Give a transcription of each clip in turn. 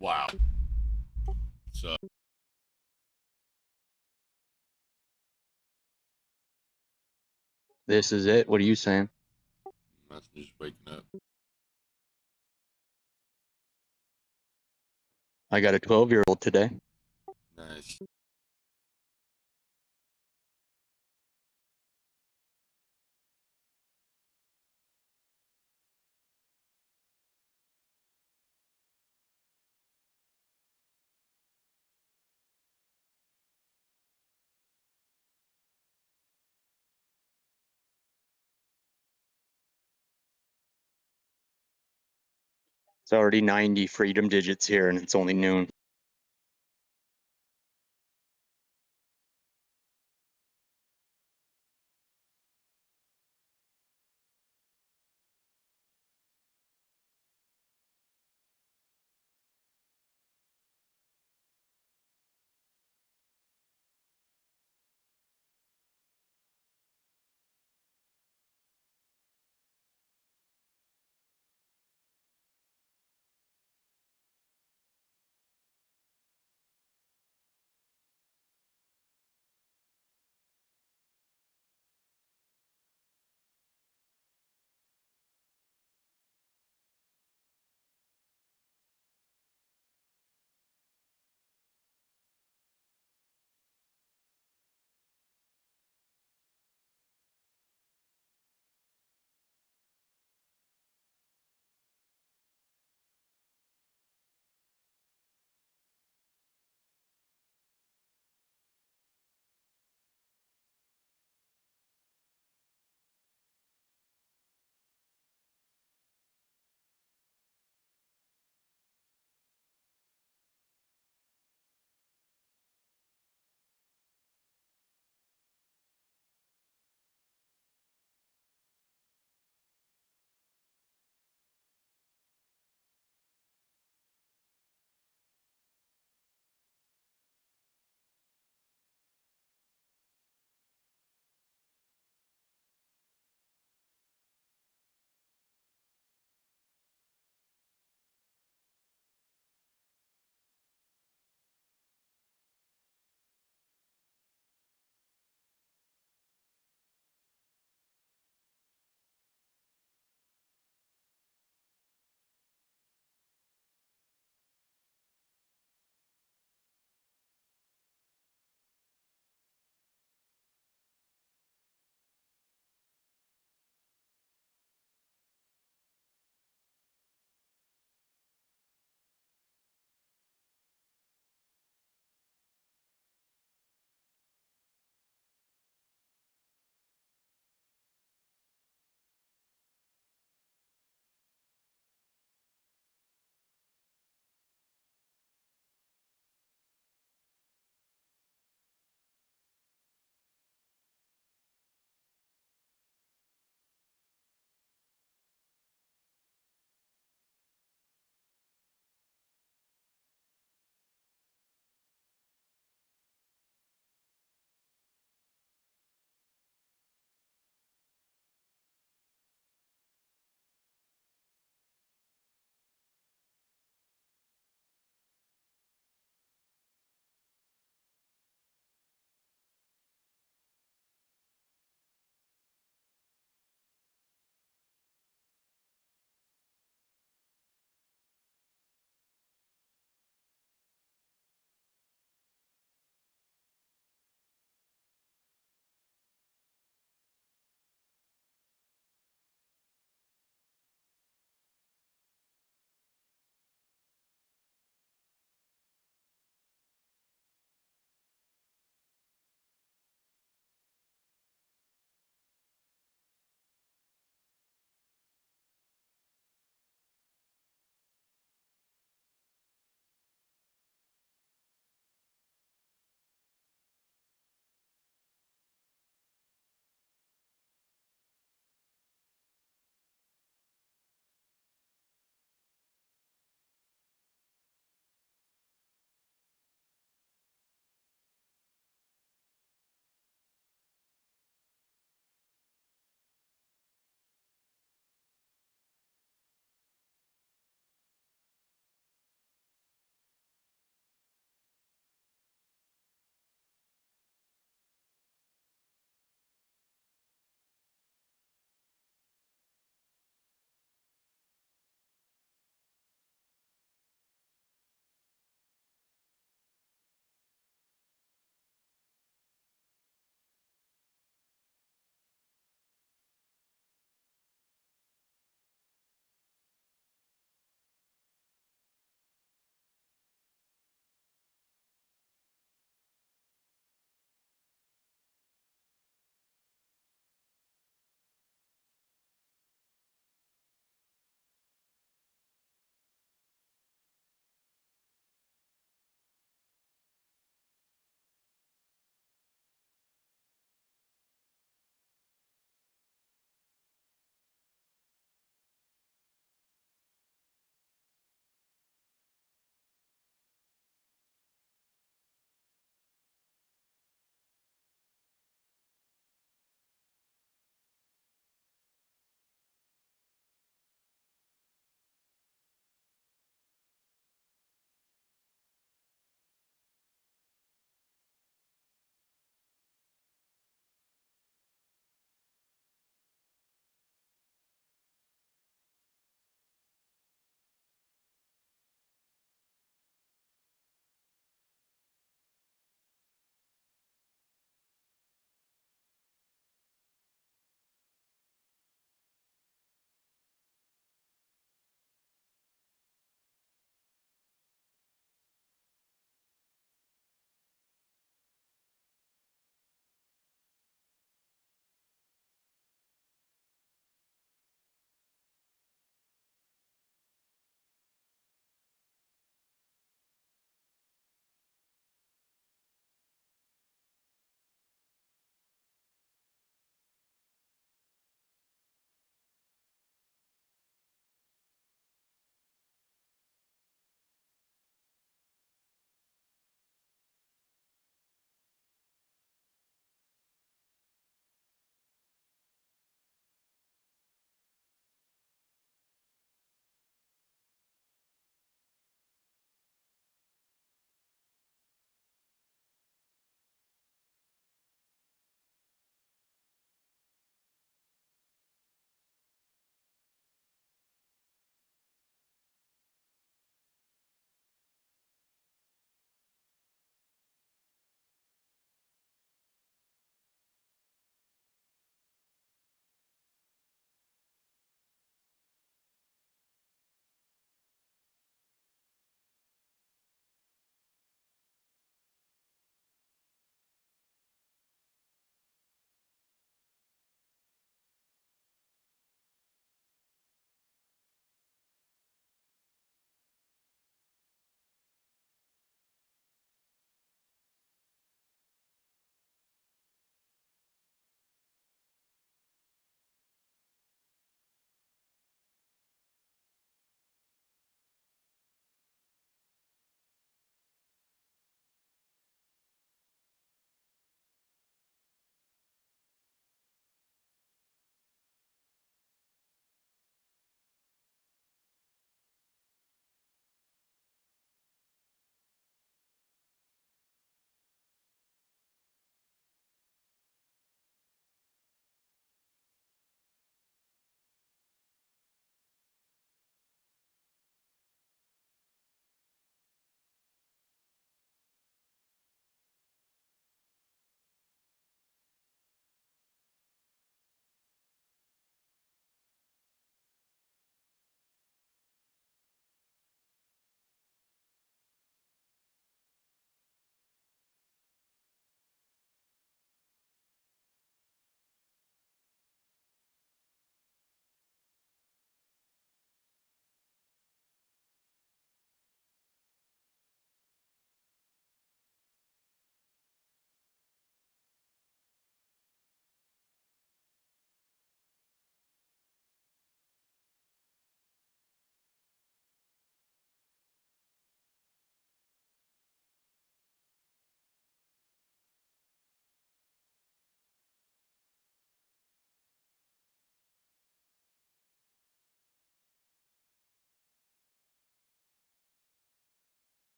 Wow. So This is it. What are you saying? that's just waking up. I got a 12-year-old today. Nice. It's already 90 freedom digits here, and it's only noon.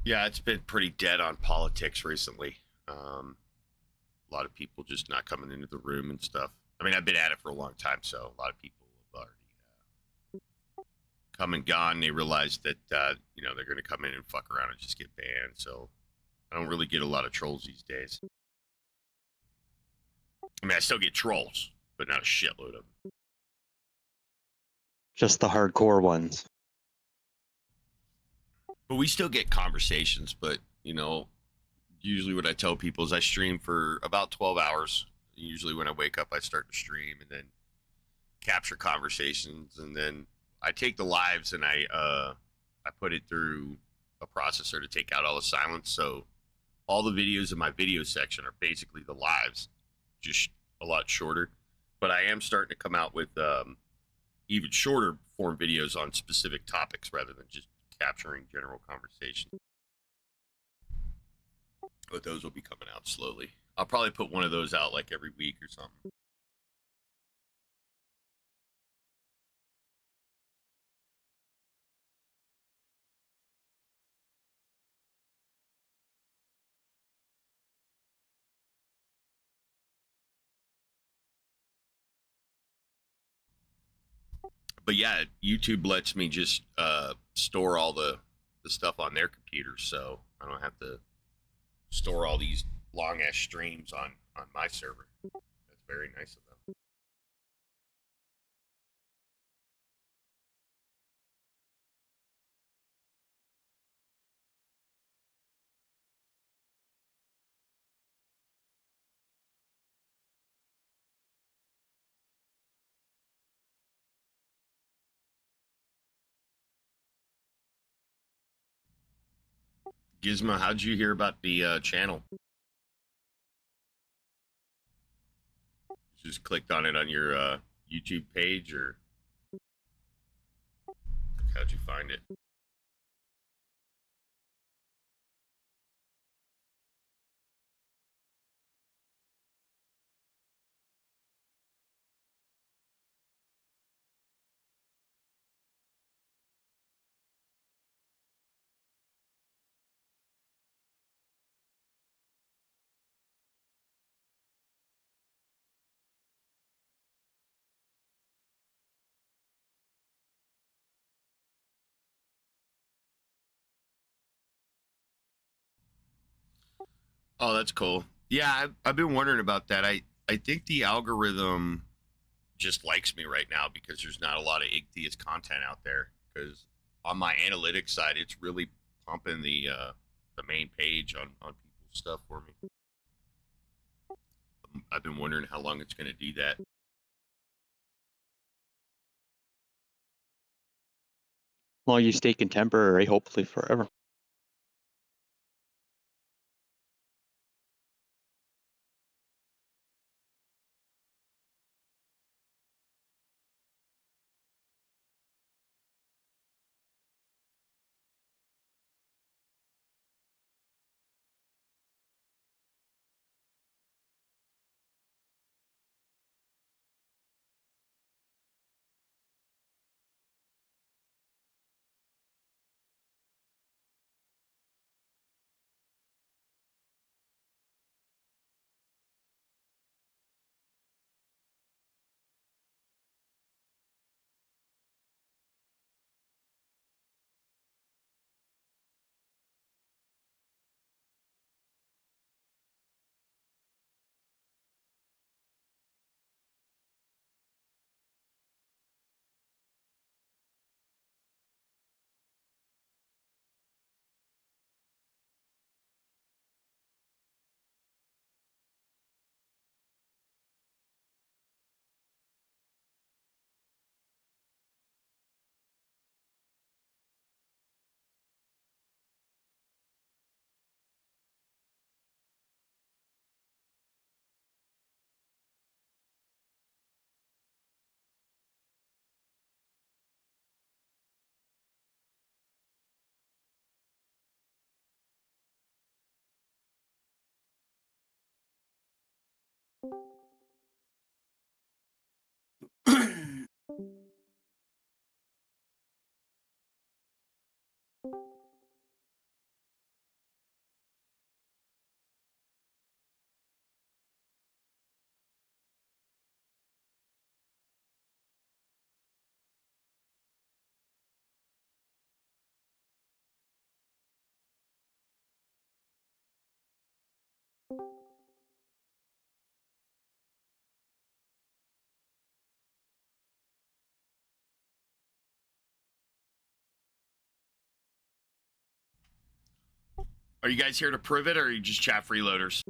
Yeah, it's been pretty dead on politics recently. A lot of people just not coming into the room and stuff. I mean, I've been at it for a long time, so a lot of people have already come and gone. They realize that they're going to come in and fuck around and just get banned. So I don't really get a lot of trolls these days. I mean, I still get trolls, but not a shitload of them. Just the hardcore ones. But we still get conversations. But usually what I tell people is I stream for about 12 hours. Usually when I wake up, I start to stream and then capture conversations, and then I take the lives and I put it through a processor to take out all the silence. So all the videos in my video section are basically the lives, just a lot shorter. But I am starting to come out with even shorter form videos on specific topics rather than just capturing general conversation. But those will be coming out slowly. I'll probably put one of those out like every week or something. But yeah, YouTube lets me just store all the stuff on their computer, so I don't have to store all these long ass streams on my server. That's very nice of them. Gizmo, how'd you hear about the channel? Just clicked on it on your YouTube page, or how'd you find it? Oh, that's cool. Yeah, I've been wondering about that. I think the algorithm just likes me right now because there's not a lot of Igtheist content out there. Because on my analytics side, it's really pumping the main page on people's stuff for me. I've been wondering how long it's going to do that. Well, you stay contemporary, hopefully forever. Are you guys here to prove it, or are you just chat freeloaders?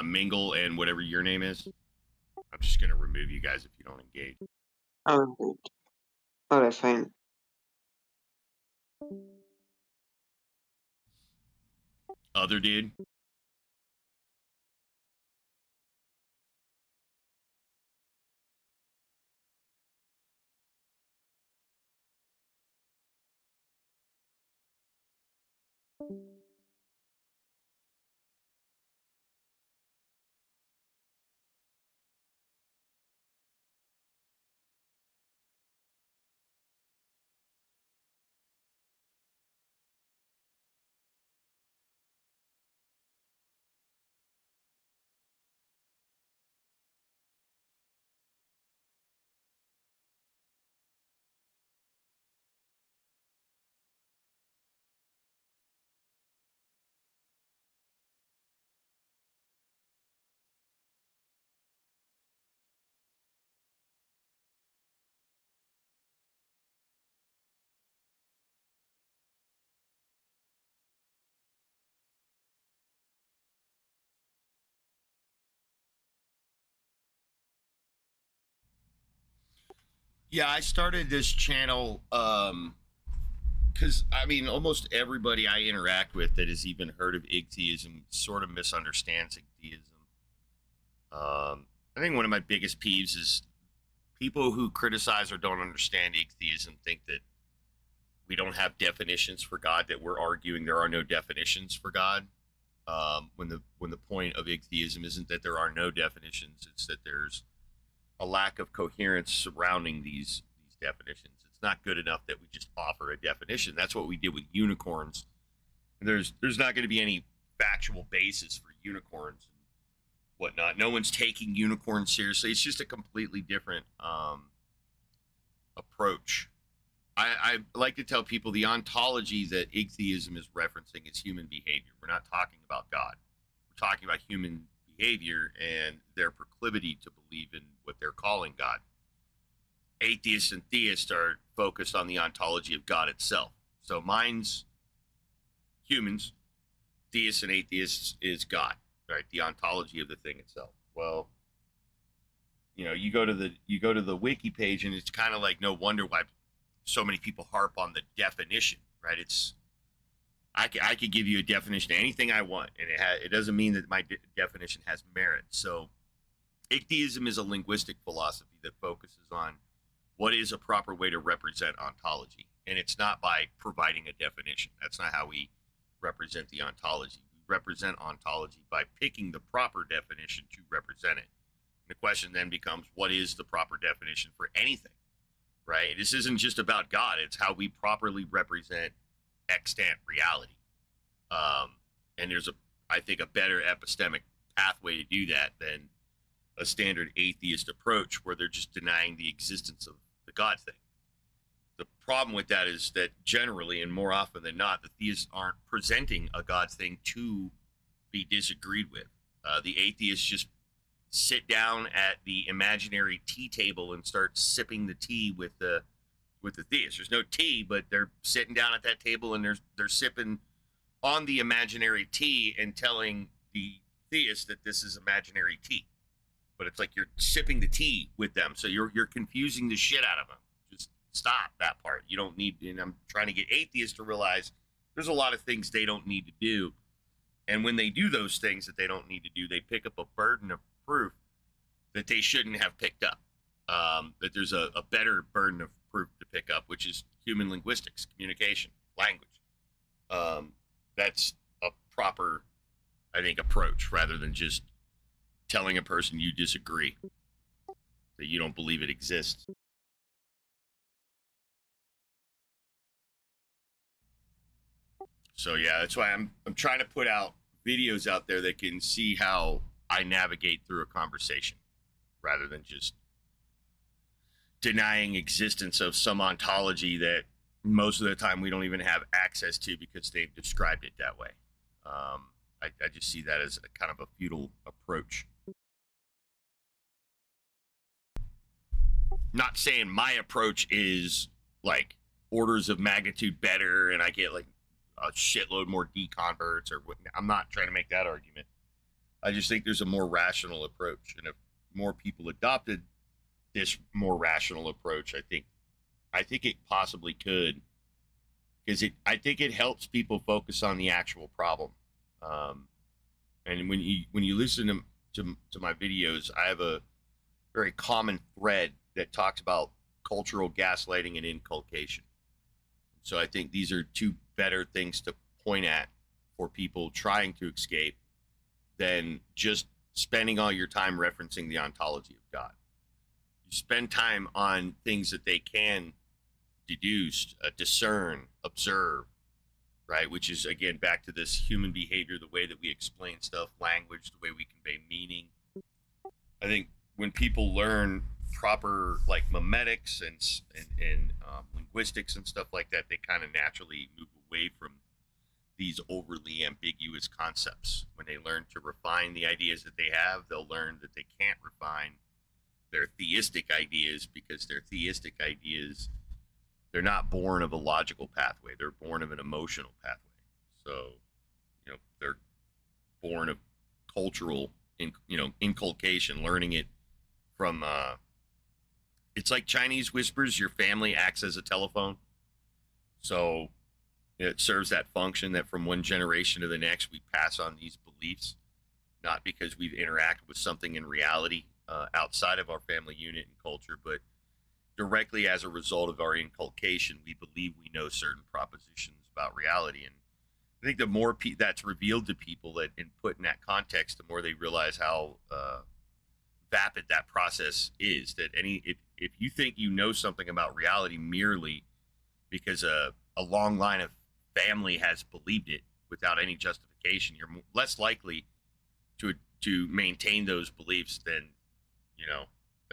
Mingle and whatever your name is. I'm just gonna remove you guys if you don't engage. Oh, alright, fine. Other dude. Yeah, I started this channel because I mean, almost everybody I interact with that has even heard of Igtheism sort of misunderstands Igtheism. I think one of my biggest peeves is people who criticize or don't understand Igtheism think that we don't have definitions for God, that we're arguing there are no definitions for God. When the point of Igtheism isn't that there are no definitions, it's that there's a lack of coherence surrounding these definitions. It's not good enough that we just offer a definition. That's what we did with unicorns. There's not going to be any factual basis for unicorns and whatnot. No one's taking unicorns seriously. It's just a completely different approach. I like to tell people the ontology that Igtheism is referencing is human behavior. We're not talking about God. We're talking about human behavior and their proclivity to believe in what they're calling God. Atheists and theists are focused on the ontology of God itself. So mine's humans, theists and atheists is God, right? The ontology of the thing itself. Well, you go to the wiki page, and it's kind of like no wonder why so many people harp on the definition, right? I could give you a definition of anything I want, and it doesn't mean that my definition has merit. So Igtheism is a linguistic philosophy that focuses on what is a proper way to represent ontology. And it's not by providing a definition. That's not how we represent the ontology. We represent ontology by picking the proper definition to represent it. And the question then becomes, what is the proper definition for anything, right? This isn't just about God. It's how we properly represent extant reality. And there's I think, a better epistemic pathway to do that than a standard atheist approach where they're just denying the existence of the God thing. The problem with that is that generally, and more often than not, the theists aren't presenting a God thing to be disagreed with. The atheists just sit down at the imaginary tea table and start sipping the tea with the theists. There's no tea, but they're sitting down at that table and they're sipping on the imaginary tea and telling the theist that this is imaginary tea. But it's like you're sipping the tea with them, so you're confusing the shit out of them. Just stop that part. You don't need. And I'm trying to get atheists to realize there's a lot of things they don't need to do, and when they do those things that they don't need to do, they pick up a burden of proof that they shouldn't have picked up. That there's a better burden of proof to pick up, which is human linguistics, communication, language. That's a proper, I think, approach rather than just telling a person you disagree, that you don't believe it exists. So yeah, that's why I'm trying to put out videos out there that can see how I navigate through a conversation rather than just denying existence of some ontology that most of the time we don't even have access to because they've described it that way. I just see that as a kind of a futile approach. Not saying my approach is like orders of magnitude better and I get like a shitload more deconverts or what. I'm not trying to make that argument. I just think there's a more rational approach, and if more people adopted this more rational approach, I think it possibly could, because I think it helps people focus on the actual problem. And when you listen to my videos, I have a very common thread that talks about cultural gaslighting and inculcation. So I think these are two better things to point at for people trying to escape than just spending all your time referencing the ontology of God. You spend time on things that they can deduce, discern, observe, right? Which is, again, back to this human behavior, the way that we explain stuff, language, the way we convey meaning. I think when people learn proper like memetics and linguistics and stuff like that, they kind of naturally move away from these overly ambiguous concepts. When they learn to refine the ideas that they have, they'll learn that they can't refine their theistic ideas, because their theistic ideas, they're not born of a logical pathway. They're born of an emotional pathway. So, they're born of cultural, inculcation, learning it from, it's like Chinese whispers. Your family acts as a telephone. So it serves that function that from one generation to the next, we pass on these beliefs, not because we've interacted with something in reality outside of our family unit and culture, but directly as a result of our inculcation. We believe we know certain propositions about reality. And I think the more that's revealed to people that and put in that context, the more they realize how vapid that process is. That if you think you know something about reality merely because a long line of family has believed it without any justification, you're less likely to maintain those beliefs than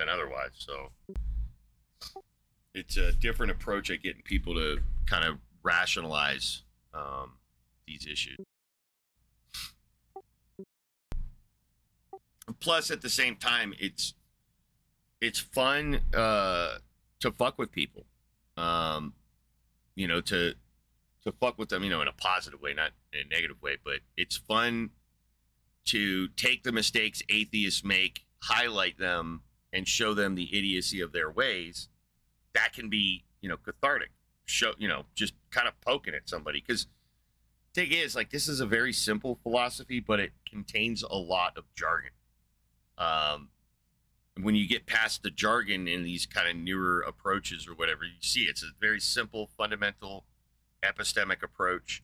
otherwise. So it's a different approach at getting people to kind of rationalize these issues. Plus, at the same time, it's fun to fuck with people, to fuck with them, in a positive way, not in a negative way. But it's fun to take the mistakes atheists make, highlight them, and show them the idiocy of their ways. That can be, cathartic. Show, just kind of poking at somebody. Because the thing is, like, this is a very simple philosophy, but it contains a lot of jargon. When you get past the jargon in these kind of newer approaches or whatever, you see it's a very simple, fundamental, epistemic approach.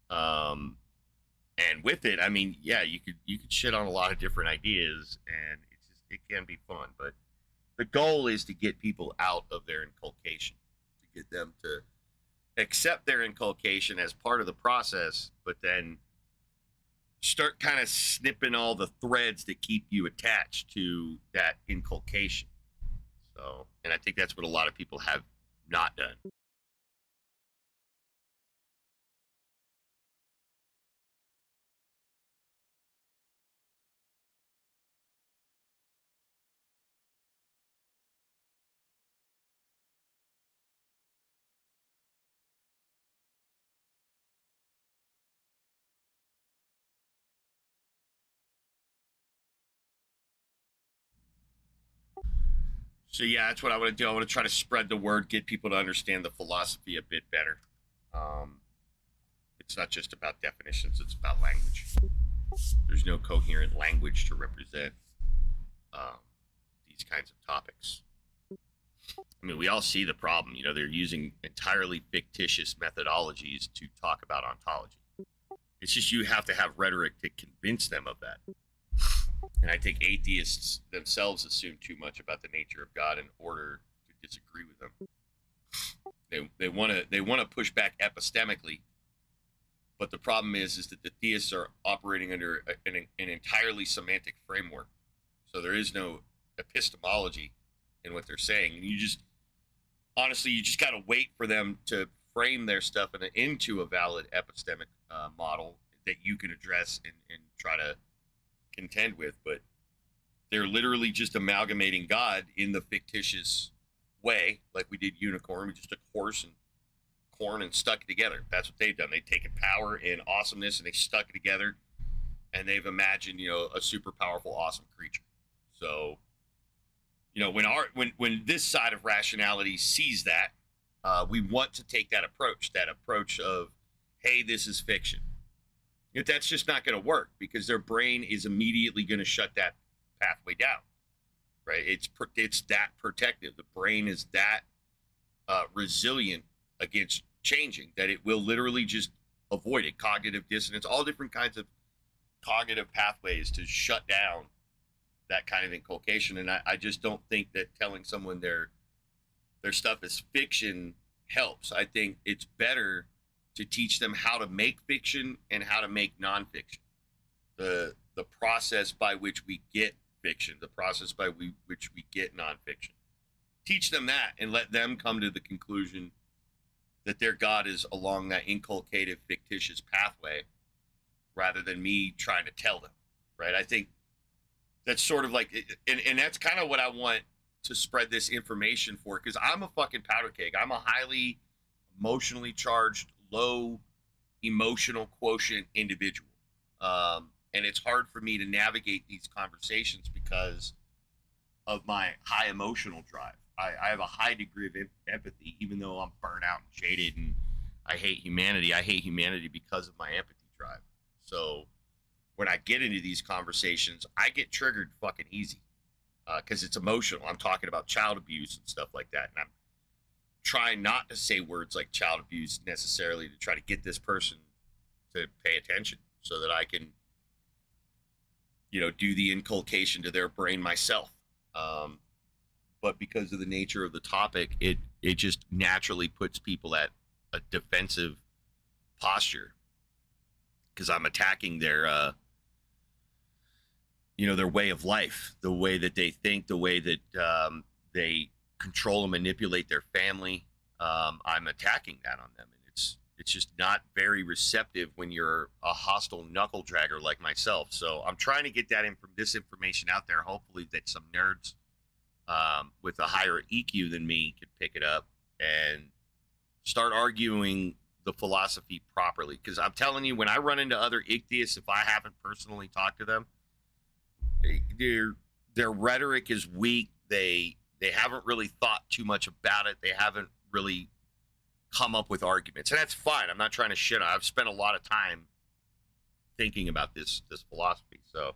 And with it, I mean, yeah, you could shit on a lot of different ideas, and it can be fun. But the goal is to get people out of their inculcation, to get them to accept their inculcation as part of the process, but then start kind of snipping all the threads that keep you attached to that inculcation. So, and I think that's what a lot of people have not done. So yeah, that's what I want to do. I want to try to spread the word, get people to understand the philosophy a bit better. It's not just about definitions, it's about language. There's no coherent language to represent these kinds of topics. I mean, we all see the problem. They're using entirely fictitious methodologies to talk about ontology. It's just you have to have rhetoric to convince them of that. And I think atheists themselves assume too much about the nature of God in order to disagree with them. They want to push back epistemically, but the problem is that the theists are operating under an entirely semantic framework. So there is no epistemology in what they're saying. And you just got to wait for them to frame their stuff into a valid epistemic model that you can address and try to contend with. But they're literally just amalgamating God in the fictitious way, like we did unicorn. We just took horse and corn and stuck it together. That's what they've done. They've taken power and awesomeness and they stuck it together, and they've imagined, a super powerful, awesome creature. So, when this side of rationality sees that, we want to take that approach of, hey, this is fiction. If that's just not going to work, because their brain is immediately going to shut that pathway down, right? It's that protective. The brain is that resilient against changing that it will literally just avoid it. Cognitive dissonance, all different kinds of cognitive pathways to shut down that kind of inculcation. And I just don't think that telling someone their stuff is fiction helps. I think it's better to teach them how to make fiction and how to make nonfiction. The process by which we get fiction, the process by which we get nonfiction. Teach them that and let them come to the conclusion that their God is along that inculcative, fictitious pathway, rather than me trying to tell them, right? I think that's sort of like, and that's kind of what I want to spread this information for, because I'm a fucking powder keg. I'm a highly emotionally charged, low emotional quotient individual. And it's hard for me to navigate these conversations because of my high emotional drive. I have a high degree of empathy, even though I'm burnt out and jaded and I hate humanity. I hate humanity because of my empathy drive. So when I get into these conversations, I get triggered fucking easy because it's emotional. I'm talking about child abuse and stuff like that. And I'm trying not to say words like child abuse necessarily to try to get this person to pay attention so that I can, do the inculcation to their brain myself. But because of the nature of the topic, it just naturally puts people at a defensive posture because I'm attacking their their way of life, the way that they think, the way that they control and manipulate their family. I'm attacking that on them, and it's just not very receptive when you're a hostile knuckle dragger like myself. So I'm trying to get this information out there. Hopefully that some nerds with a higher EQ than me could pick it up and start arguing the philosophy properly. Because I'm telling you, when I run into other Igtheists, if I haven't personally talked to them, their rhetoric is weak. They haven't really thought too much about it. They haven't really come up with arguments, and that's fine. I'm not trying to shit on it. I've spent a lot of time thinking about this philosophy, so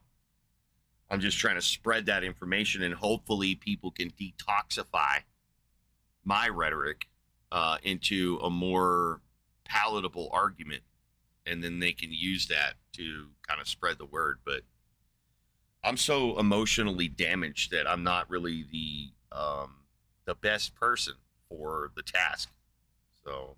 I'm just trying to spread that information, and hopefully people can detoxify my rhetoric into a more palatable argument, and then they can use that to kind of spread the word. But I'm so emotionally damaged that I'm not really the best person for the task. So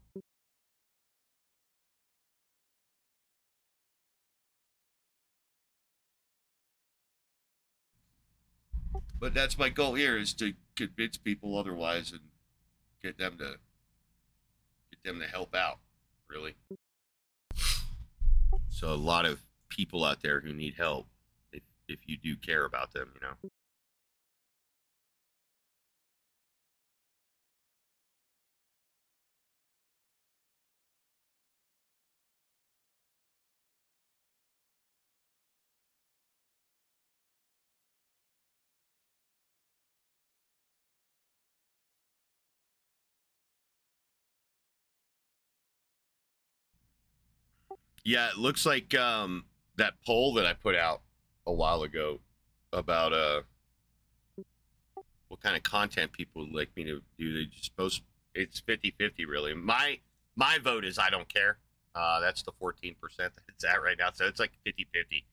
but that's my goal here, is to convince people otherwise and get them to help out, really. So a lot of people out there who need help, if you do care about them, Yeah, it looks like that poll that I put out a while ago about what kind of content people would like me to do. They just post. It's 50-50 really. My vote is I don't care. That's the 14% that it's at right now. So it's like 50-50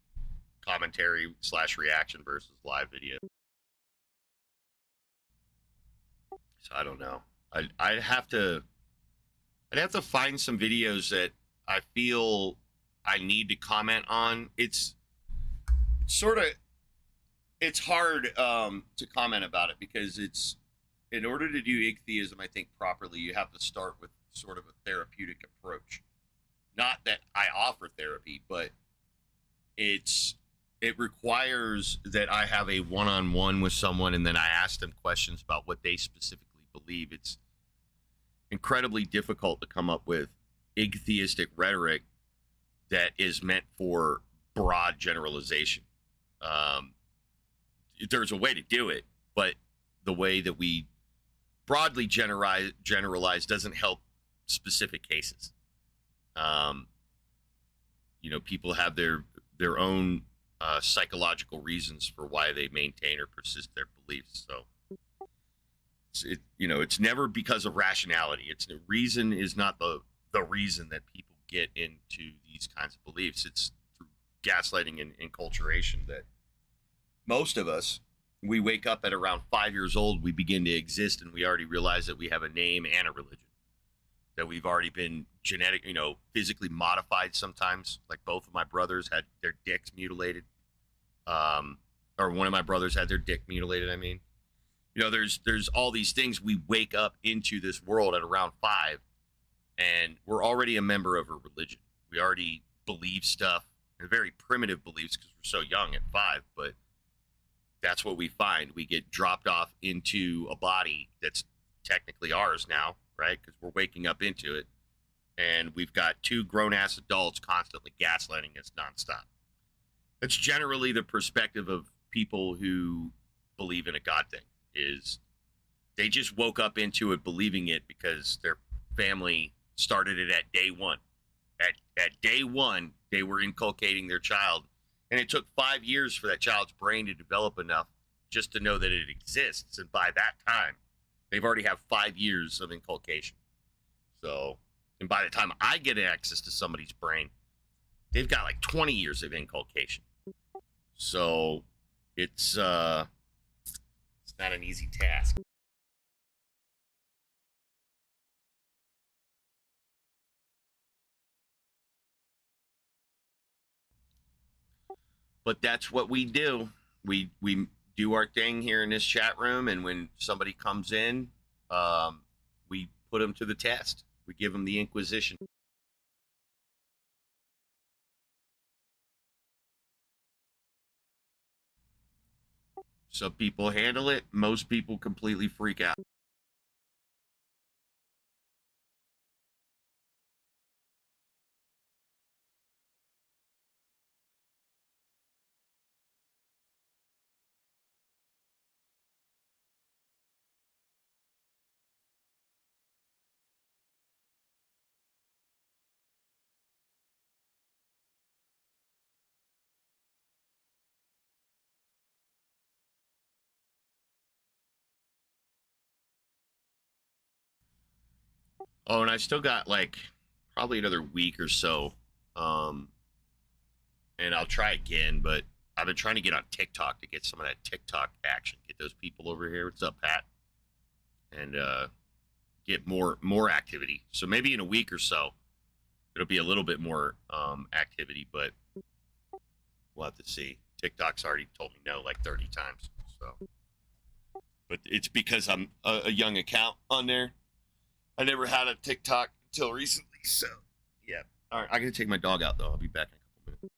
commentary / reaction versus live video. So I don't know. I'd have to find some videos that I feel I need to comment on. It's hard to comment about it because it's, in order to do Igtheism, I think, properly, you have to start with sort of a therapeutic approach. Not that I offer therapy, but it's it requires that I have a one-on-one with someone and then I ask them questions about what they specifically believe. It's incredibly difficult to come up with igtheistic rhetoric that is meant for broad generalization. Um, there's a way to do it, but the way that we broadly generalize doesn't help specific cases. Um, people have their own psychological reasons for why they maintain or persist their beliefs. So it's never because of rationality. It's the reason is not the reason that people get into these kinds of beliefs. It's through gaslighting and enculturation that most of us, we wake up at around 5 years old, we begin to exist, and we already realize that we have a name and a religion, that we've already been physically modified sometimes. Like both of my brothers had their dicks mutilated. Or one of my brothers had their dick mutilated, I mean. There's all these things. We wake up into this world at around 5, and we're already a member of a religion. We already believe stuff, and very primitive beliefs because we're so young at 5, but that's what we find. We get dropped off into a body that's technically ours now, right? Because we're waking up into it. And we've got 2 grown-ass adults constantly gaslighting us nonstop. That's generally the perspective of people who believe in a God thing, is they just woke up into it believing it because their family started it at day one. At day one, they were inculcating their child. And it took 5 years for that child's brain to develop enough just to know that it exists. And by that time, they've already have 5 years of inculcation. So, and by the time I get access to somebody's brain, they've got like 20 years of inculcation. So it's not an easy task. But that's what we do. We do our thing here in this chat room, and when somebody comes in, we put them to the test. We give them the Inquisition. Some people handle it. Most people completely freak out. Oh, and I still got like probably another week or so. And I'll try again, but I've been trying to get on TikTok to get some of that TikTok action. Get those people over here. What's up, Pat? And get more activity. So maybe in a week or so, it'll be a little bit more activity, but we'll have to see. TikTok's already told me no like 30 times. So, but it's because I'm a young account on there. I never had a TikTok until recently. So, yeah. All right, I gotta take my dog out though. I'll be back in a couple minutes.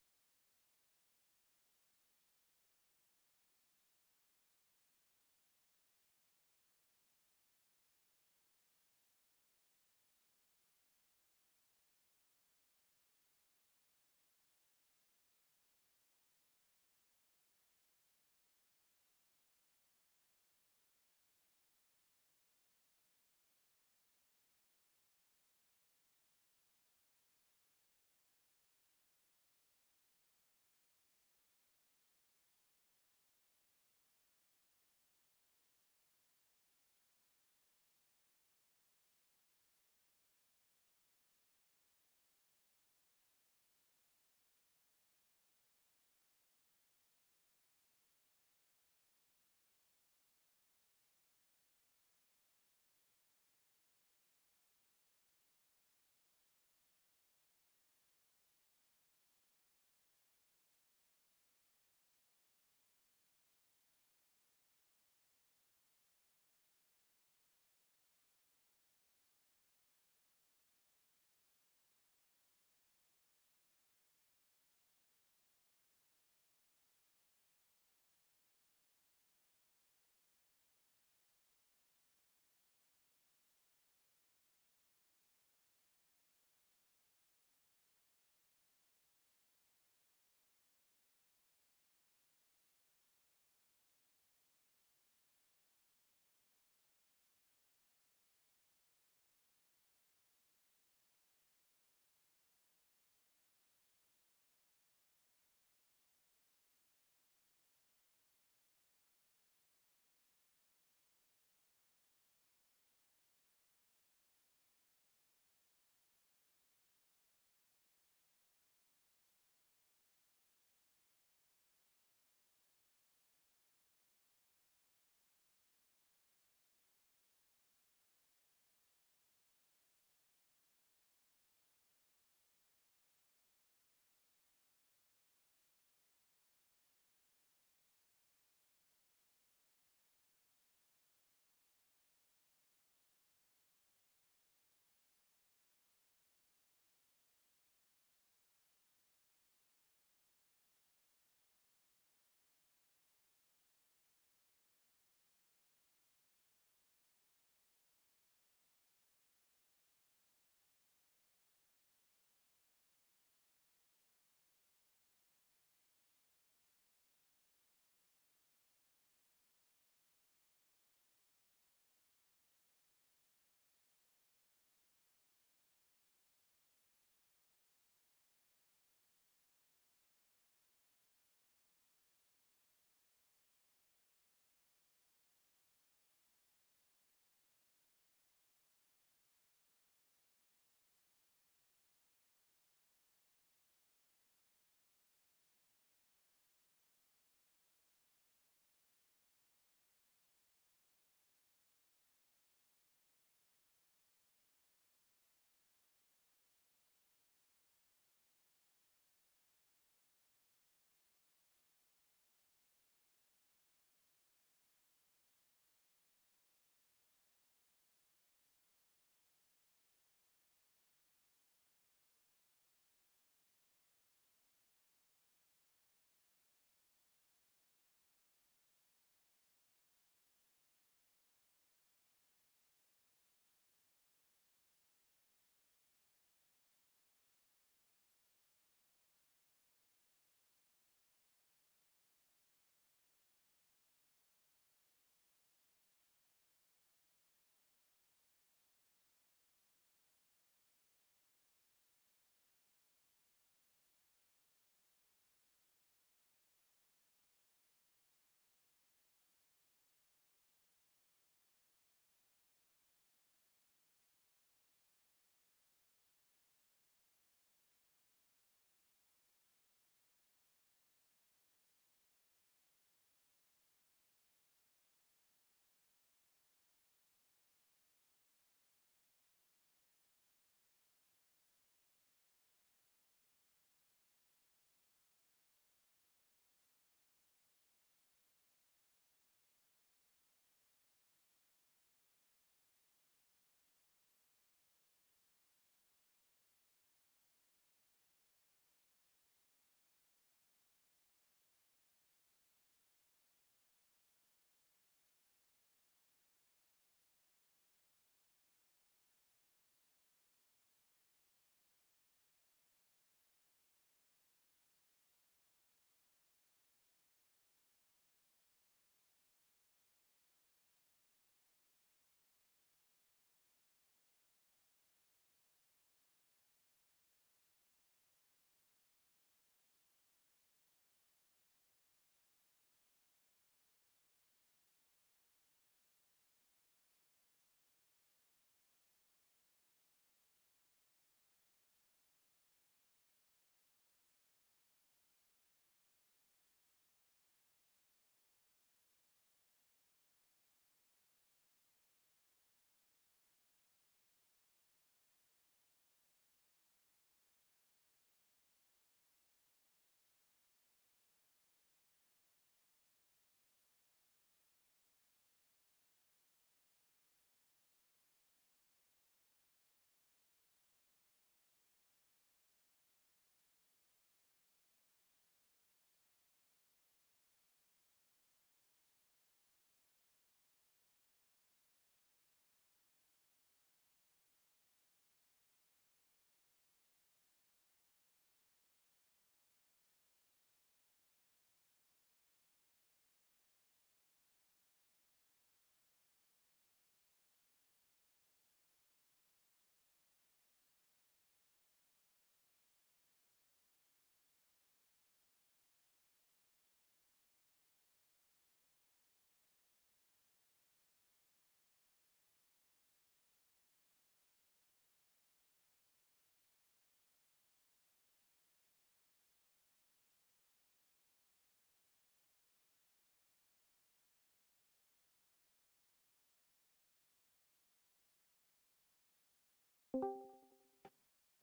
Great.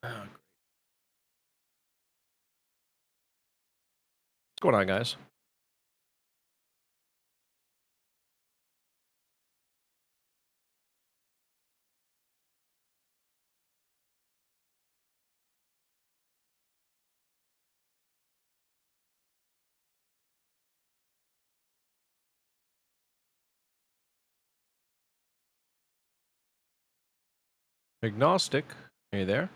What's going on, guys? Agnostic, are you there?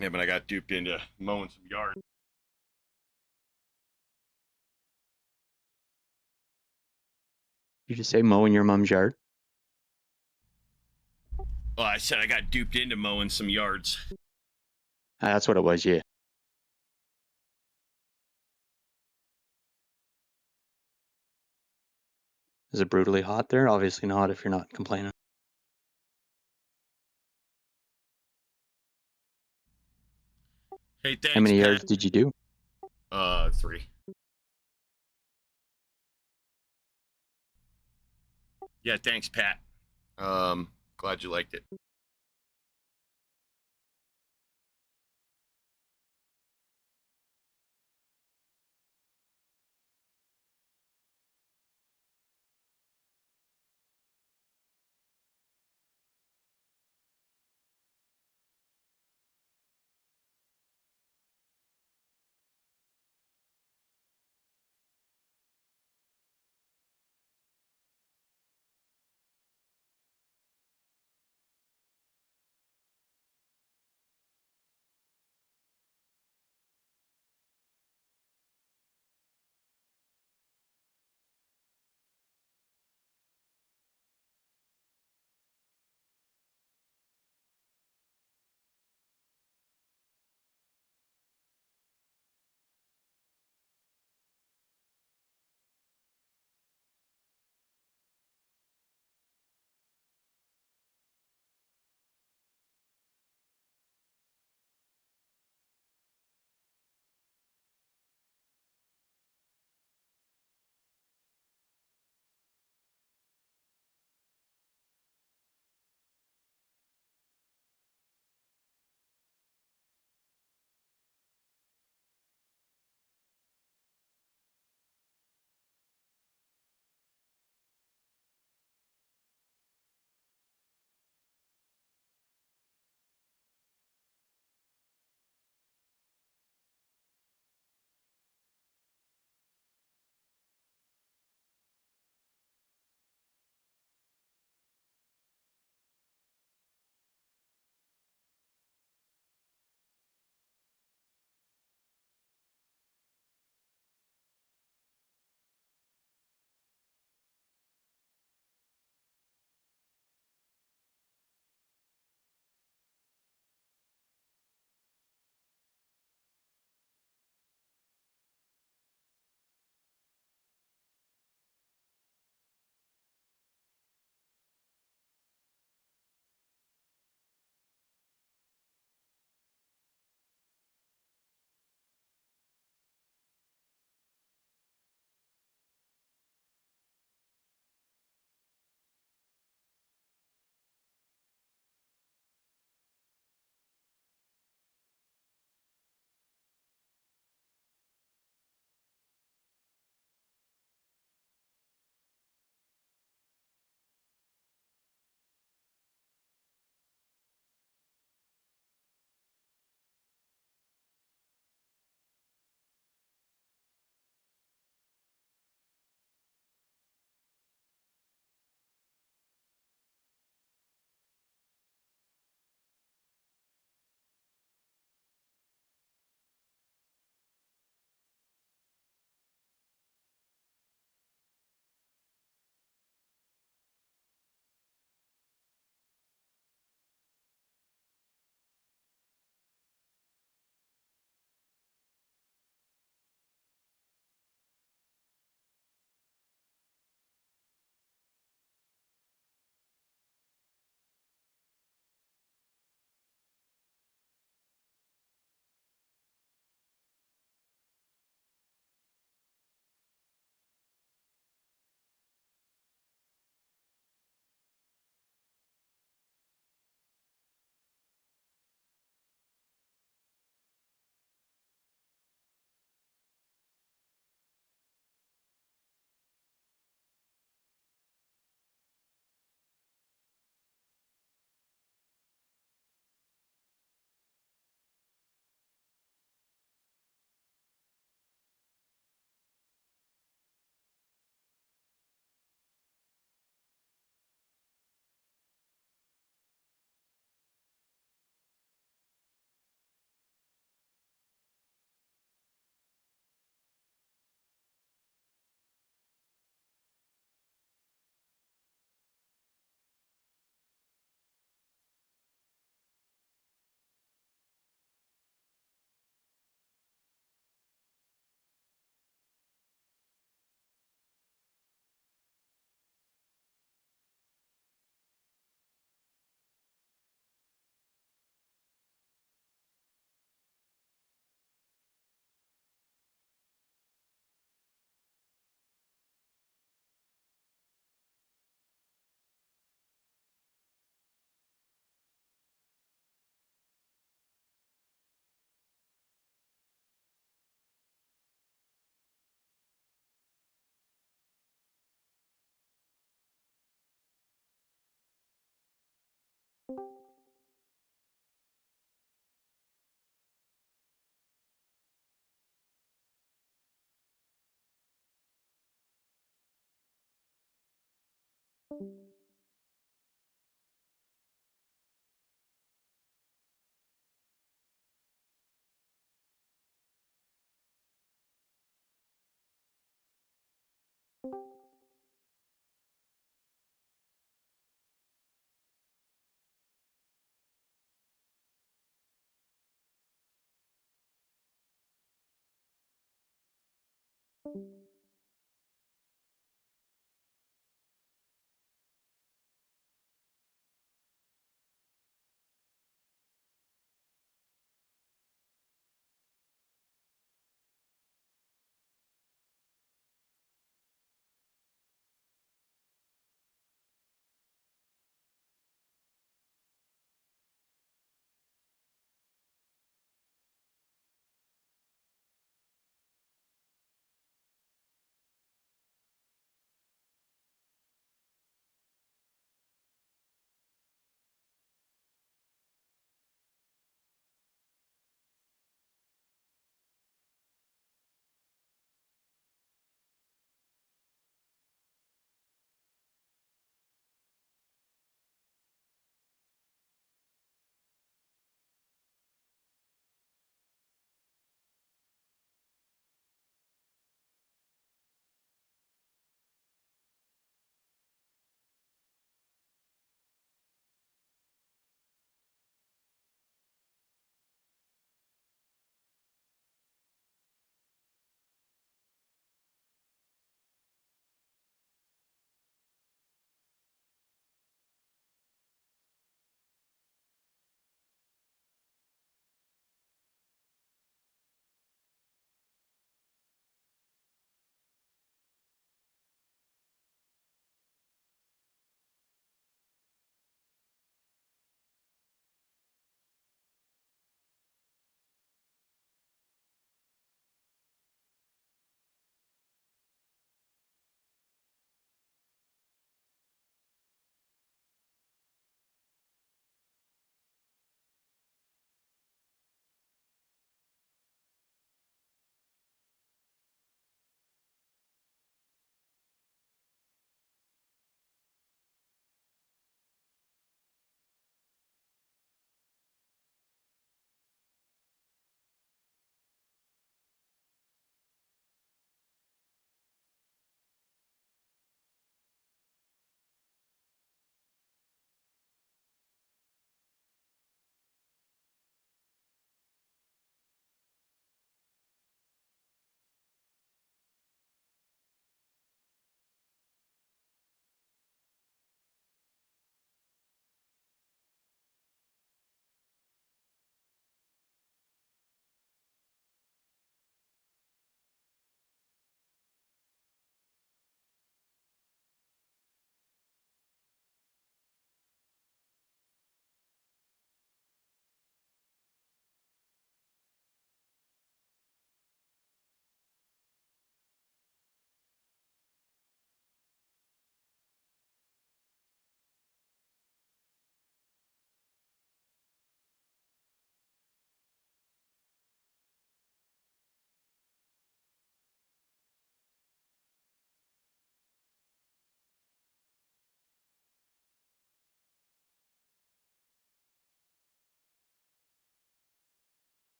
Yeah, but I got duped into mowing some yard. You just say mowing your mom's yard? Well, I said I got duped into mowing some yards. That's what it was, yeah. Is it brutally hot there? Obviously not if you're not complaining. Hey, thanks, How many Pat. yards did you do? 3. Yeah, thanks, Pat. Glad you liked it.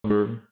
Suburb.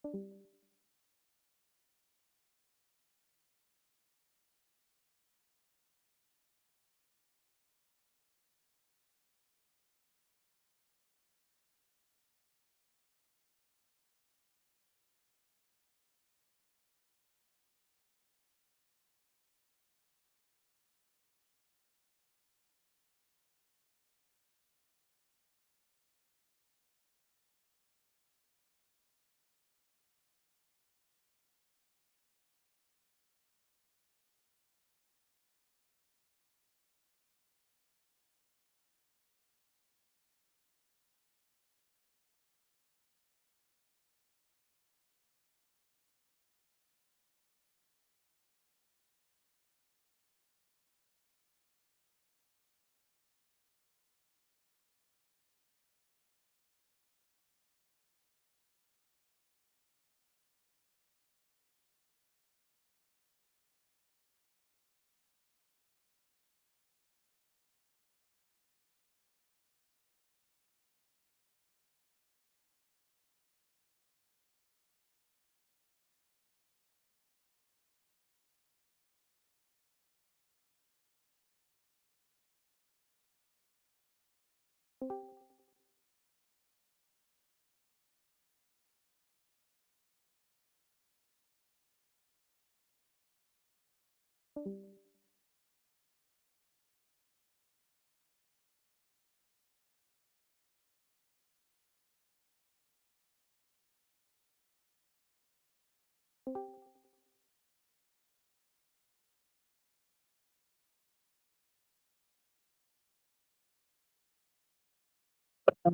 Am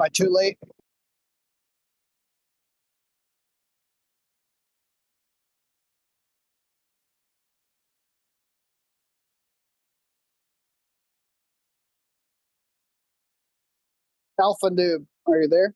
I too late? Alpha Noob, are you there?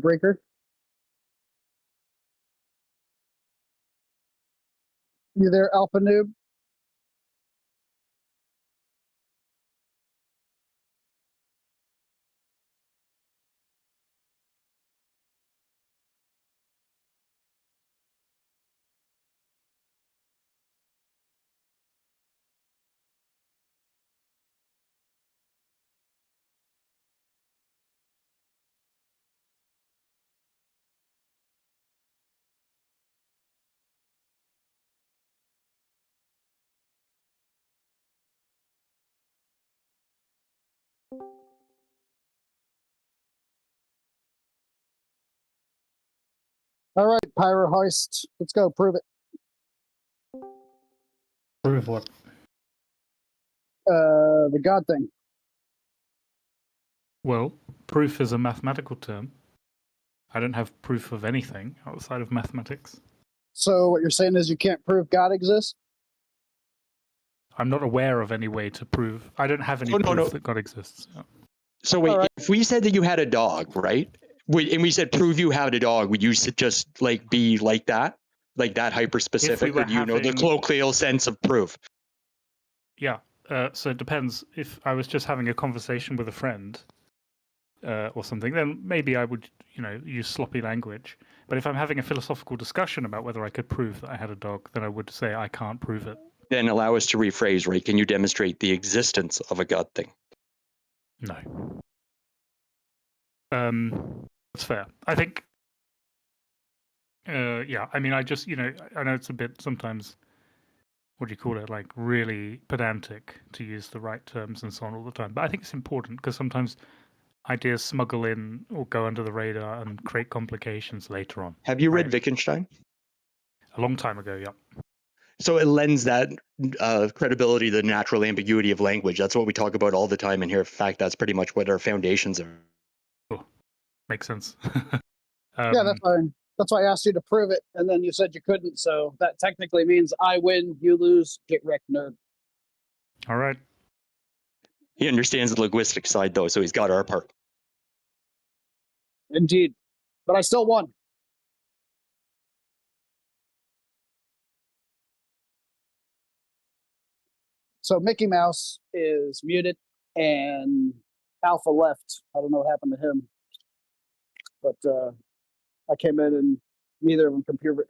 Breaker. You there, Alpha Noob? All right, Pyro Hoist. Let's go. Prove it. Prove what? The God thing. Well, proof is a mathematical term. I don't have proof of anything outside of mathematics. So what you're saying is you can't prove God exists? I'm not aware of any way to prove. I don't have any Oh, no, proof no. that God exists. Yeah. So wait, Alright. if we said that you had a dog, right? And we said prove you had a dog, would you just like be like that? Like that hyper specific, were or do you know the having- colloquial sense of proof? Yeah. So it depends. If I was just having a conversation with a friend or something, then maybe I would, use sloppy language. But if I'm having a philosophical discussion about whether I could prove that I had a dog, then I would say I can't prove it. Then allow us to rephrase, right? Can you demonstrate the existence of a God thing? No. That's fair. I think. Yeah. I mean, I just, I know it's a bit sometimes. What do you call it? Like really pedantic to use the right terms and so on all the time. But I think it's important because sometimes ideas smuggle in or go under the radar and create complications later on. Have you read Right. Wittgenstein? A long time ago, yeah. So it lends that credibility to the natural ambiguity of language. That's what we talk about all the time in here. In fact, that's pretty much what our foundations are. Makes sense. Yeah, that's why I asked you to prove it, and then you said you couldn't, so that technically means I win, you lose, get wrecked, nerd. All right. He understands the linguistic side, though, so he's got our part. Indeed. But I still won. So Mickey Mouse is muted, and Alpha left. I don't know what happened to him. But I came in and neither of them can prove it.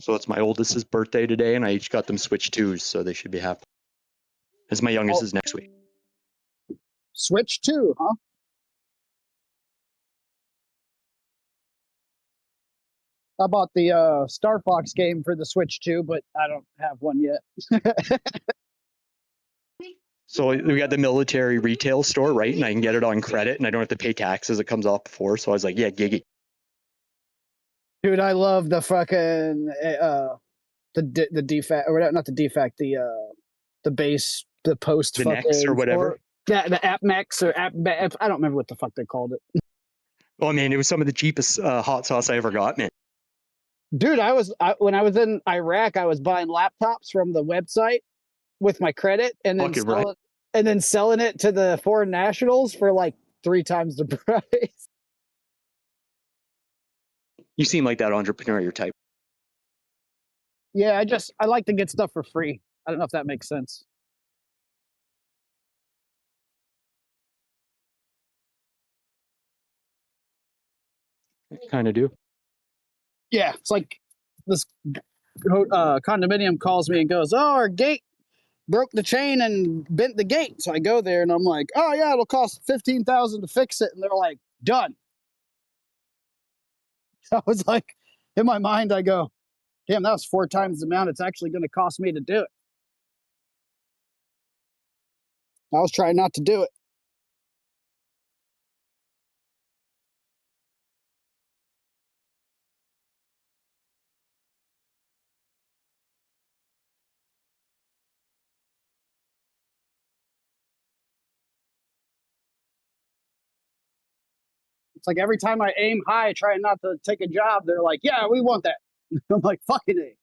So it's my oldest's birthday today, and I each got them Switch 2s, so they should be happy. As my youngest is next week. Switch 2, huh? I bought the Star Fox game for the Switch 2, but I don't have one yet. So we got the military retail store, right? And I can get it on credit, and I don't have to pay taxes. It comes off before, so I was like, yeah, giggy. Dude, I love the fucking the defact, or not the defact, the base, the post, The fucking Nex or whatever. Yeah, the app Nex or app. I don't remember what the fuck they called it. Oh man, it was some of the cheapest hot sauce I ever got, man. Dude, when I was in Iraq, I was buying laptops from the website with my credit, and then selling it to the foreign nationals for like 3 times the price. You seem like that entrepreneurial type. Yeah, I like to get stuff for free. I don't know if that makes sense. Kind of do. Yeah, it's like this condominium calls me and goes, "Oh, our gate broke the chain and bent the gate." So I go there and I'm like, "Oh yeah, it'll cost $15,000 to fix it," and they're like, "Done." I was like, in my mind, I go, "Damn, that was 4 times the amount it's actually going to cost me to do it." I was trying not to do it. It's like every time I aim high, trying not to take a job, they're like, "Yeah, we want that." I'm like, "Fucking A."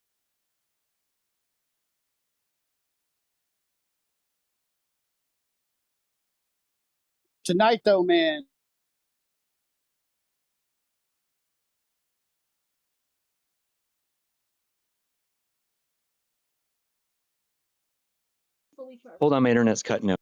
Tonight, though, man, Hold on, my internet's cutting out.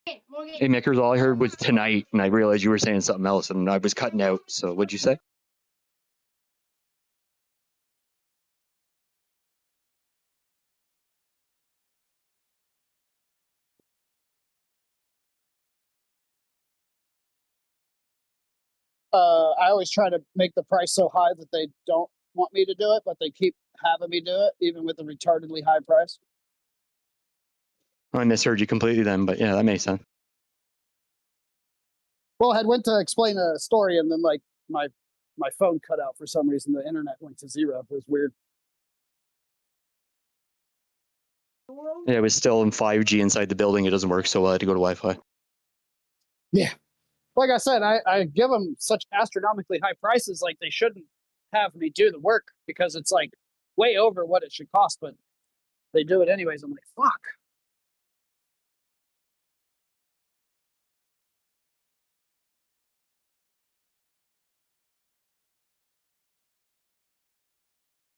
Hey, Mickers, all I heard was tonight, and I realized you were saying something else, and I was cutting out. So what'd you say? I always try to make the price so high that they don't want me to do it, but they keep having me do it, even with the retardedly high price. I misheard you completely then, but yeah, that makes sense. Well, I had went to explain a story, and then like my phone cut out for some reason. The internet went to zero. It was weird. Yeah, it was still in 5G inside the building. It doesn't work so well. I had to go to Wi-Fi. Yeah. Like I said, I give them such astronomically high prices, like they shouldn't have me do the work because it's like way over what it should cost, but they do it anyways. I'm like, fuck.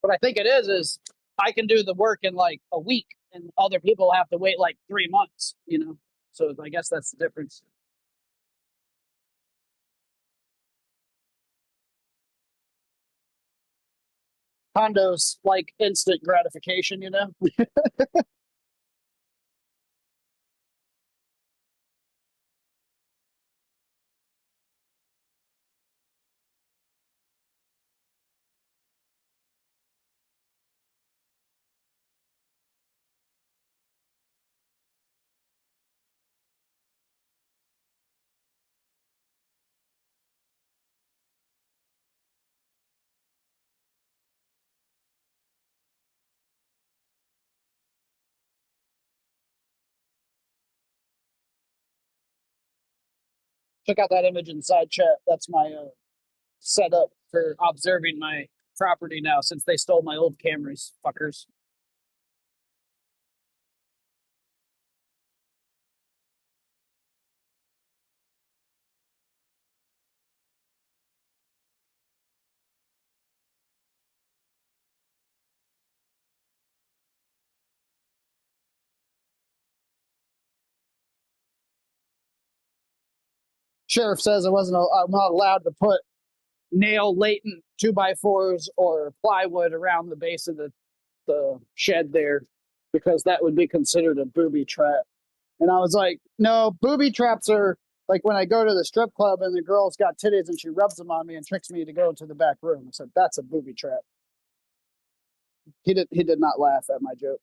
What I think it is I can do the work in like a week and other people have to wait like 3 months, you know? So I guess that's the difference. Condos like instant gratification, you know? Check out that image in side chat. That's my setup for observing my property now since they stole my old Camrys, fuckers. Sheriff says I'm not allowed to put nail latent 2x4s or plywood around the base of the shed there because that would be considered a booby trap. And I was like, no, booby traps are like when I go to the strip club and the girl's got titties and she rubs them on me and tricks me to go to the back room. I said, that's a booby trap. He did not laugh at my joke.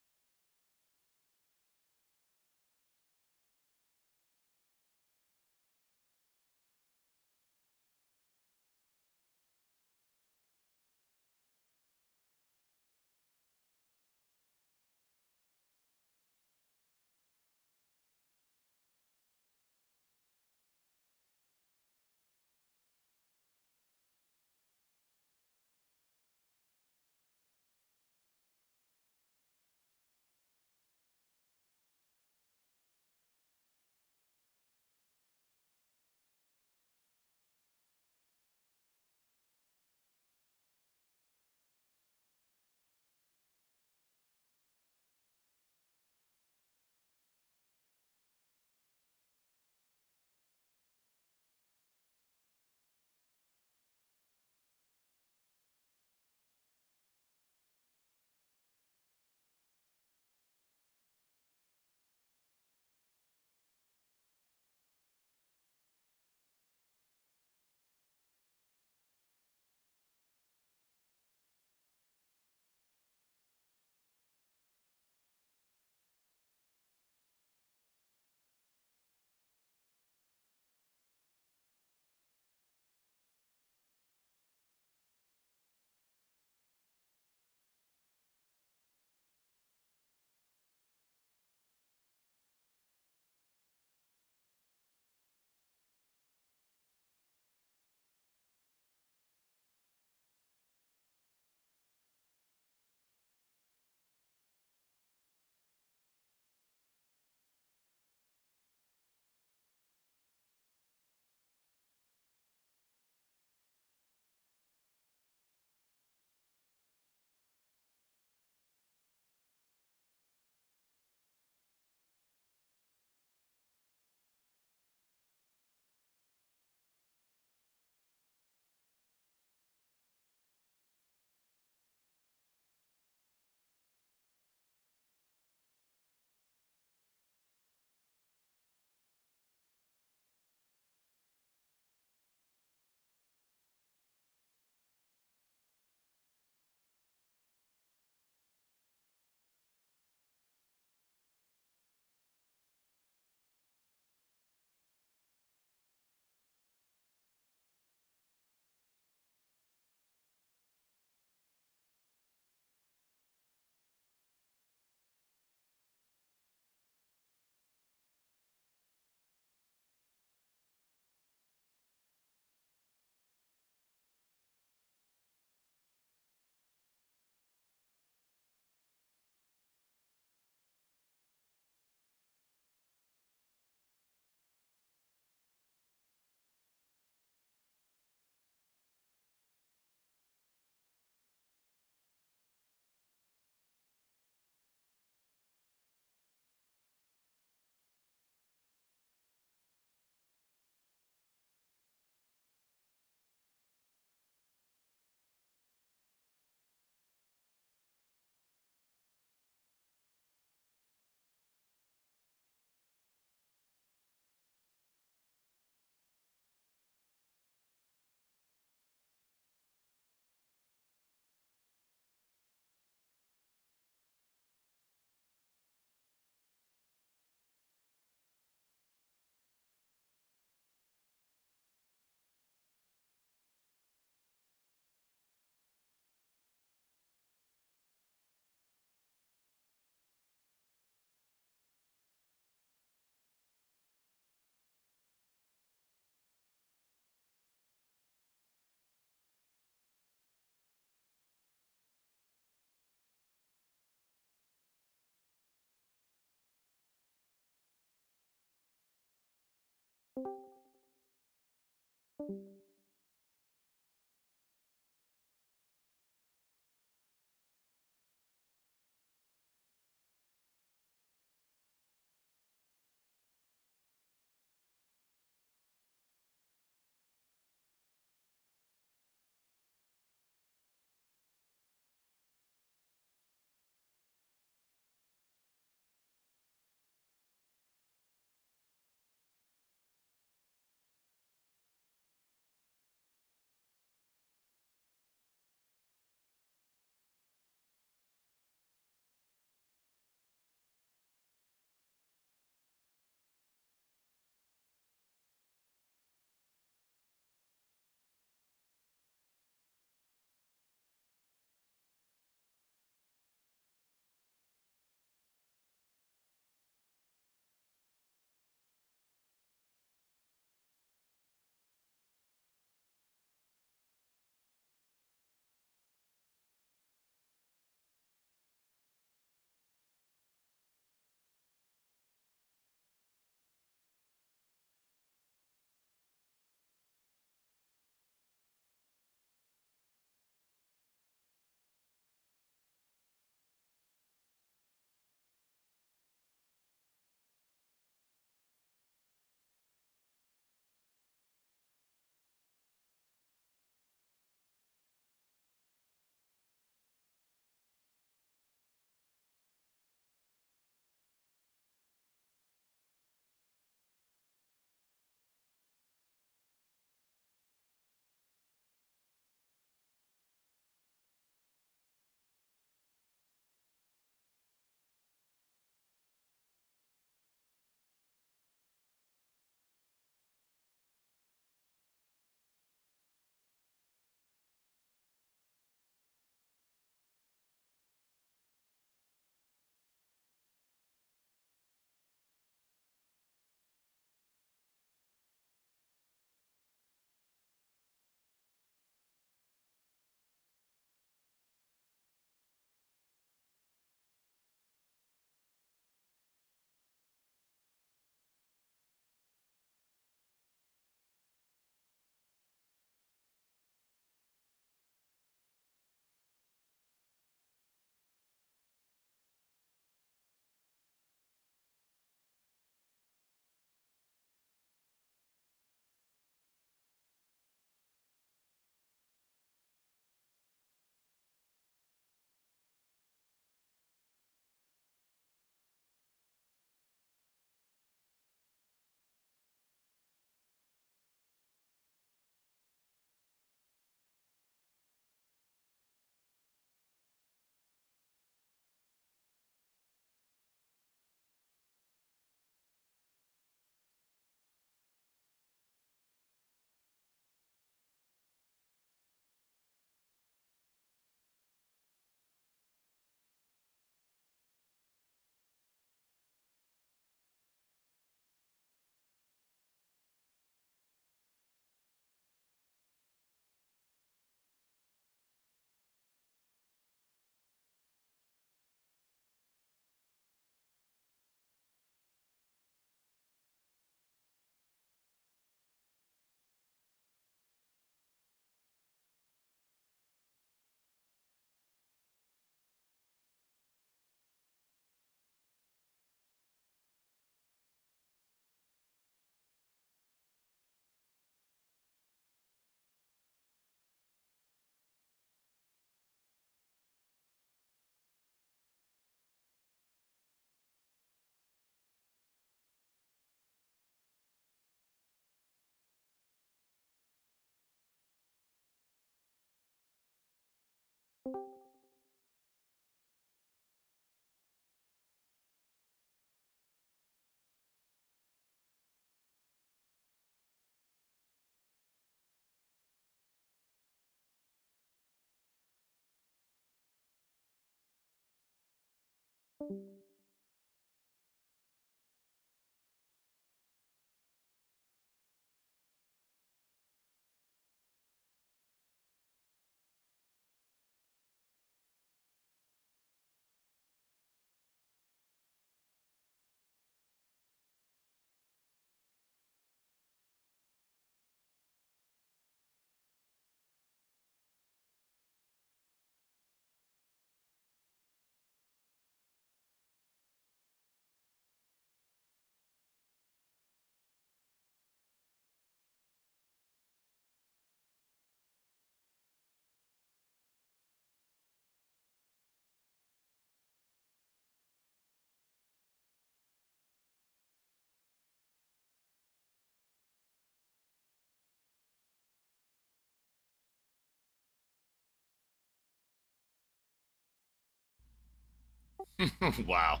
Wow.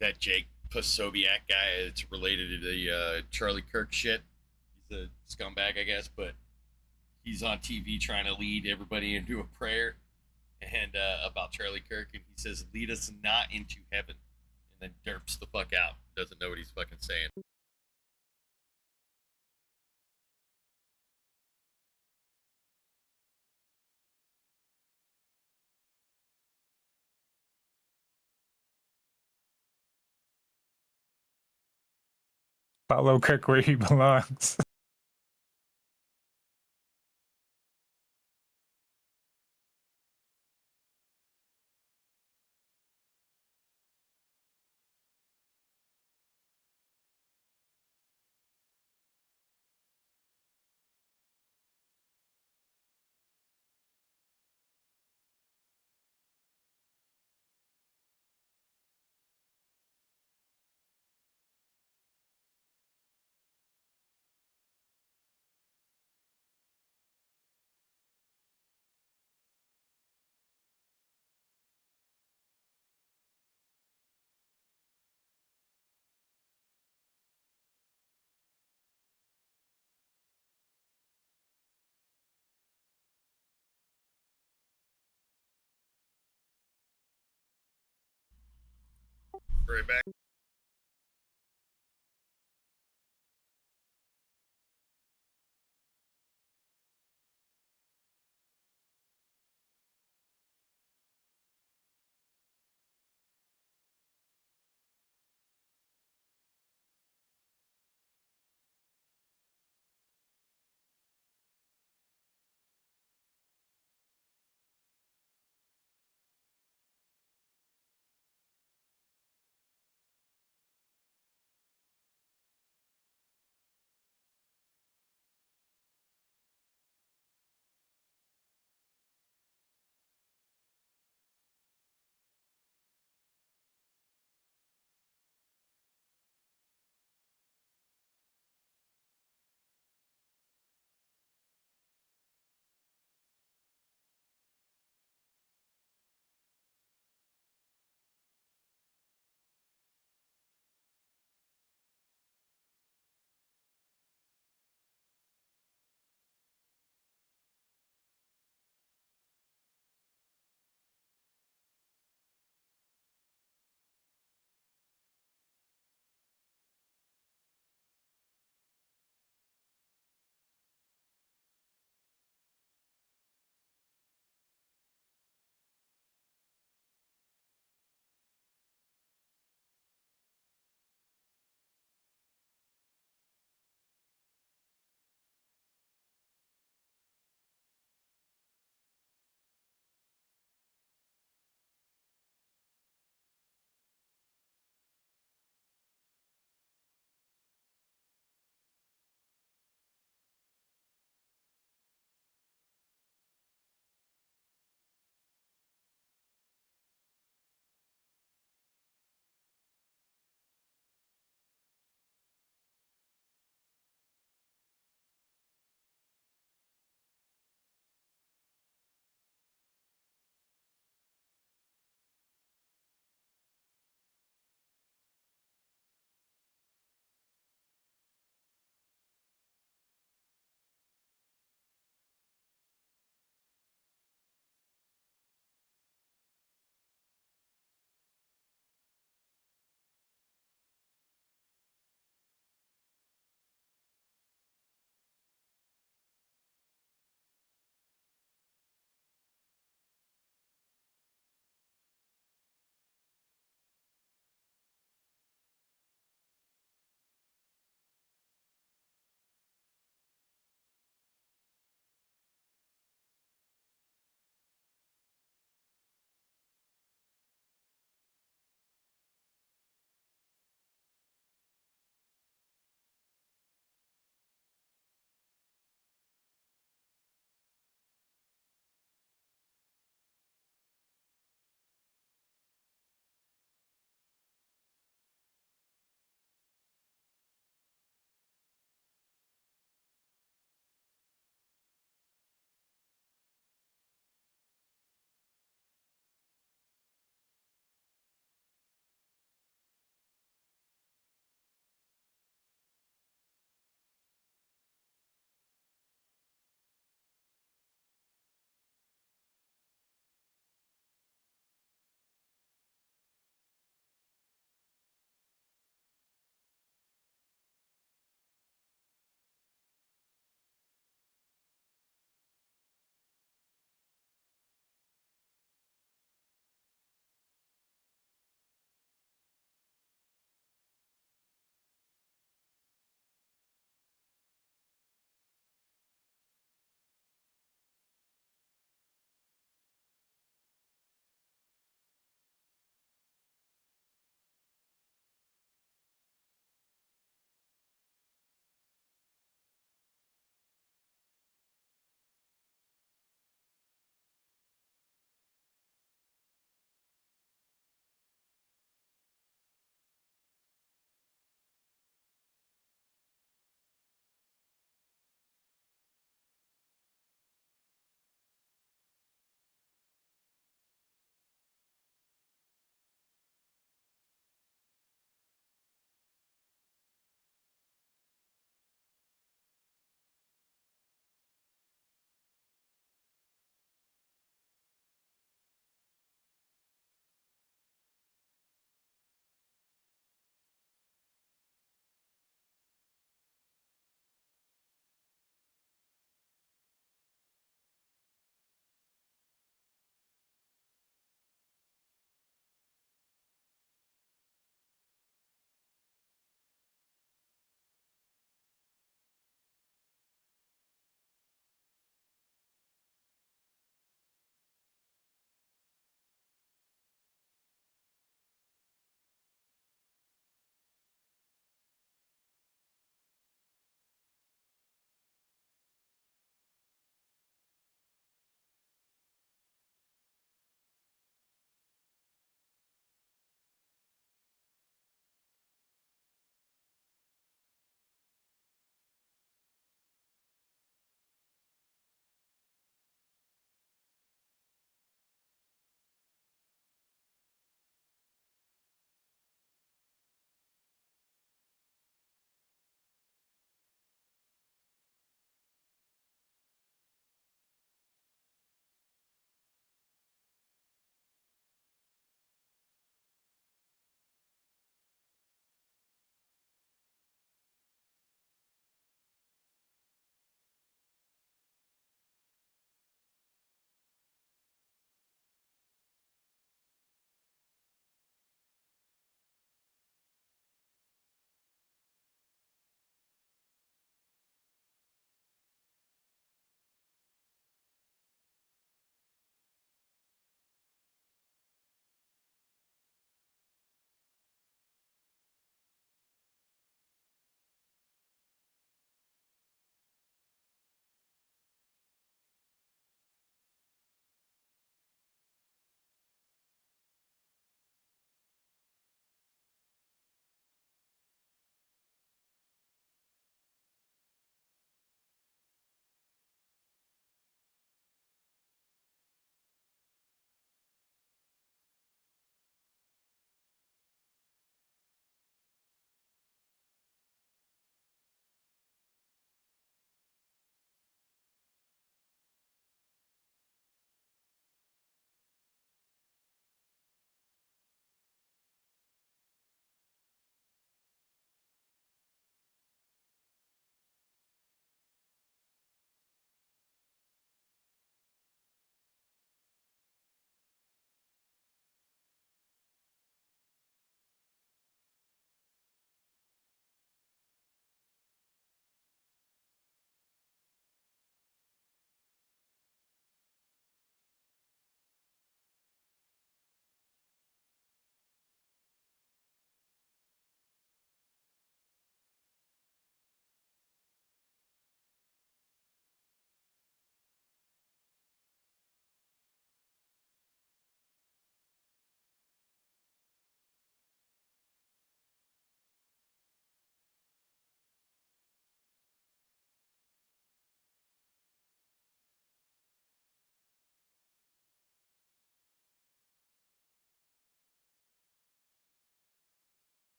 That Jake Posobiec guy, it's related to the Charlie Kirk shit. He's a scumbag, I guess, but he's on TV trying to lead everybody into a prayer and about Charlie Kirk, and he says, "Lead us not into heaven," and then derps the fuck out. Doesn't know what he's fucking saying. Follow Kirk where he belongs. Right back.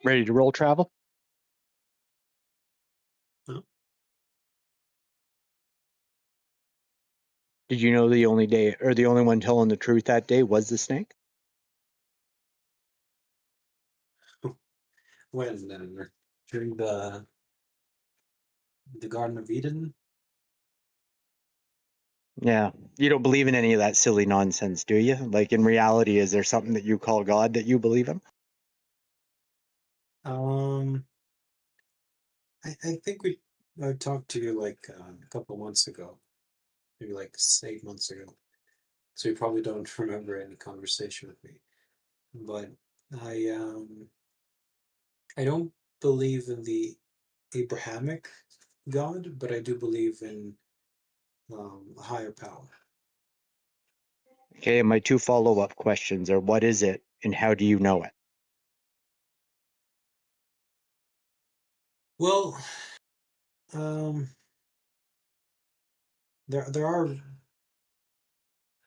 Ready to roll, Travel? Huh? Did you know the only day or the only one telling the truth that day was the snake? When during the Garden of Eden? Yeah. You don't believe in any of that silly nonsense, do you? Like in reality, is there something that you call God that you believe in? I think I talked to you like a couple months ago, maybe like 8 months ago. So you probably don't remember any conversation with me. But I don't believe in the Abrahamic God, but I do believe in a higher power. Okay, and my two follow-up questions are what is it and how do you know it? Well, there are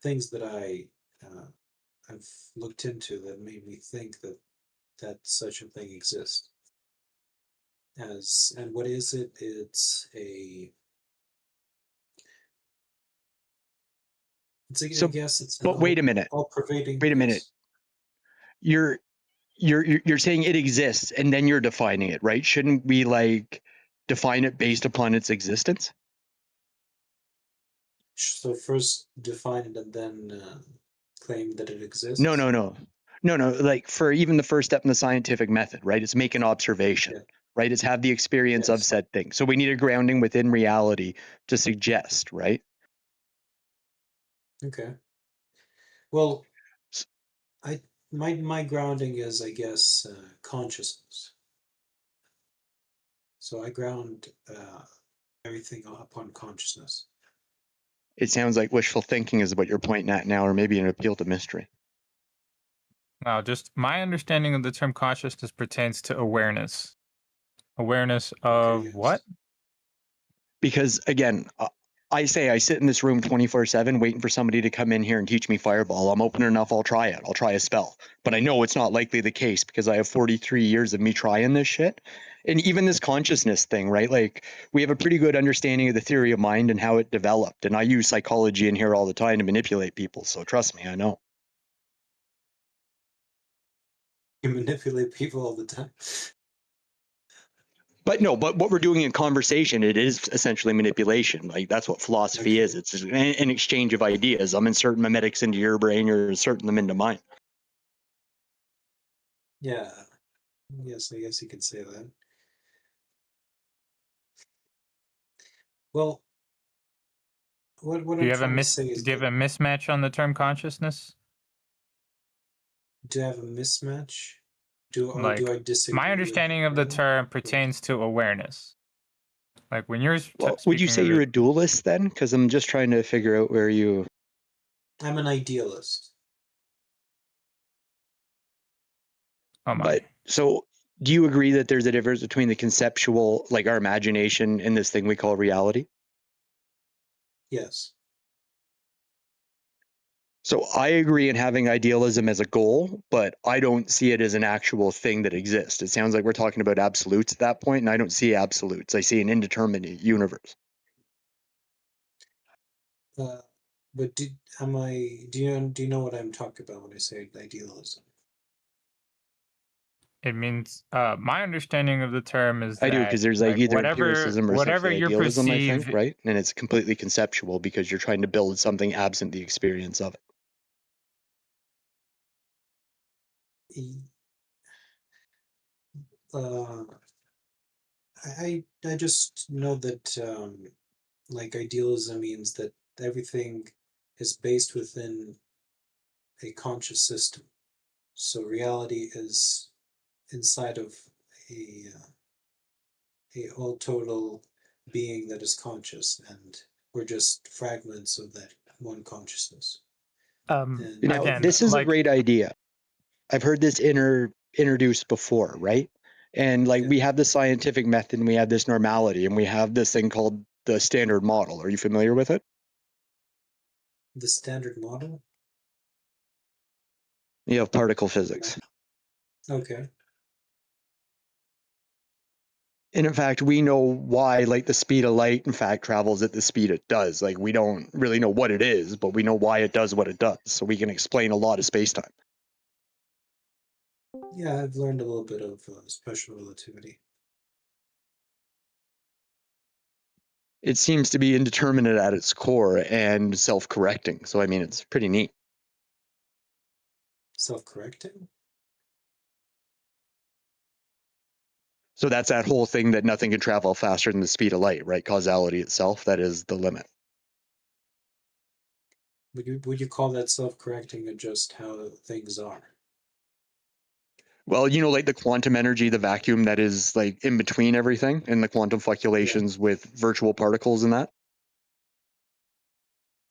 things that I've looked into that made me think that such a thing exists. And what is it? It's So, I guess it's an but wait a minute. all-pervading. Wait a minute. Yes. You're saying it exists and then you're defining it, right? Shouldn't we like define it based upon its existence? So first define it and then claim that it exists. No. Like for even the first step in the scientific method, right? It's make an observation, Yeah. right? It's have the experience of Yes. said thing. So we need a grounding within reality to suggest, right? Okay. Well, S- my grounding is, I guess, consciousness. So I ground everything upon consciousness. It sounds like wishful thinking is what you're pointing at now, or maybe an appeal to mystery. Now, just my understanding of the term consciousness pertains to awareness. Awareness of yes. what? Because again, I say I sit in this room 24/7 waiting for somebody to come in here and teach me Fireball. I'm open enough, I'll try it. I'll try a spell. But I know it's not likely the case because I have 43 years of me trying this shit. And even this consciousness thing, right? Like we have a pretty good understanding of the theory of mind and how it developed. And I use psychology in here all the time to manipulate people. So trust me, I know. You manipulate people all the time. But what we're doing in conversation, it is essentially manipulation. Like that's what philosophy is. It's an exchange of ideas. I'm inserting memetics into your brain, you're inserting them into mine. Yeah. Yes, I guess you could say that. Well, what Do you I'm have a trying to say is do you have a mismatch on the term consciousness? do I have a mismatch? Do Like, I disagree? my understanding of the term pertains to awareness. Like when you're Well, would you say speaking of you're it- a dualist then? Because I'm just trying to figure out where you. I'm an idealist. Oh my. But so, do you agree that there's a difference between the conceptual, like our imagination, and this thing we call reality? Yes. So I agree in having idealism as a goal, but I don't see it as an actual thing that exists. It sounds like we're talking about absolutes at that point, and I don't see absolutes. I see an indeterminate universe. But do you know what I'm talking about when I say idealism? It means my understanding of the term is I do, that because there's like either whatever empiricism or whatever essentially you idealism, I think, perceive, right? And it's completely conceptual because you're trying to build something absent the experience of it. I just know that like idealism means that everything is based within a conscious system. So reality is inside of a all total being that is conscious, and we're just fragments of that one consciousness. And Now, again, this is a like great idea. I've heard this introduced before, right? And like Yeah. we have the scientific method and we have this normality and we have this thing called the standard model. Are you familiar with it? The standard model? You have particle physics. Okay. And in fact, we know why like the speed of light in fact travels at the speed it does. Like we don't really know what it is, but we know why it does what it does. So we can explain a lot of space-time. Yeah, I've learned a little bit of special relativity. It seems to be indeterminate at its core and self-correcting. So I mean, it's pretty neat. Self-correcting? So that's that whole thing that nothing can travel faster than the speed of light, right? Causality itself, that is the limit. Would you call that self-correcting or just how things are? Well, you know, like the quantum energy, the vacuum that is like in between everything and the quantum fluctuations with virtual particles and that.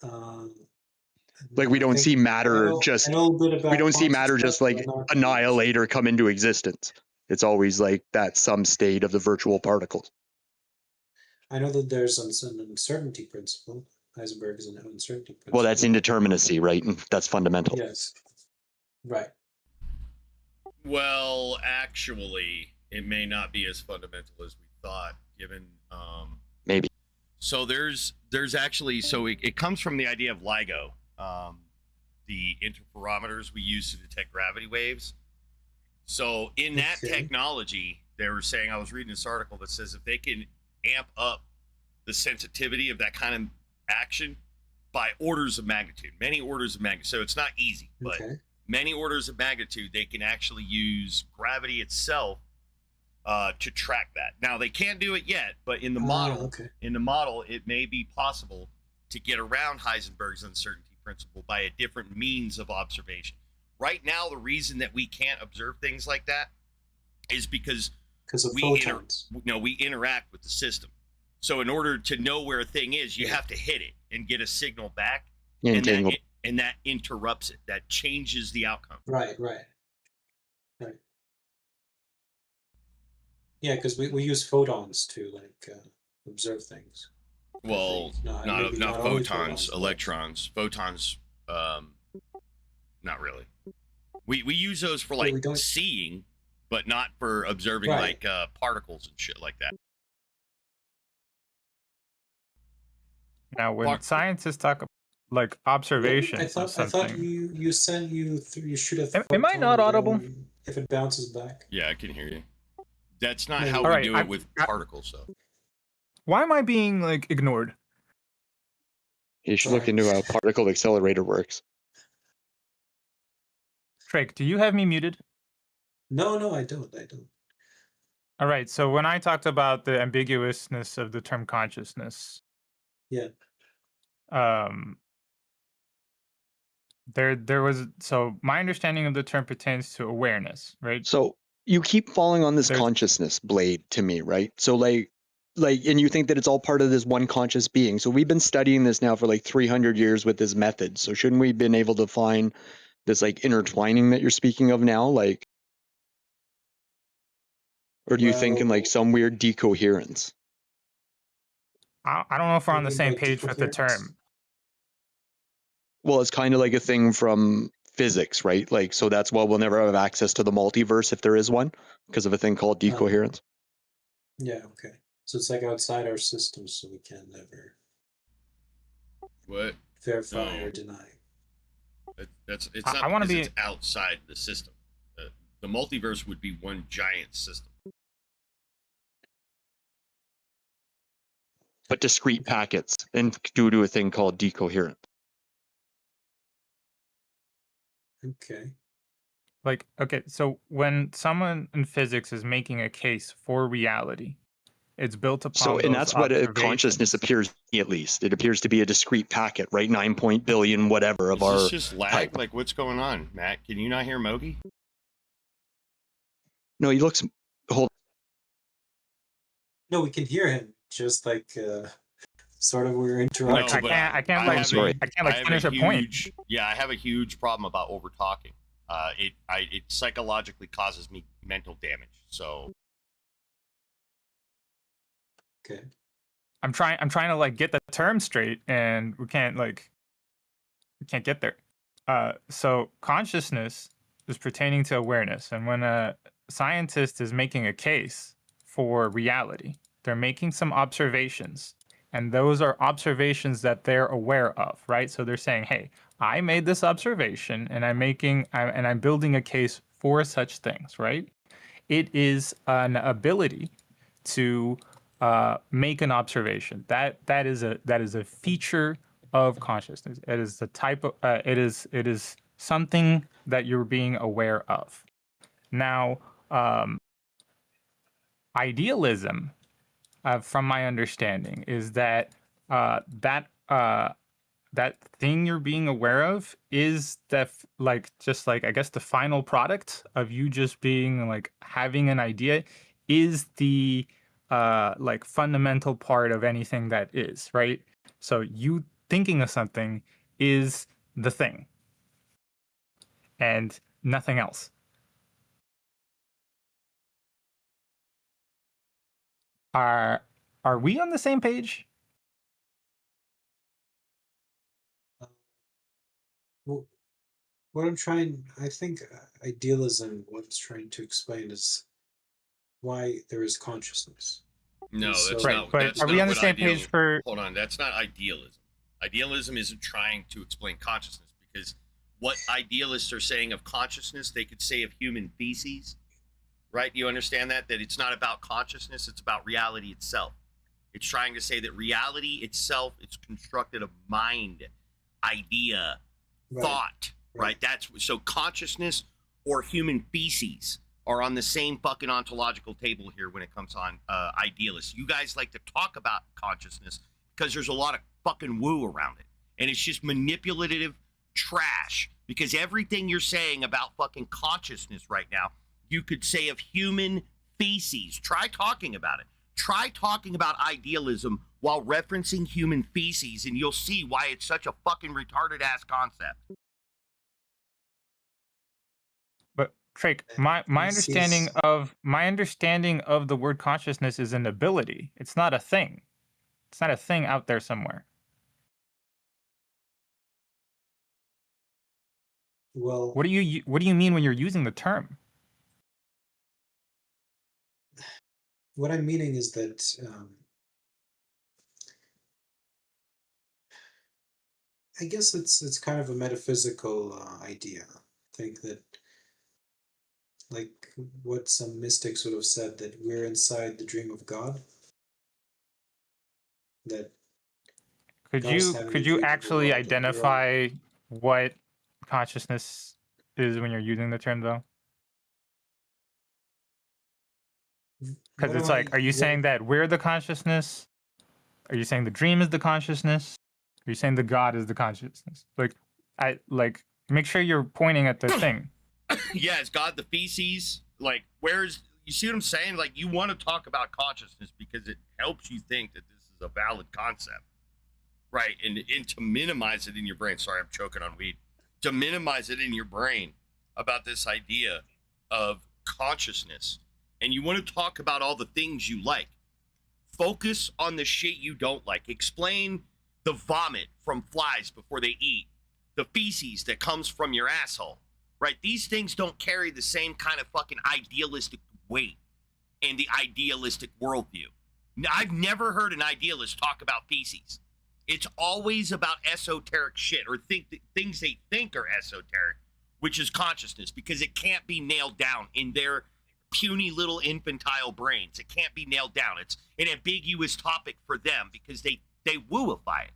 Um, Like we I don't think see I matter know, just, I know a bit about we don't see quantum matter stuff, just but like not too much. annihilate or come into existence. It's always like that some state of the virtual particles. I know that there's an uncertainty principle. Heisenberg is an uncertainty principle. Well, that's indeterminacy, right? And that's fundamental. Yes. Right. Well, actually, it may not be as fundamental as we thought, given Maybe. So there's actually, so it comes from the idea of LIGO, the interferometers we use to detect gravity waves. So in that Okay. technology, they were saying, I was reading this article that says if they can amp up the sensitivity of that kind of action by orders of magnitude, many orders of magnitude. So it's not easy, but Okay. many orders of magnitude, they can actually use gravity itself to track that. Now they can't do it yet, but in the model, it may be possible to get around Heisenberg's uncertainty principle by a different means of observation. Right now, the reason that we can't observe things like that is because of we photons. we interact with the system. So in order to know where a thing is, you have to hit it and get a signal back, Yeah, and entangled. that interrupts it. That changes the outcome. Right. Yeah, because we use photons to like observe things. Well, No, not maybe not only photons, but- electrons. Photons, not really. We use those for Yeah, we like don't- seeing, but not for observing Right. like particles and shit like that. Now, when Part- scientists talk about like observations I of thought something, you shoot a Am I photon not and audible? then if it bounces back. Yeah, I can hear you. That's not Maybe. how we Alright, do I- it with I- particles, though. why am I being like ignored? You should look into how particle accelerator works. Drake, do you have me muted? No, I don't. All right. So when I talked about the ambiguousness of the term consciousness, Yeah. there was, so my understanding of the term pertains to awareness, right? So you keep falling on this There's- consciousness blade to me, right? So like, and you think that it's all part of this one conscious being. So we've been studying this now for like 300 years with this method. So shouldn't we have been able to find this like intertwining that you're speaking of now? Like, or do you think in like Well- some weird decoherence? I don't know if we're What on do the you same mean by page with the decoherence? term. Well, it's kind of like a thing from physics, right? Like, so that's why we'll never have access to the multiverse if there is one, because of a thing called decoherence. Yeah, okay. So it's like outside our system, so we can never What? verify No. or deny. It's I not wanna because be- it's outside the system. The multiverse would be one giant system. But discrete packets and due to a thing called decoherent. Okay. Like, okay, so when someone in physics is making a case for reality, it's built upon So, and those that's what a consciousness observations. appears to be, at least. It appears to be a discrete packet, right? 9 billion whatever of Is our this just lag? type. Like, what's going on, Matt? Can you not hear Mogi? No, he looks. Hold. No, we can hear him. Just like sort of we're interrupting. No, I but can't I like have sorry. I can't like have finish a point. huge, Yeah, I have a huge problem about over talking. It psychologically causes me mental damage. So Okay. I'm trying to like get the term straight, and we can't get there. So consciousness is pertaining to awareness, and when a scientist is making a case for reality, they're making some observations, and those are observations that they're aware of, right? So they're saying, "Hey, I made this observation, and I'm building a case for such things," right? It is an ability to make an observation. That is a feature of consciousness. It is the type of it is something that you're being aware of. Now, idealism, from my understanding, is that that thing you're being aware of is just like, I guess, the final product of you just being like having an idea is the like fundamental part of anything that is, right? So you thinking of something is the thing and nothing else. Are we on the same page? Well, I think idealism, what it's trying to explain is why there is consciousness. No, So- that's Right, not. but That's are we not on the what same page for? Hold on, that's not idealism. Idealism isn't trying to explain consciousness, because what idealists are saying of consciousness, they could say of human feces, right? You understand that it's not about consciousness; it's about reality itself. It's trying to say that reality itself is constructed of mind, idea, Right. thought, right? That's so consciousness or human feces are on the same fucking ontological table here when it comes on idealists. You guys like to talk about consciousness because there's a lot of fucking woo around it, and it's just manipulative trash, because everything you're saying about fucking consciousness right now, you could say of human feces. Try talking about it. Try talking about idealism while referencing human feces, and you'll see why it's such a fucking retarded ass concept. But Trake, my understanding of the word consciousness is an ability. It's not a thing. It's not a thing out there somewhere. Well, What do you mean when you're using the term? what I'm meaning is that I guess it's kind of a metaphysical idea. I think that, like what some mystics would have said, that we're inside the dream of God. That Could God's you having a could you dream of the actually world, and we're all- identify what consciousness is when you're using the term, though? Because What it's am like, are you what- saying that we're the consciousness? Are you saying the dream is the consciousness? Are you saying the God is the consciousness? Like make sure you're pointing at the thing. Yeah, is God the feces? Like, you see what I'm saying? Like, you want to talk about consciousness because it helps you think that this is a valid concept, right? And to minimize it in your brain. Sorry, I'm choking on weed. To minimize it in your brain about this idea of consciousness. And you want to talk about all the things you like. Focus on the shit you don't like. Explain the vomit from flies before they eat, the feces that comes from your asshole, right? These things don't carry the same kind of fucking idealistic weight in the idealistic worldview. I've never heard an idealist talk about feces. It's always about esoteric shit, or things they think are esoteric, which is consciousness, because it can't be nailed down in their puny little infantile brains. It can't be nailed down. It's an ambiguous topic for them because they wooify it.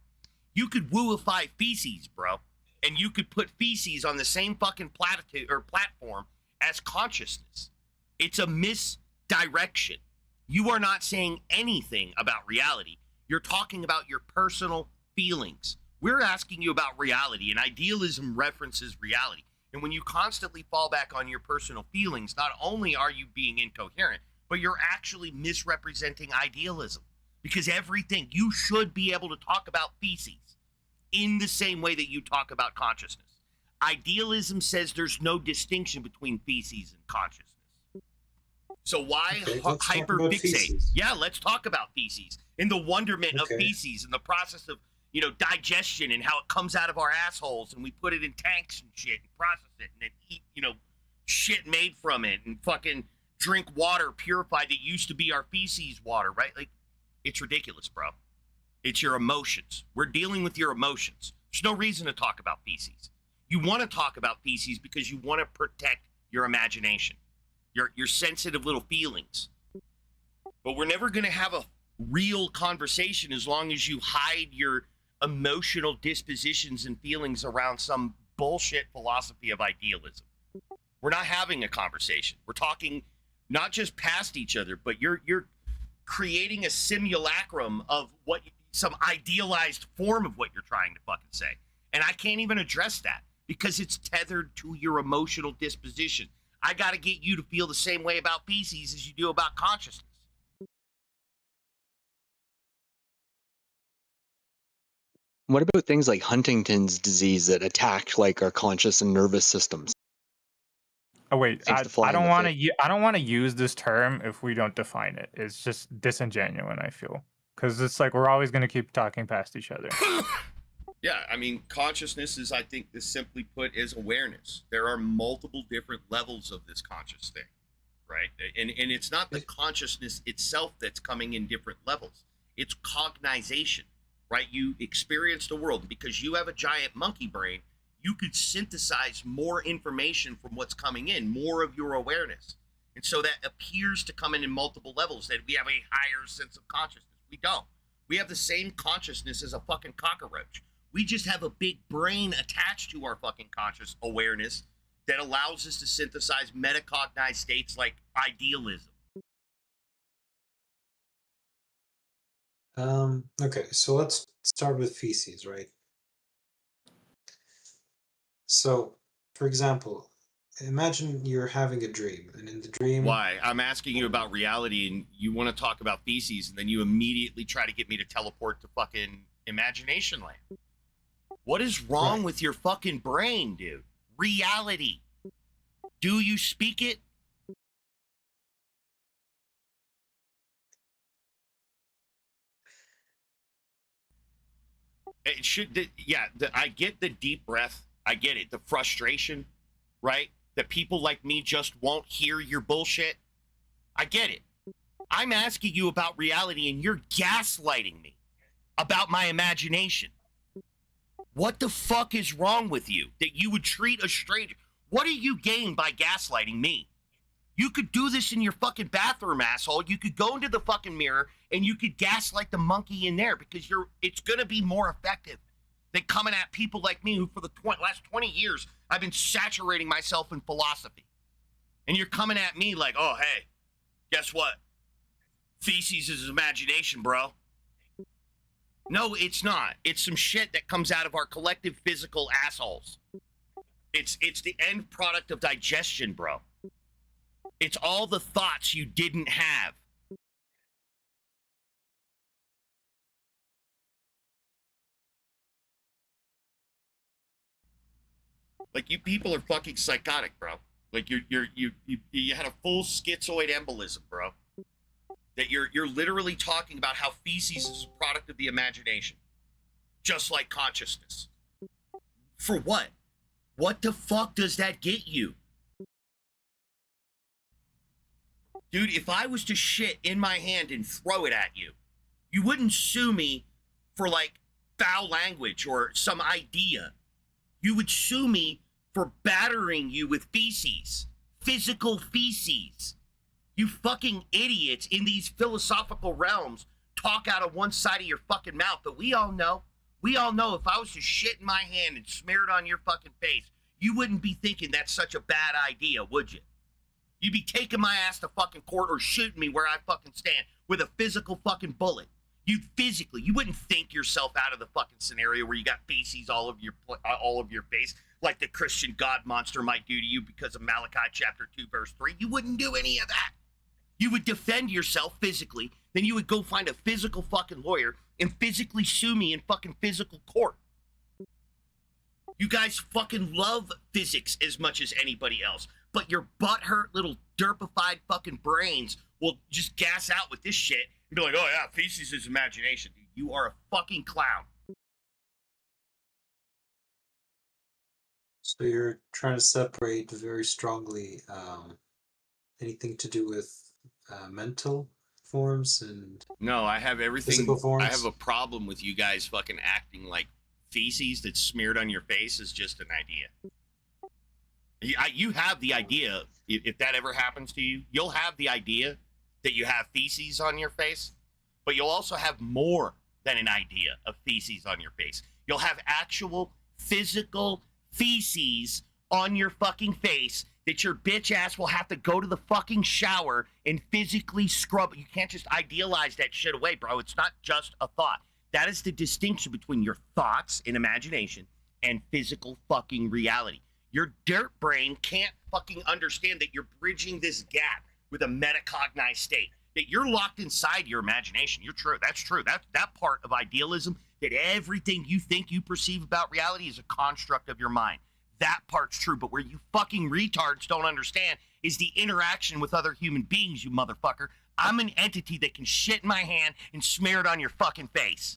You could wooify feces, bro, and you could put feces on the same fucking platform as consciousness. It's a misdirection. You are not saying anything about reality. You're talking about your personal feelings. We're asking you about reality, and idealism references reality. And when you constantly fall back on your personal feelings, not only are you being incoherent, but you're actually misrepresenting idealism. Because everything, you should be able to talk about feces in the same way that you talk about consciousness. Idealism says there's no distinction between feces and consciousness. So why Okay, let's talk hyper about fixate? feces. Yeah, let's talk about feces and the wonderment of Okay. feces and the process of, you know, digestion and how it comes out of our assholes and we put it in tanks and shit and process it and then eat, you know, shit made from it and fucking drink water purified that used to be our feces water, right? Like, it's ridiculous, bro. It's your emotions. We're dealing with your emotions. There's no reason to talk about feces. You want to talk about feces because you want to protect your imagination, your sensitive little feelings. But we're never going to have a real conversation as long as you hide your emotional dispositions and feelings around some bullshit philosophy of idealism. We're not having a conversation. We're talking not just past each other, but you're creating a simulacrum of what some idealized form of what you're trying to fucking say. And I can't even address that because it's tethered to your emotional disposition. I got to get you to feel the same way about feces as you do about consciousness. What about things like Huntington's disease that attack like our conscious and nervous systems? Oh wait, Seems to fly I in don't the want face. to. I don't want to use this term if we don't define it. It's just disingenuous. I feel because it's like we're always going to keep talking past each other. Yeah, I mean, consciousness is, I think, this simply put, is awareness. There are multiple different levels of this conscious thing, right? And it's not the consciousness itself that's coming in different levels. It's cognization, right? You experience the world. Because you have a giant monkey brain, you could synthesize more information from what's coming in, more of your awareness. And so that appears to come in multiple levels, that we have a higher sense of consciousness. We don't. We have the same consciousness as a fucking cockroach. We just have a big brain attached to our fucking conscious awareness that allows us to synthesize metacognized states like idealism. Okay, so let's start with feces, right? So, for example, imagine you're having a dream, and in the dream, Why? I'm asking you about reality and you want to talk about feces and then you immediately try to get me to teleport to fucking imagination land. What is wrong with your fucking brain, dude? Reality. Do you speak it? It should, I get the deep breath. I get it. The frustration, right? That people like me just won't hear your bullshit. I get it. I'm asking you about reality and you're gaslighting me about my imagination. What the fuck is wrong with you that you would treat a stranger? What do you gain by gaslighting me? You could do this in your fucking bathroom, asshole. You could go into the fucking mirror and you could gaslight the monkey in there because it's going to be more effective than coming at people like me who for the last 20 years, I've been saturating myself in philosophy. And you're coming at me like, oh, hey, guess what? Feces is imagination, bro. No, it's not. It's some shit that comes out of our collective physical assholes. It's the end product of digestion, bro. It's all the thoughts you didn't have. Like, you people are fucking psychotic, bro. Like, you had a full schizoid embolism, bro. That you're literally talking about how feces is a product of the imagination, just like consciousness. For what? What the fuck does that get you? Dude, if I was to shit in my hand and throw it at you, you wouldn't sue me for like foul language or some idea. You would sue me for battering you with feces, physical feces. You fucking idiots in these philosophical realms talk out of one side of your fucking mouth, but we all know if I was to shit in my hand and smear it on your fucking face, you wouldn't be thinking that's such a bad idea, would you? You'd be taking my ass to fucking court or shooting me where I fucking stand with a physical fucking bullet. You wouldn't think yourself out of the fucking scenario where you got feces all of your face like the Christian God monster might do to you because of Malachi chapter 2 verse 3. You wouldn't do any of that. You would defend yourself physically, then you would go find a physical fucking lawyer and physically sue me in fucking physical court. You guys fucking love physics as much as anybody else. but your butthurt little derpified fucking brains will just gas out with this shit and be like, oh yeah, feces is imagination. You are a fucking clown. So you're trying to separate very strongly anything to do with mental forms and No, I have everything. physical forms? I have a problem with you guys fucking acting like feces that's smeared on your face is just an idea. You have the idea, if that ever happens to you, you'll have the idea that you have feces on your face, but you'll also have more than an idea of feces on your face. You'll have actual physical feces on your fucking face that your bitch ass will have to go to the fucking shower and physically scrub. You can't just idealize that shit away, bro. It's not just a thought. That is the distinction between your thoughts and imagination and physical fucking reality. Your dirt brain can't fucking understand that you're bridging this gap with a metacognized state, that you're locked inside your imagination. You're true. That's true. That part of idealism, that everything you think you perceive about reality is a construct of your mind. That part's true. But where you fucking retards don't understand is the interaction with other human beings, you motherfucker. I'm an entity that can shit in my hand and smear it on your fucking face.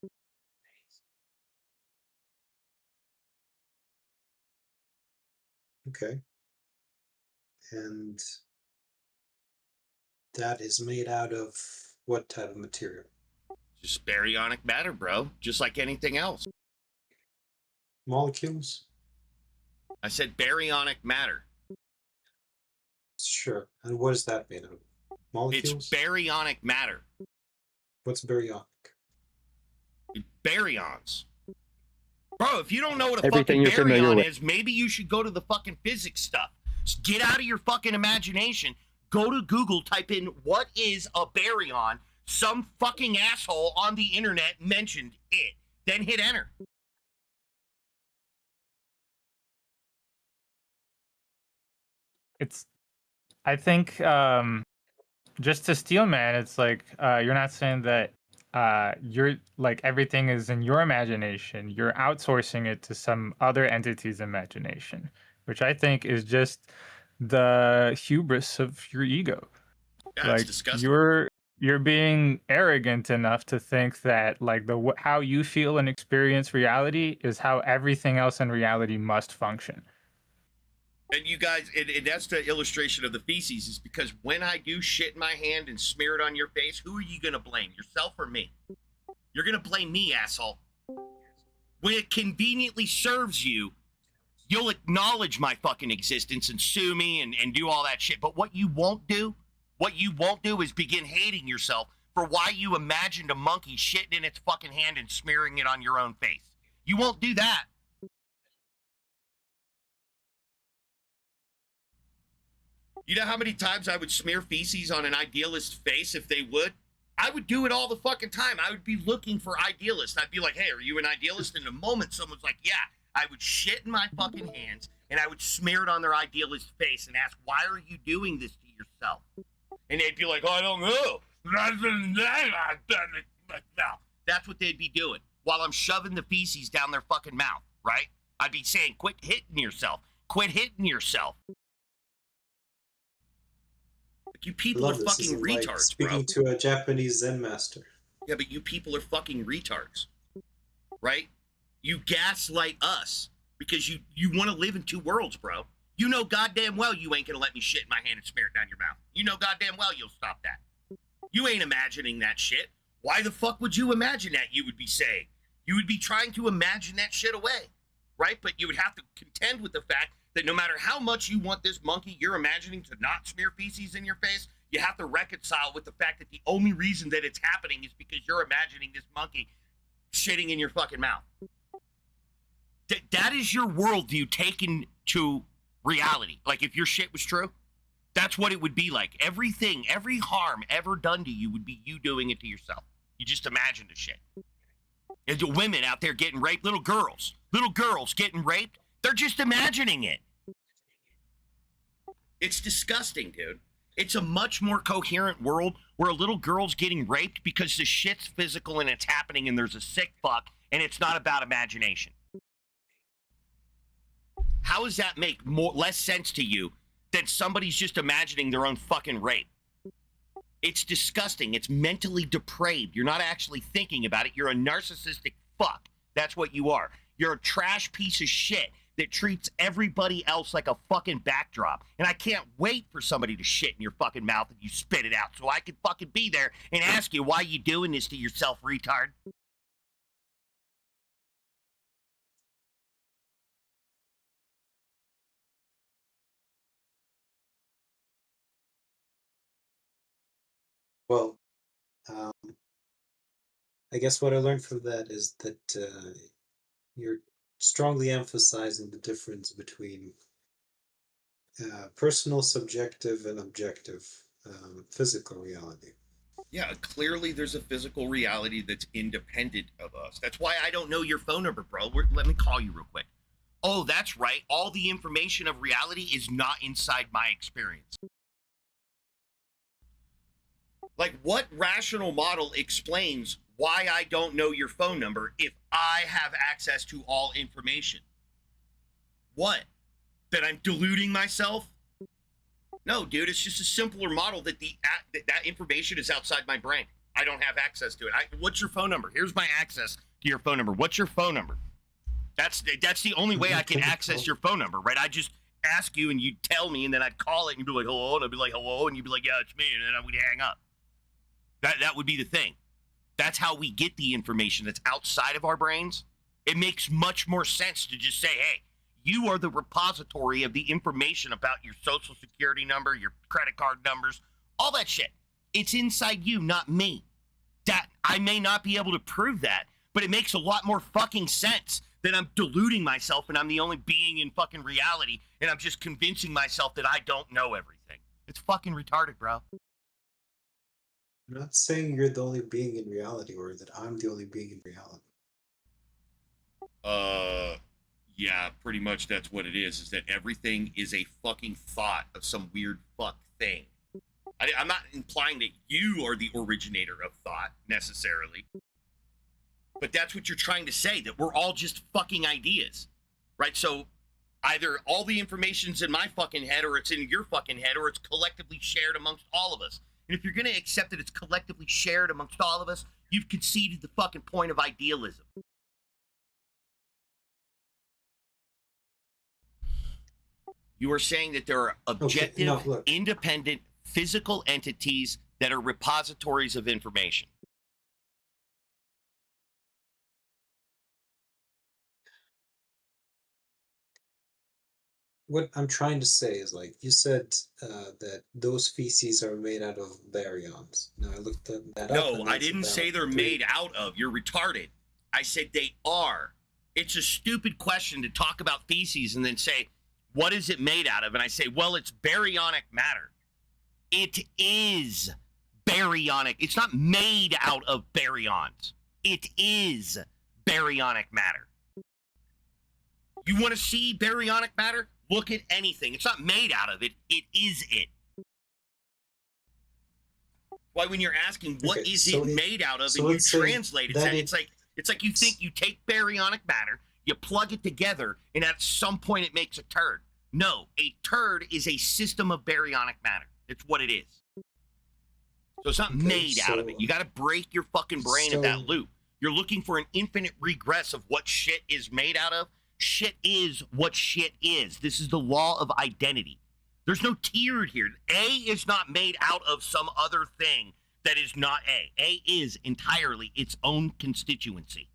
Okay. And that is made out of what type of material? Just baryonic matter, bro. Just like anything else. Molecules? I said baryonic matter. Sure. And what is that made of? Molecules? It's baryonic matter. What's baryonic? Baryons. Bro, if you don't know what a Everything you're fucking familiar baryon with. is, maybe you should go to the fucking physics stuff. Just get out of your fucking imagination. Go to Google, type in what is a baryon. Some fucking asshole on the internet mentioned it. Then hit enter. I think just to steel man, it's like you're not saying that you're like everything is in your imagination. You're outsourcing it to some other entity's imagination, which I think is just the hubris of your ego. Yeah, like it's disgusting. you're being arrogant enough to think that like how you feel and experience reality is how everything else in reality must function. And you guys, and that's the illustration of the feces, is because when I do shit in my hand and smear it on your face, who are you going to blame, yourself or me? You're going to blame me, asshole. When it conveniently serves you, you'll acknowledge my fucking existence and sue me and do all that shit. But what you won't do is begin hating yourself for why you imagined a monkey shitting in its fucking hand and smearing it on your own face. You won't do that. You know how many times I would smear feces on an idealist's face if they would? I would do it all the fucking time. I would be looking for idealists. I'd be like, hey, are you an idealist? In a moment, someone's like, yeah. I would shit in my fucking hands, and I would smear it on their idealist face and ask, why are you doing this to yourself? And they'd be like, oh, I don't know. That's what they'd be doing while I'm shoving the feces down their fucking mouth, right? I'd be saying, quit hitting yourself. Quit hitting yourself. You people are fucking retards, like speaking to a Japanese Zen master. Yeah, but you people are fucking retards, right? You gaslight us because you want to live in two worlds, bro. You know goddamn well you ain't gonna let me shit in my hand and smear it down your mouth. You know goddamn well you'll stop that. You ain't imagining that shit. Why the fuck would you imagine that, you would be saying? You would be trying to imagine that shit away, right? But you would have to contend with the fact that no matter how much you want this monkey you're imagining to not smear feces in your face, you have to reconcile with the fact that the only reason that it's happening is because you're imagining this monkey shitting in your fucking mouth. That is your worldview taken to reality. Like, if your shit was true, that's what it would be like. Everything, every harm ever done to you would be you doing it to yourself. You just imagined the shit. There's women out there getting raped, little girls getting raped. They're just imagining it. It's disgusting, dude. It's a much more coherent world where a little girl's getting raped because the shit's physical and it's happening and there's a sick fuck and it's not about imagination. How does that make less sense to you that somebody's just imagining their own fucking rape. It's disgusting. It's mentally depraved. You're not actually thinking about it. You're a narcissistic fuck. That's what you are. You're a trash piece of shit that treats everybody else like a fucking backdrop. And I can't wait for somebody to shit in your fucking mouth and you spit it out so I can fucking be there and ask you why you doing this to yourself, retard. Well, I guess what I learned from that is that you're strongly emphasizing the difference between personal, subjective, and objective physical reality. Yeah, clearly there's a physical reality that's independent of us. That's why I don't know your phone number, bro. Let me call you real quick. Oh, that's right. All the information of reality is not inside my experience. Like, what rational model explains why I don't know your phone number if I have access to all information? What? That I'm deluding myself? No, dude, it's just a simpler model that that information is outside my brain. I don't have access to it. What's your phone number? Here's my access to your phone number. What's your phone number? That's the only way I can access your phone number, right? I just ask you and you'd tell me and then I'd call it and you'd be like, hello, and I'd be like, hello, and you'd be like, yeah, it's me, and then I would hang up. That would be the thing. That's how we get the information that's outside of our brains. It makes much more sense to just say, hey, you are the repository of the information about your social security number, your credit card numbers, all that shit. It's inside you, not me. That I may not be able to prove that, but it makes a lot more fucking sense that I'm deluding myself and I'm the only being in fucking reality and I'm just convincing myself that I don't know everything. It's fucking retarded, bro. I'm not saying you're the only being in reality or that I'm the only being in reality. Yeah, pretty much that's what it is that everything is a fucking thought of some weird fuck thing. I'm not implying that you are the originator of thought, necessarily. But that's what you're trying to say, that we're all just fucking ideas, right? So either all the information's in my fucking head or it's in your fucking head or it's collectively shared amongst all of us. And if you're going to accept that it's collectively shared amongst all of us, you've conceded the fucking point of idealism. You are saying that there are objective, independent, physical entities that are repositories of information. What I'm trying to say is, like, you said that those feces are made out of baryons. Now, I looked that up. No, I didn't say they're made out of. You're retarded. I said they are. It's a stupid question to talk about feces and then say, what is it made out of? And I say, well, it's baryonic matter. It is baryonic. It's not made out of baryons. It is baryonic matter. You want to see baryonic matter? Look at anything. It's not made out of it. It is it. Why, when you're asking what is it made out of, and you translate it, it's like you think you take baryonic matter, you plug it together, and at some point it makes a turd. No, a turd is a system of baryonic matter. It's what it is. So it's not made out of it. You got to break your fucking brain of that loop. You're looking for an infinite regress of what shit is made out of. Shit is what shit is. This is the law of identity. There's no tiered here. A is not made out of some other thing that is not A. A is entirely its own constituency.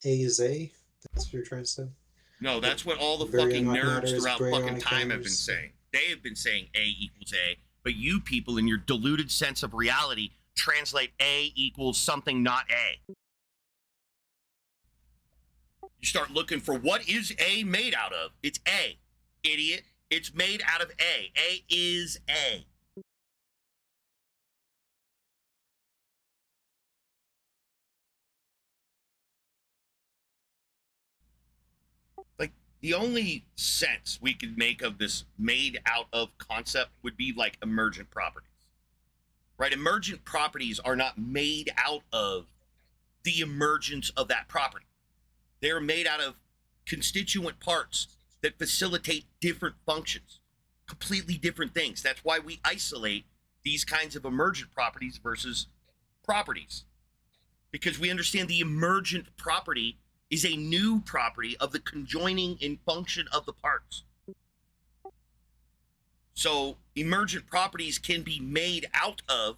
A is A? That's what you're trying to say? No, that's what all the fucking nerds throughout fucking time have been saying. They have been saying A equals A, but you people in your deluded sense of reality translate A equals something not A. You start looking for what is A made out of. It's A, idiot. It's made out of A. A is A. Like, the only sense we could make of this made out of concept would be like emergent properties. Right? Emergent properties are not made out of the emergence of that property. They're made out of constituent parts that facilitate different functions, completely different things. That's why we isolate these kinds of emergent properties versus properties, because we understand the emergent property is a new property of the conjoining in function of the parts. So emergent properties can be made out of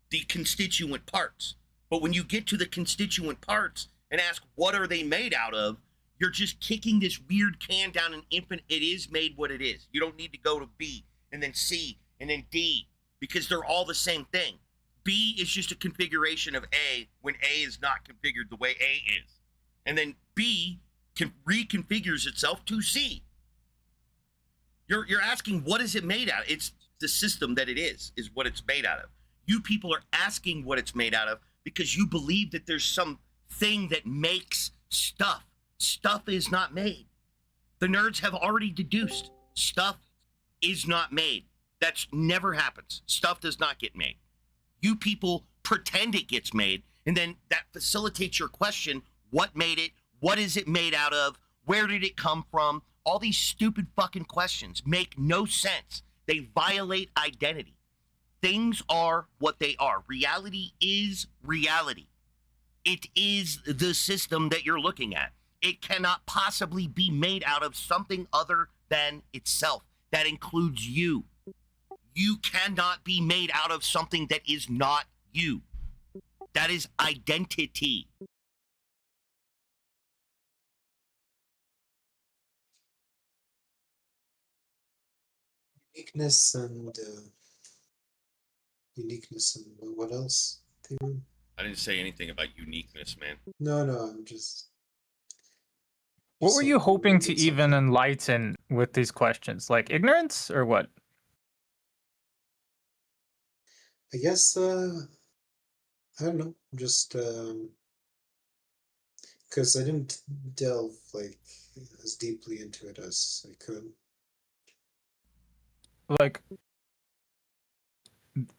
the constituent parts. But when you get to the constituent parts and ask what are they made out of, you're just kicking this weird can down an infinite. It is made what it is. You don't need to go to B and then C and then D, because they're all the same thing. B is just a configuration of A when A is not configured the way A is. And then B reconfigures itself to C. You're asking, what is it made out of? It's the system that it is what it's made out of. You people are asking what it's made out of because you believe that there's some thing that makes stuff. Stuff is not made. The nerds have already deduced stuff is not made. That's never happens. Stuff does not get made. You people pretend it gets made, and then that facilitates your question, what made it? What is it made out of? Where did it come from? All these stupid fucking questions make no sense. They violate identity. Things are what they are. Reality is reality. It is the system that you're looking at. It cannot possibly be made out of something other than itself. That includes you. You cannot be made out of something that is not you. That is identity. Uniqueness and what else? Theorem? I didn't say anything about uniqueness, man. No, I'm just. What were you something- hoping to even something. enlighten with these questions? Like ignorance or what? I guess I don't know. Just because I didn't delve like as deeply into it as I could. Like,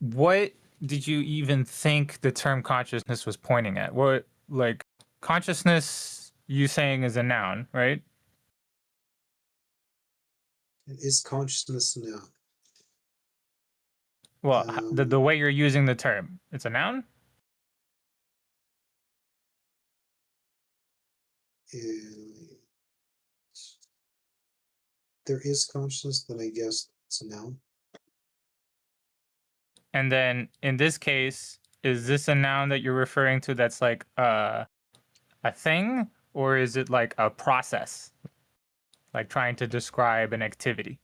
what did you even think the term consciousness was pointing at? What, like, consciousness, you saying is a noun, right? Is consciousness now? Well, the way you're using the term, it's a noun? There is consciousness, then I guess it's a noun. And then in this case, is this a noun that you're referring to that's like a thing, or is it like a process? Like trying to describe an activity?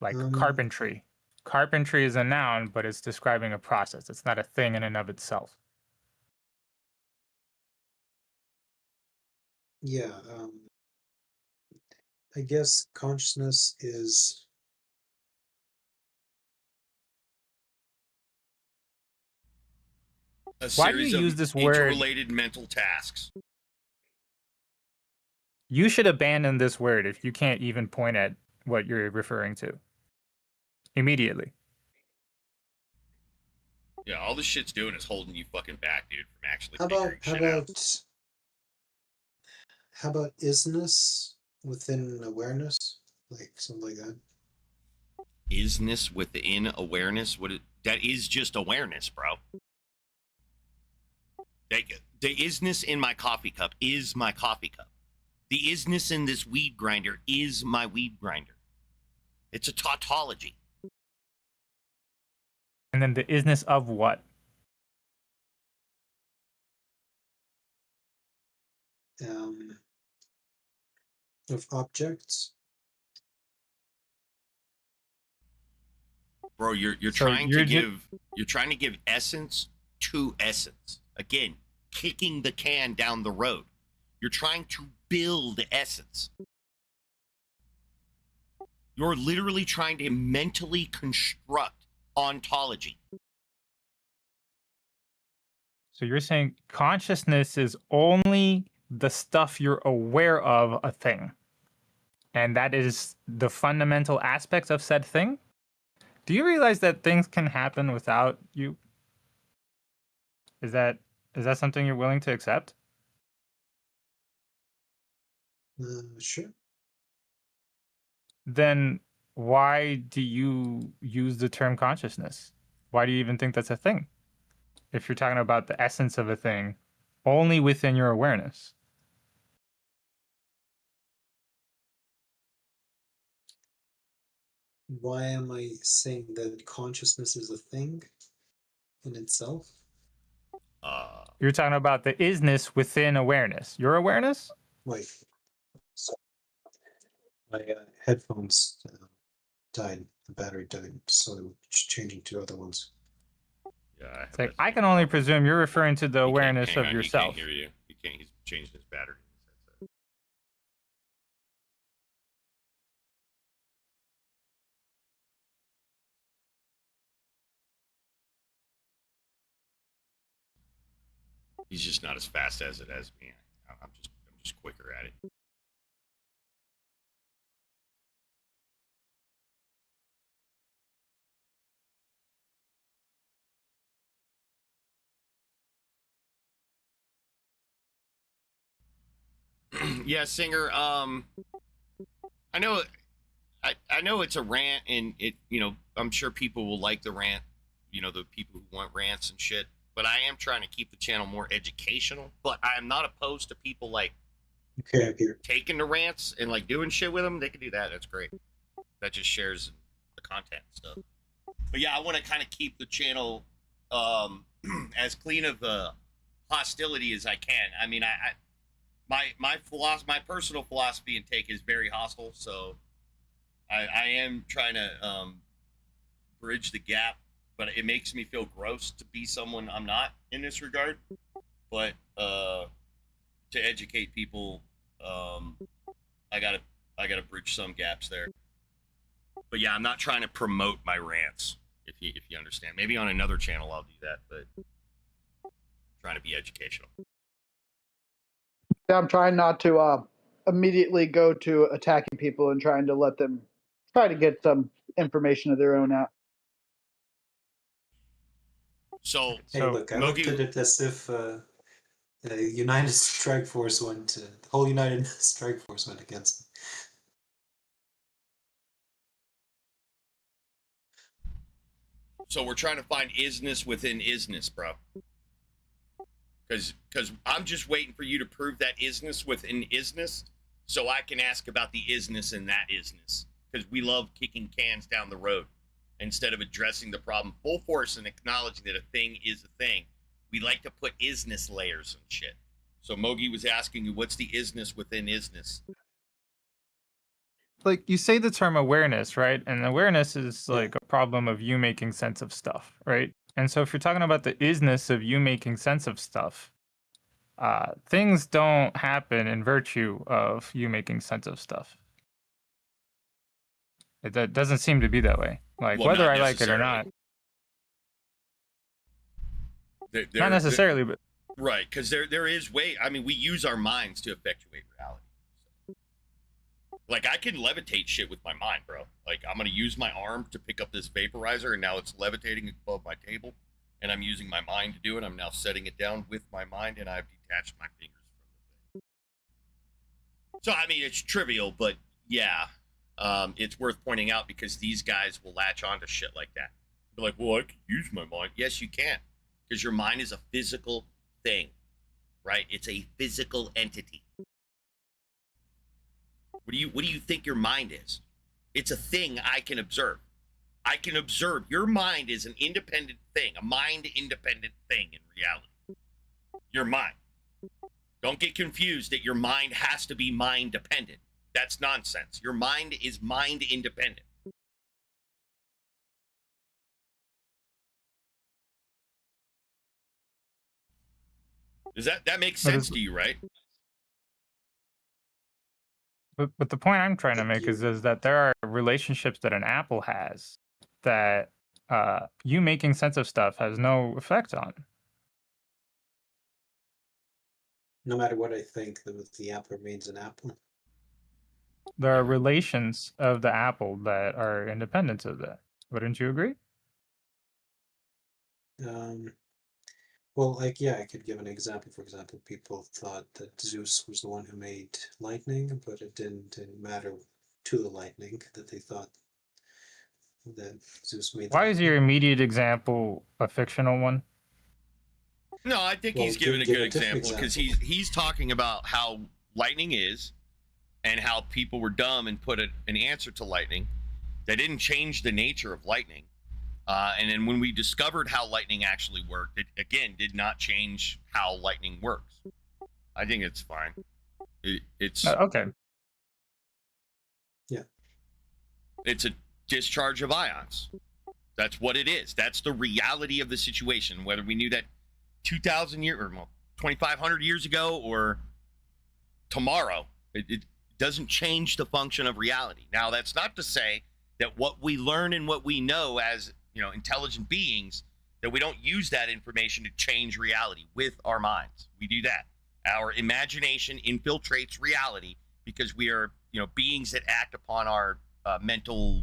Like carpentry. Carpentry is a noun, but it's describing a process. It's not a thing in and of itself. Yeah, I guess consciousness is A Why do series you of use this word? interrelated mental tasks. You should abandon this word if you can't even point at what you're referring to. Immediately. Yeah, all this shit's doing is holding you fucking back, dude, from actually how figuring shit out. how about isness within awareness? Like something like that. Isness within awareness? That is just awareness, bro. The isness in my coffee cup is my coffee cup. The isness in this weed grinder is my weed grinder. It's a tautology. And then the isnness of what? Of objects. Bro, you're So trying you're to give essence to essence. Again, kicking the can down the road. You're trying to build essence. You're literally trying to mentally construct ontology. So you're saying consciousness is only the stuff you're aware of a thing. And that is the fundamental aspects of said thing? Do you realize that things can happen without you? Is that Is that something you're willing to accept? Sure. Then why do you use the term consciousness? Why do you even think that's a thing? If you're talking about the essence of a thing only within your awareness. Why am I saying that consciousness is a thing in itself? You're talking about the isness within awareness. Your awareness? Wait. My headphones died. The battery died, so I'm changing to other ones. Yeah, I have It's like, that I same can only problem. presume you're referring to the He can't- awareness hang of on, yourself. He can't hear you. He can't. He's changed his battery. He's just not as fast as me. I'm just quicker at it. Yeah, Singer. I know. I know it's a rant, and I'm sure people will like the rant. The people who want rants and shit. But I am trying to keep the channel more educational. But I am not opposed to people like Okay, I'm here. taking the rants and like doing shit with them. They can do that. That's great. That just shares the content and stuff. But yeah, I want to kind of keep the channel as clean of hostility as I can. I mean, my personal philosophy and take is very hostile, so I am trying to bridge the gap. But it makes me feel gross to be someone I'm not in this regard. But to educate people, I gotta bridge some gaps there. But yeah, I'm not trying to promote my rants. If you understand, maybe on another channel I'll do that. But I'm trying to be educational. Yeah, I'm trying not to immediately go to attacking people and trying to let them try to get some information of their own out. So, Hey, look, I looked at it as if the United Strike Force the whole United Strike Force went against me. So we're trying to find isness within isness, bro. Because I'm just waiting for you to prove that isness within isness, so I can ask about the isness in that isness. Because we love kicking cans down the road instead of addressing the problem full force and acknowledging that a thing is a thing. We like to put isness layers and shit. So Mogi was asking you, what's the isness within isness? Like, you say the term awareness, right? And awareness is like a problem of you making sense of stuff, right? And so if you're talking about the isness of you making sense of stuff, things don't happen in virtue of you making sense of stuff. It doesn't seem to be that way. Like, Well, whether not I like it or necessarily. not, not necessarily, but right, because there is way. I mean, we use our minds to effectuate reality. Like, I can levitate shit with my mind, bro. Like, I'm gonna use my arm to pick up this vaporizer, and now it's levitating above my table, and I'm using my mind to do it. I'm now setting it down with my mind, and I've detached my fingers from the thing. So, I mean, it's trivial, but yeah, it's worth pointing out because these guys will latch on to shit like that. Be like, well, I can use my mind. Yes, you can, because your mind is a physical thing, right? It's a physical entity. What do you think your mind is? It's a thing I can observe. I can observe. Your mind is an independent thing, a mind-independent thing in reality. Your mind. Don't get confused that your mind has to be mind-dependent. That's nonsense. Your mind is mind-independent. Does that make sense to you, right? But the point I'm trying to make is that there are relationships that an apple has that you making sense of stuff has no effect on. No matter what I think, the apple remains an apple. There are relations of the apple that are independent of that. Wouldn't you agree? Well, like, yeah, I could give an example. For example, people thought that Zeus was the one who made lightning, but it didn't matter to the lightning that they thought that Zeus made. Why is your immediate example a fictional one? No, I think he's giving a good example because he's talking about how lightning is and how people were dumb and put an answer to lightning that didn't change the nature of lightning. And then when we discovered how lightning actually worked, it again did not change how lightning works. I think it's fine. It's Okay. Yeah. It's a discharge of ions. That's what it is. That's the reality of the situation. Whether we knew that 2,000 years or 2,500 years ago or tomorrow, it doesn't change the function of reality. Now, that's not to say that what we learn and what we know as intelligent beings, that we don't use that information to change reality with our minds. We do that. Our imagination infiltrates reality because we are, beings that act upon our mental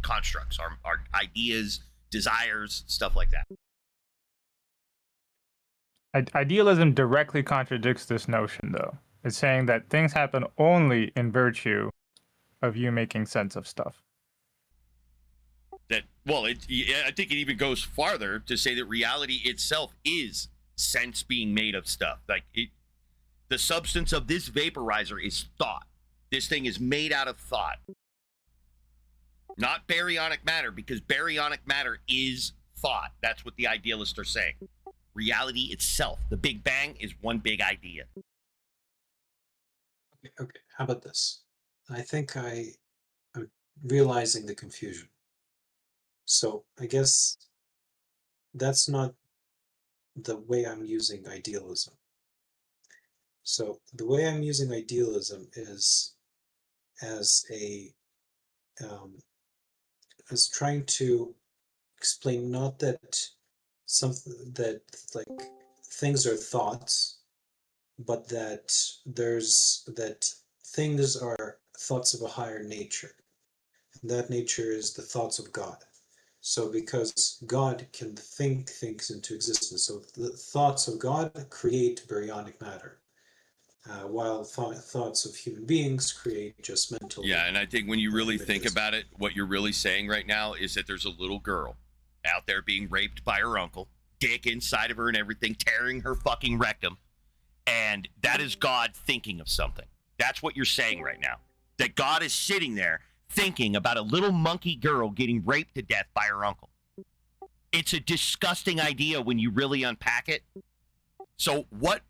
constructs, our ideas, desires, stuff like that. Idealism directly contradicts this notion, though. It's saying that things happen only in virtue of you making sense of stuff. I think it even goes farther to say that reality itself is sense being made of stuff. Like the substance of this vaporizer is thought. This thing is made out of thought, not baryonic matter, because baryonic matter is thought. That's what the idealists are saying. Reality itself, the Big Bang, is one big idea. Okay, how about this? I think I'm realizing the confusion. So I guess that's not the way I'm using idealism. So the way I'm using idealism is as trying to explain not that like things are thoughts, but that things are thoughts of a higher nature. And that nature is the thoughts of God. So because God can think things into existence, so the thoughts of God create baryonic matter, while thoughts of human beings create just mental. Yeah, and I think when you really think about it, what you're really saying right now is that there's a little girl out there being raped by her uncle, dick inside of her and everything, tearing her fucking rectum, and that is God thinking of something. That's what you're saying right now. That God is sitting there thinking about a little monkey girl getting raped to death by her uncle. It's a disgusting idea when you really unpack it. So what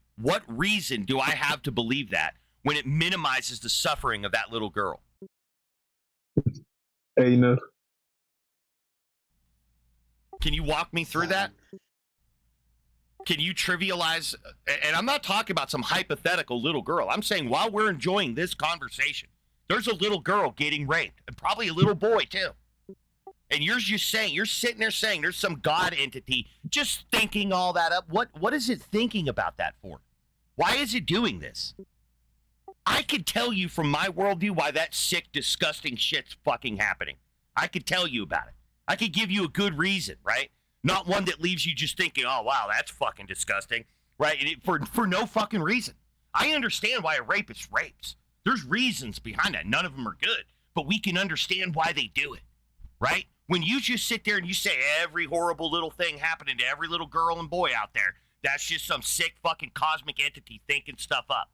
reason do I have to believe that when it minimizes the suffering of that little girl? Anus. Can you walk me through that? Can you trivialize? And I'm not talking about some hypothetical little girl. I'm saying while we're enjoying this conversation, there's a little girl getting raped, and probably a little boy too. And you're sitting there saying there's some God entity just thinking all that up. What is it thinking about that for? Why is it doing this? I could tell you from my worldview why that sick, disgusting shit's fucking happening. I could tell you about it. I could give you a good reason, right? Not one that leaves you just thinking, oh, wow, that's fucking disgusting, right? And for no fucking reason. I understand why a rapist rapes. There's reasons behind that. None of them are good, but we can understand why they do it, right? When you just sit there and you say every horrible little thing happening to every little girl and boy out there, that's just some sick fucking cosmic entity thinking stuff up.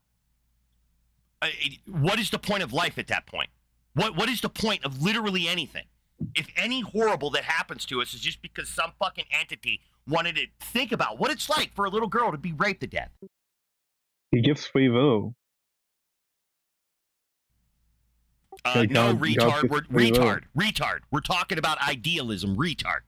What is the point of life at that point? What is the point of literally anything? If any horrible that happens to us is just because some fucking entity wanted to think about what it's like for a little girl to be raped to death. He gives free will. No, retard. Retard. We're talking about idealism, retard.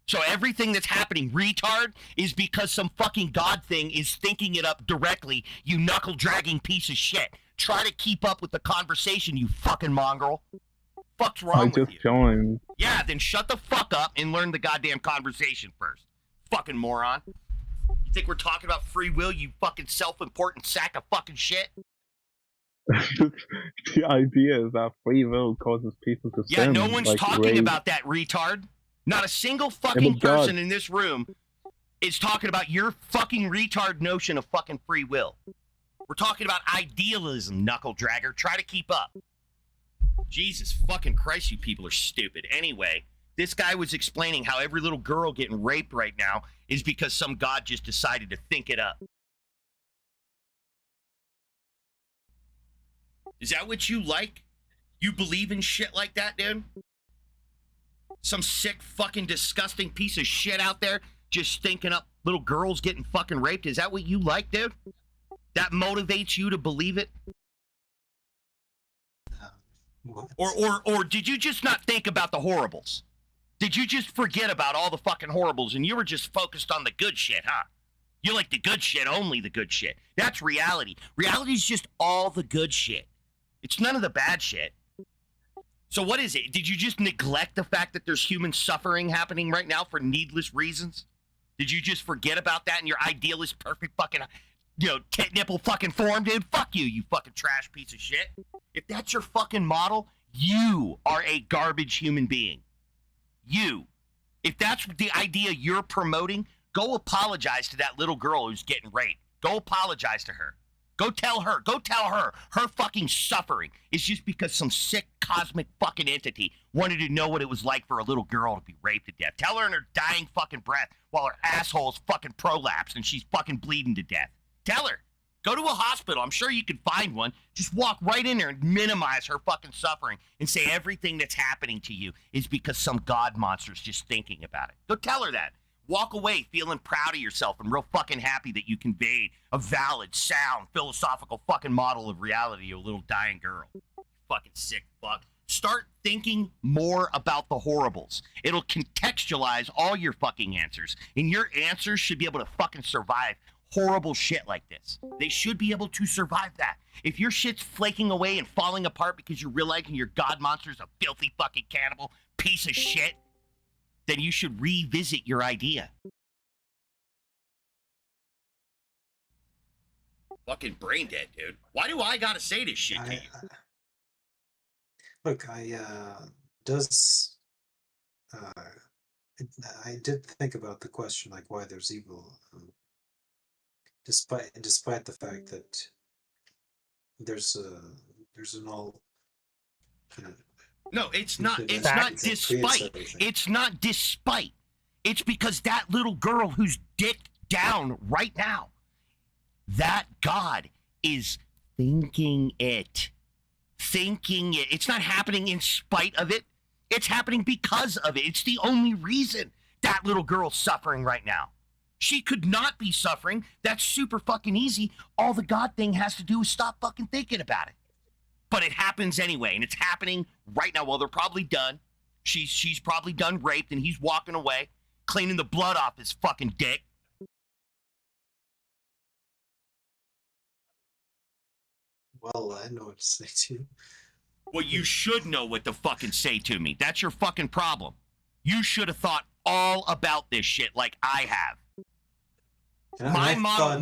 So everything that's happening, retard, is because some fucking God thing is thinking it up directly, you knuckle-dragging piece of shit. Try to keep up with the conversation, you fucking mongrel. Fuck's wrong with you? I just joined. Yeah, then shut the fuck up and learn the goddamn conversation first. Fucking moron. You think we're talking about free will, you fucking self-important sack of fucking shit? The idea is that free will causes people to sin. Yeah, no one's like talking about that, retard. Not a single fucking person in this room is talking about your fucking retard notion of fucking free will. We're talking about idealism, knuckle dragger. Try to keep up. Jesus fucking Christ, you people are stupid. Anyway, this guy was explaining how every little girl getting raped right now is because some god just decided to think it up. Is that what you like? You believe in shit like that, dude? Some sick fucking disgusting piece of shit out there just thinking up little girls getting fucking raped? Is that what you like, dude? That motivates you to believe it? What? Or did you just not think about the horribles? Did you just forget about all the fucking horribles and you were just focused on the good shit, huh? You like the good shit, only the good shit. That's reality. Reality is just all the good shit. It's none of the bad shit. So what is it? Did you just neglect the fact that there's human suffering happening right now for needless reasons? Did you just forget about that in your idealist perfect fucking, tit nipple fucking form, dude? Fuck you, you fucking trash piece of shit. If that's your fucking model, you are a garbage human being. You. If that's the idea you're promoting, go apologize to that little girl who's getting raped. Go apologize to her. Go tell her her fucking suffering is just because some sick cosmic fucking entity wanted to know what it was like for a little girl to be raped to death. Tell her in her dying fucking breath while her asshole's fucking prolapsed and she's fucking bleeding to death. Tell her. Go to a hospital. I'm sure you can find one. Just walk right in there and minimize her fucking suffering and say everything that's happening to you is because some god monster's just thinking about it. Go tell her that. Walk away feeling proud of yourself and real fucking happy that you conveyed a valid, sound, philosophical fucking model of reality to a little dying girl. Fucking sick fuck. Start thinking more about the horribles. It'll contextualize all your fucking answers. And your answers should be able to fucking survive horrible shit like this. They should be able to survive that. If your shit's flaking away and falling apart because you're realizing your god monster's a filthy fucking cannibal piece of shit, then you should revisit your idea. Fucking brain dead, dude. Why do I gotta say this shit to you? Look, I did think about the question, like why there's evil, despite the fact that there's an all kind of. No, it's not. It's not despite. It's not despite. It's because that little girl who's dicked down right now, that God is thinking it. Thinking it. It's not happening in spite of it. It's happening because of it. It's the only reason that little girl's suffering right now. She could not be suffering. That's super fucking easy. All the God thing has to do is stop fucking thinking about it. But it happens anyway, and it's happening right now. Well, they're probably done. She's probably done raped, and he's walking away, cleaning the blood off his fucking dick. Well, I know what to say to you. Well, you should know what to fucking say to me. That's your fucking problem. You should have thought all about this shit like I have. My model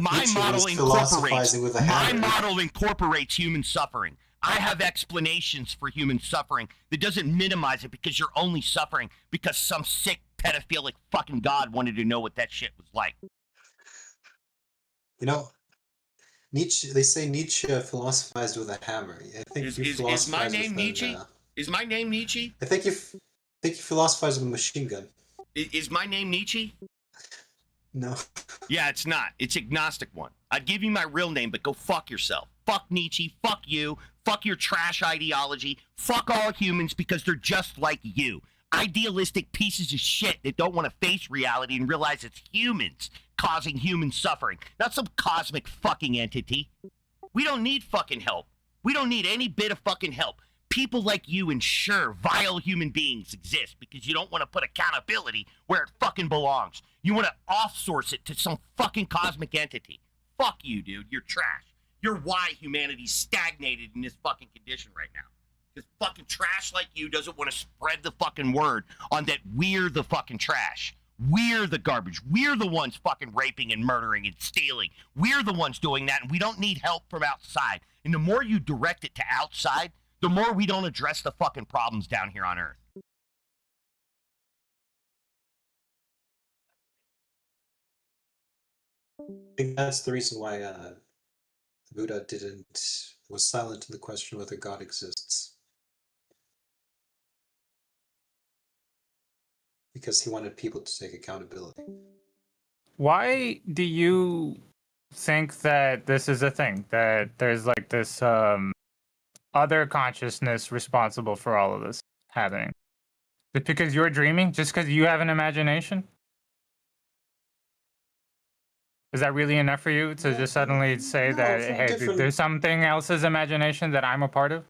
incorporates human suffering. I have explanations for human suffering that doesn't minimize it because you're only suffering because some sick pedophilic fucking god wanted to know what that shit was like. Nietzsche. They say Nietzsche philosophized with a hammer. I think is my name Nietzsche? Is my name Nietzsche? I think you philosophized with a machine gun. Is my name Nietzsche? No. Yeah, it's not. It's agnostic one. I'd give you my real name, but go fuck yourself. Fuck Nietzsche. Fuck you. Fuck your trash ideology. Fuck all humans because they're just like you. Idealistic pieces of shit that don't want to face reality and realize it's humans causing human suffering, not some cosmic fucking entity. We don't need fucking help. We don't need any bit of fucking help. People like you ensure vile human beings exist because you don't want to put accountability where it fucking belongs. You want to off-source it to some fucking cosmic entity. Fuck you, dude. You're trash. You're why humanity's stagnated in this fucking condition right now. Because fucking trash like you doesn't want to spread the fucking word on that we're the fucking trash. We're the garbage. We're the ones fucking raping and murdering and stealing. We're the ones doing that, and we don't need help from outside. And the more you direct it to outside, the more we don't address the fucking problems down here on Earth. think that's the reason why Buddha was silent to the question whether God exists. Because he wanted people to take accountability. Why do you think that this is a thing? That there's like this other consciousness responsible for all of this happening? Just because you're dreaming? Just because you have an imagination? Is that really enough for you to just suddenly say No, that, from hey, different- there's something else's imagination that I'm a part of?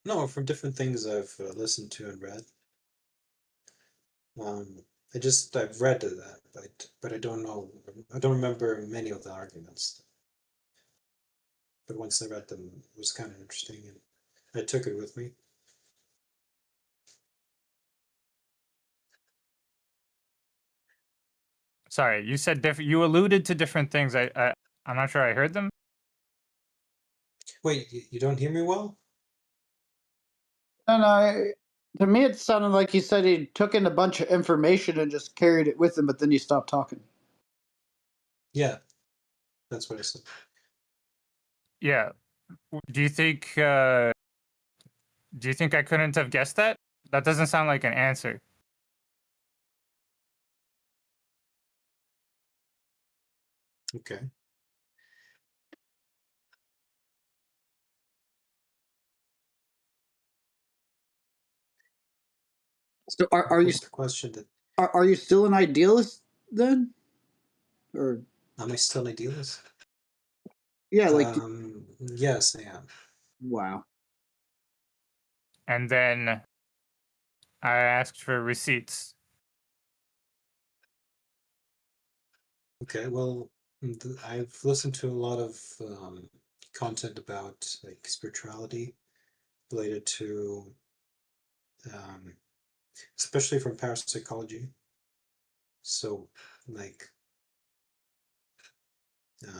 No, from different things I've listened to and read. I've read that, but I don't know. I don't remember many of the arguments. But once I read them, it was kind of interesting, and I took it with me. Sorry, you said different. You alluded to different things. I'm not sure I heard them. Wait, you don't hear me well? And to me, it sounded like he said he took in a bunch of information and just carried it with him, but then he stopped talking. Yeah, that's what I said. Yeah. Do you think? Do you think I couldn't have guessed that? That doesn't sound like an answer. Okay. So are you the question that are you still an idealist then? Or am I still an idealist? yeah, like Yes, I am. wow. And then I asked for receipts. Okay, well, I've listened to a lot of content about like spirituality related to, especially from parapsychology. So, like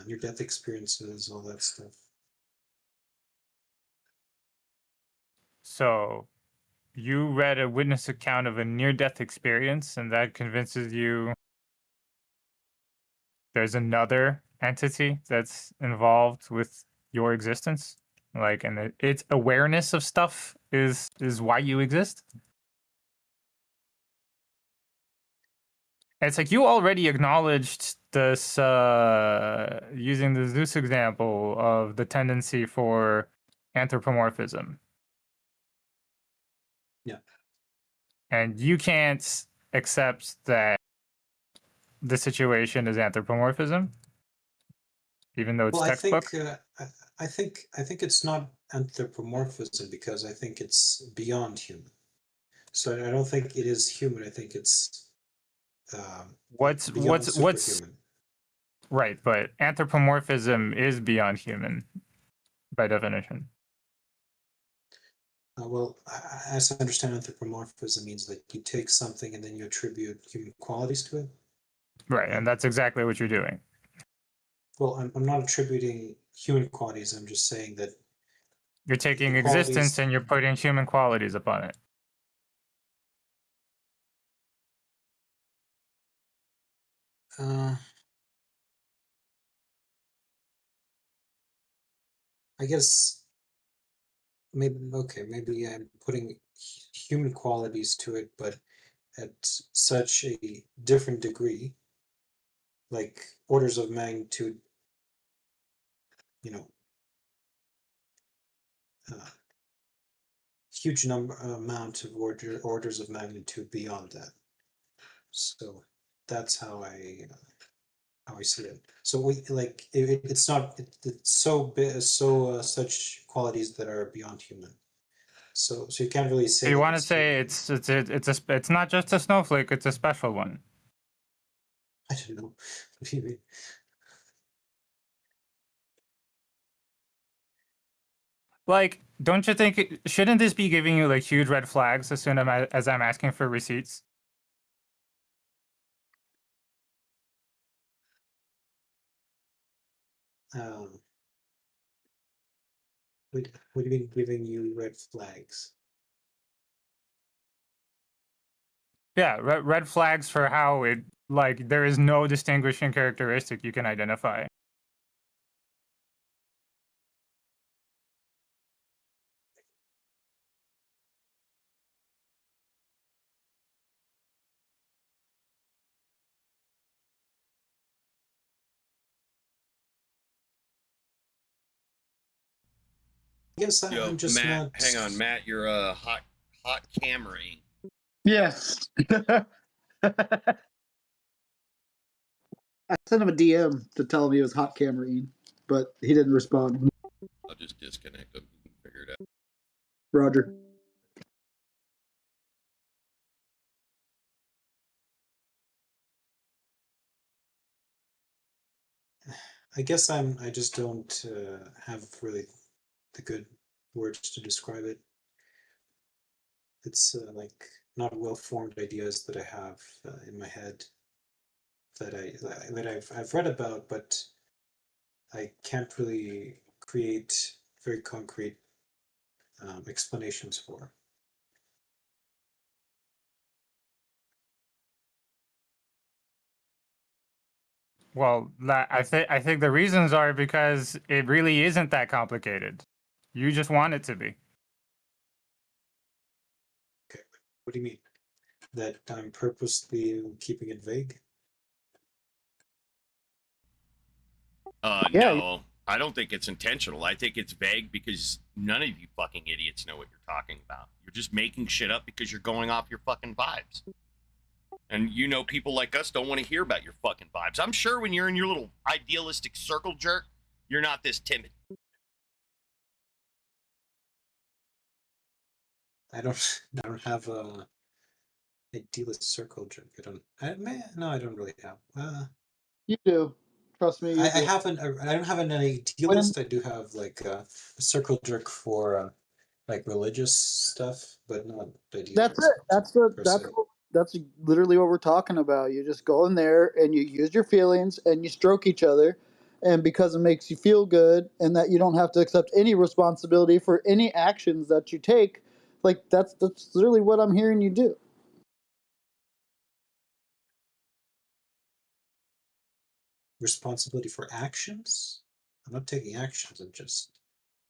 near-death experiences, all that stuff. So you read a witness account of a near-death experience, and that convinces you there's another entity that's involved with your existence, like, and its awareness of stuff is why you exist. It's like you already acknowledged this using the Zeus example of the tendency for anthropomorphism. Yeah. And you can't accept that the situation is anthropomorphism, even though it's Well, textbook. I think it's not anthropomorphism because I think it's beyond human. So I don't think it is human. I think it's beyond superhuman. Right, but anthropomorphism is beyond human by definition. Well, as I understand, anthropomorphism means that you take something and then you attribute human qualities to it. Right, and that's exactly what you're doing. Well, I'm not attributing human qualities. I'm just saying that you're taking the existence qualities, and you're putting human qualities upon it. I guess maybe I'm putting human qualities to it, but at such a different degree, like orders of magnitude, you know, huge amount of orders of magnitude beyond that. So that's how I see it. So we like it's not it's so such qualities that are beyond human. So you can't really say. So you want to say it's not just a snowflake; it's a special one. I don't know. Maybe. Like, don't you think shouldn't this be giving you like huge red flags as soon as I'm asking for receipts? What do you mean giving you red flags? Yeah, red flags for how it like there is no distinguishing characteristic you can identify. I guess Yo, I'm just Matt, not. hang on, Matt. You're hot cameraing. Yes. I sent him a DM to tell him he was hot cameraing, but he didn't respond. I'll just disconnect them. You can figure it out. Roger. I guess I just don't have really the good words to describe it. It's like not well-formed ideas that I have in my head that I've read about, but I can't really create very concrete explanations for. Well, I think the reasons are because it really isn't that complicated. You just want it to be. Okay, what do you mean? That I'm purposely keeping it vague? Yeah. No, I don't think it's intentional. I think it's vague because none of you fucking idiots know what you're talking about. You're just making shit up because you're going off your fucking vibes. And you know, people like us don't want to hear about your fucking vibes. I'm sure when you're in your little idealistic circle jerk, you're not this timid. I don't have a idealist circle jerk. I don't really have. You do. Trust me. You I do. haven't. I don't have an idealist. I do have like a circle jerk for like religious stuff, but not idealist. That's it. That's literally what we're talking about. You just go in there and you use your feelings and you stroke each other, and because it makes you feel good, and that you don't have to accept any responsibility for any actions that you take. Like that's literally what I'm hearing you do. Responsibility for actions. I'm not taking actions. I'm just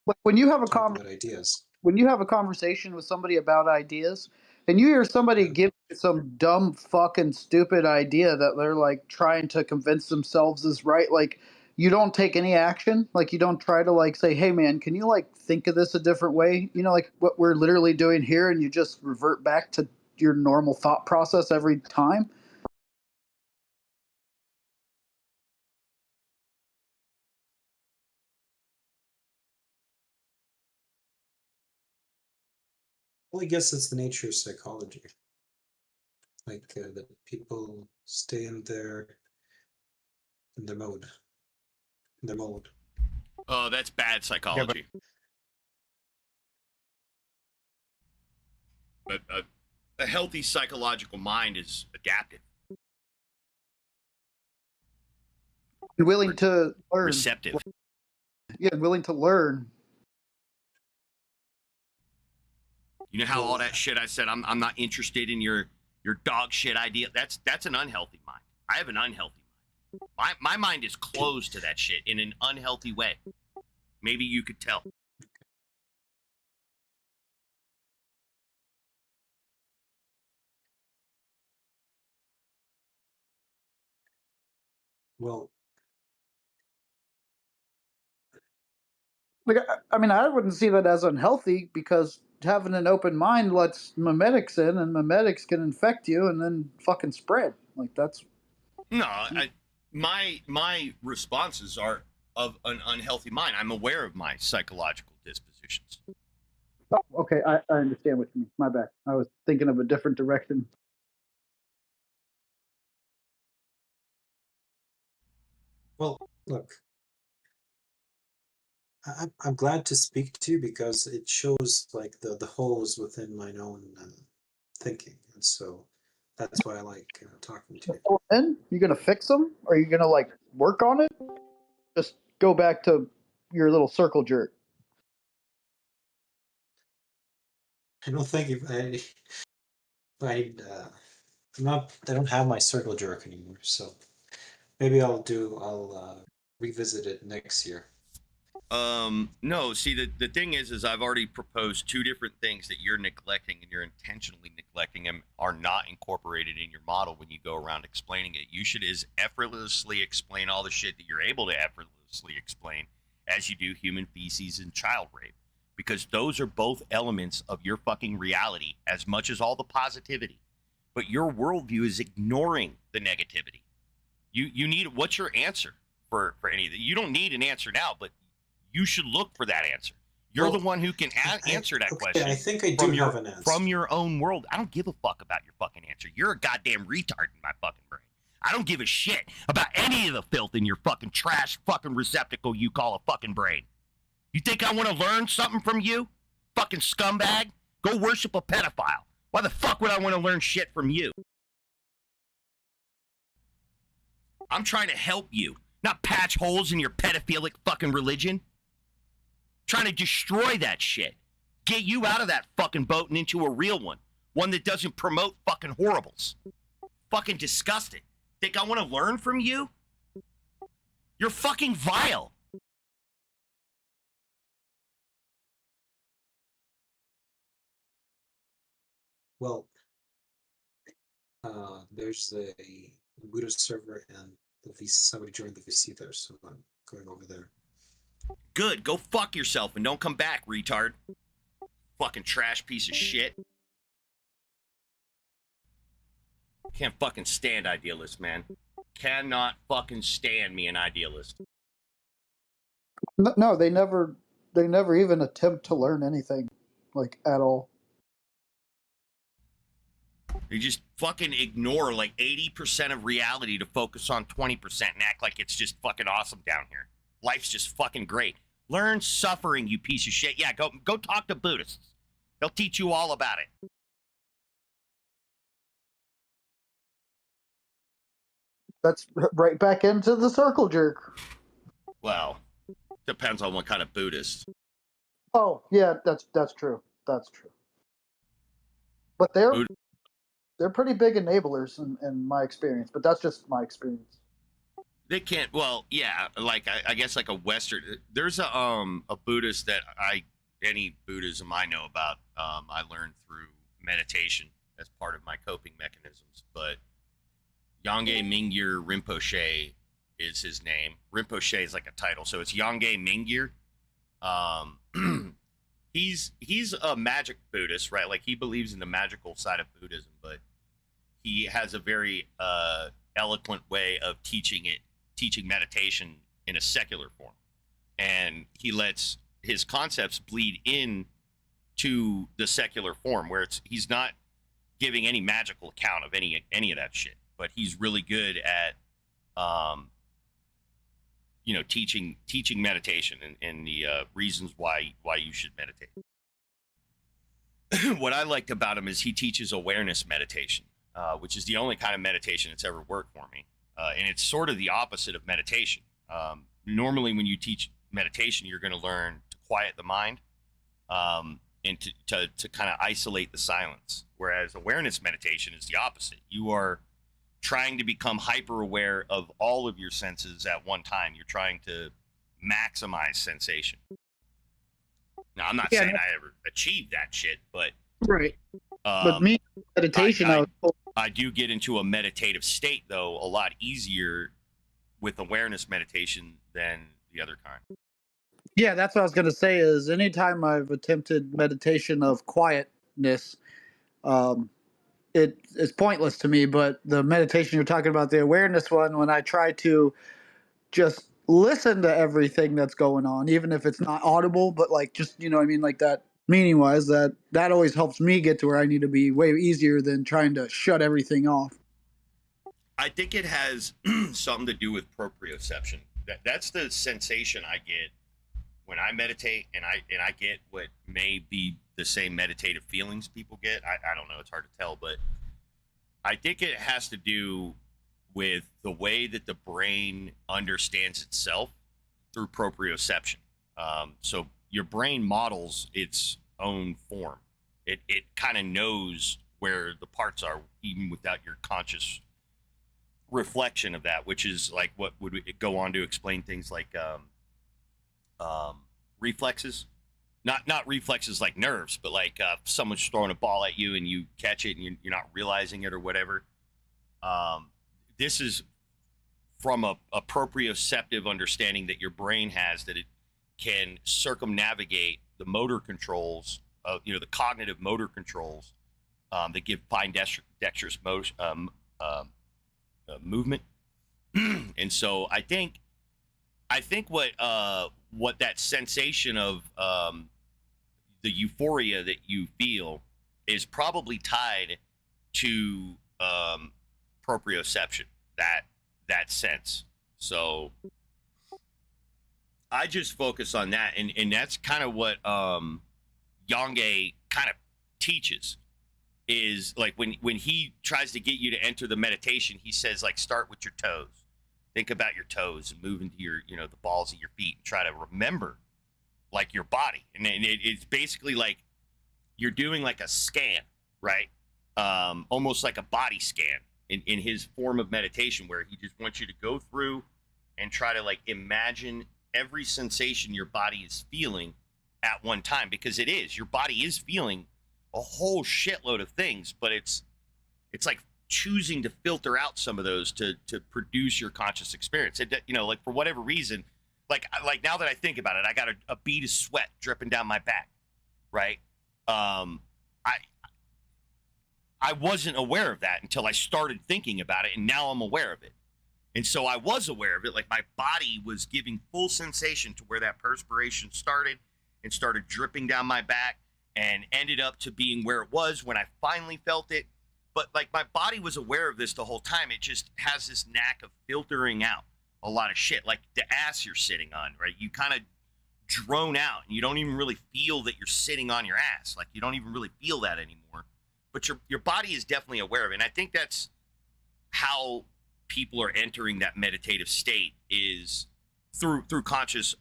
Like when you have a talking about ideas. when you have a conversation with somebody about ideas and you hear somebody Yeah. give you some dumb fucking stupid idea that they're like trying to convince themselves is right, like you don't take any action, like you don't try to like say, hey man, can you like think of this a different way, you know, like what we're literally doing here, and you just revert back to your normal thought process every time. Well, I guess it's the nature of psychology. Like that people stay in their mode. In their mode. Oh, that's bad psychology. But a healthy psychological mind is adaptive, And willing to learn. receptive. Yeah, willing to learn. You know how all that shit I said, I'm not interested in your dog shit idea. That's an unhealthy mind. I have an unhealthy mind. My mind is closed to that shit in an unhealthy way. Maybe you could tell. Well, Like, I mean, I wouldn't see that as unhealthy, because having an open mind lets memetics in, and memetics can infect you and then fucking spread. Like that's No, my responses are of an unhealthy mind. I'm aware of my psychological dispositions. okay. I understand what you mean. My bad. I was thinking of a different direction. well, look. I'm glad to speak to you because it shows like the holes within my own thinking, and so that's why I like talking to you. And you gonna fix them? Or are you gonna like work on it? Just go back to your little circle jerk. I don't think if I I don't have my circle jerk anymore, so maybe I'll revisit it next year. No, see, the thing is I've already proposed two different things that you're neglecting, and you're intentionally neglecting them, are not incorporated in your model when you go around explaining it. You should as effortlessly explain all the shit that you're able to effortlessly explain as you do human feces and child rape, because those are both elements of your fucking reality as much as all the positivity. But your worldview is ignoring the negativity. You need, what's your answer for any of that? You don't need an answer now, but you should look for that answer. You're Well, the one who can answer that question. I think I do have an answer. From your own world. I don't give a fuck about your fucking answer. You're a goddamn retard in my fucking brain. I don't give a shit about any of the filth in your fucking trash fucking receptacle you call a fucking brain. You think I want to learn something from you? Fucking scumbag? Go worship a pedophile. Why the fuck would I want to learn shit from you? I'm trying to help you, not patch holes in your pedophilic fucking religion. Trying to destroy that shit. Get you out of that fucking boat and into a real one. One that doesn't promote fucking horribles. Fucking disgusting. Think I want to learn from you? You're fucking vile. Well, there's a Buddhist server and somebody joined the VC there, so I'm going over there. Good, go fuck yourself and don't come back, retard. Fucking trash piece of shit. Can't fucking stand idealists, man. Cannot fucking stand me an idealist. No, they never even attempt to learn anything, like, at all. They just fucking ignore like 80% of reality to focus on 20% and act like it's just fucking awesome down here. Life's just fucking great. Learn suffering, you piece of shit. Yeah, go talk to Buddhists. They'll teach you all about it. That's right back into the circle jerk. Well, depends on what kind of Buddhist. Oh, yeah, that's true. That's true. But they're pretty big enablers in my experience, but that's just my experience. They can't. Well, yeah, like I guess like a Western. There's a Buddhist that any Buddhism I know about. I learned through meditation as part of my coping mechanisms. But Yongey Mingyur Rinpoche is his name. Rinpoche is like a title, so it's Yongey Mingyur. He's a magic Buddhist, right? Like he believes in the magical side of Buddhism, but he has a very eloquent way of teaching meditation in a secular form, and he lets his concepts bleed in to the secular form, where he's not giving any magical account of any of that shit, but he's really good at teaching meditation and the reasons why you should meditate. What I liked about him is he teaches awareness meditation, which is the only kind of meditation that's ever worked for me. And it's sort of the opposite of meditation. Normally, when you teach meditation, you're going to learn to quiet the mind and to kind of isolate the silence. Whereas awareness meditation is the opposite. You are trying to become hyper aware of all of your senses at one time. You're trying to maximize sensation. Now, I'm not saying I ever achieved that shit, but right. But me, meditation, I do get into a meditative state, though, a lot easier with awareness meditation than the other kind. Yeah, that's what I was going to say is anytime I've attempted meditation of quietness, it's pointless to me. But the meditation you're talking about, the awareness one, when I try to just listen to everything that's going on, even if it's not audible, but like just, you know what I mean, like that meaning wise, that always helps me get to where I need to be way easier than trying to shut everything off. I think it has something to do with proprioception. That's the sensation I get when I meditate, and I get what may be the same meditative feelings people get. I don't know, it's hard to tell, but I think it has to do with the way that the brain understands itself through proprioception. So your brain models its own form. It kind of knows where the parts are, even without your conscious reflection of that, which is like what would it go on to explain things like reflexes, not reflexes like nerves, but like someone's throwing a ball at you and you catch it and you're not realizing it or whatever. This is from a proprioceptive understanding that your brain has, that it can circumnavigate the motor controls, the cognitive motor controls that give fine dexterous movement. And so I think what that sensation of the euphoria that you feel is probably tied to proprioception, that sense. So I just focus on that, and that's kind of what Yonge kind of teaches, is like when he tries to get you to enter the meditation, he says, like, start with your toes. Think about your toes and move into your, the balls of your feet, and try to remember like your body. And it's basically like you're doing like a scan, right? Almost like a body scan in his form of meditation, where he just wants you to go through and try to like imagine every sensation your body is feeling at one time, because your body is feeling a whole shitload of things, but it's like choosing to filter out some of those to produce your conscious experience. Like for whatever reason, like now that I think about it, I got a bead of sweat dripping down my back, right? I wasn't aware of that until I started thinking about it, and now I'm aware of it. And so I was aware of it, like my body was giving full sensation to where that perspiration started and started dripping down my back, and ended up to being where it was when I finally felt it. But like my body was aware of this the whole time. It just has this knack of filtering out a lot of shit, like the ass you're sitting on, right? You kind of drone out and you don't even really feel that you're sitting on your ass. Like you don't even really feel that anymore. But your body is definitely aware of it. And I think that's how people are entering that meditative state, is through conscious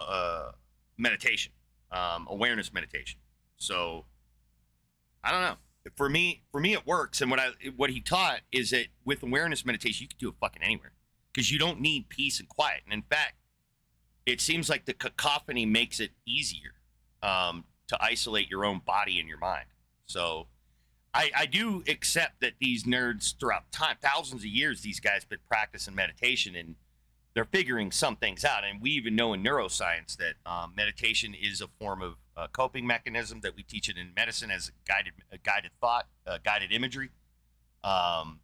meditation, awareness meditation. So I don't know. For me, it works. And what he taught is that with awareness meditation, you can do it fucking anywhere, because you don't need peace and quiet. And in fact, it seems like the cacophony makes it easier to isolate your own body and your mind. So I do accept that these nerds throughout time, thousands of years, these guys been practicing meditation, and they're figuring some things out. And we even know in neuroscience that meditation is a form of coping mechanism, that we teach it in medicine as guided thought, guided imagery. And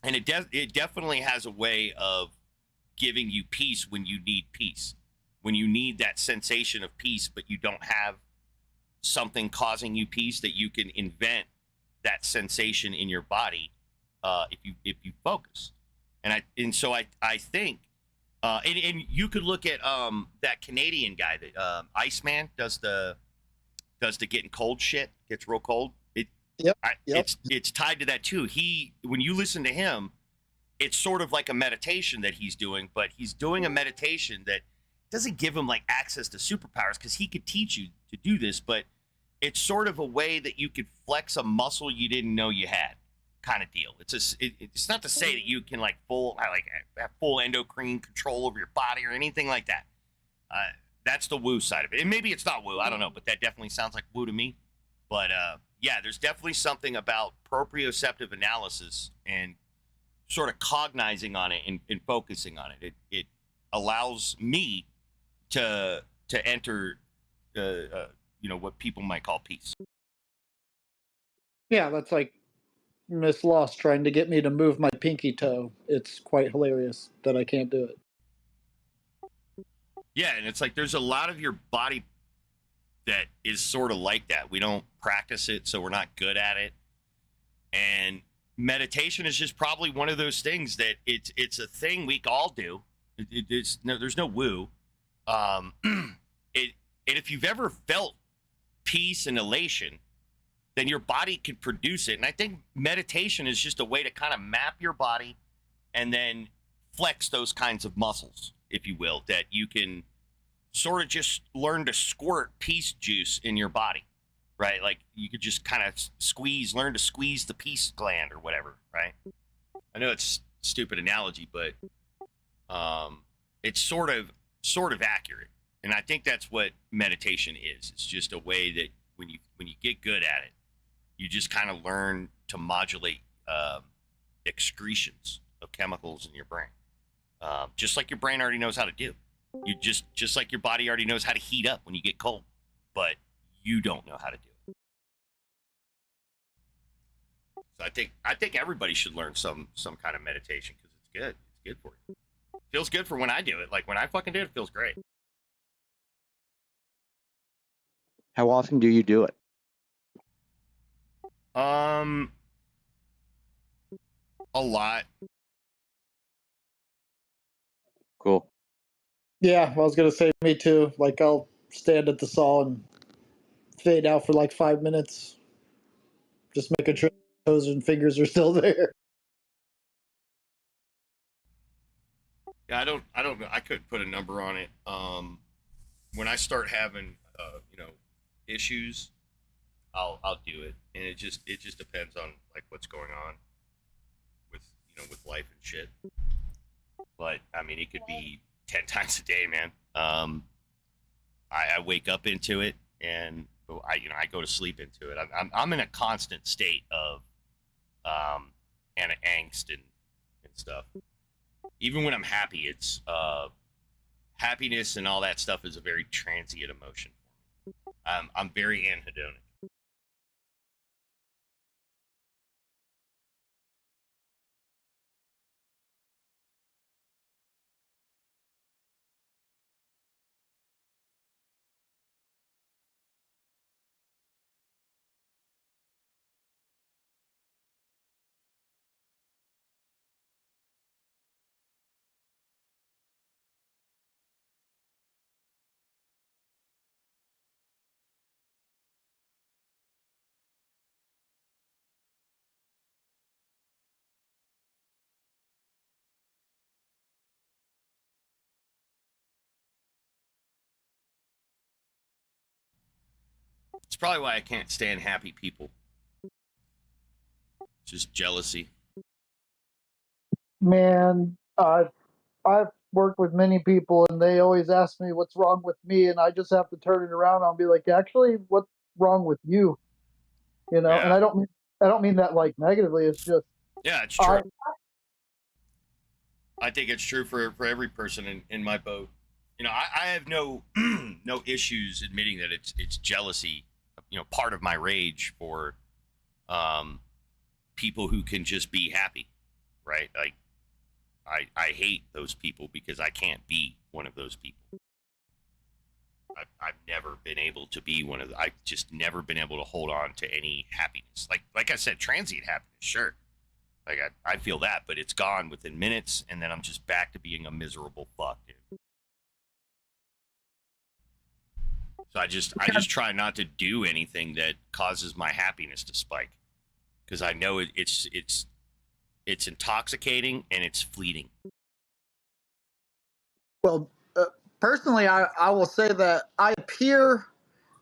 it definitely has a way of giving you peace when you need peace, when you need that sensation of peace, but you don't have something causing you peace, that you can invent that sensation in your body if you focus. And so I think and you could look at that Canadian guy that Iceman does the getting cold shit, gets real cold. It's tied to that too. When you listen to him, it's sort of like a meditation that he's doing, but he's doing a meditation that doesn't give him like access to superpowers, because he could teach you to do this, but it's sort of a way that you could flex a muscle you didn't know you had, kind of deal. It's not to say that you can have full endocrine control over your body or anything like that. That's the woo side of it. And maybe it's not woo, I don't know, but that definitely sounds like woo to me. But yeah, there's definitely something about proprioceptive analysis and sort of cognizing on it and focusing on it. It allows me to enter what people might call peace. Yeah, that's like Miss Lost trying to get me to move my pinky toe. It's quite hilarious that I can't do it. Yeah, and it's like there's a lot of your body that is sort of like that. We don't practice it, so we're not good at it. And meditation is just probably one of those things that it's a thing we all do. There's no woo. And if you've ever felt peace and elation, then your body can produce it. And I think meditation is just a way to kind of map your body and then flex those kinds of muscles, if you will, that you can sort of just learn to squirt peace juice in your body. right? Like you could just kind of learn to squeeze the peace gland or whatever, right? I know it's a stupid analogy, but it's sort of accurate. And I think that's what meditation is. It's just a way that when you get good at it, you just kind of learn to modulate excretions of chemicals in your brain, just like your brain already knows how to do. You just like your body already knows how to heat up when you get cold, but you don't know how to do it. So I think everybody should learn some kind of meditation because it's good. It's good for you. It feels good for when I do it. Like when I fucking do it, it feels great. How often do you do it? A lot. Cool. Yeah, I was gonna say me too. Like I'll stand at the saw and fade out for like 5 minutes, just making sure toes and fingers are still there. Yeah, I don't know. I couldn't put a number on it. When I start having issues, I'll do it, and it just depends on like what's going on with with life and shit. But I mean, it could be 10 times a day, man. I wake up into it, and I go to sleep into it. I'm in a constant state of and angst and stuff. Even when I'm happy, it's happiness and all that stuff is a very transient emotion. I'm very anhedonic. It's probably why I can't stand happy people. Just jealousy. Man, I've worked with many people, and they always ask me what's wrong with me, and I just have to turn it around. I'll be like, actually, what's wrong with you? And Yeah. I don't mean that like negatively. It's just Yeah, it's true. I think it's true for every person in my boat. I have no no issues admitting that it's jealousy. Part of my rage for people who can just be happy, right? Like I hate those people because I can't be one of those people. I've never been able to be one of. I've just never been able to hold on to any happiness. Like I said, transient happiness, sure. Like I feel that, but it's gone within minutes, and then I'm just back to being a miserable fuck, dude. So I just try not to do anything that causes my happiness to spike, because I know it's intoxicating and it's fleeting. well, personally, I will say that I appear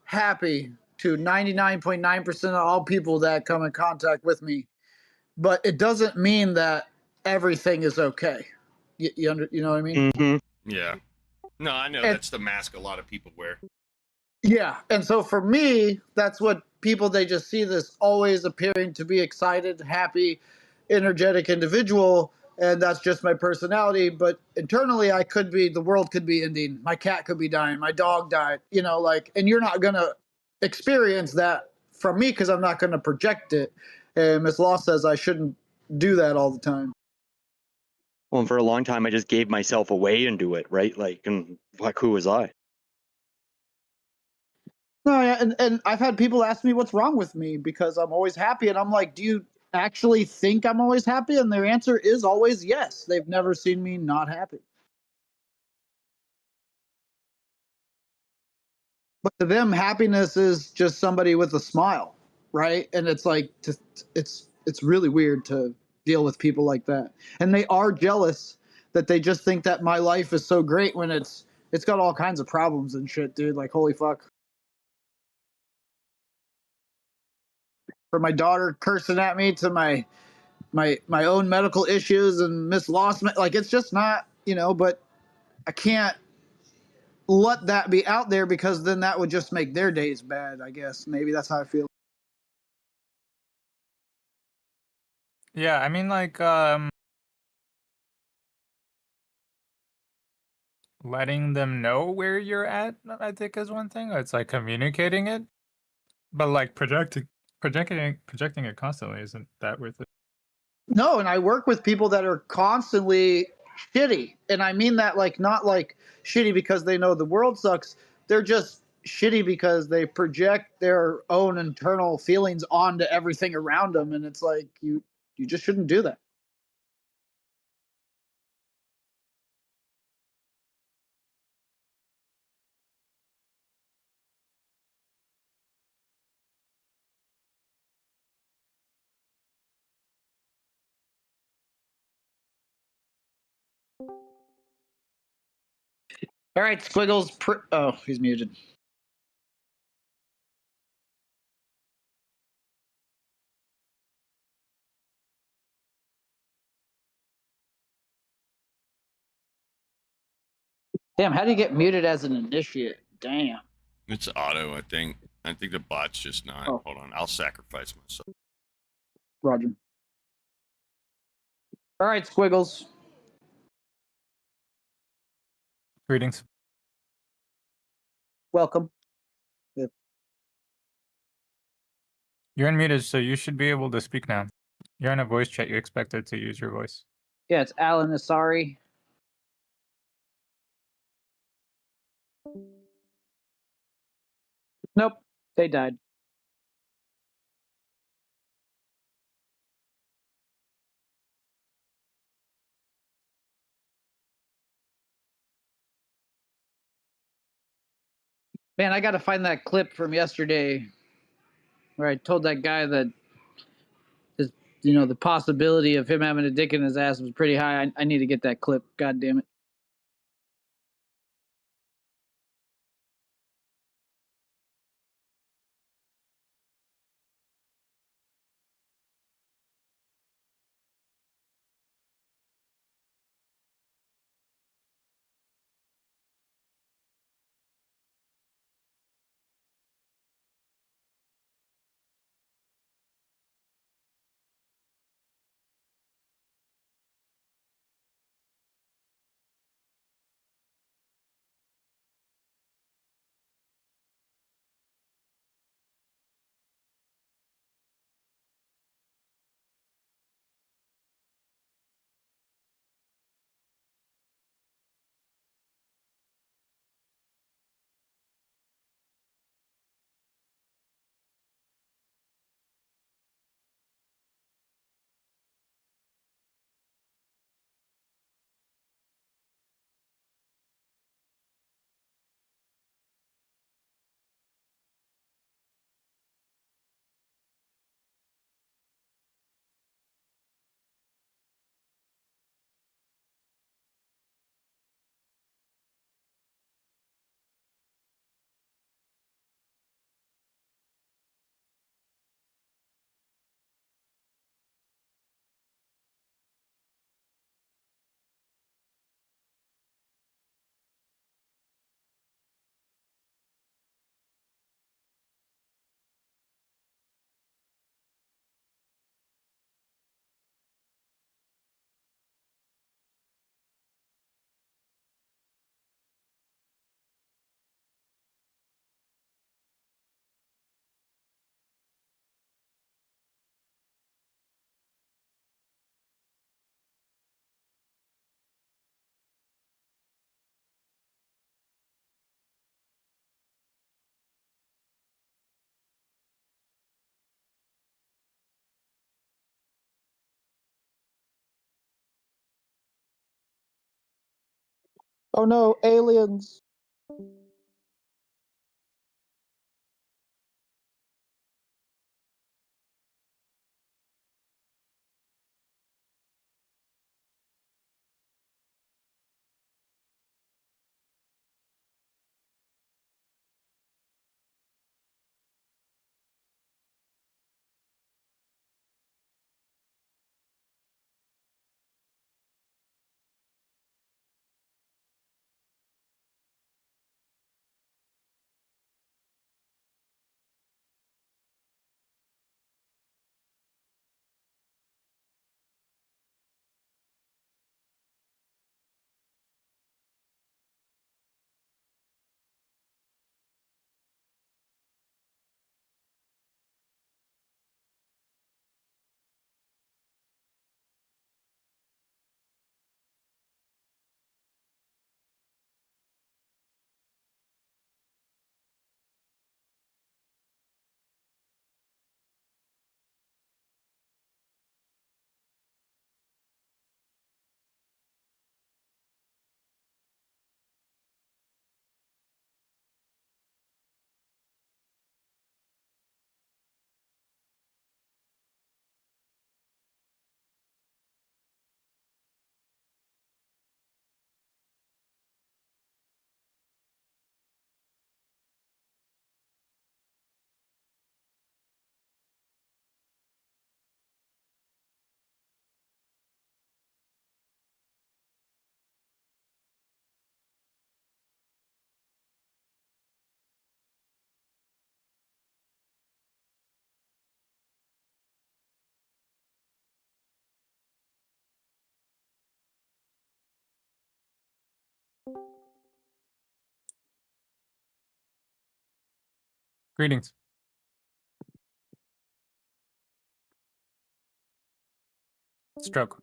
happy to 99.9% of all people that come in contact with me, but it doesn't mean that everything is okay. You know what I mean? Mm-hmm. Yeah. No, I know that's the mask a lot of people wear. Yeah, and so for me, that's what people, they just see this always appearing to be excited, happy, energetic individual, and that's just my personality. But internally, the world could be ending, my cat could be dying, my dog died, and you're not gonna experience that from me because I'm not gonna project it. And Miss Law says I shouldn't do that all the time. Well, and for a long time, I just gave myself away and do it, right? Like, and like, who was I? No, yeah, and I've had people ask me what's wrong with me because I'm always happy, and I'm like, do you actually think I'm always happy? And their answer is always yes. They've never seen me not happy. But to them, happiness is just somebody with a smile, right? And it's like, it's really weird to deal with people like that, and they are jealous that they just think that my life is so great when it's got all kinds of problems and shit, dude. Like, holy fuck. from my daughter cursing at me to my own medical issues and Miss Lost. Like, it's just not, but I can't let that be out there because then that would just make their days bad, I guess. Maybe that's how I feel. Yeah, I mean, like, letting them know where you're at, I think, is one thing. It's like communicating it, but like projecting it constantly isn't that worth it. No, and I work with people that are constantly shitty. And I mean that like not like shitty because they know the world sucks. They're just shitty because they project their own internal feelings onto everything around them, and it's like you just shouldn't do that. All right, Squiggles. Oh, he's muted. Damn, how do you get muted as an initiate? Damn. It's auto, I think. I think the bot's just not. Oh. Hold on, I'll sacrifice myself. Roger. All right, Squiggles. Greetings. Welcome. You're unmuted, so you should be able to speak now. You're in a voice chat. You're expected to use your voice. Yeah, it's Alan Asari. Nope, they died. Man, I got to find that clip from yesterday where I told that guy that the possibility of him having a dick in his ass was pretty high. I need to get that clip. God damn it. Oh no, aliens. Greetings. Stroke.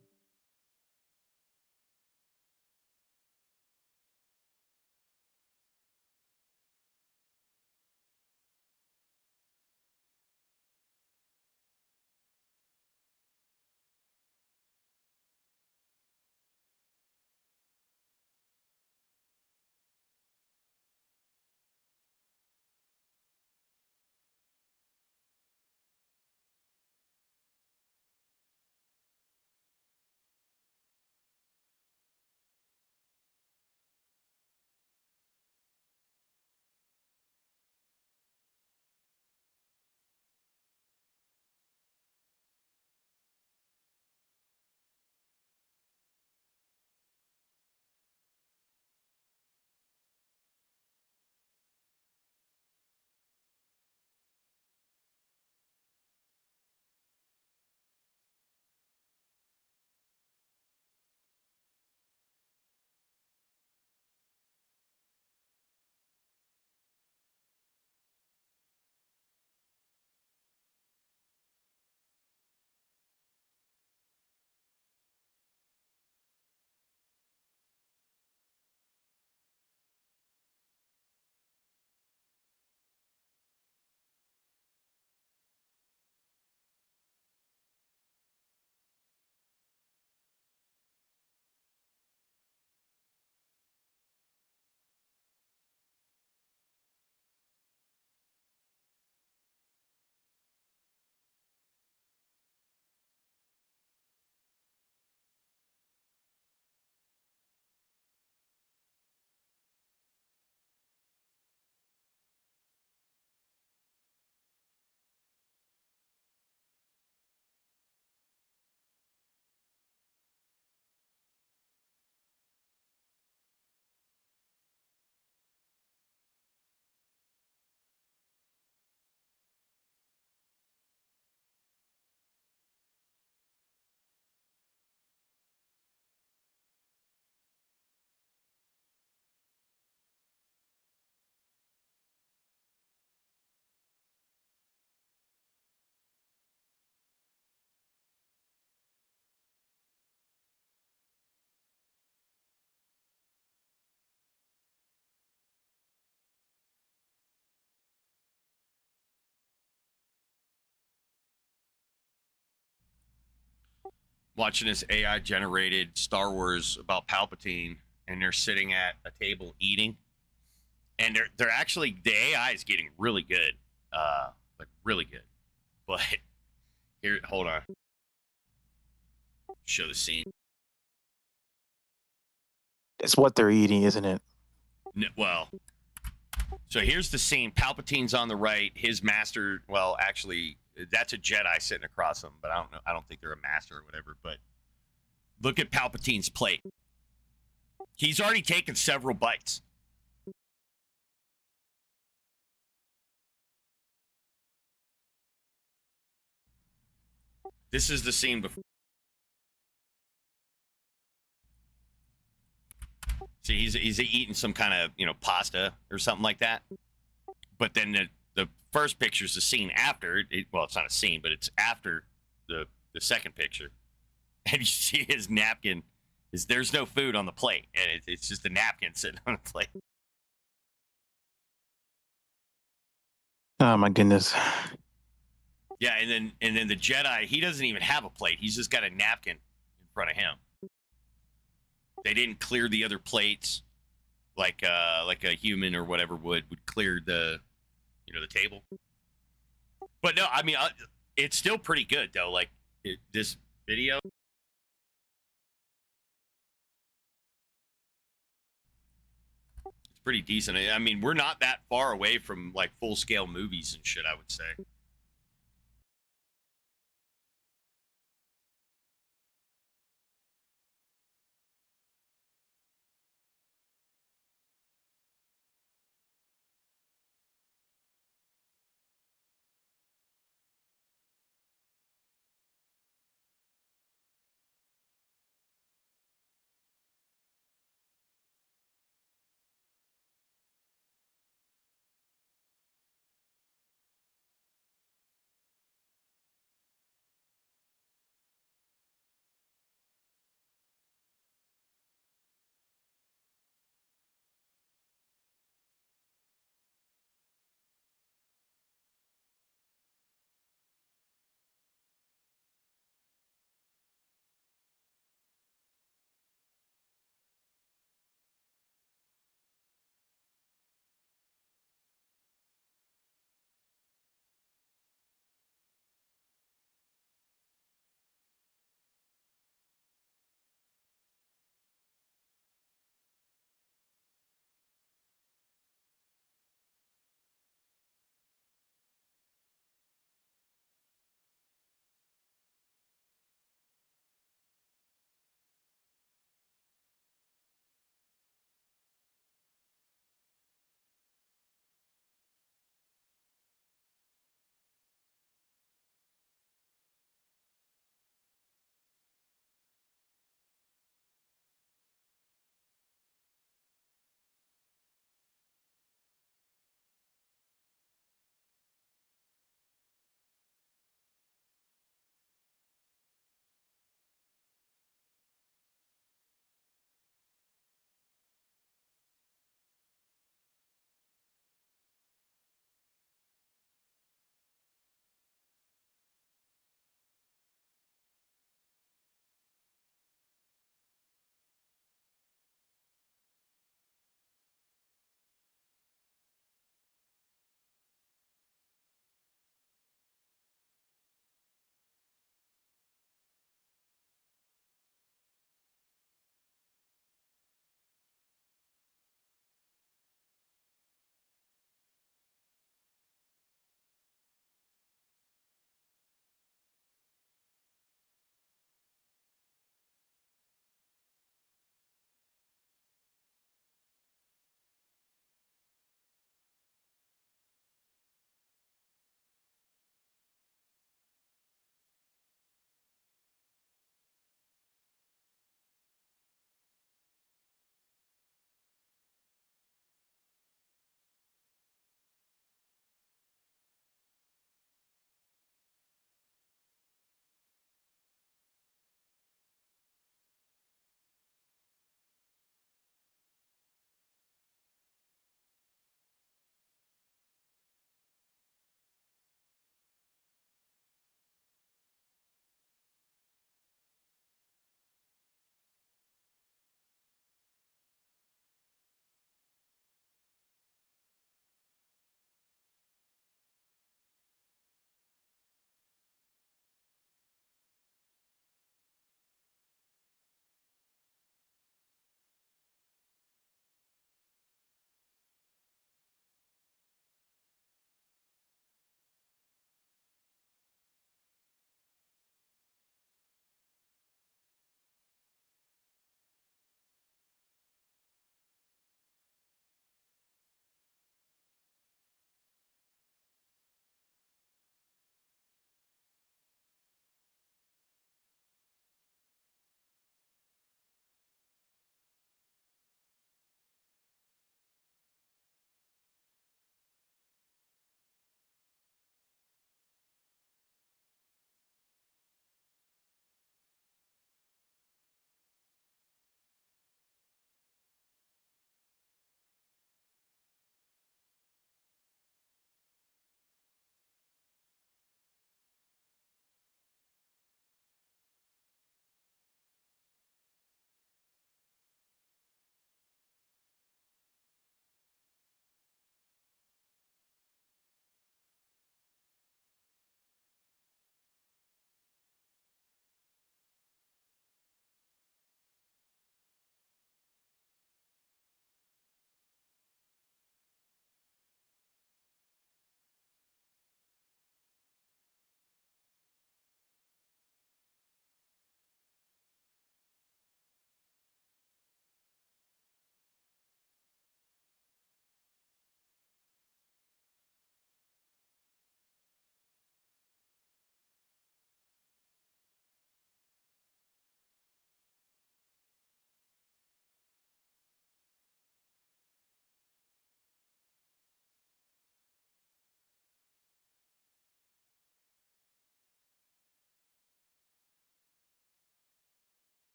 Watching this AI generated Star Wars about Palpatine, and they're sitting at a table eating, and they're actually, the AI is getting really good, like really good. But here, hold on, show the scene. It's what they're eating, isn't it? Well, so here's the scene. Palpatine's on the right. His master, well, actually, that's a Jedi sitting across him, but I don't know. I don't think they're a master or whatever. But look at Palpatine's plate. He's already taken several bites. This is the scene before. See, he's eating some kind of, pasta or something like that. But then the first picture is the scene after. Well, it's not a scene, but it's after the second picture. And you see his napkin. There's no food on the plate, and it's just a napkin sitting on the plate. Oh my goodness. Yeah, and then the Jedi, he doesn't even have a plate. He's just got a napkin in front of him. They didn't clear the other plates like a human or whatever would clear the the table. But no, I mean it's still pretty good though. Like this video. It's pretty decent. I mean, we're not that far away from like full scale movies and shit, I would say.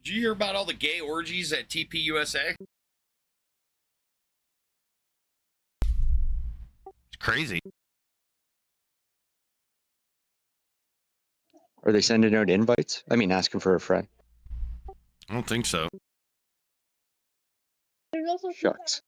Did you hear about all the gay orgies at TPUSA? It's crazy. Are they sending out invites? I mean, asking for a friend. I don't think so. Shucks.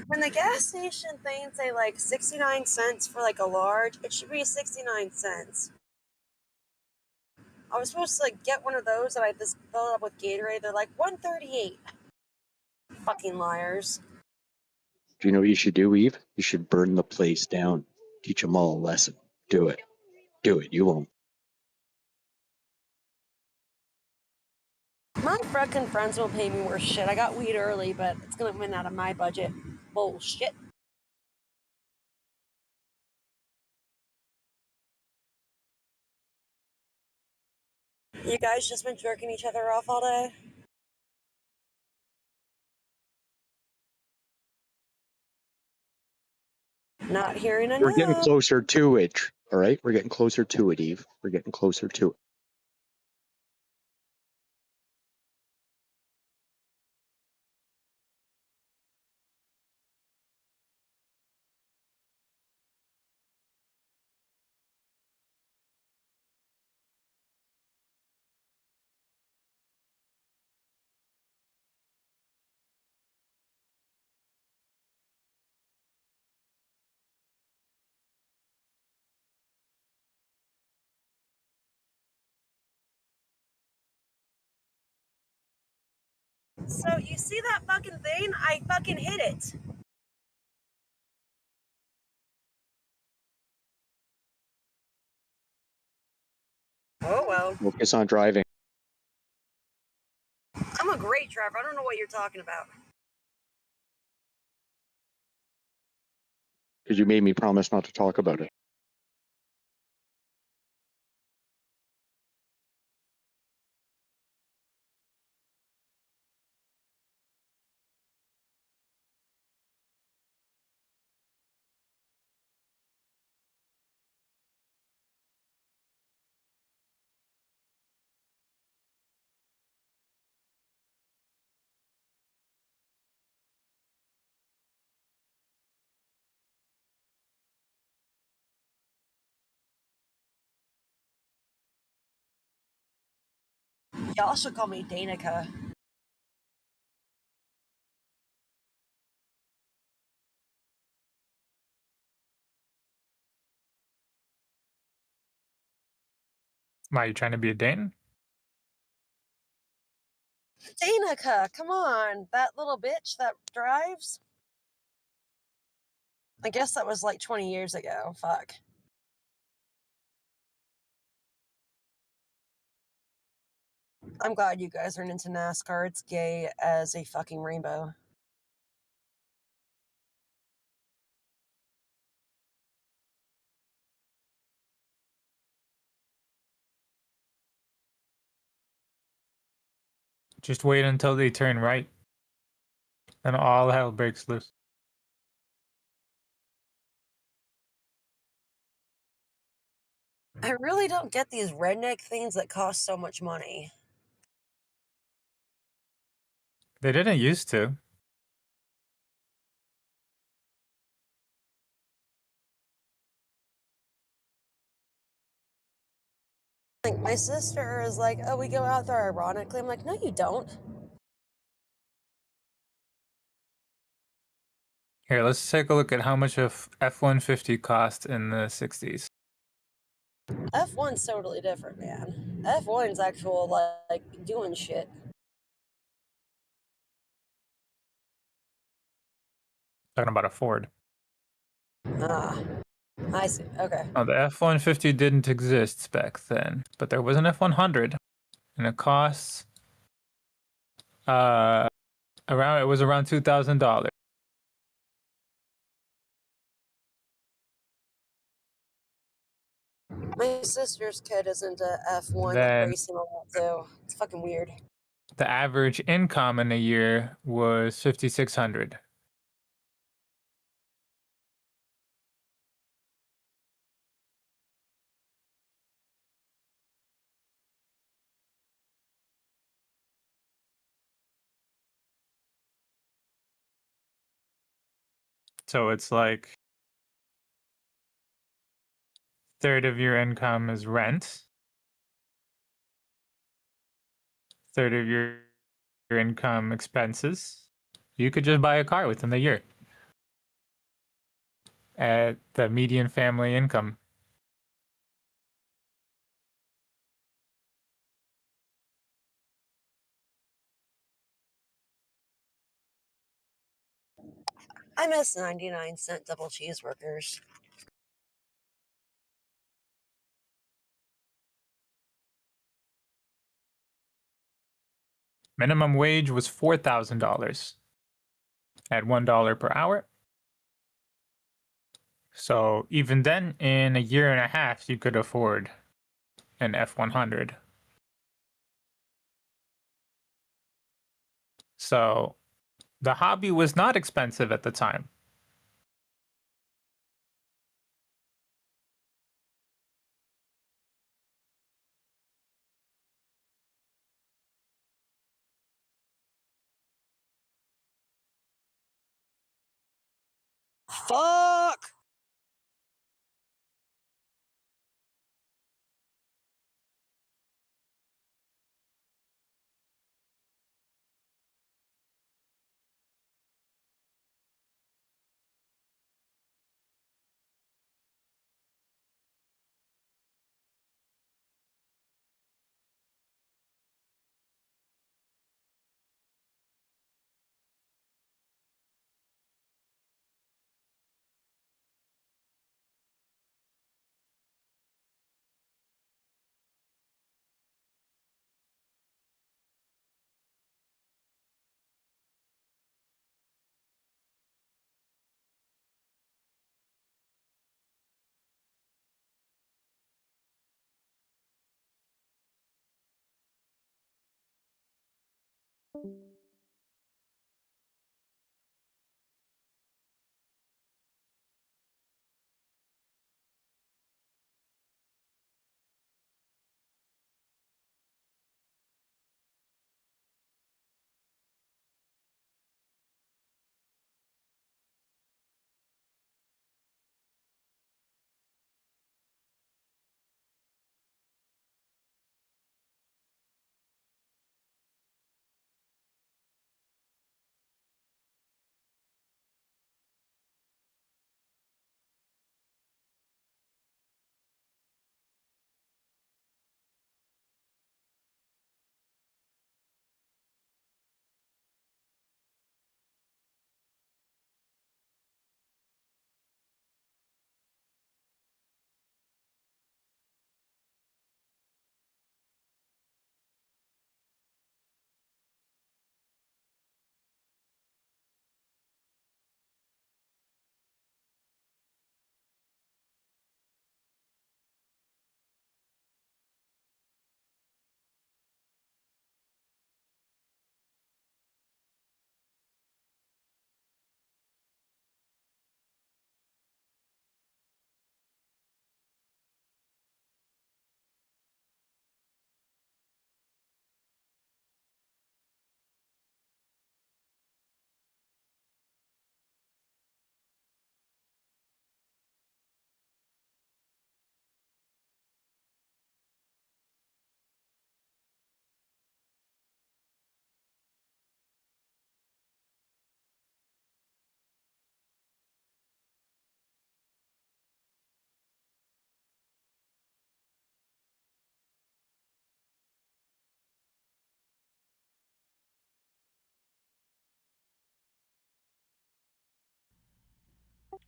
When the gas station things say like 69 cents for like a large, it should be 69 cents. I was supposed to like get one of those and I just fill it up with Gatorade. They're like 138. Fucking liars. Do you know what you should do, Eve? You should burn the place down. Teach them all a lesson. Do it. Do it. You won't. My fucking friends will pay me worse shit. I got weed early, but it's gonna win out of my budget. Bullshit. You guys just been jerking each other off all day? Not hearing We're getting enough. closer to it. All right? We're getting closer to it, Eve. We're getting closer to it. So you see that fucking thing? I fucking hit it. Oh well. Focus on driving. I'm a great driver. I don't know what you're talking about. Because you made me promise not to talk about it. Y'all should call me Danica. Why, you trying to be a Dane? Danica, come on. That little bitch that drives? I guess that was like 20 years ago. Fuck. I'm glad you guys aren't into NASCAR. It's gay as a fucking rainbow. Just wait until they turn right. And all hell breaks loose. I really don't get these redneck things that cost so much money. They didn't used to. Like, my sister is like, oh, we go out there ironically. I'm like, no, you don't. Here, let's take a look at how much a F-150 cost in the 60s. F1's totally different, man. F1's actual, like doing shit. Talking about a Ford. Ah, I see. Okay. Now, the F-150 didn't exist back then, but there was an F-100, and it costs around $2,000. My sister's kid is into F1 Then racing a lot too. It's fucking weird. the average income in a year was $5,600. So it's like third of your income is rent, third of your income expenses. You could just buy a car within the year at the median family income. I miss 99-cent double cheeseburgers. Minimum wage was $4,000 at $1 per hour. So even then, in a year and a half, you could afford an F-100. So the hobby was not expensive at the time. Fuck!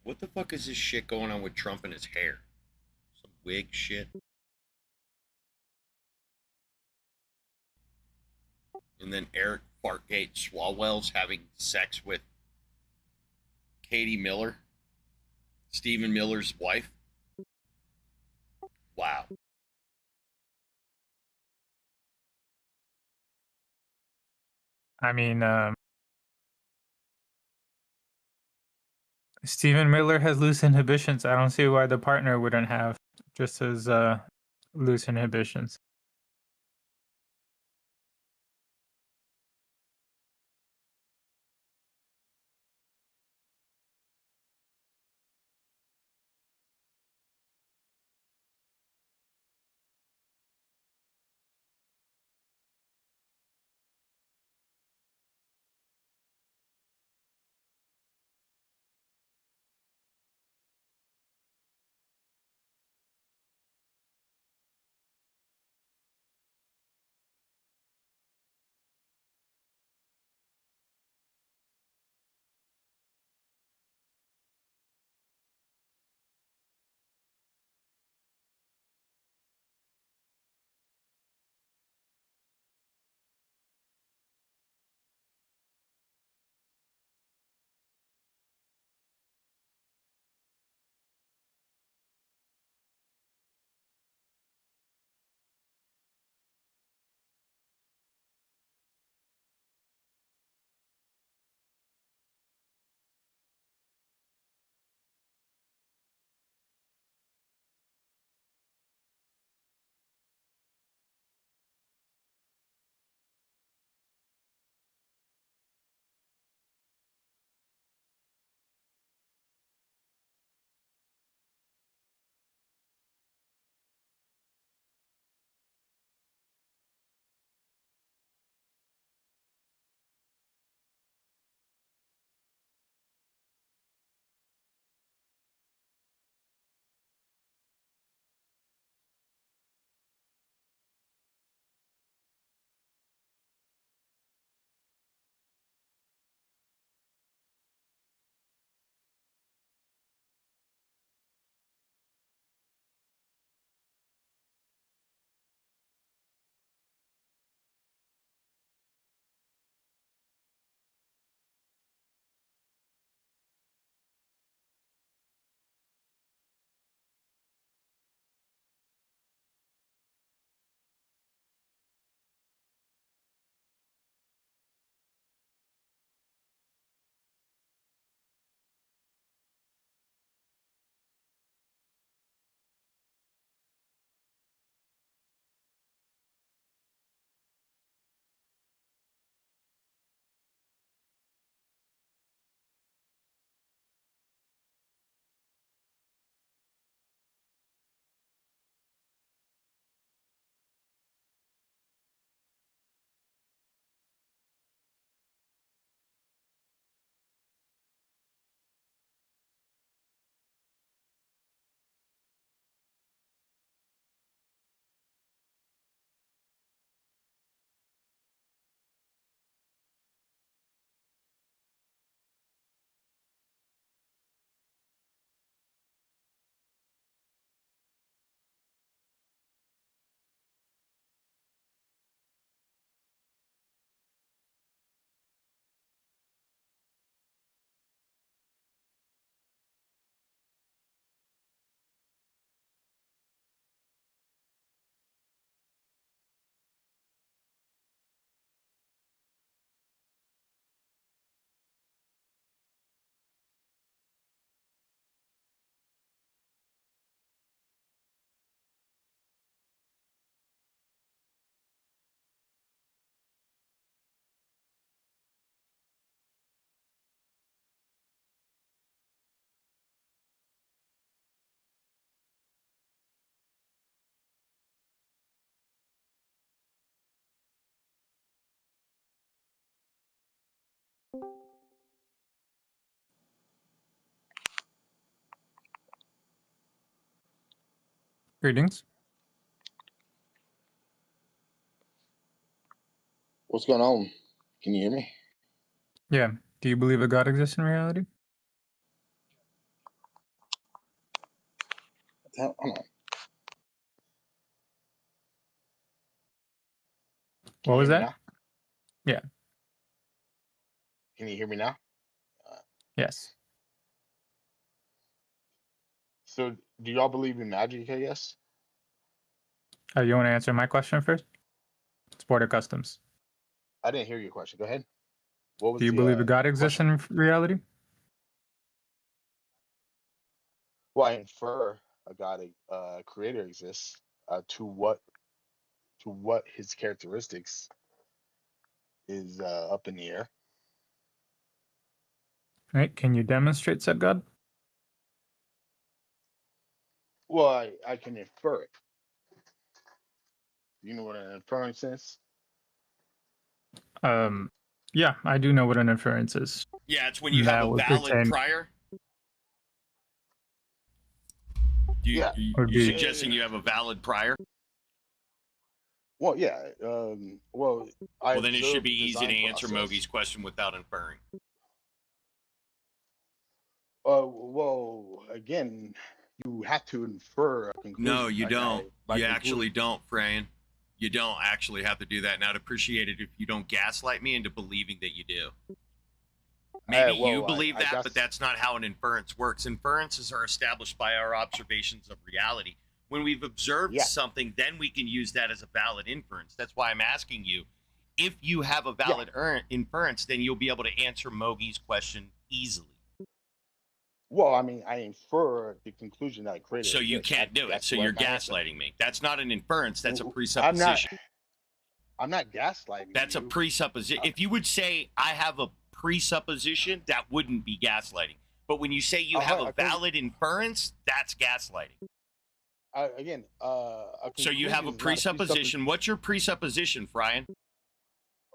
What the fuck is this shit going on with Trump and his hair? Some wig shit. And then Eric Fartgate Swalwell's having sex with Katie Miller, Stephen Miller's wife. Wow. I mean, Stephen Miller has loose inhibitions. I don't see why the partner wouldn't have just as loose inhibitions. Greetings. What's going on? Can you hear me? Yeah. Do you believe a God exists in reality? Hold on. What was that? Now? Yeah. Can you hear me now? Yes. So, do y'all believe in magic? I guess. You want to answer my question first? It's border customs. I didn't hear your question. Go ahead. What was Do you the, believe a God exists question? in reality? Well, I infer a God, creator exists. To what his characteristics is up in the air. Right? Can you demonstrate said God? Well, I can infer it. You know what an inference is? Yeah, I do know what an inference is. Yeah, it's when you That have a would valid pertain- prior. Yeah. Would You be- suggesting you have a valid prior? Well, yeah. Well, Well, then it should observed be the easy to design answer process. Mogi's question without inferring. Well, again, you have to infer a conclusion. No, you Like, don't. by You conclusion. actually don't, Fran. You don't actually have to do that. And I'd appreciate it if you don't gaslight me into believing that you do. Maybe you believe that, but that's not how an inference works. Inferences are established by our observations of reality. When we've observed something, then we can use that as a valid inference. That's why I'm asking you, if you have a valid inference, then you'll be able to answer Mogi's question easily. Well, I mean, I infer the conclusion that I created. So you can't do it. So you're gaslighting me. That's not an inference. That's a presupposition. I'm not gaslighting. That's a presupposition. If you would say I have a presupposition, that wouldn't be gaslighting. But when you say you have a valid inference, that's gaslighting. Again, so you have a presupposition. What's your presupposition, Brian?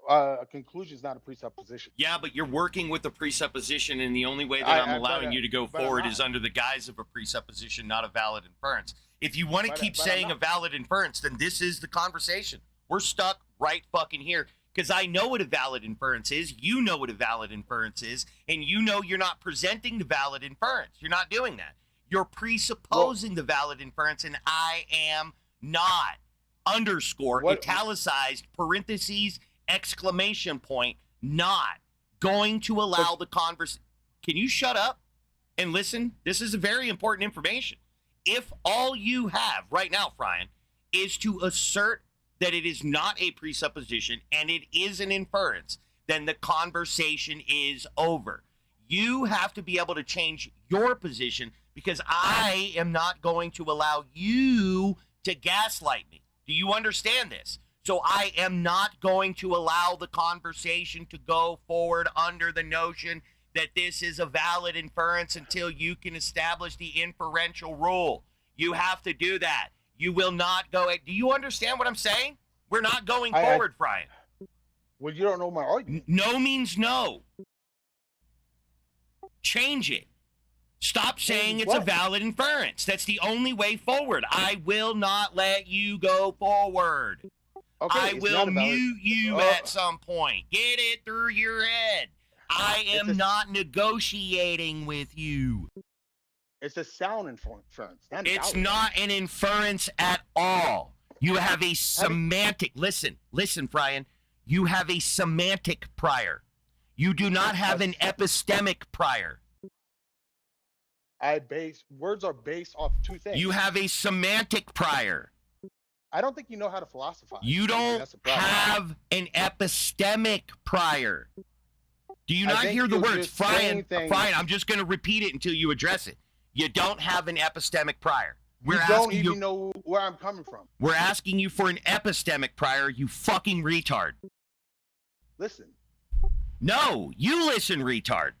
A conclusion is not a presupposition. Yeah, but you're working with a presupposition, and the only way that I'm allowing you to go forward is under the guise of a presupposition, not a valid inference. If you want to keep saying a valid inference, then this is the conversation. We're stuck right fucking here, because I know what a valid inference is, you know what a valid inference is, and you know you're not presenting the valid inference. You're not doing that. You're presupposing the valid inference, and I am not. Underscore, italicized, parentheses, exclamation point, not going to allow the conversation. Can you shut up and listen? This is a very important information. If all you have right now, Brian, is to assert that it is not a presupposition and it is an inference, then the conversation is over. You have to be able to change your position, because I am not going to allow you to gaslight me. Do you understand this? So I am not going to allow the conversation to go forward under the notion that this is a valid inference until you can establish the inferential rule. You have to do that. You will not go. Do you understand what I'm saying? We're not going forward, Brian. Well, you don't know my argument. No means no. Change it. Stop saying it's a valid inference. That's the only way forward. I will not let you go forward. Okay, I will mute you at some point. Get it through your head. I am not negotiating with you. It's a sound inference. It's not an inference at all. You have a semantic. Listen, Brian. You have a semantic prior. You do not have an epistemic prior. Words are based off two things. You have a semantic prior. I don't think you know how to philosophize. You don't have an epistemic prior. Do you not hear the words? Brian, I'm just going to repeat it until you address it. You don't have an epistemic prior. You don't even know where I'm coming from. We're asking you for an epistemic prior, you fucking retard. Listen. No, you listen, retard.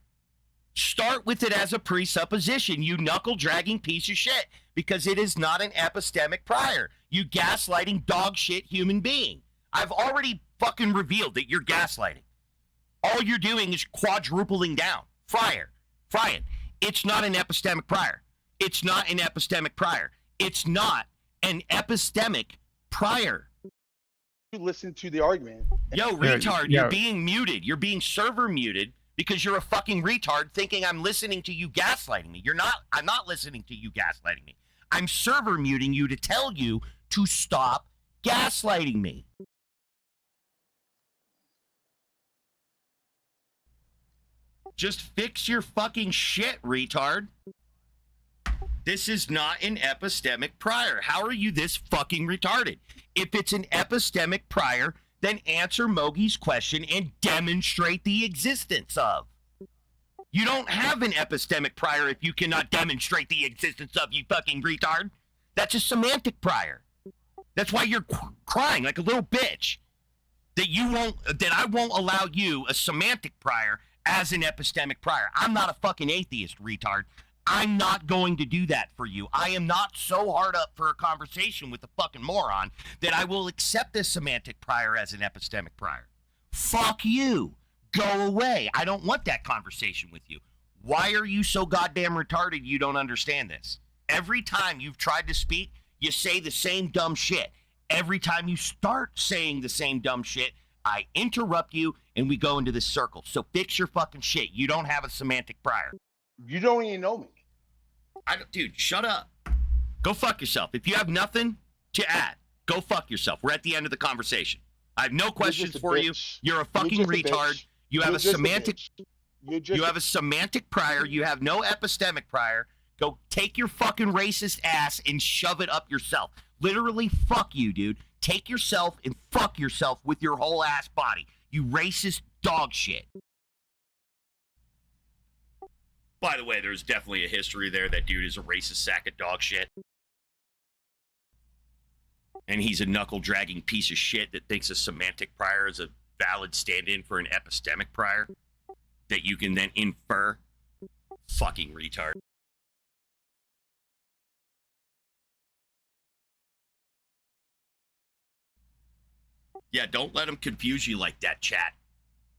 Start with it as a presupposition, you knuckle-dragging piece of shit, because it is not an epistemic prior. You gaslighting dog shit human being. I've already fucking revealed that you're gaslighting. All you're doing is quadrupling down. Friar, it's not an epistemic prior. It's not an epistemic prior. It's not an epistemic prior. You listen to the argument. Yo, retard, you're being muted. You're being server muted because you're a fucking retard thinking I'm listening to you gaslighting me. You're not. I'm not listening to you gaslighting me. I'm server muting you to tell you to stop gaslighting me. Just fix your fucking shit, retard. This is not an epistemic prior. How are you this fucking retarded? If it's an epistemic prior, then answer Mogi's question and demonstrate the existence of. You don't have an epistemic prior if you cannot demonstrate the existence of, you fucking retard. That's a semantic prior. That's why you're crying like a little bitch. That I won't allow you a semantic prior as an epistemic prior. I'm not a fucking atheist, retard. I'm not going to do that for you. I am not so hard up for a conversation with a fucking moron that I will accept this semantic prior as an epistemic prior. Fuck you. Go away. I don't want that conversation with you. Why are you so goddamn retarded you don't understand this? Every time you've tried to speak, you say the same dumb shit. Every time you start saying the same dumb shit, I interrupt you and we go into this circle. So fix your fucking shit. You don't have a semantic prior. You don't even know me. Dude, shut up. Go fuck yourself. If you have nothing to add, go fuck yourself. We're at the end of the conversation. I have no questions for you. You're a fucking retard. You have a semantic. You have a semantic prior. You have no epistemic prior. Go take your fucking racist ass and shove it up yourself. Literally, fuck you, dude. Take yourself and fuck yourself with your whole ass body. You racist dog shit. By the way, there's definitely a history there. That dude is a racist sack of dog shit. And he's a knuckle-dragging piece of shit that thinks a semantic prior is a valid stand-in for an epistemic prior that you can then infer. Fucking retard. Yeah, don't let him confuse you like that, chat.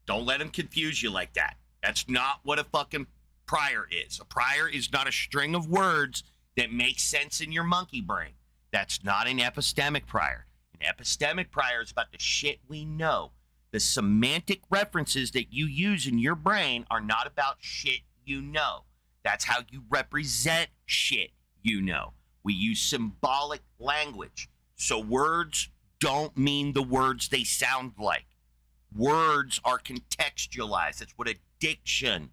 Don't let him confuse you like that. That's not what a fucking prior is. A prior is not a string of words that make sense in your monkey brain. That's not an epistemic prior. An epistemic prior is about the shit we know. The semantic references that you use in your brain are not about shit you know. That's how you represent shit you know. We use symbolic language. So words don't mean the words they sound like. Words are contextualized. That's what a dictionary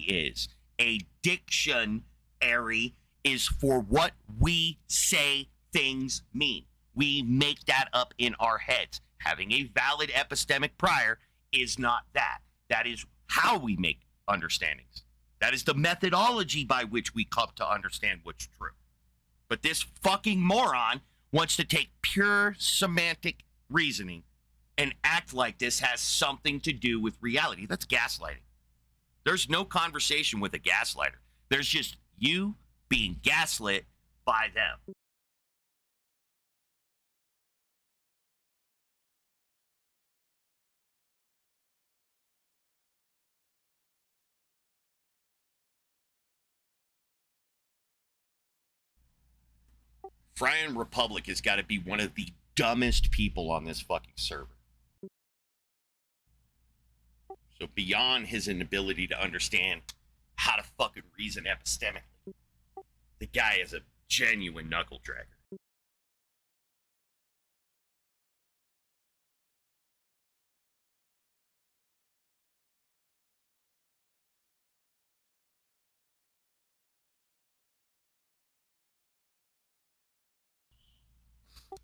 is. A dictionary is for what we say things mean. We make that up in our heads. Having a valid epistemic prior is not that. That is how we make understandings. That is the methodology by which we come to understand what's true. But this fucking moron wants to take pure semantic reasoning and act like this has something to do with reality. That's gaslighting. There's no conversation with a gaslighter. There's just you being gaslit by them. Frian Republic has got to be one of the dumbest people on this fucking server. So beyond his inability to understand how to fucking reason epistemically, the guy is a genuine knuckle dragger.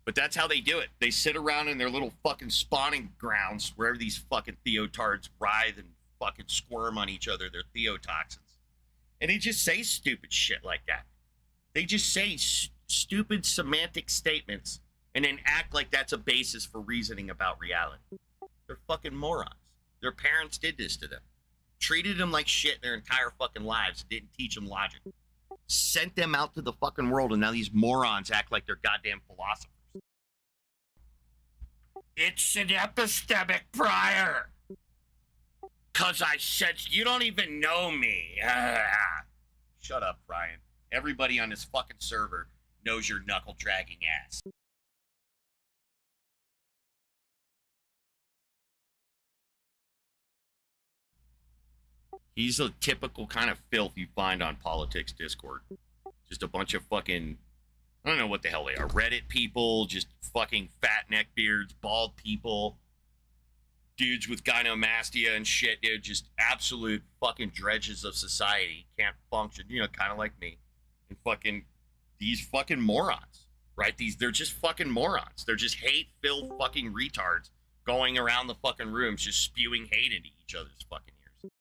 But that's how they do it. They sit around in their little fucking spawning grounds, wherever these fucking theotards writhe and fucking squirm on each other, their theotoxins. And they just say stupid shit like that. They just say stupid semantic statements and then act like that's a basis for reasoning about reality. They're fucking morons. Their parents did this to them. Treated them like shit their entire fucking lives. Didn't teach them logic. Sent them out to the fucking world, and now these morons act like they're goddamn philosophers. It's an epistemic prior. 'Cause I said you don't even know me. Ah. Shut up, Brian. Everybody on this fucking server knows your knuckle dragging ass. He's a typical kind of filth you find on politics Discord. Just a bunch of fucking, I don't know what the hell they are. Reddit people, just fucking fat neck beards, bald people, dudes with gynomastia and shit, dude. Just absolute fucking dredges of society. Can't function, you know, kind of like me. And fucking, these fucking morons, right? They're just fucking morons. They're just hate-filled fucking retards going around the fucking rooms just spewing hate into each other's fucking ears.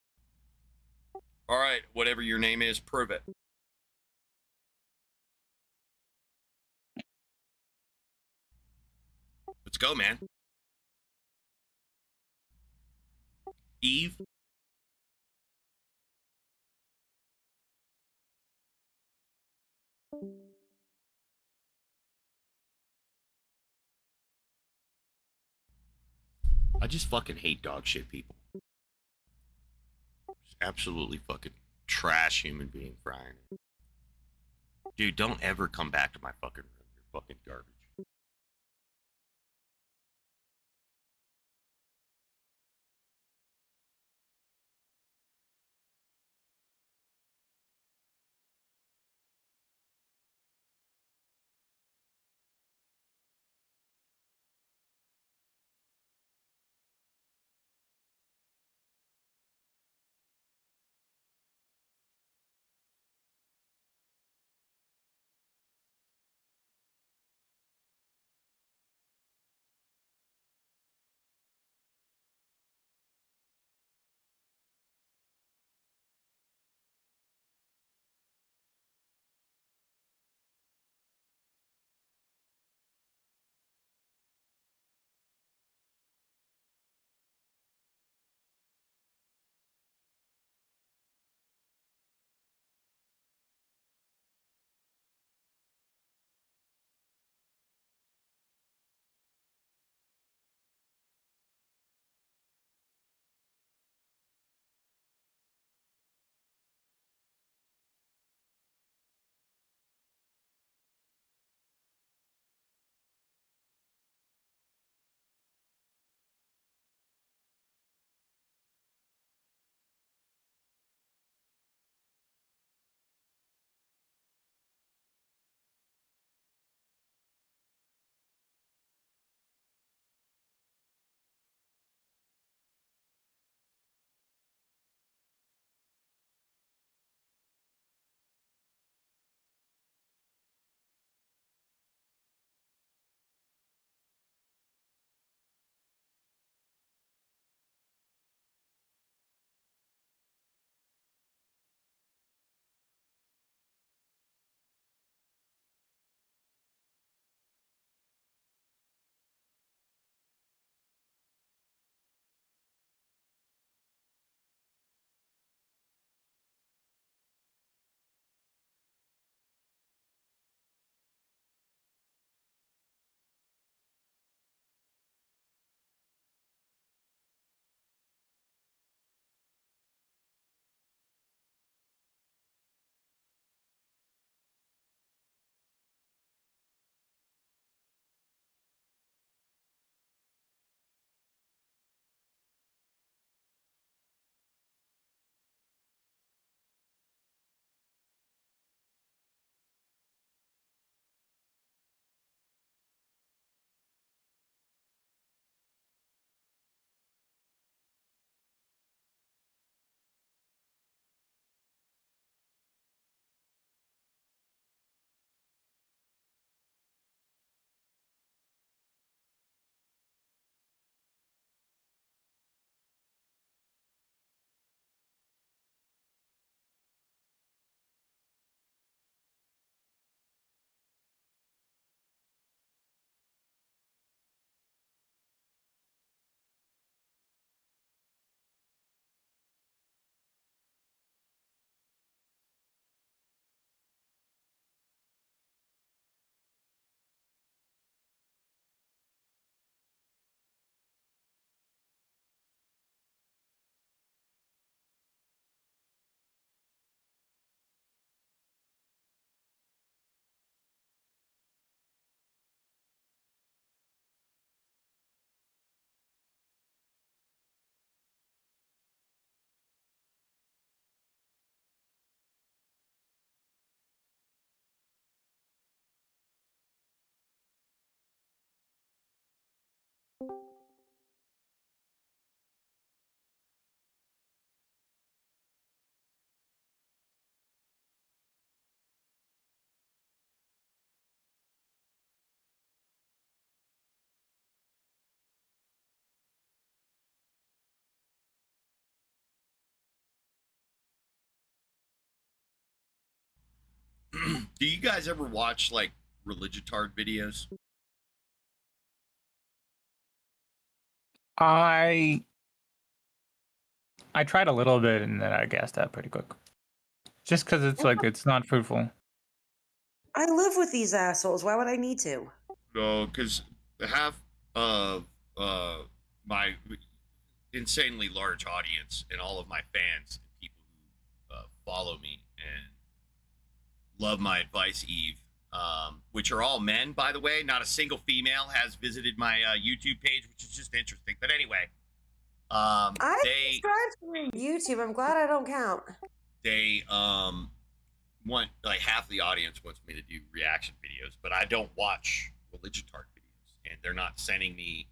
All right, whatever your name is, prove it. Let's go, man. Eve? I just fucking hate dog shit people. Just absolutely fucking trash human being, Brian. Dude, don't ever come back to my fucking room. You're fucking garbage. Do you guys ever watch like religitard videos? I tried a little bit and then I gassed out pretty quick. Just because it's like it's not fruitful. I live with these assholes. Why would I need to? No, because half of my insanely large audience and all of my fans and people who follow me and love my advice, Eve, which are all men, by the way. Not a single female has visited my YouTube page, which is just interesting. But anyway, I subscribe to your YouTube. I'm glad I don't count. They want, like, half the audience wants me to do reaction videos, but I don't watch religitard videos, and they're not sending me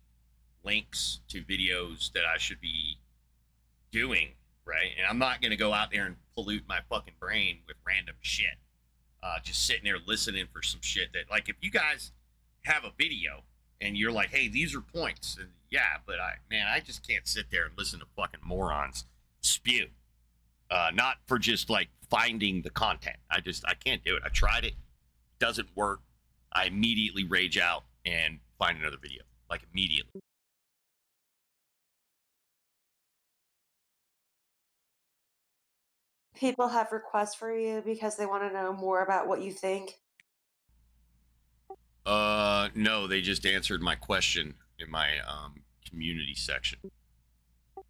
links to videos that I should be doing, right? And I'm not going to go out there and pollute my fucking brain with random shit. Just sitting there listening for some shit that, like, if you guys have a video and you're like, hey, these are points, and yeah, but I just can't sit there and listen to fucking morons spew. Not for just like finding the content. I can't do it. I tried it. Doesn't work. I immediately rage out and find another video. Like immediately. People have requests for you because they want to know more about what you think. No, they just answered my question in my community section.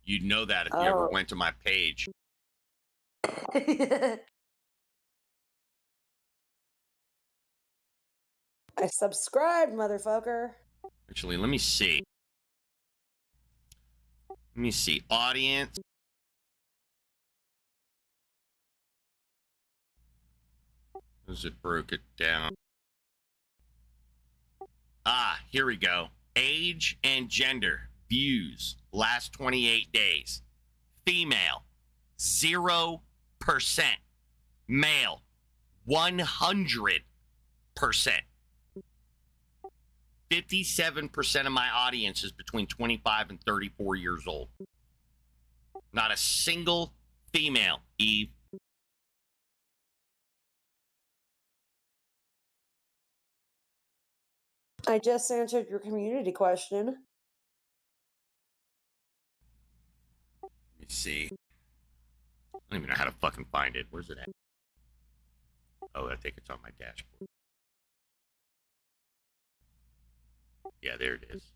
You'd know that if you ever went to my page. I subscribed, motherfucker. Actually, let me see. Let me see. Audience. As it broke it down. Ah, here we go. Age and gender. Views. Last 28 days. Female. 0%. Male. 100%. 57% of my audience is between 25 and 34 years old. Not a single female, Eve. I just answered your community question. Let me see. I don't even know how to fucking find it. Where's it at? Oh, I think it's on my dashboard. Yeah, there it is.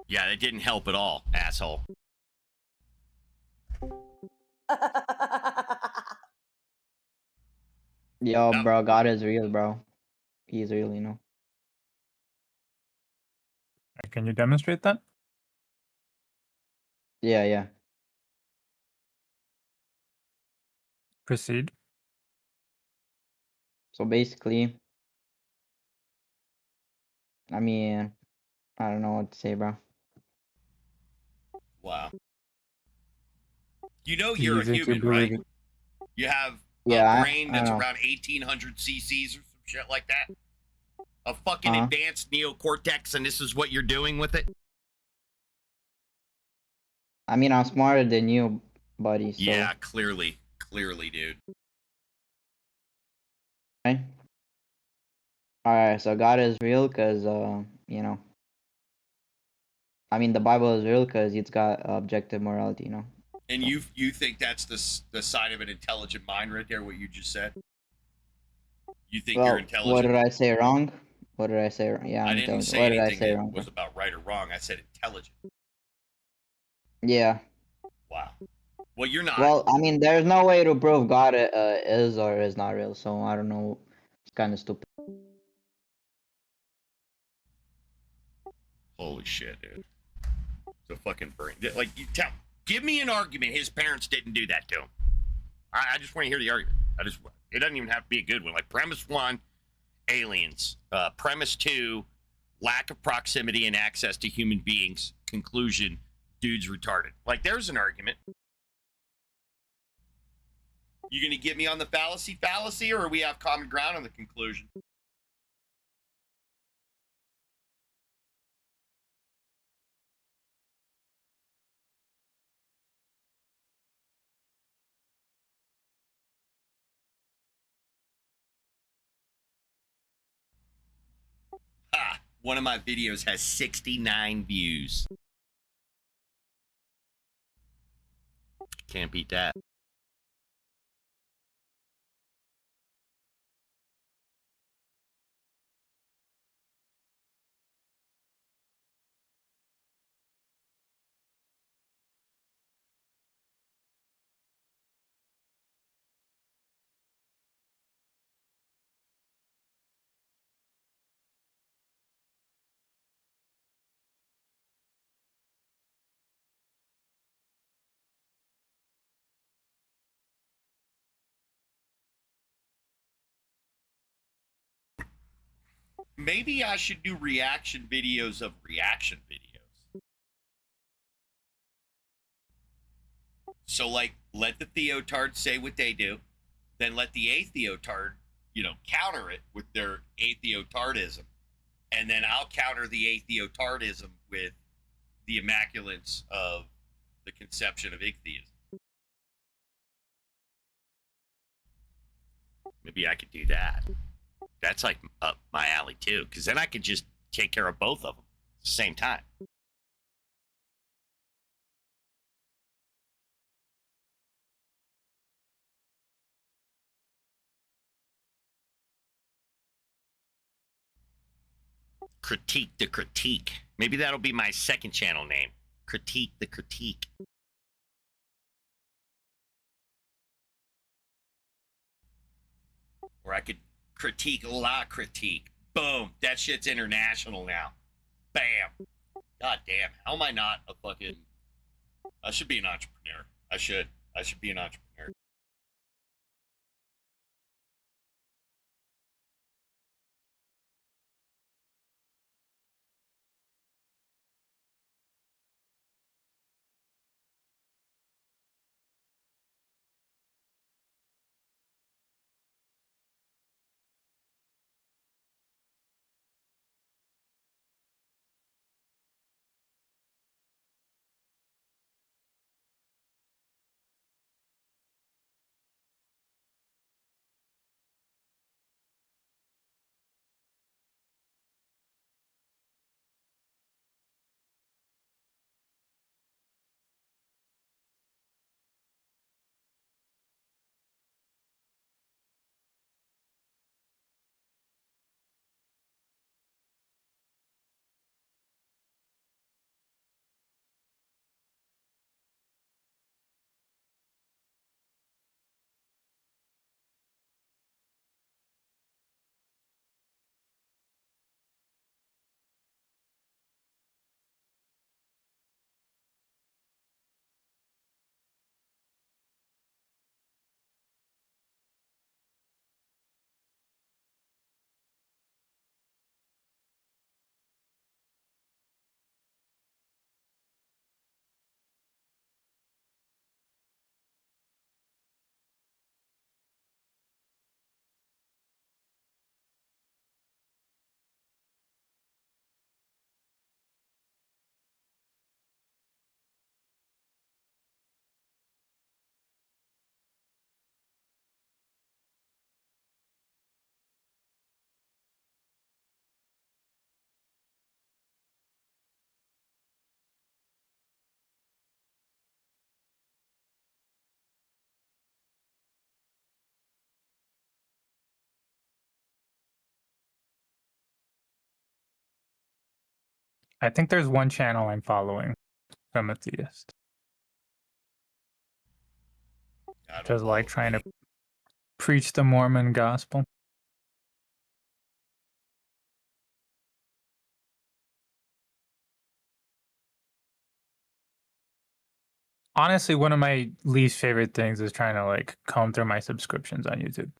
Yeah, that didn't help at all, asshole. Yo, No. bro, God is real, bro. He's real, you know. Can you demonstrate that? Yeah. Proceed. So basically, I mean, I don't know what to say, bro. Wow. You know you're a Easy to human, believe right? it. You have Yeah, a brain that's I know. around 1800 cc's or some shit like that. A fucking Uh-huh. advanced neocortex, and this is what you're doing with it? I mean, I'm smarter than you, buddy. So, Yeah, clearly, dude. right? All right. So God is real, cause you know. I mean, the Bible is real, cause it's got objective morality, you know. And you think that's the sign of an intelligent mind right there, what you just said? You think you're Well, intelligent? what did I say wrong? What did I say wrong? Yeah, I I'm didn't intelligent. say What did I anything say that wrong? was about right or wrong. I said intelligent. Yeah. Wow. Well, you're not. Well, I mean, there's no way to prove God is or is not real, so I don't know. It's kind of stupid. Holy shit, dude. The fucking brain. Like, give me an argument his parents didn't do that to him. I just want to hear the argument. It doesn't even have to be a good one. Like, premise one, aliens. Premise 2, lack of proximity and access to human beings. Conclusion, dude's retarded. Like, there's an argument. You gonna get me on the fallacy, or we have common ground on the conclusion? Ha! One of my videos has 69 views. Can't beat that. Maybe I should do reaction videos of reaction videos. So, like, let the theotards say what they do, then let the atheotard, counter it with their atheotardism. And then I'll counter the atheotardism with the immaculance of the conception of Igtheism. Maybe I could do that. That's like up my alley too, because then I could just take care of both of them at the same time. Critique the critique. Maybe that'll be my second channel name. Critique the critique. Or I could critique la critique. Boom. That shit's international now. Bam. God damn. How am I not a fucking... I should be an entrepreneur. I should be an entrepreneur. I think there's one channel I'm following from a theist. Just like trying to preach the Mormon gospel. Honestly, one of my least favorite things is trying to like comb through my subscriptions on YouTube.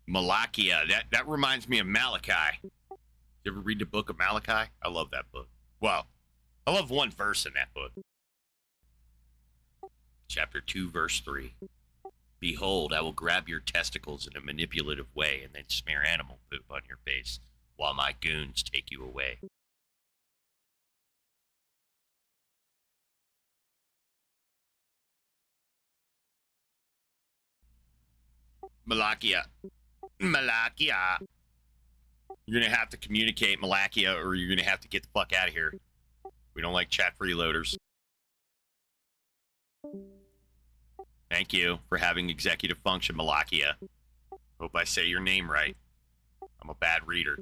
Malakia. That reminds me of Malachi. You ever read the book of Malachi? I love that book. Well, I love one verse in that book. Chapter 2, verse 3. Behold, I will grab your testicles in a manipulative way and then smear animal poop on your face while my goons take you away. Malakia. Malakia. You're going to have to communicate, Malakia, or you're going to have to get the fuck out of here. We don't like chat freeloaders. Thank you for having executive function, Malakia. Hope I say your name right. I'm a bad reader.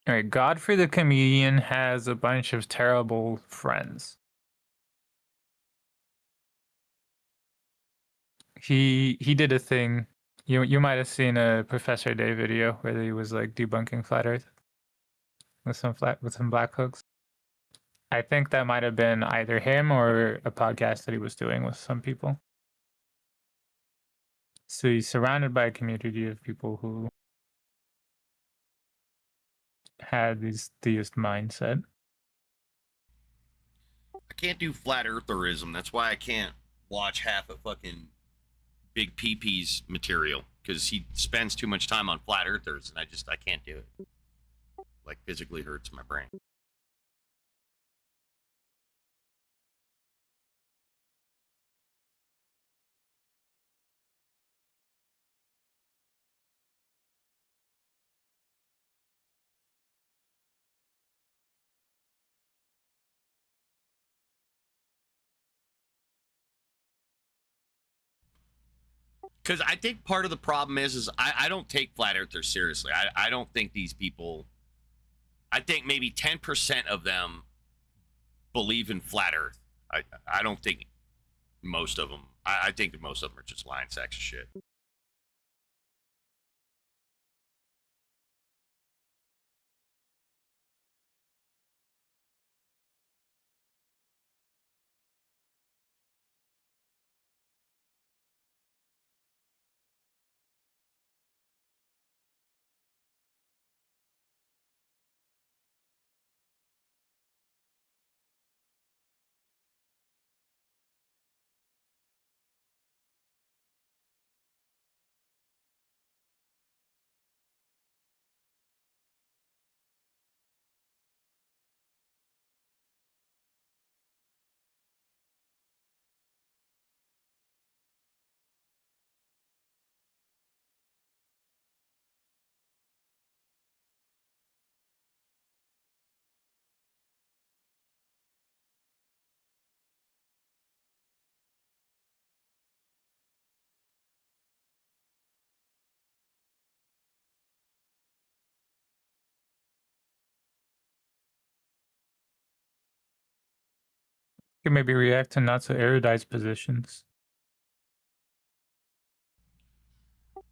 All right, Godfrey the comedian has a bunch of terrible friends. He did a thing. You might have seen a Professor Day video where he was like debunking flat Earth with some black hooks. I think that might have been either him or a podcast that he was doing with some people. So he's surrounded by a community of people who had this theist mindset. I can't do flat eartherism. That's why I can't watch half of fucking Big PP's material, because he spends too much time on flat earthers, and I can't do it. Like, physically hurts my brain. Because I think part of the problem is I don't take flat earthers seriously. I don't think these people, I think maybe 10% of them believe in flat earth. I don't think most of them, I think that most of them are just lying sacks of shit. You can maybe react to not so erudite positions.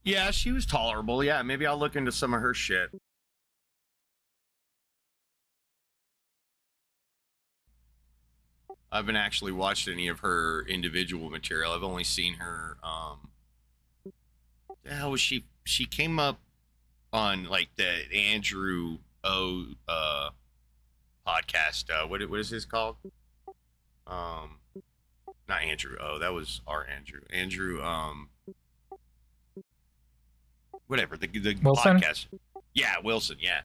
Yeah, she was tolerable. Yeah, maybe I'll look into some of her shit. I haven't actually watched any of her individual material. I've only seen her, the hell was she? She came up on like the Andrew O podcast. What is this called? Not Andrew O. That was our Andrew. Andrew, whatever, the Wilson? podcast. Yeah, Wilson. Yeah,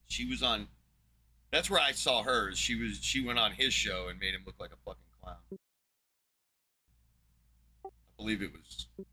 she was on. That's where I saw her. She went on his show and made him look like a fucking clown. I believe it was that.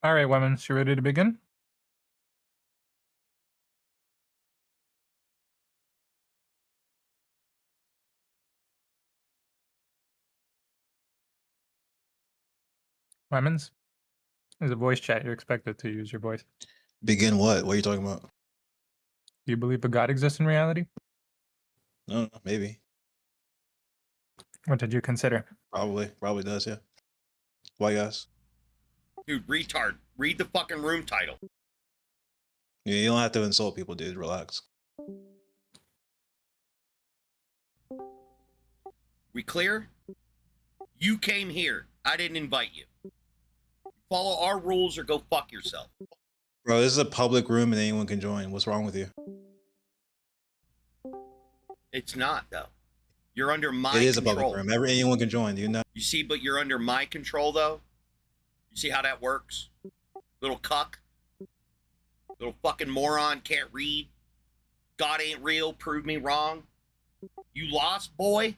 All right, women, you ready to begin? Lemons? There's a voice chat. You're expected to use your voice. Begin what? What are you talking about? Do you believe a God exists in reality? No, maybe. What did you consider? Probably does, yeah. Why guys? Dude, retard. Read the fucking room title. Yeah, you don't have to insult people, dude. Relax. We clear? You came here. I didn't invite you. Follow our rules or go fuck yourself. Bro, this is a public room and anyone can join. What's wrong with you? It's not, though. You're under my It is control. a public room. Anyone can join. Do you know? You see, but you're under my control, though. You see how that works? Little cuck. Little fucking moron, can't read. God ain't real, prove me wrong. You lost, boy?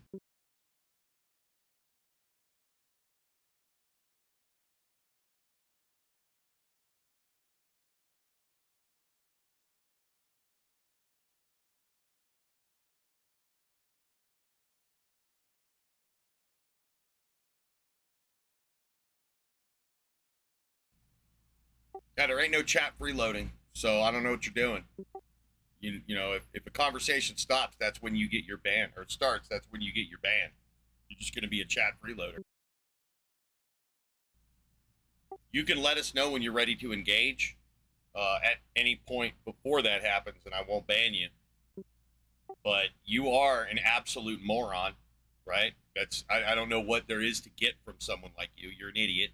Yeah, there ain't no chat freeloading, so I don't know what you're doing. You know, if a conversation stops, that's when you get your ban, or it starts, that's when you get your ban. You're just going to be a chat freeloader. You can let us know when you're ready to engage at any point before that happens, and I won't ban you. But you are an absolute moron, right? I don't know what there is to get from someone like you. You're an idiot.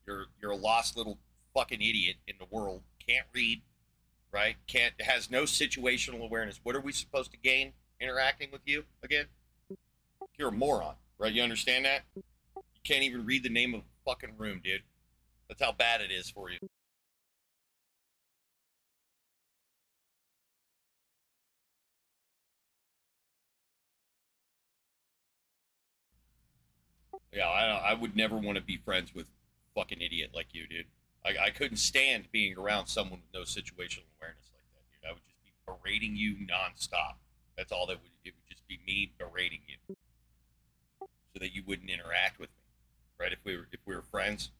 You're a lost little fucking idiot in the world. Can't read, right? Has no situational awareness. What are we supposed to gain interacting with you again? You're a moron, right? You understand that? You can't even read the name of the fucking room, dude. That's how bad it is for you. Yeah, I would never want to be friends with a fucking idiot like you, dude. I couldn't stand being around someone with no situational awareness like that, dude. I would just be berating you nonstop. That's all it would just be me berating you, so that you wouldn't interact with me, right? If we were friends,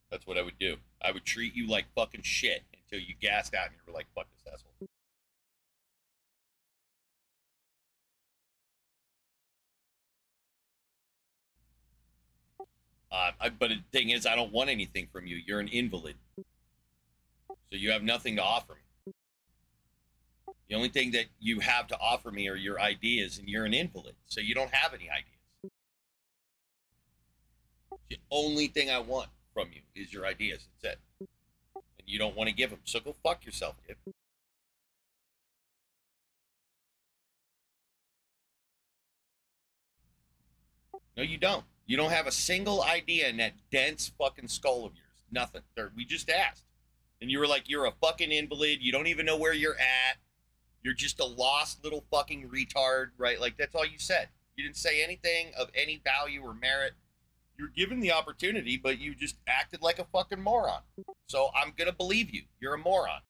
that's what I would do. I would treat you like fucking shit until you gassed out and you were like, fuck this asshole. But the thing is, I don't want anything from you. You're an invalid. So you have nothing to offer me. The only thing that you have to offer me are your ideas, and you're an invalid. So you don't have any ideas. The only thing I want from you is your ideas. That's it. And you don't want to give them. So go fuck yourself, kid. No, you don't. You don't have a single idea in that dense fucking skull of yours. Nothing. We just asked. And you were like, you're a fucking invalid. You don't even know where you're at. You're just a lost little fucking retard, right? Like, that's all you said. You didn't say anything of any value or merit. You're given the opportunity, but you just acted like a fucking moron. So I'm going to believe you. You're a moron.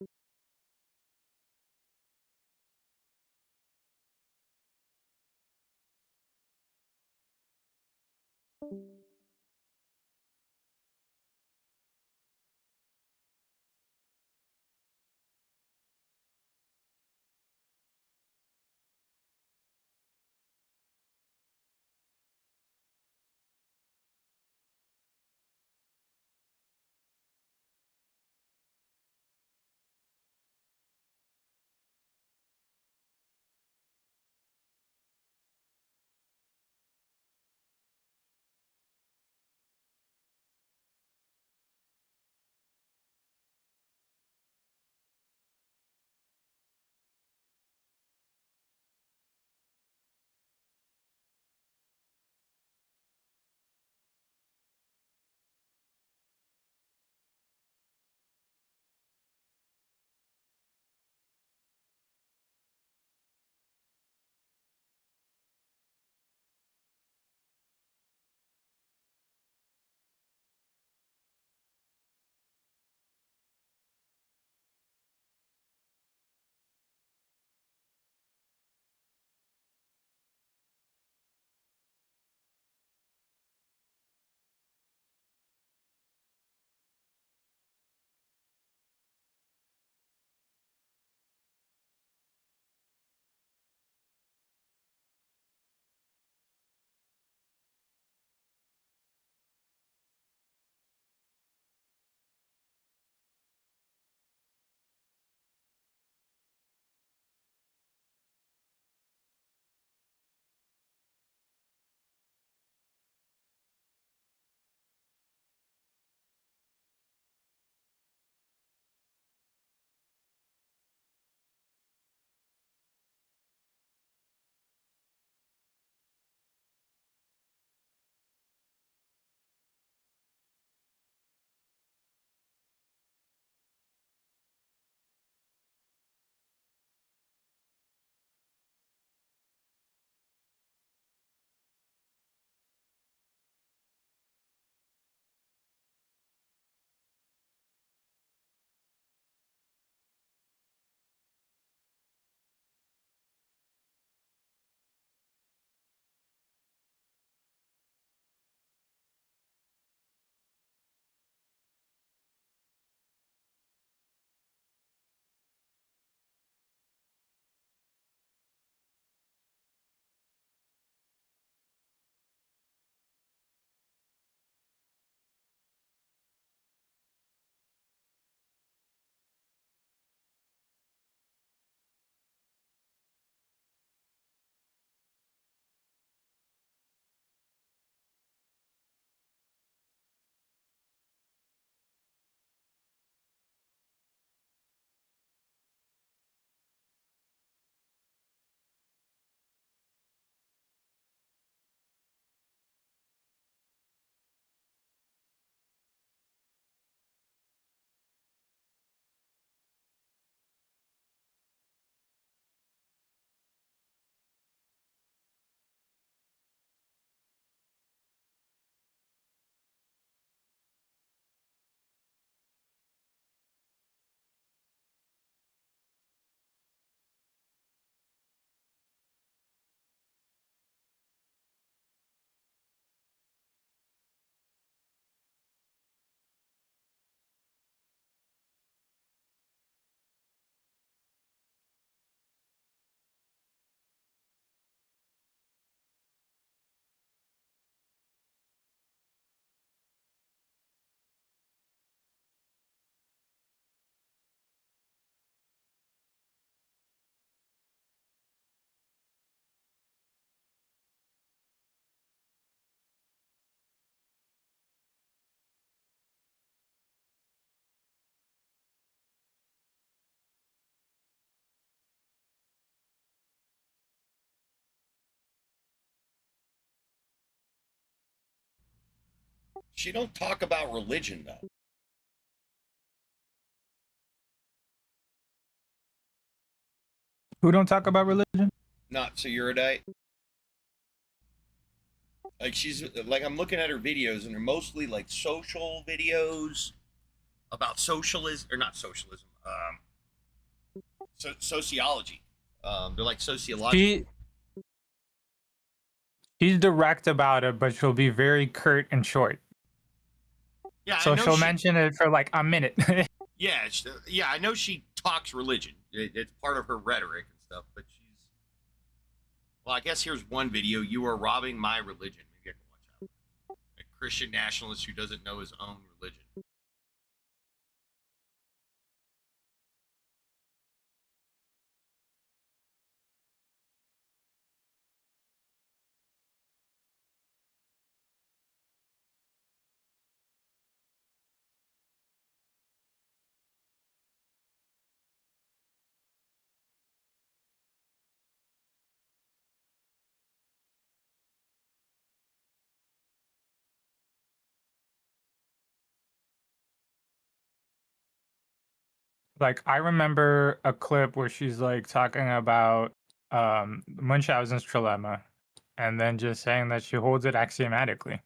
She don't talk about religion though. Who don't talk about religion? Not so erudite. Like she's like I'm looking at her videos and they're mostly like social videos about socialism or not socialism. Sociology. They're like sociological. She's direct about it, but she'll be very curt and short. Yeah, So I know she'll mention it for like a minute. Yeah, yeah, I know she talks religion. It's part of her rhetoric and stuff. But she's well. I guess here's one video. You are robbing my religion. Maybe I can watch out. A Christian nationalist who doesn't know his own religion. Like I remember a clip where she's like talking about Munchausen's trilemma, and then just saying that she holds it axiomatically,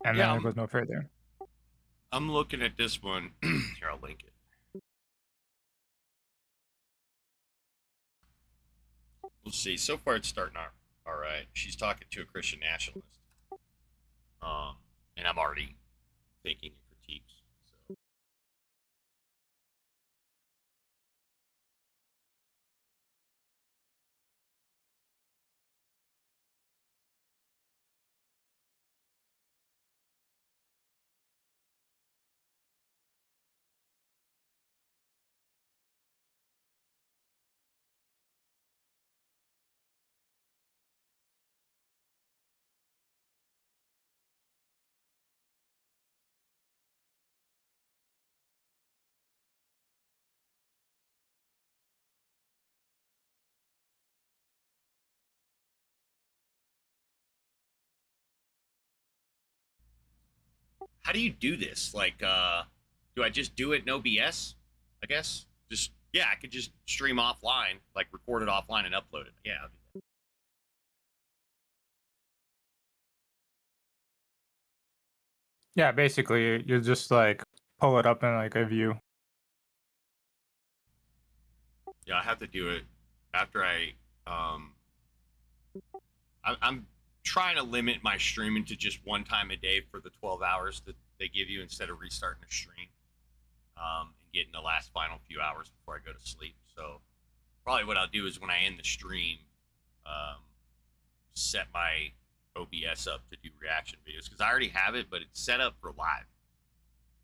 and Yeah, then it goes no further. I'm looking at this one. Here, I'll link it. We'll see. So far, it's starting out all right. She's talking to a Christian nationalist, and I'm already thinking of critiques. So. How do you do this? Like, do I just do it no BS? I guess just yeah, I could just stream offline, like record it offline and upload it. Yeah. I'll do that. Yeah, basically, you just like pull it up in like a view. Yeah, I have to do it after I'm trying to limit my streaming to just one time a day for the 12 hours that they give you instead of restarting the stream and getting the last final few hours before I go to sleep. So probably what I'll do is when I end the stream, set my OBS up to do reaction videos because I already have it, but it's set up for live.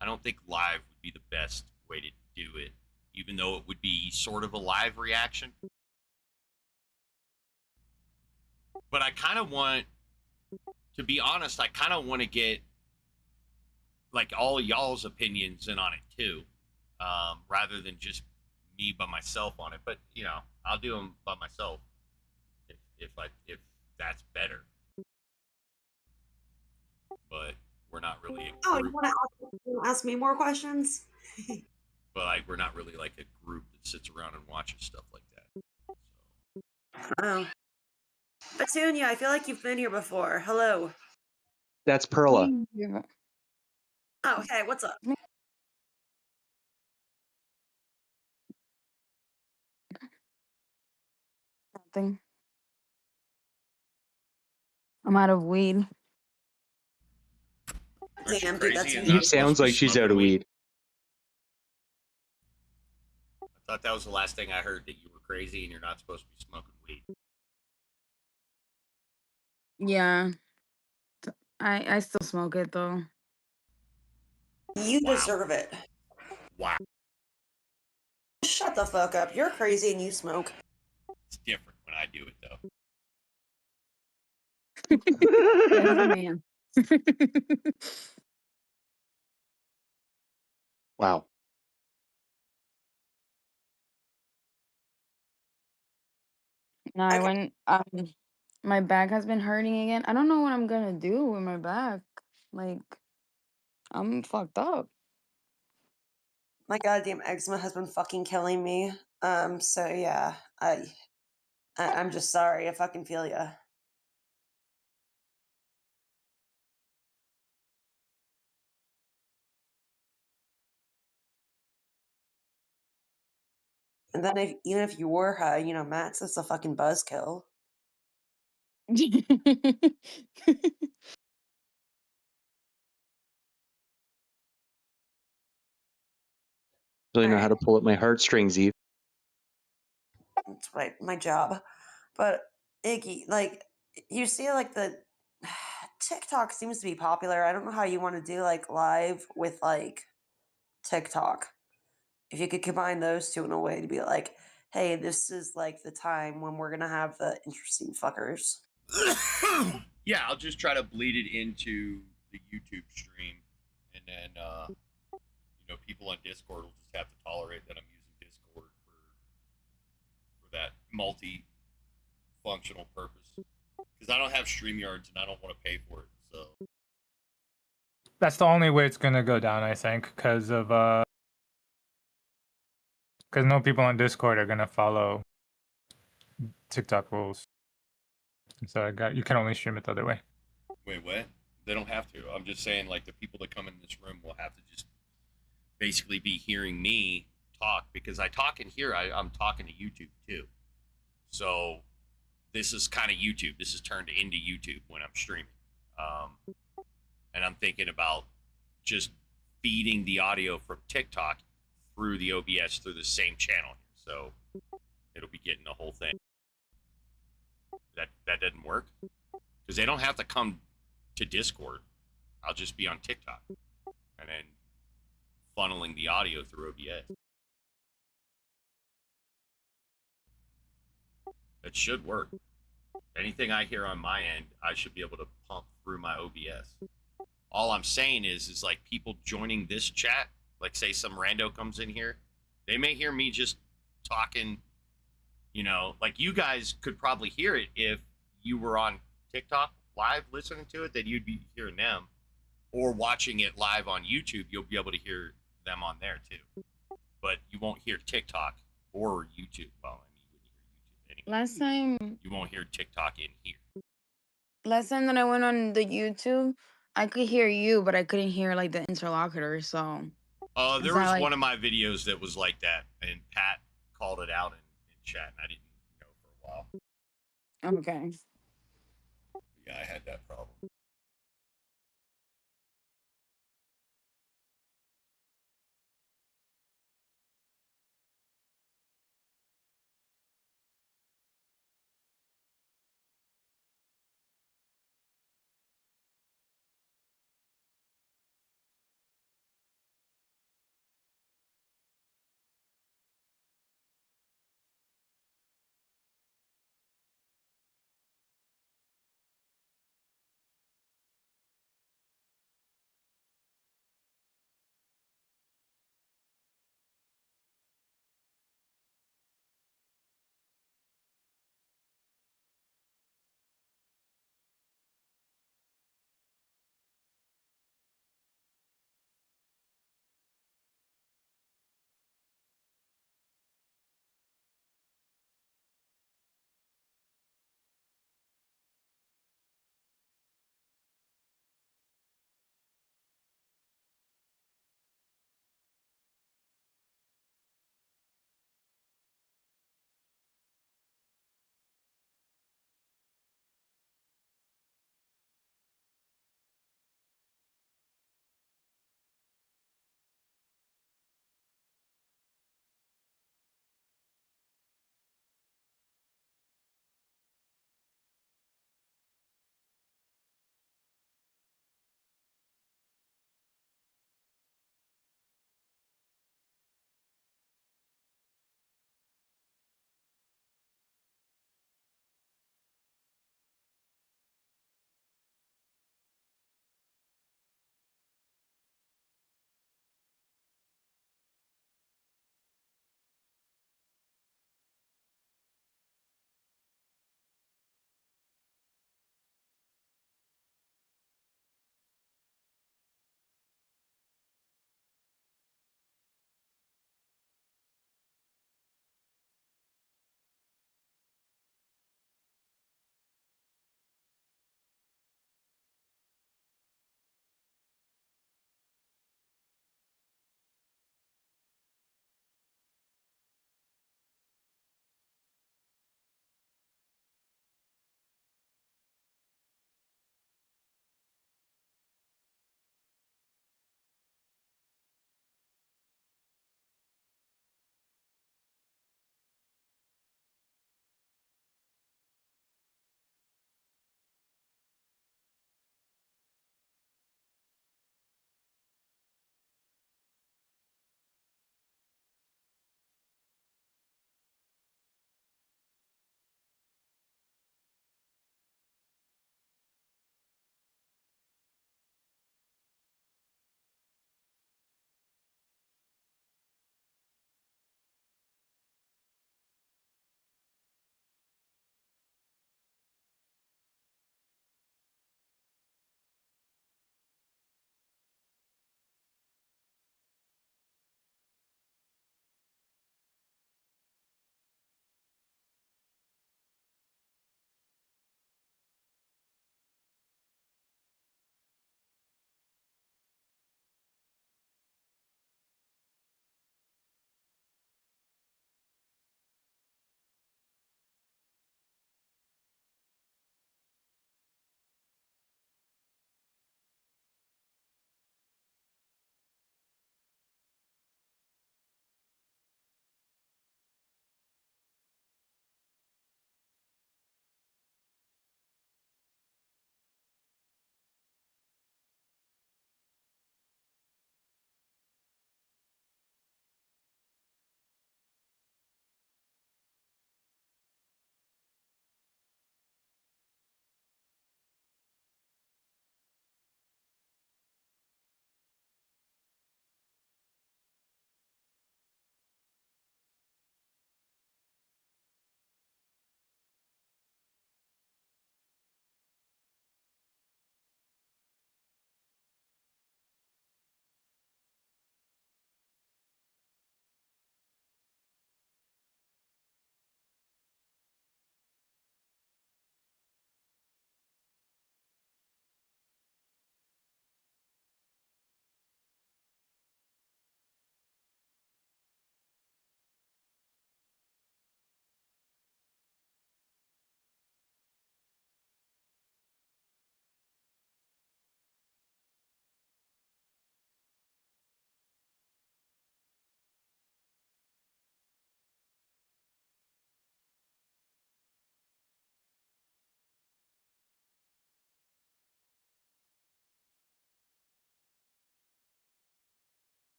I don't think live would be the best way to do it, even though it would be sort of a live reaction. But I kind of want, to be honest, I kind of want to get like all of y'all's opinions in on it too, rather than just me by myself on it. But you know, I'll do them by myself if that's better. But we're not really a Oh, group. you want to ask me more questions? But like, we're not really like a group that sits around and watches stuff like that. Oh. Petunia, I feel like you've been here before. Hello. That's Perla. Oh, hey, what's up? Nothing. I'm out of weed. Damn, dude, that's He sounds like she's out of weed. I thought that was the last thing I heard, that you were crazy and you're not supposed to be smoking weed. Yeah. I still smoke it though. You deserve it. Wow. Shut the fuck up. You're crazy and you smoke. It's different when I do it though. There's a man. Wow. No, I went My back has been hurting again. I don't know what I'm gonna do with my back. Like, I'm fucked up. My goddamn eczema has been fucking killing me. So yeah, I'm just sorry. I fucking feel ya. And then even if you were high, Matt's just a fucking buzzkill. Really know how to pull at my heartstrings, Eve. That's my job. But Iggy, like, you see, like the TikTok seems to be popular. I don't know how you want to do like live with like TikTok. If you could combine those two in a way to be like, hey, this is like the time when we're gonna have the interesting fuckers. Yeah, I'll just try to bleed it into the YouTube stream, and then people on Discord will just have to tolerate that I'm using Discord for that multi-functional purpose. Because I don't have StreamYards and I don't want to pay for it. So That's the only way it's gonna go down, I think, because no people on Discord are gonna follow TikTok rules. So you can only stream it the other way. wait, what? They don't have to. I'm just saying, like, the people that come in this room will have to just basically be hearing me talk, because I talk in here. I'm talking to YouTube too. So this is kind of YouTube. This is turned into YouTube when I'm streaming. And I'm thinking about just feeding the audio from TikTok through the OBS through the same channel here. So it'll be getting the whole thing. That doesn't work, because they don't have to come to Discord. I'll just be on TikTok and then funneling the audio through OBS. It should work. Anything I hear on my end, I should be able to pump through my OBS. All I'm saying is like, people joining this chat, like say some rando comes in here, they may hear me just talking, like you guys could probably hear it if you were on TikTok live listening to it, then you'd be hearing them, or watching it live on YouTube, you'll be able to hear them on there too. But you won't hear TikTok or YouTube. Well, I mean, you wouldn't hear YouTube anyway. Last time You won't hear TikTok in here. that I went on the YouTube, I could hear you, but I couldn't hear like the interlocutor. So is There that was like one of my videos that was like that, and Pat called it out in chat, and I didn't know for a while. okay? Yeah, I had that problem.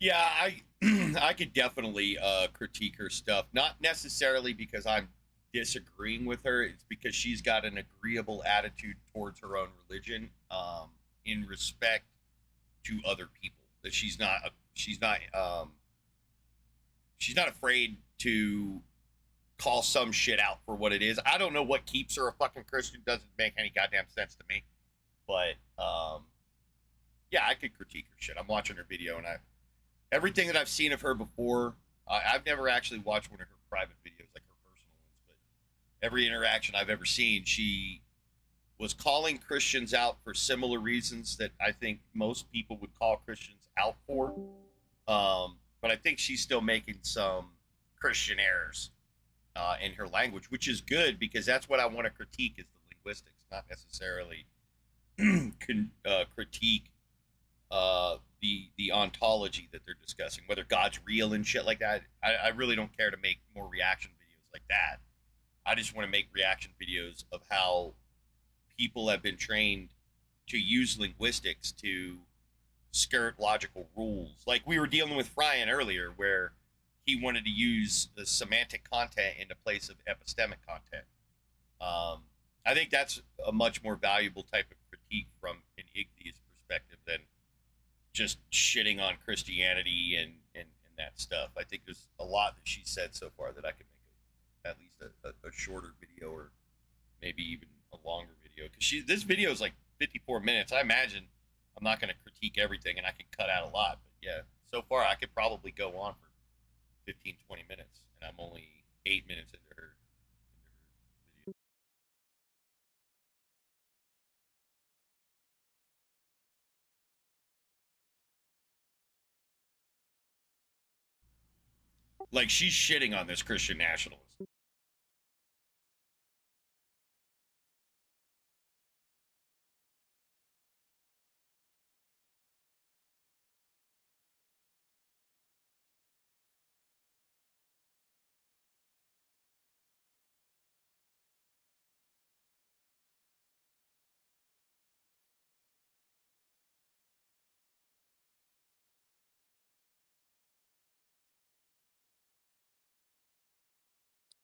Yeah, I I could definitely critique her stuff. Not necessarily because I'm disagreeing with her. It's because she's got an agreeable attitude towards her own religion, in respect to other people. That she's not afraid to call some shit out for what it is. I don't know what keeps her a fucking Christian. Doesn't make any goddamn sense to me. But yeah, I could critique her shit. I'm watching her video, and everything that I've seen of her before, I've never actually watched one of her private videos, like her personal ones, but every interaction I've ever seen, she was calling Christians out for similar reasons that I think most people would call Christians out for. But I think she's still making some Christian errors in her language, which is good because that's what I want to critique is the linguistics, not necessarily critique the ontology that they're discussing, whether God's real and shit like that. I really don't care to make more reaction videos like that. I just want to make reaction videos of how people have been trained to use linguistics to skirt logical rules. Like we were dealing with Ryan earlier, where he wanted to use the semantic content in the place of epistemic content. I think that's a much more valuable type of critique from an Igtheist perspective than just shitting on Christianity and that stuff. I think there's a lot that she said so far that I could make at least a shorter video or maybe even a longer video. Because this video is like 54 minutes. I imagine I'm not going to critique everything and I can cut out a lot. But yeah, so far I could probably go on for 15, 20 minutes. And I'm only 8 minutes into her video. Like she's shitting on this Christian nationalist.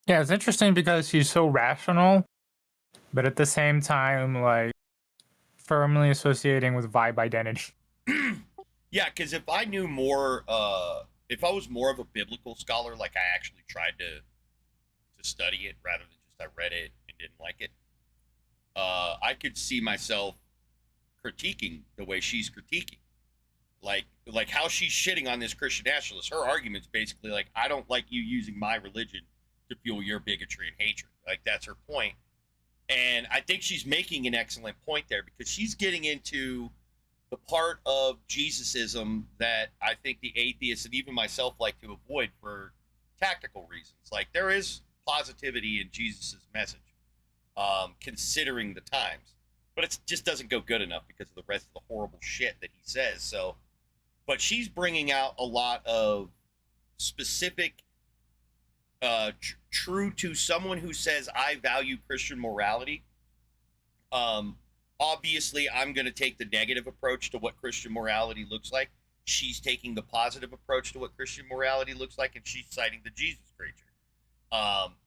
Yeah, it's interesting because she's so rational, but at the same time, like, firmly associating with vibe identity. Yeah, because if I knew more, if I was more of a biblical scholar, like I actually tried to study it rather than just I read it and didn't like it, I could see myself critiquing the way she's critiquing. Like how she's shitting on this Christian nationalist. Her argument's basically like, I don't like you using my religion to fuel your bigotry and hatred. Like that's her point. And I think she's making an excellent point there because she's getting into the part of Jesusism that I think the atheists and even myself like to avoid for tactical reasons. Like there is positivity in Jesus's message, considering the times, but it just doesn't go good enough because of the rest of the horrible shit that he says. So, but she's bringing out a lot of specific, true to someone who says I value Christian morality. Obviously, I'm going to take the negative approach to what Christian morality looks like. She's taking the positive approach to what Christian morality looks like, and she's citing the Jesus creature.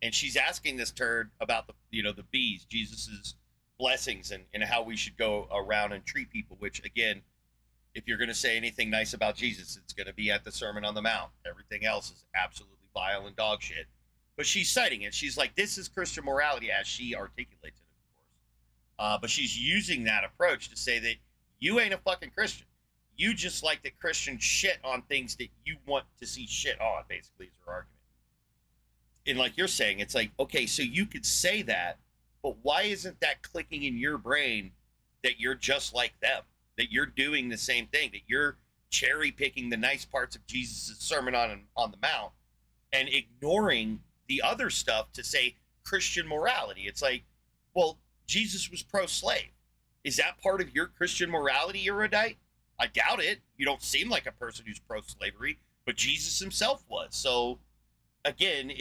And she's asking this turd about the bees, Jesus's blessings, and how we should go around and treat people. Which, again, if you're going to say anything nice about Jesus, it's going to be at the Sermon on the Mount. Everything else is absolutely vile and dog shit. But she's citing it. She's like, this is Christian morality as she articulates it, of course. But she's using that approach to say that you ain't a fucking Christian. You just like that Christians shit on things that you want to see shit on, basically, is her argument. And like you're saying, it's like, okay, so you could say that, but why isn't that clicking in your brain that you're just like them? That you're doing the same thing, that you're cherry picking the nice parts of Jesus' Sermon on the Mount and ignoring the other stuff to say Christian morality. It's like, well, Jesus was pro-slave. Is that part of your Christian morality, erudite? I doubt it. You don't seem like a person who's pro-slavery, but Jesus himself was. So, again,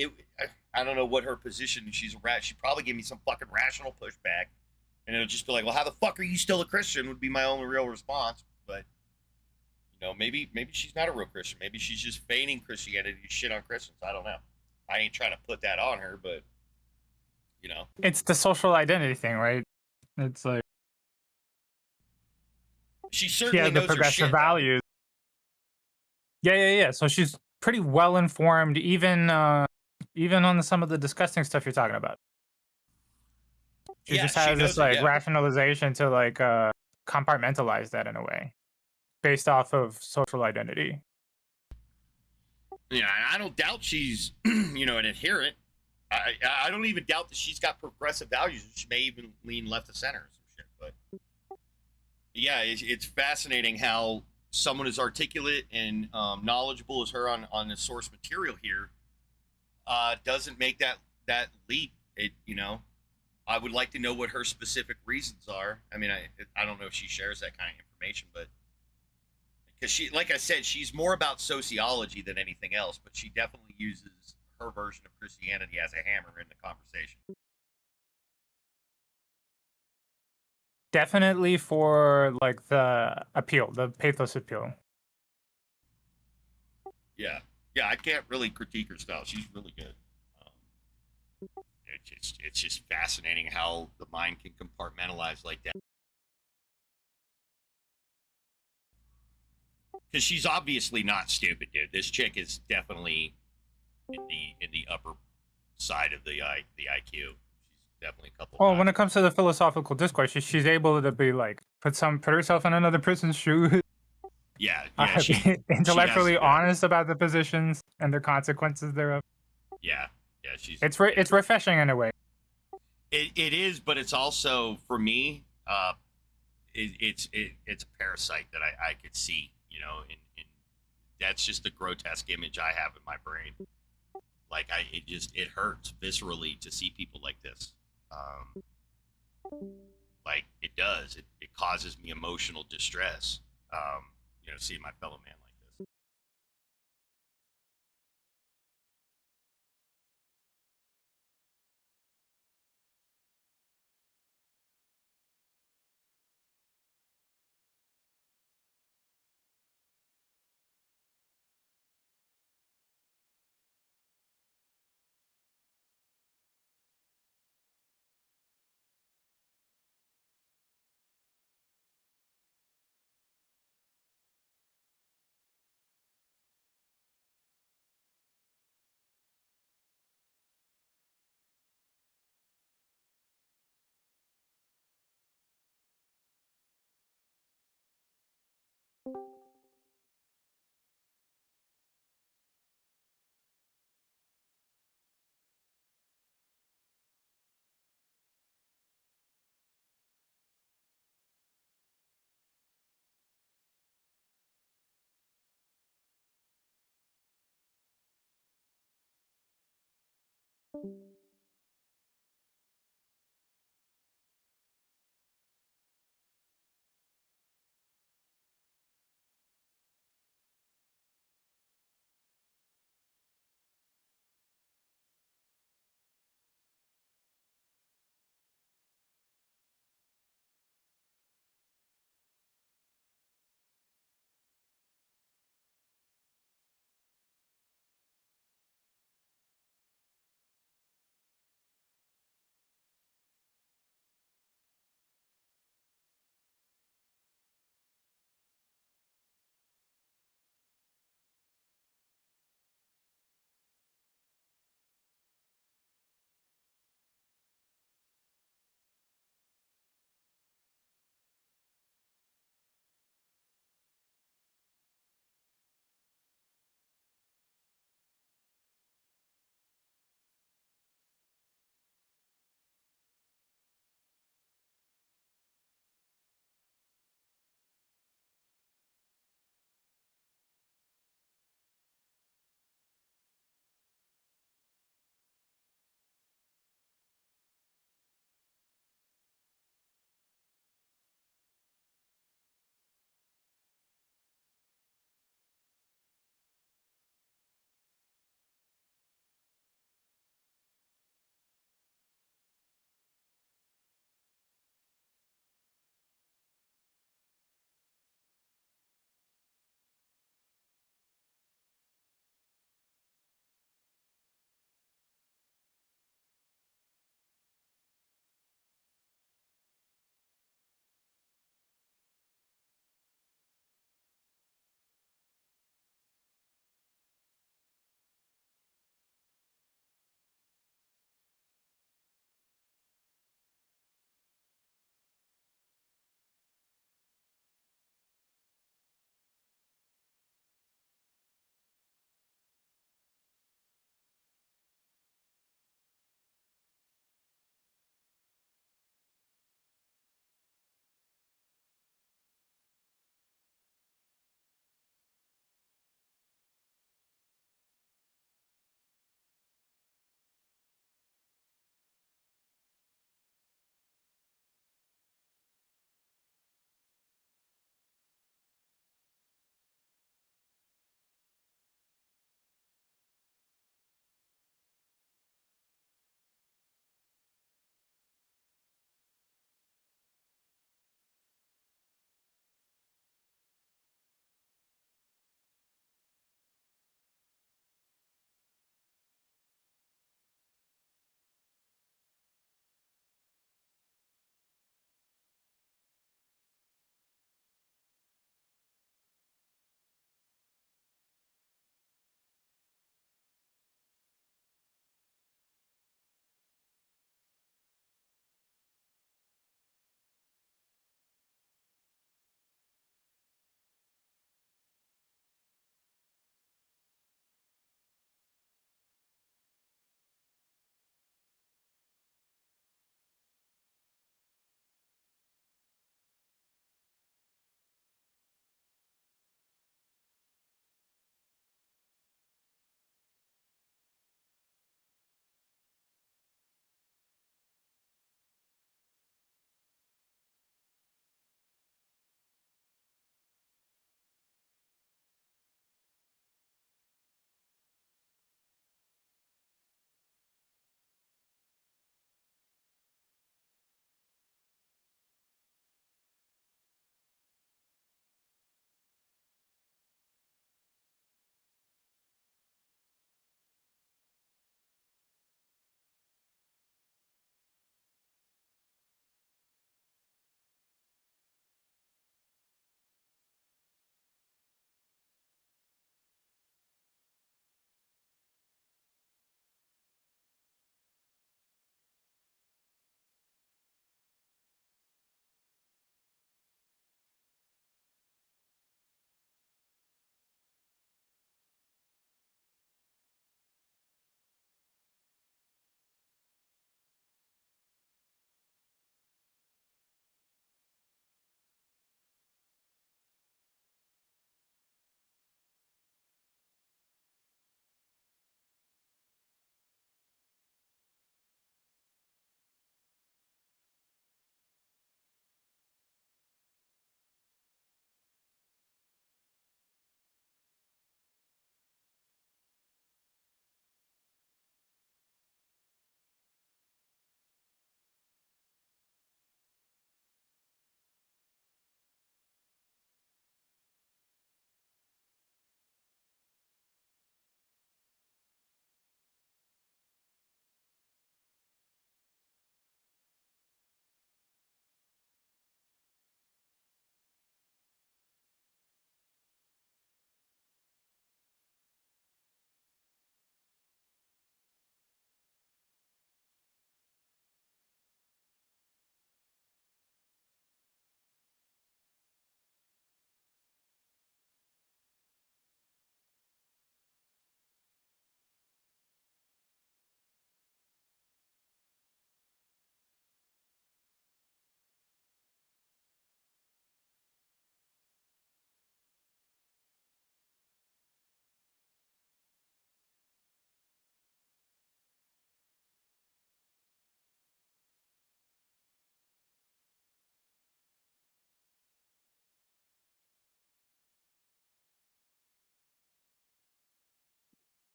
I don't know what her position. She's a rat. She probably gave me some fucking rational pushback. And it'll just be like, well, how the fuck are you still a Christian would be my only real response. But, maybe she's not a real Christian. Maybe she's just feigning Christianity to shit on Christians. I don't know. I ain't trying to put that on her, but It's the social identity thing, right? It's like she she certainly has the knows her progressive shit. values. Yeah. So she's pretty well informed, even on some of the disgusting stuff you're talking about. She Yeah, just she has knows this it, like yeah. rationalization to like compartmentalize that in a way, based off of social identity. Yeah, I don't doubt she's an adherent. I don't even doubt that she's got progressive values. She may even lean left of center or some shit. But yeah, it's fascinating how someone as articulate and knowledgeable as her on the source material here doesn't make that leap. I would like to know what her specific reasons are. I mean, I don't know if she shares that kind of information, but because she, like I said, she's more about sociology than anything else, but she definitely uses her version of Christianity as a hammer in the conversation. Definitely for like the appeal, the pathos appeal. Yeah, I can't really critique her style. She's really good. It's just fascinating how the mind can compartmentalize like that. Because she's obviously not stupid, dude. This chick is definitely in the upper side of the IQ. She's definitely a couple. Well, when it comes to the philosophical discourse, she's able to be like put herself in another person's shoes. Yeah, Be intellectually she has, honest about the positions and their consequences thereof. Yeah, she's. It's refreshing in a way. It is, but it's also for me. It's a parasite that I could see. In that's just the grotesque image I have in my brain. Like it hurts viscerally to see people like this. Like it does. It causes me emotional distress. Seeing my fellow man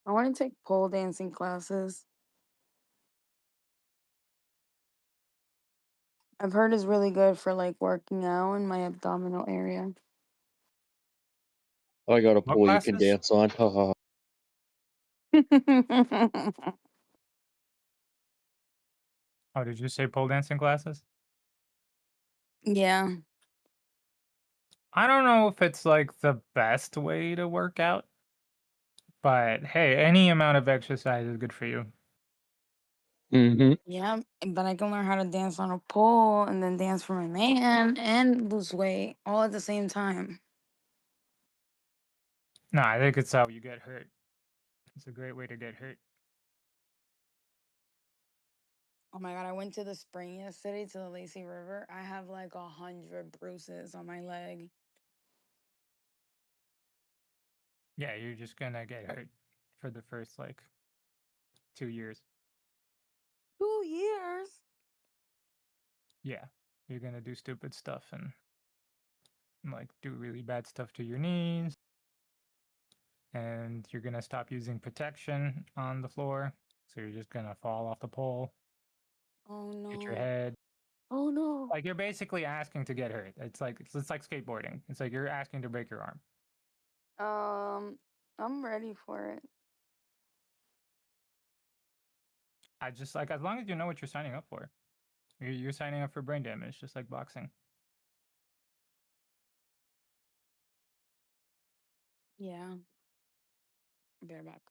I want to take pole dancing classes. I've heard it's really good for like working out in my abdominal area. I got a What pole you can classes? dance on. Haha. Oh, did you say pole dancing classes? Yeah. I don't know if it's like the best way to work out, but hey, any amount of exercise is good for you. Mm-hmm. Yeah, but I can learn how to dance on a pole and then dance for my man and lose weight all at the same time. No, I think it's how you get hurt. It's a great way to get hurt. Oh my God, I went to the spring yesterday to the Lazy River. I have like 100 bruises on my leg. Yeah, you're just gonna get hurt for the first like 2 years. 2 years? Yeah, you're gonna do stupid stuff and like do really bad stuff to your knees, and you're gonna stop using protection on the floor, so you're just gonna fall off the pole, Oh hit your no. head. Oh no. Like you're basically asking to get hurt. It's like skateboarding. It's like you're asking to break your arm. I'm ready for it. I just like as long as you know what you're signing up for. You're signing up for brain damage, just like boxing. Yeah. Be right back.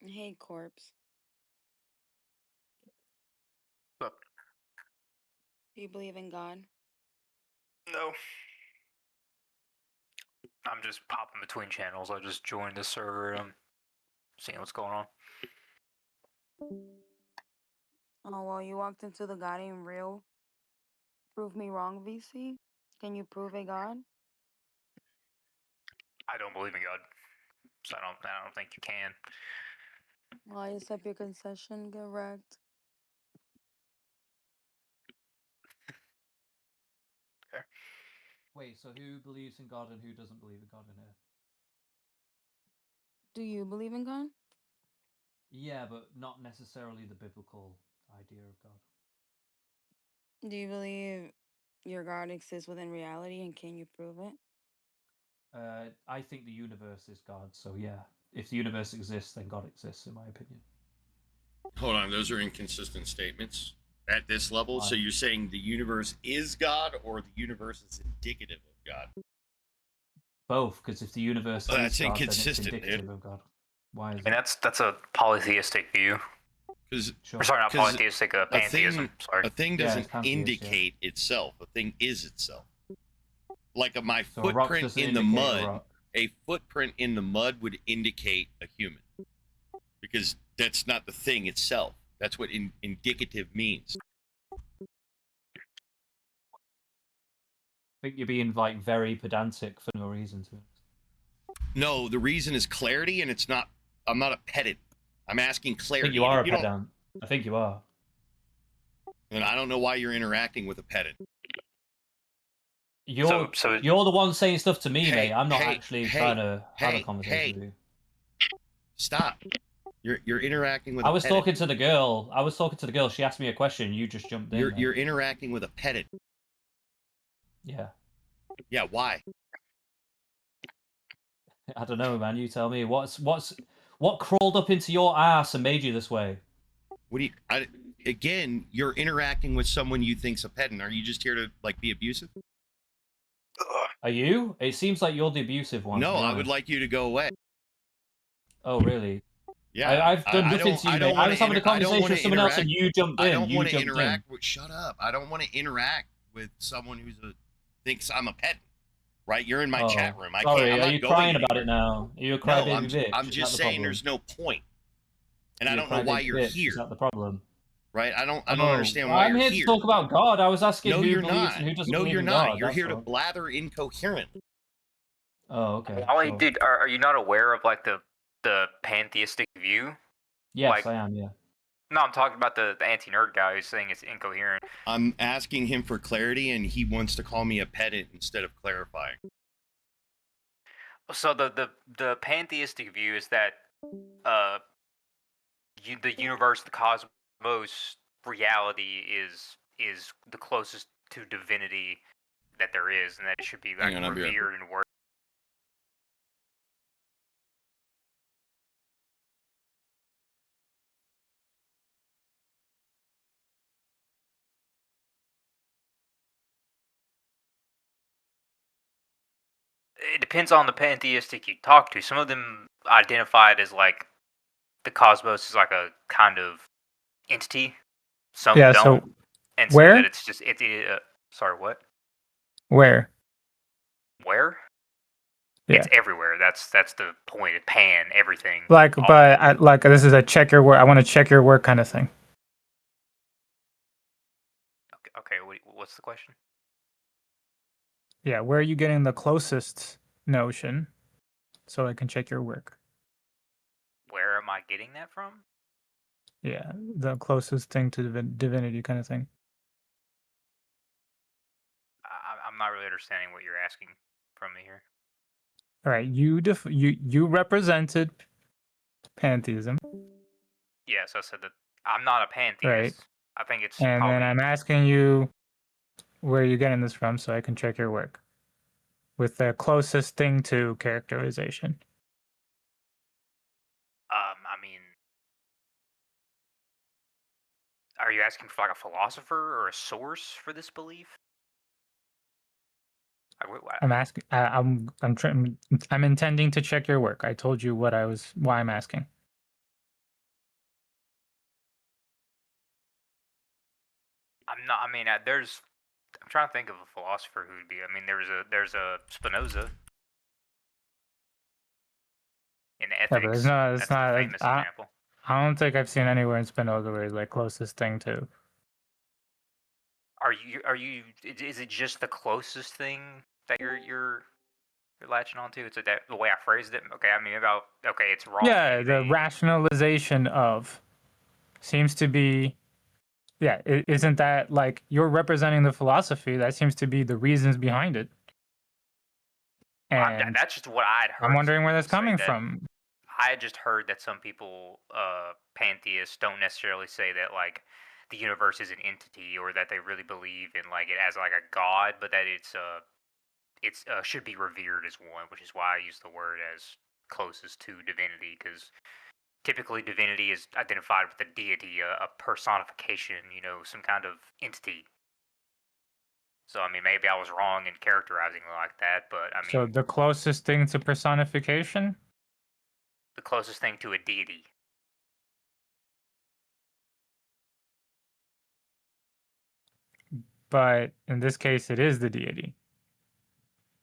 Hey, corpse. Look, Do you believe in God? no. I'm just popping between channels. I just joined the server and I'm seeing what's going on. Oh, well, you walked into the God ain't real. Prove me wrong, VC. Can you prove a God? I don't believe in God, so I don't think you can. Well, I accept your concession. Get wrecked. Wait, so who believes in God and who doesn't believe in God in here? Do you believe in God? Yeah, but not necessarily the biblical idea of God. Do you believe your God exists within reality, and can you prove it? I think the universe is God, so yeah. If the universe exists, then God exists, in my opinion. Hold on, those are inconsistent statements at this level. So Why? you're saying the universe is God, or the universe is indicative of God? Both, because if the universe Oh, is that's God, then it's inconsistent, indicative dude. of God. Why is I mean, it? that's a polytheistic view. Sure. Or sorry, not Because polytheistic, a pantheism. Sorry. a thing Yeah, doesn't it's pantheist, yeah. indicate itself. A thing is itself. Like my So a rock footprint doesn't in the indicate a mud, rock. a footprint in the mud would indicate a human, because that's not the thing itself. That's what indicative means. I think you're being like very pedantic for no reason to. No, the reason is clarity, and it's not. I'm not a pedant. I'm asking I clarity. think you are And a if you pedant. I think you are. And I don't know why you're interacting with a pedant. You're the one saying stuff to me, mate. I'm not actually trying to have a conversation with you. Stop. You're interacting with I a was pedant. talking to the girl. She asked me a question. You just jumped in. You're interacting with a pedant. Yeah. Yeah. Why? I don't know, man. You tell me. What crawled up into your ass and made you this way? What do you? Again, you're interacting with someone you think's a pedant. Are you just here to like be abusive? Are you? It seems like you're the abusive one. No, to be I would honest. like you to go away. Oh, really? Yeah, I've done nothing to you, mate. I was having a conversation with someone else and you jumped in. I don't want to jumped interact with. Shut up! I don't want to interact with someone thinks I'm a pedant. Right? You're in my chat room. Sorry, I'm are not you going crying about anywhere. it now? Are you a No, crybaby bitch? I'm Is just that the saying problem? there's no point. And I You're a don't know why crybaby you're bitch. here. Is that the problem? Right? I don't Oh, understand why I'm you're here to talk about God. I was asking No, who you're believes not. and who doesn't No, believe you're in not. God. You're That's here to all. blather incoherently. Oh, okay. Wally, Sure. dude, are you not aware of like the pantheistic view? Yes, like, I am. Yeah. No, I'm talking about the anti-nerd guy who's saying it's incoherent. I'm asking him for clarity, and he wants to call me a pedant instead of clarifying. So the pantheistic view is that the universe, the cosmos, reality is the closest to divinity that there is, and that it should be like Hang on, I'll be right revered and worshipped. It depends on the pantheistic you talk to. Some of them identify it as like the cosmos is like a kind of entity. Some Yeah, don't, so and say where? that it's just sorry, what? Where? Where? Yeah. It's everywhere. That's the point. Pan everything. Like, but like this is a check your work. I want to check your work kind of thing. Okay, what's the question? Yeah, where are you getting the closest notion so I can check your work? Where am I getting that from? Yeah, the closest thing to divinity kind of thing. I'm not really understanding what you're asking from me here. All right, you represented pantheism, Yes, I said that I'm not a pantheist. right? I think it's And probably then I'm asking you where you're getting this from so I can check your work with the closest thing to characterization. I mean, are you asking for like a philosopher or a source for this belief? I'm asking. I'm intending to check your work. I told you why I'm asking. no, I mean, there's. I'm trying to think of a philosopher who'd be. I mean, there's a Spinoza in Yeah, but ethics. it's not. That's It's the not. famous example. I don't think I've seen anywhere in Spinoza where it's like closest thing to. Are you? Is it just the closest thing that you're latching onto? It's that the way I phrased it. Okay, I mean about okay, it's wrong. Yeah, the rationalization of seems to be. Yeah, isn't that like you're representing the philosophy? That seems to be the reasons behind it. And That's just what I'd heard. I'm wondering some where that's people say coming that- from. I had just heard that some people, pantheists, don't necessarily say that like the universe is an entity or that they really believe in like it as like a god, but that it's should be revered as one, which is why I use the word as closest to divinity, because typically divinity is identified with a deity, a personification, some kind of entity. So I mean, maybe I was wrong in characterizing it like that, but I mean, So the closest thing to personification. the closest thing to a deity. But in this case, it is the deity,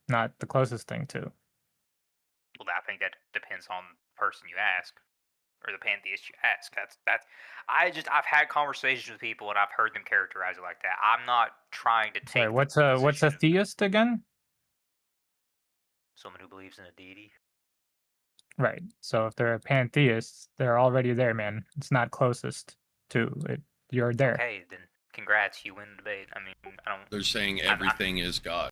not the closest thing to. Well, I think that depends on the person you ask, or the pantheist you ask. That's. I've had conversations with people and I've heard them characterize it like that. I'm not trying to take Sorry, what's a theist again? someone who believes in a deity. Right. So if they're a pantheist, they're already there, man. It's not closest to it. You're there. Okay, then congrats, you win the debate. I mean, I don't. They're saying everything is God.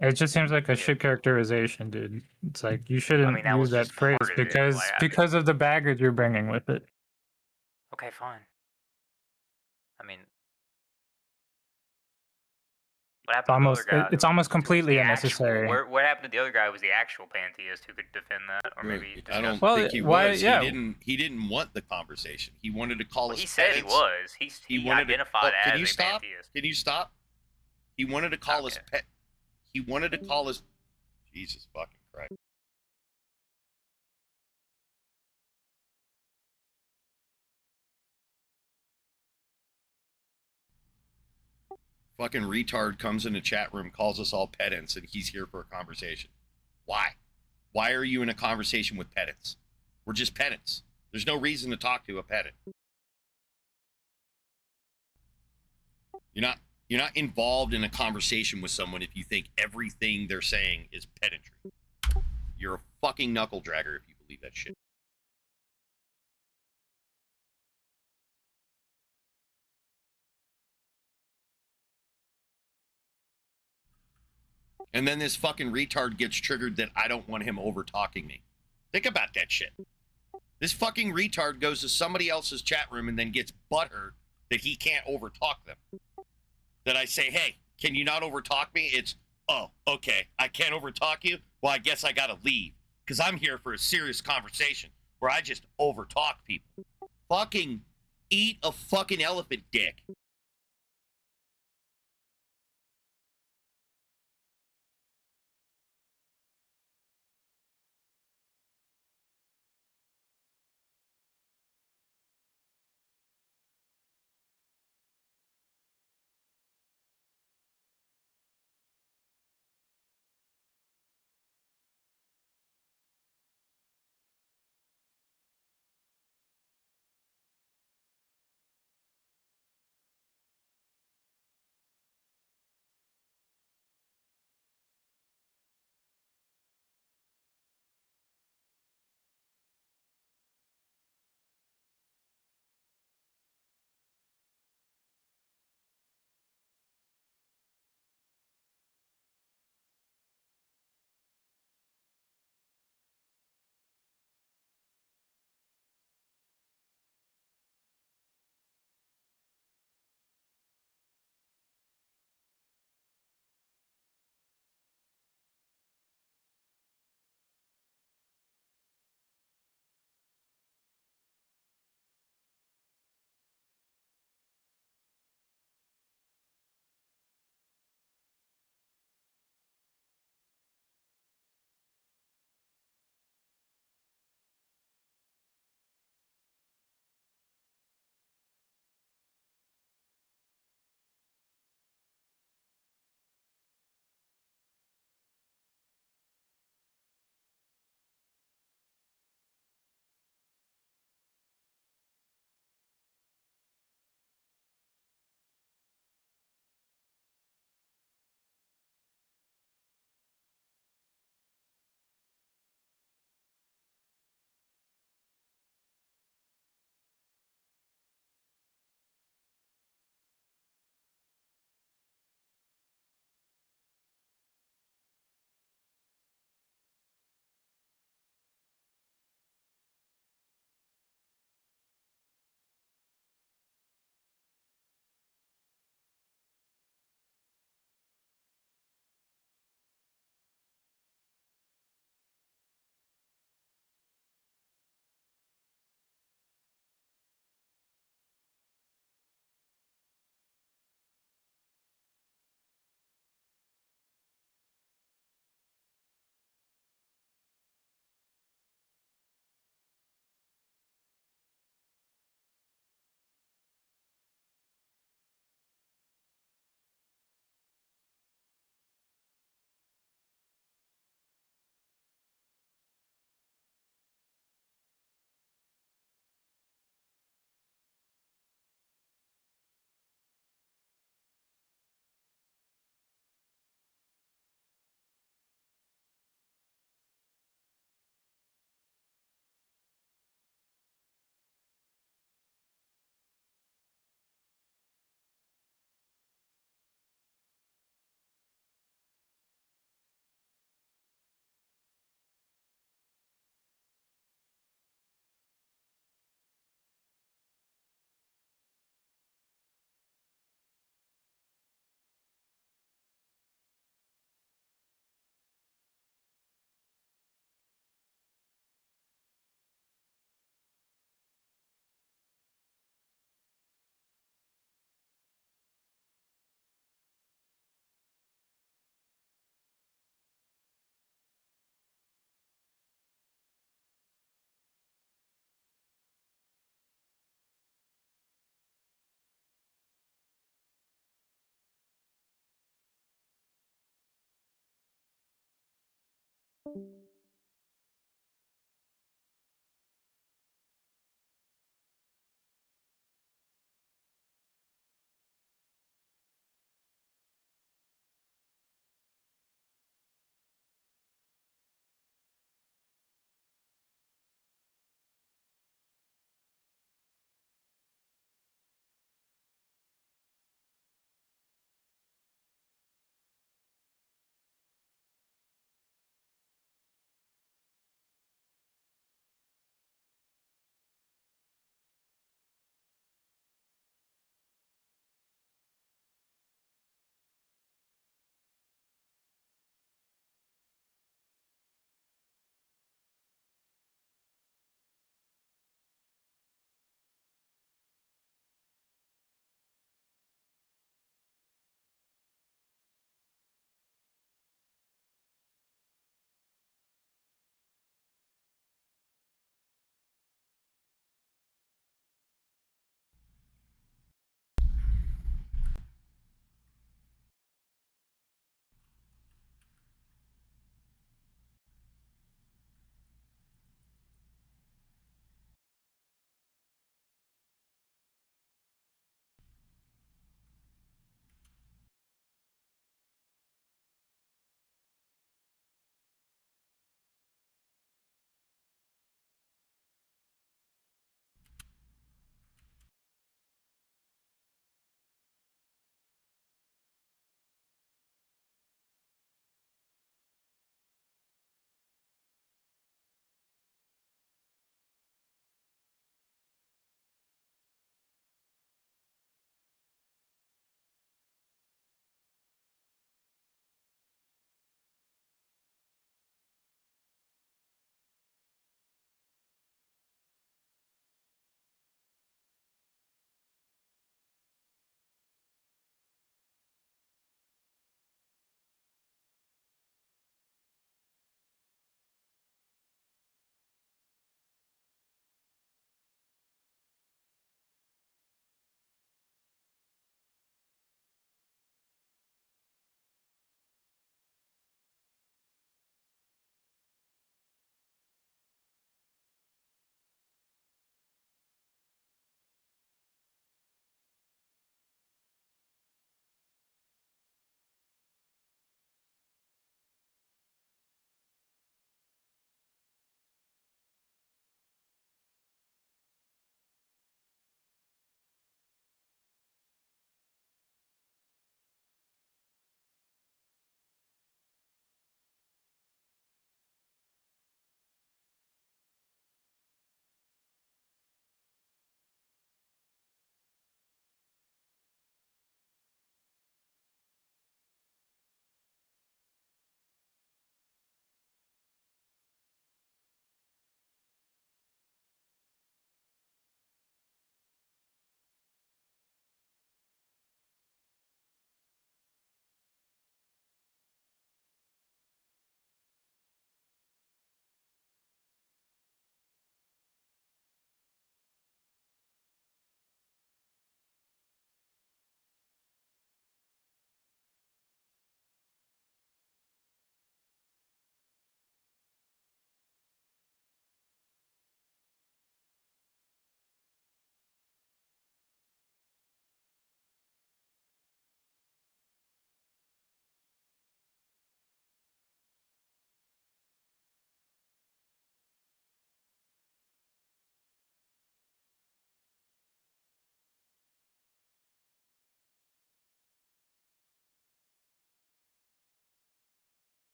It just seems like a shit characterization, dude. It's like you shouldn't that was use that just phrase part of it, because like, because of the baggage you're bringing with it. Okay, fine. I mean, what happened to the other guy? It's almost completely the unnecessary. Actual, what happened to the other guy? Was the actual pantheist who could defend that, or maybe I don't discuss- think he was. He didn't want the conversation. He wanted to call us. He said he pedants. was. He wanted identified Can as you a stop? pantheist. Can you stop? He wanted to call us pet. He wanted to call us. Jesus fucking Christ. Fucking retard comes in the chat room, calls us all pedants, and he's here for a conversation. Why? Why are you in a conversation with pedants? We're just pedants. There's no reason to talk to a pedant. You're not involved in a conversation with someone if you think everything they're saying is pedantry. You're a fucking knuckle dragger if you believe that shit. And then this fucking retard gets triggered that I don't want him over talking me. Think about that shit. This fucking retard goes to somebody else's chat room and then gets butthurt that he can't overtalk them. That I say, hey, can you not overtalk me? It's, oh, okay, I can't overtalk you? Well, I guess I gotta leave. Because I'm here for a serious conversation where I just overtalk people. Fucking eat a fucking elephant dick.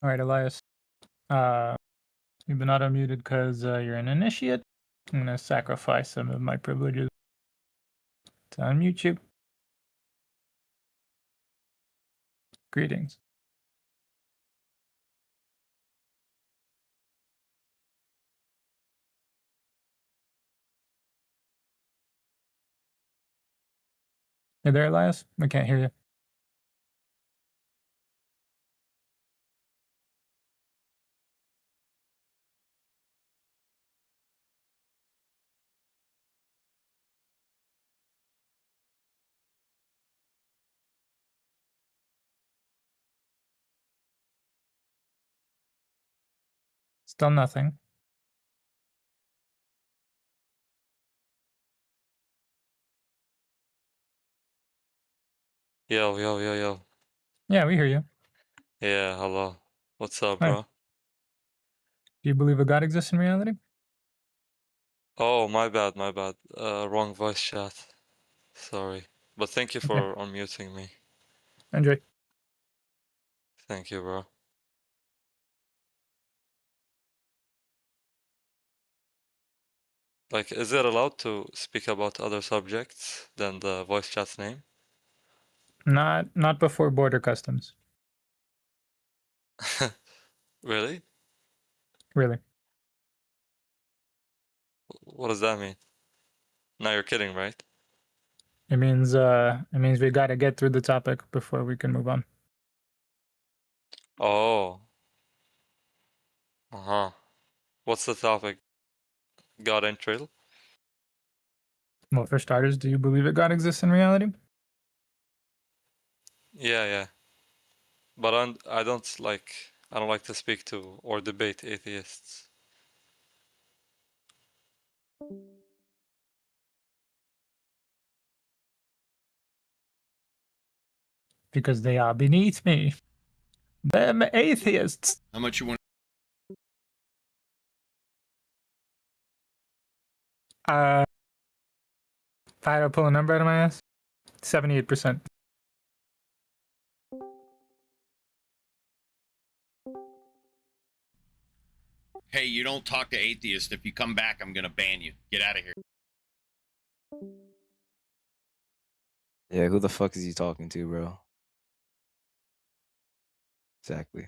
All right, Elias. You've been auto muted because you're an initiate. I'm gonna sacrifice some of my privileges to unmute you. Greetings. You there, Elias? I can't hear you. Still nothing. Yo, yo, yo, yo. Yeah, we hear you. Yeah, hello. What's up, Hi. bro? Do you believe a God exists in reality? Oh, my bad, my bad. Wrong voice chat. Sorry. But thank you Okay. for unmuting me. Enjoy. Thank you, bro. Like, is it allowed to speak about other subjects than the voice chat's name? Not before border customs. Really? Really. What does that mean? Now you're kidding, right? It means we gotta get through the topic before we can move on. Oh. Uh-huh. What's the topic? God and Trail? Well, for starters, do you believe that God exists in reality? Yeah, yeah. But I don't like to speak to or debate atheists. Because they are beneath me. Them atheists. How much you want? If I had to pull a number out of my ass, 78%. Hey, you don't talk to atheists. If you come back, I'm gonna ban you. Get out of here. Yeah, who the fuck is he talking to, bro? Exactly.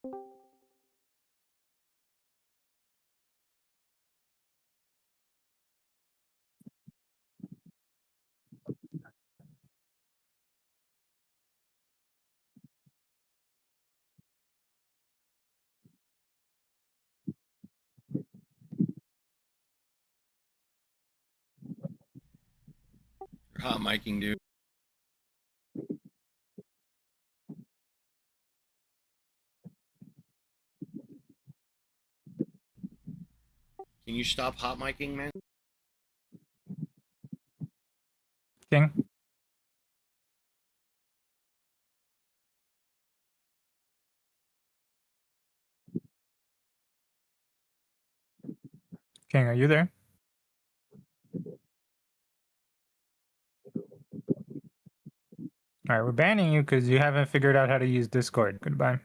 Hot miking, dude. Can you stop hot miking, man? King. King, are you there? All right, we're banning you because you haven't figured out how to use Discord. Goodbye.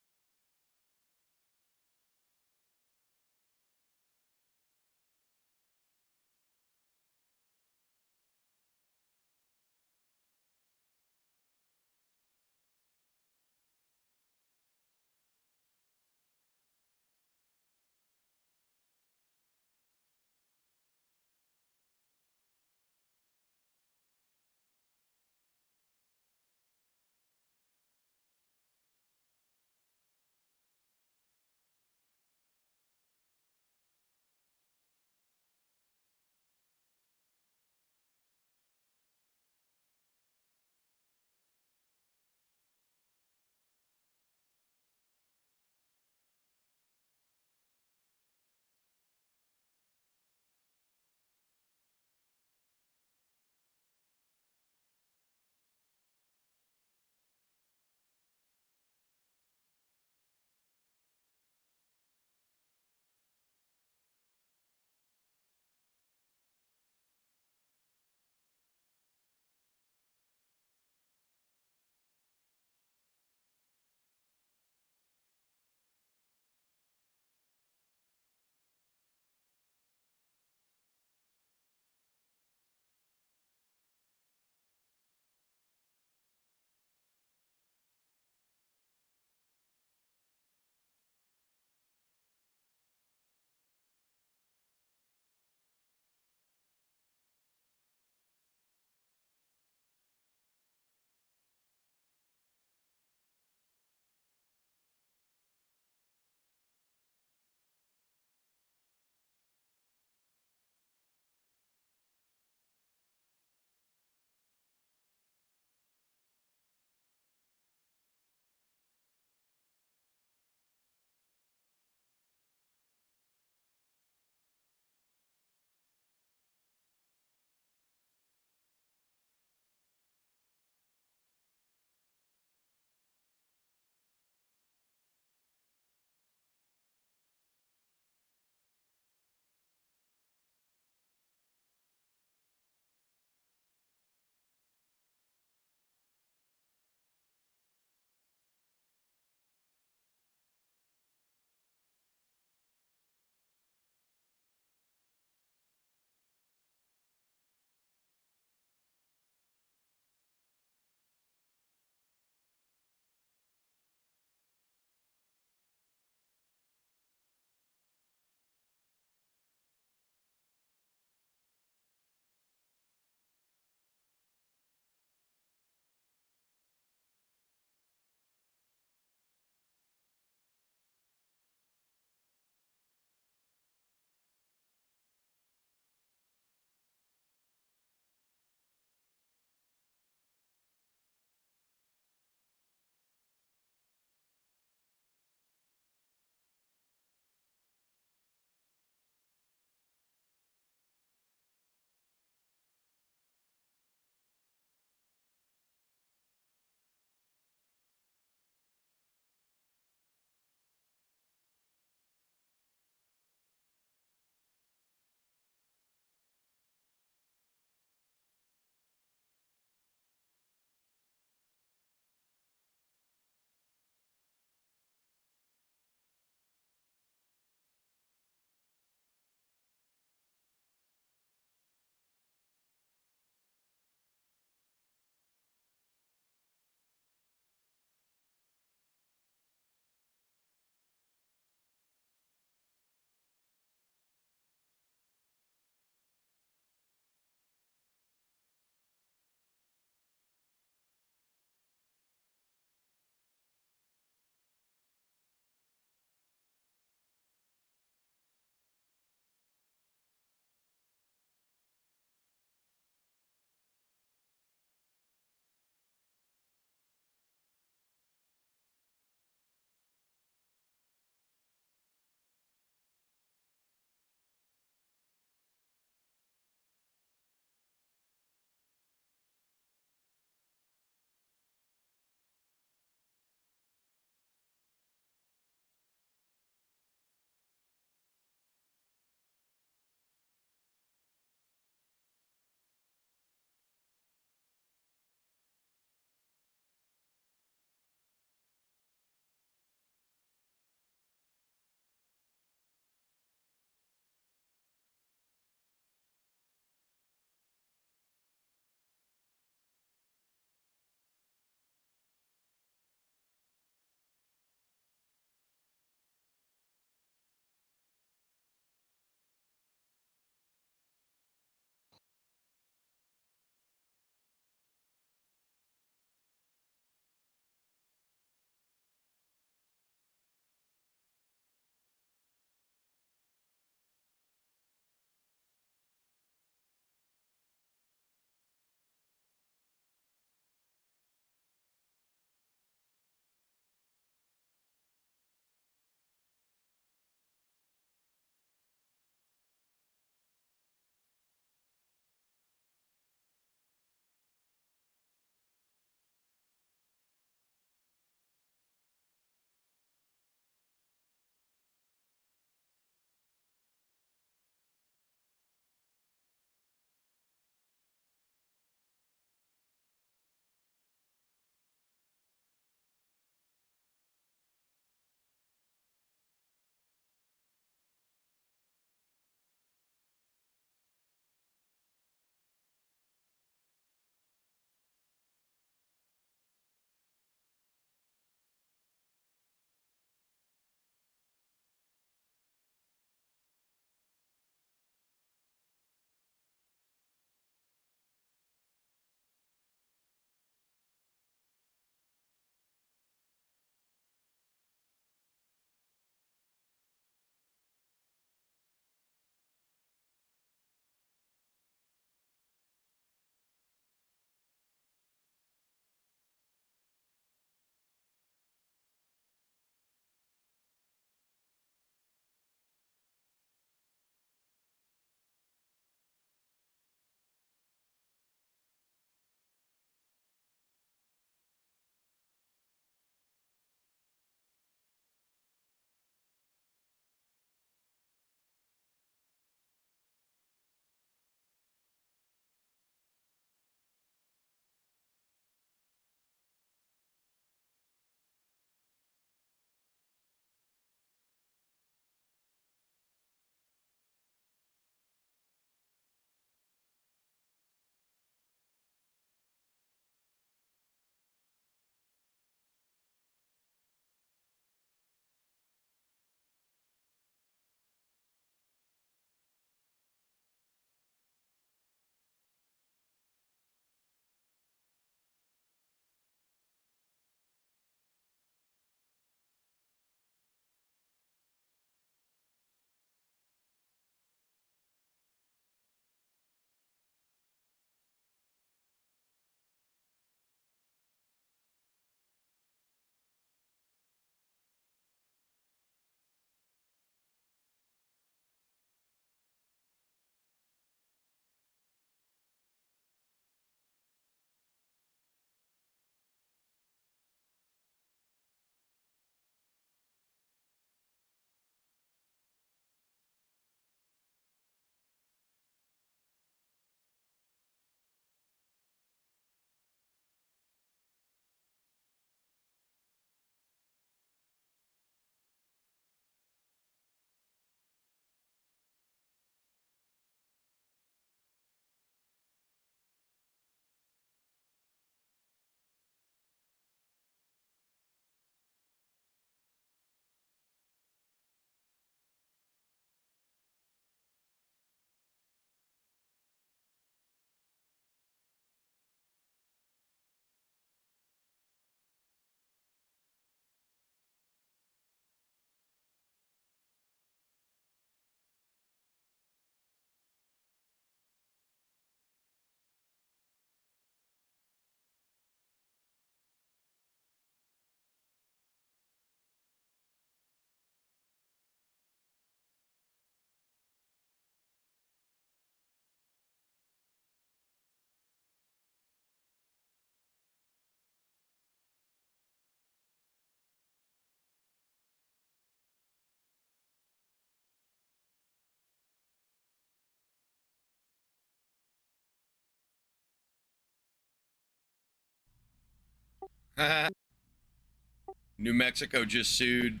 New Mexico just sued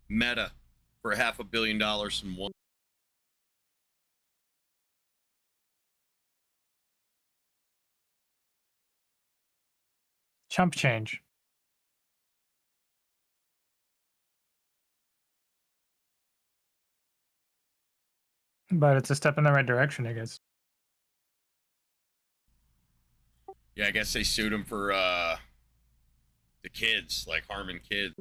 Meta for $500 million in one. Chump change. But it's a step in the right direction, I guess. Yeah, I guess they sued him for the kids, like harming kids.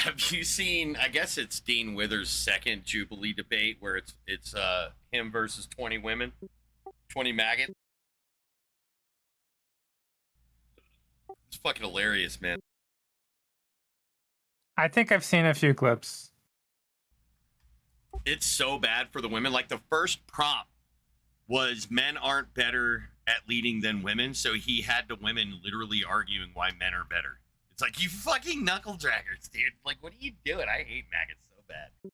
Have you seen? I guess it's Dean Withers' second Jubilee debate, where it's him versus 20 women, 20 maggots. It's fucking hilarious, man. I think I've seen a few clips. It's so bad for the women. Like the first prompt was men aren't better at leading than women, so he had the women literally arguing why men are better. It's like, you fucking knuckle draggers, dude. Like, what are you doing? I hate maggots so bad.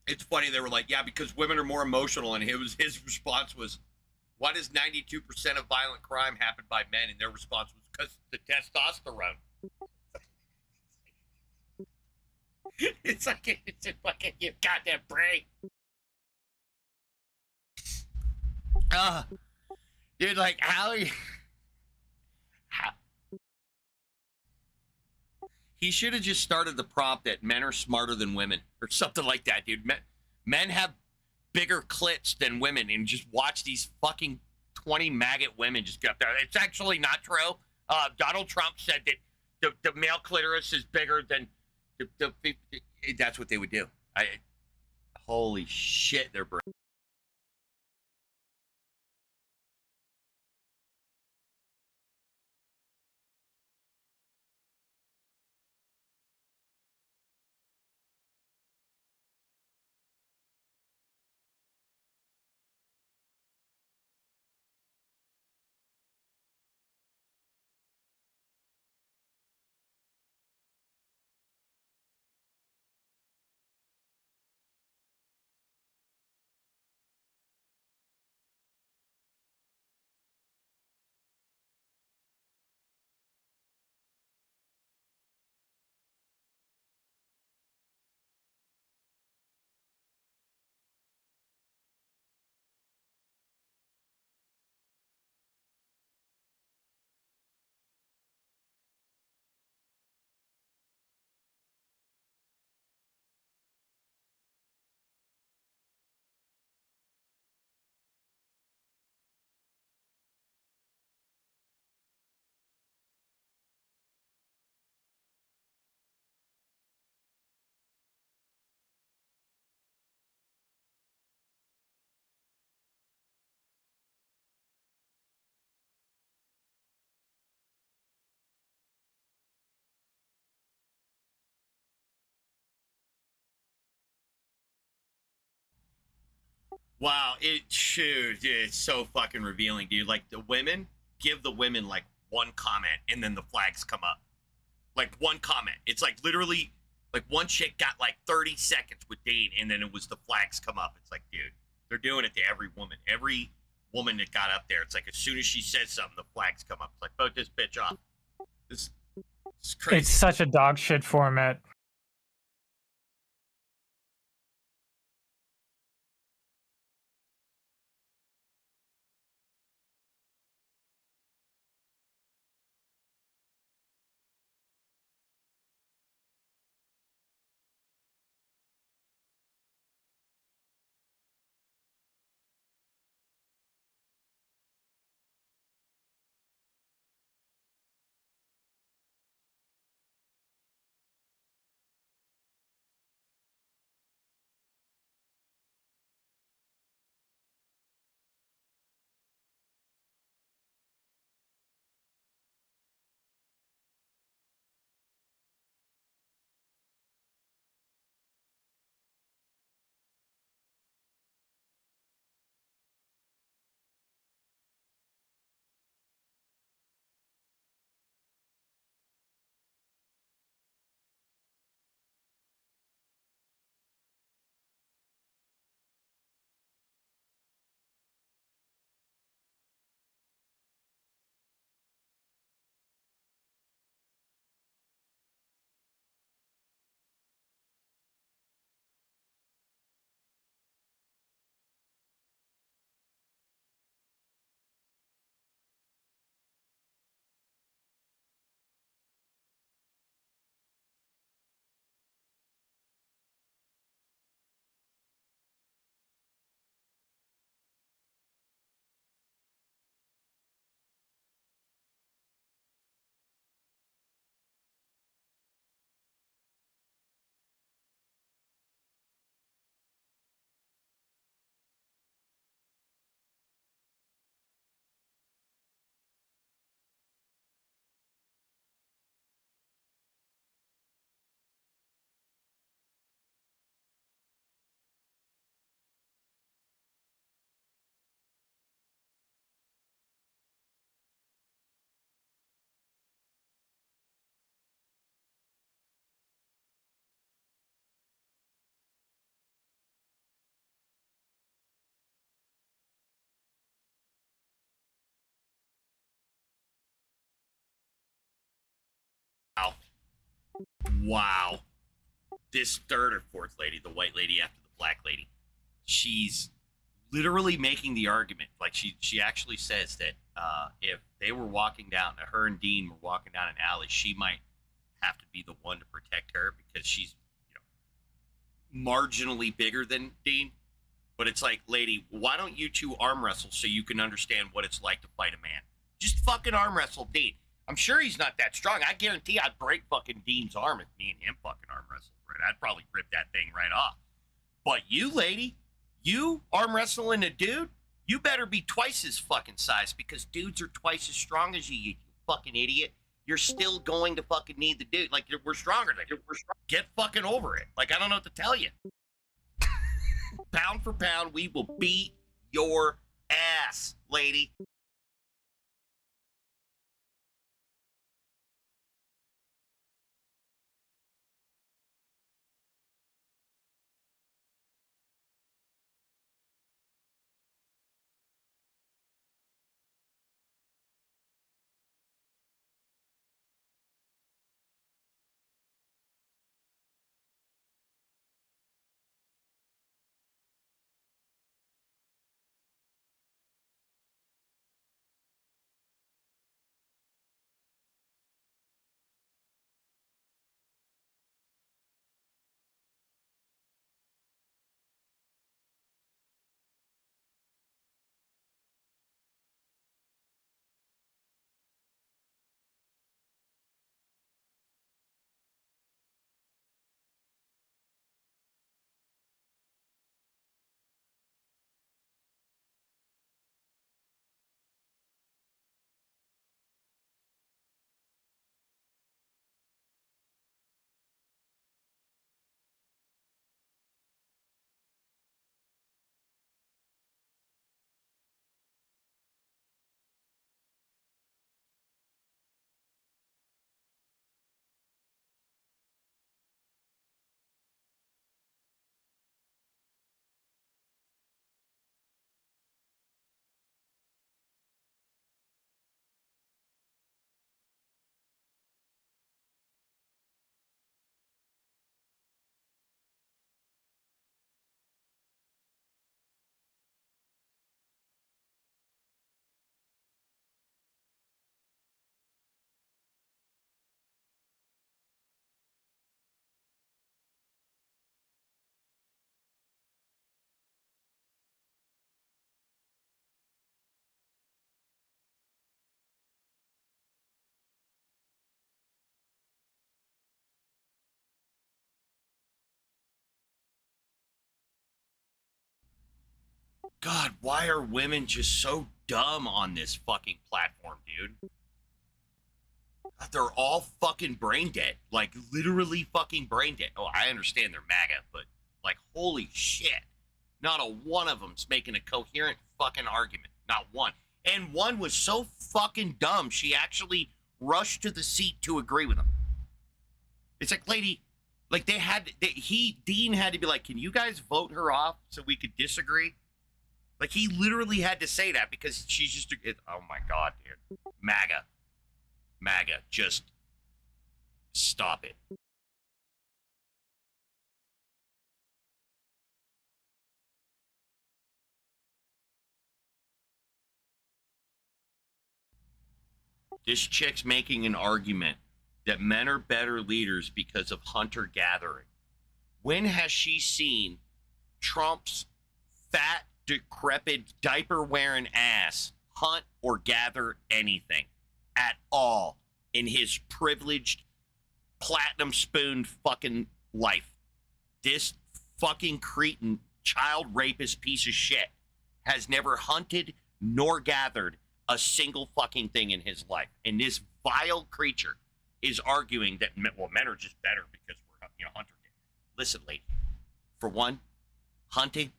It's funny, they were like, yeah, because women are more emotional, and his response was, why does 92% of violent crime happen by men? And their response was, because the testosterone. It's like, it's a fucking, you goddamn brain. Dude, like, how he should have just started the prompt that men are smarter than women or something like that, dude. Men have bigger clits than women, and just watch these fucking 20 maggot women just get up there. It's actually not true. Donald Trump said that the male clitoris is bigger than that's what they would do. Holy shit, they're brave. Wow, it's so fucking revealing, dude. Like, the women give the women like one comment, and then the flags come up. Like, one comment. It's like literally, like, one chick got like 30 seconds with Dane, and then it was the flags come up. It's like, dude, they're doing it to every woman. Every woman that got up there, it's like as soon as she says something, the flags come up. It's like, vote this bitch off. This is crazy. It's such a dog shit format. Wow. This third or fourth lady, the white lady after the black lady, she's literally making the argument. Like she actually says that if they were walking down, her and Dean were walking down an alley, she might have to be the one to protect her because she's, marginally bigger than Dean. But it's like, lady, why don't you two arm wrestle so you can understand what it's like to fight a man? Just fucking arm wrestle Dean. I'm sure he's not that strong. I guarantee I'd break fucking Dean's arm if me and him fucking arm wrestled. Right? I'd probably rip that thing right off. But you, lady, you arm wrestling a dude, you better be twice his fucking size because dudes are twice as strong as you fucking idiot. You're still going to fucking need the dude. Like, we're stronger. Get fucking over it. Like, I don't know what to tell you. Pound for pound, we will beat your ass, lady. God, why are women just so dumb on this fucking platform, dude? God, they're all fucking brain dead. Like, literally fucking brain dead. Oh, I understand they're MAGA, but, like, holy shit. Not a one of them's making a coherent fucking argument. Not one. And one was so fucking dumb, she actually rushed to the seat to agree with him. It's like, lady, like, Dean had to be like, can you guys vote her off so we could disagree? Like, he literally had to say that because she's just, oh my God, dude. MAGA, just stop it. This chick's making an argument that men are better leaders because of hunter-gathering. When has she seen Trump's fat, decrepit, diaper-wearing ass hunt or gather anything at all in his privileged, platinum-spooned fucking life? This fucking cretin, child rapist piece of shit has never hunted nor gathered a single fucking thing in his life. And this vile creature is arguing that, well, men are just better because we're, hunter. Listen, lady, for one, hunting,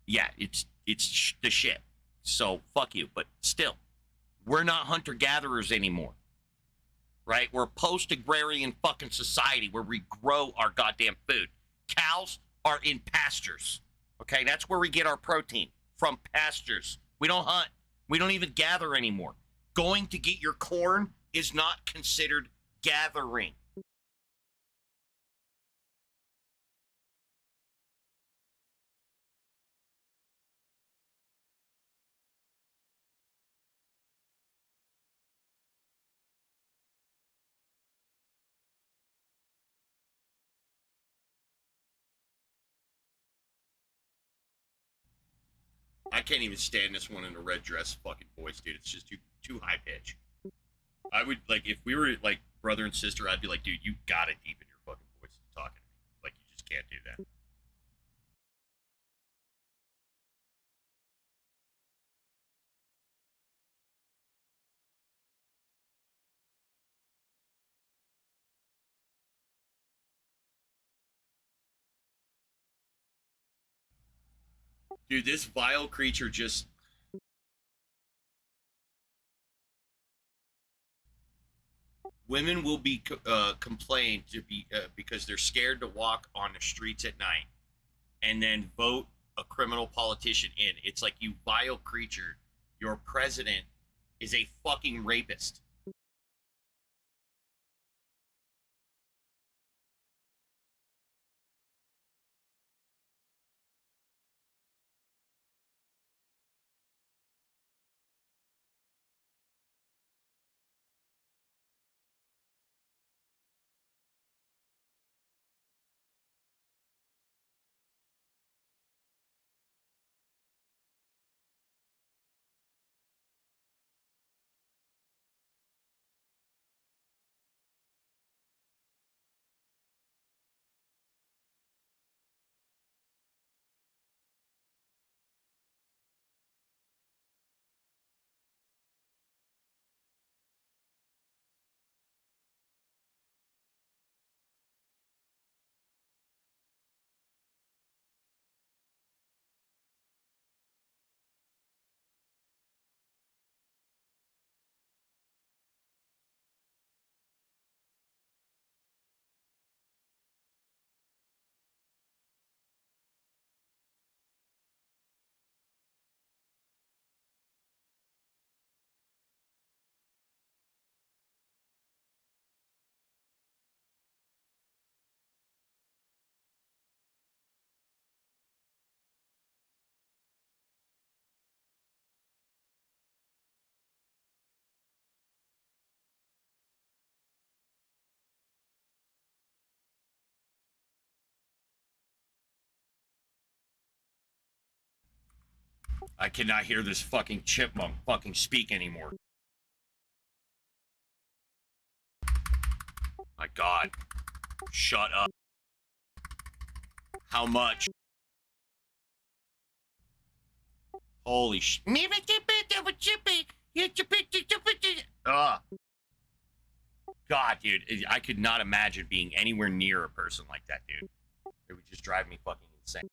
yeah, it's the shit. So fuck you. But still, we're not hunter-gatherers anymore, right? We're a post-agrarian fucking society where we grow our goddamn food. Cows are in pastures, okay? That's where we get our protein, from pastures. We don't hunt. We don't even gather anymore. Going to get your corn is not considered gathering. I can't even stand this one in a red dress fucking voice, dude. It's just too high pitch. I would like if we were like brother and sister, I'd be like, dude, you gotta deepen your fucking voice talking to me. Like, you just can't do that. Dude, this vile creature just... Women will be complained to be because they're scared to walk on the streets at night and then vote a criminal politician in. It's like, you vile creature, your president is a fucking rapist. I cannot hear this fucking chipmunk fucking speak anymore. My God. Shut up. How much? Holy sh... God, dude. I could not imagine being anywhere near a person like that, dude. It would just drive me fucking insane.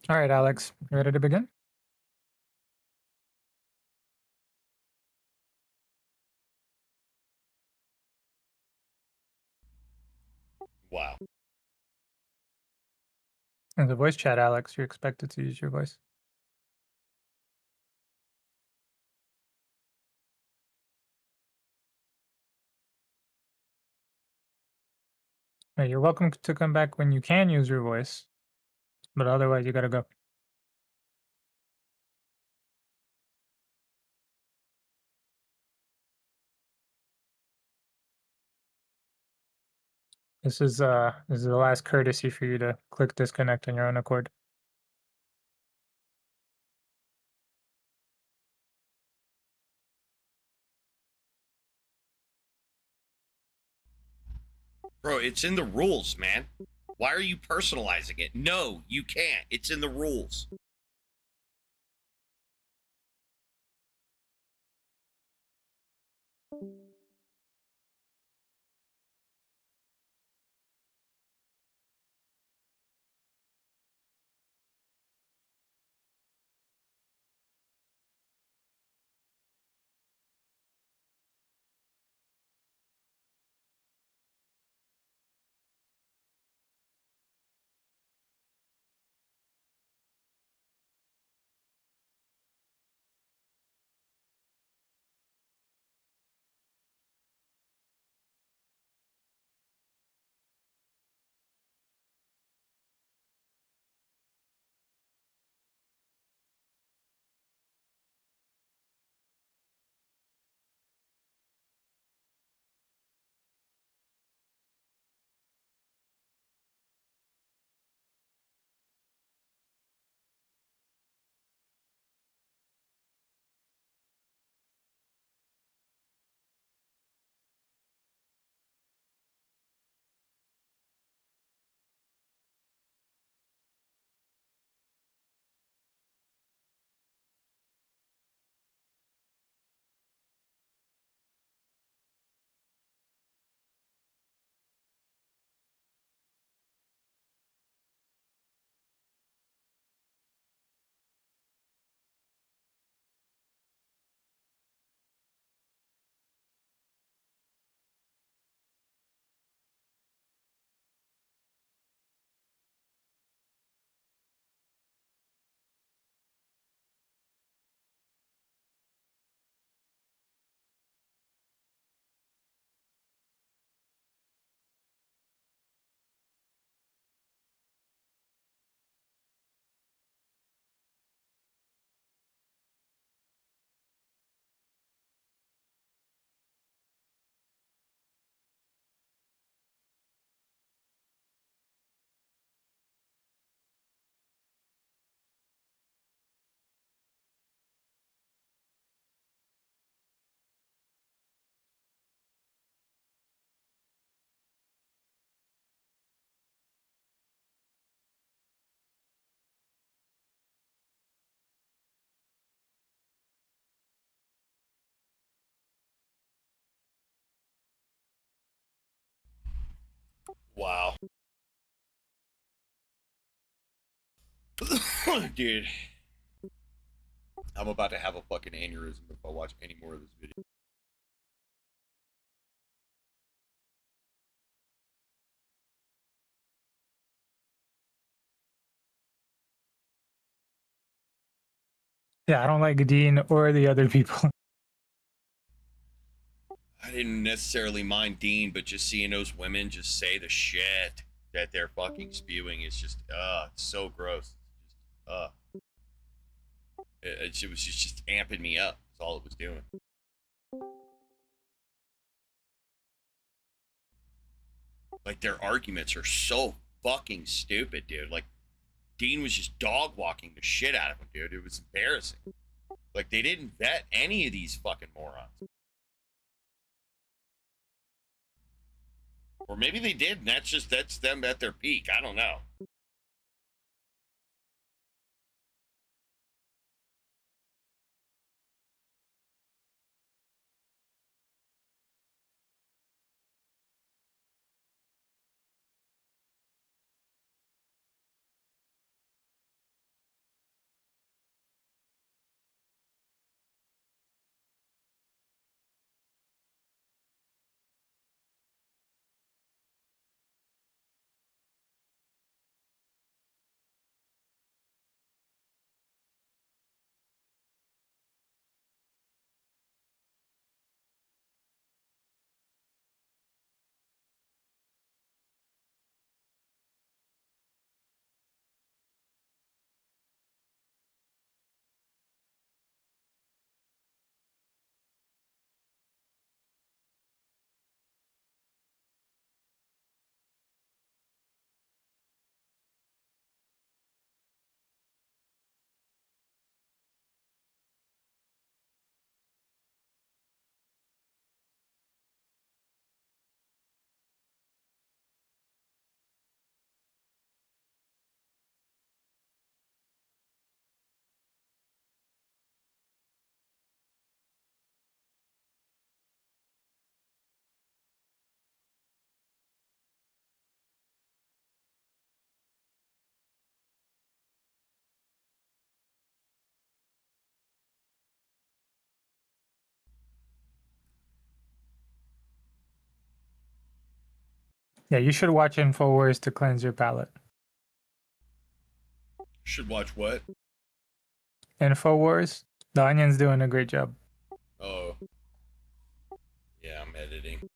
All right, Alex, you ready to begin? Wow. In the voice chat, Alex, you're expected to use your voice. Hey, you're welcome to come back when you can use your voice, but otherwise you gotta go. This is the last courtesy for you to click disconnect on your own accord. Bro, it's in the rules, man. Why are you personalizing it? No, you can't. It's in the rules. Wow. Dude. I'm about to have a fucking aneurysm if I watch any more of this video. Yeah, I don't like Dean or the other people. I didn't necessarily mind Dean, but just seeing those women just say the shit that they're fucking spewing is just, it's so gross. Just, it was just amping me up. That's all it was doing. Like, their arguments are so fucking stupid, dude. Like, Dean was just dog walking the shit out of him, dude. It was embarrassing. Like, they didn't vet any of these fucking morons. Or maybe they did, and that's them at their peak. I don't know. Yeah, you should watch InfoWars to cleanse your palate. Should watch what? InfoWars, the Onion's doing a great job. Oh. Yeah, I'm editing.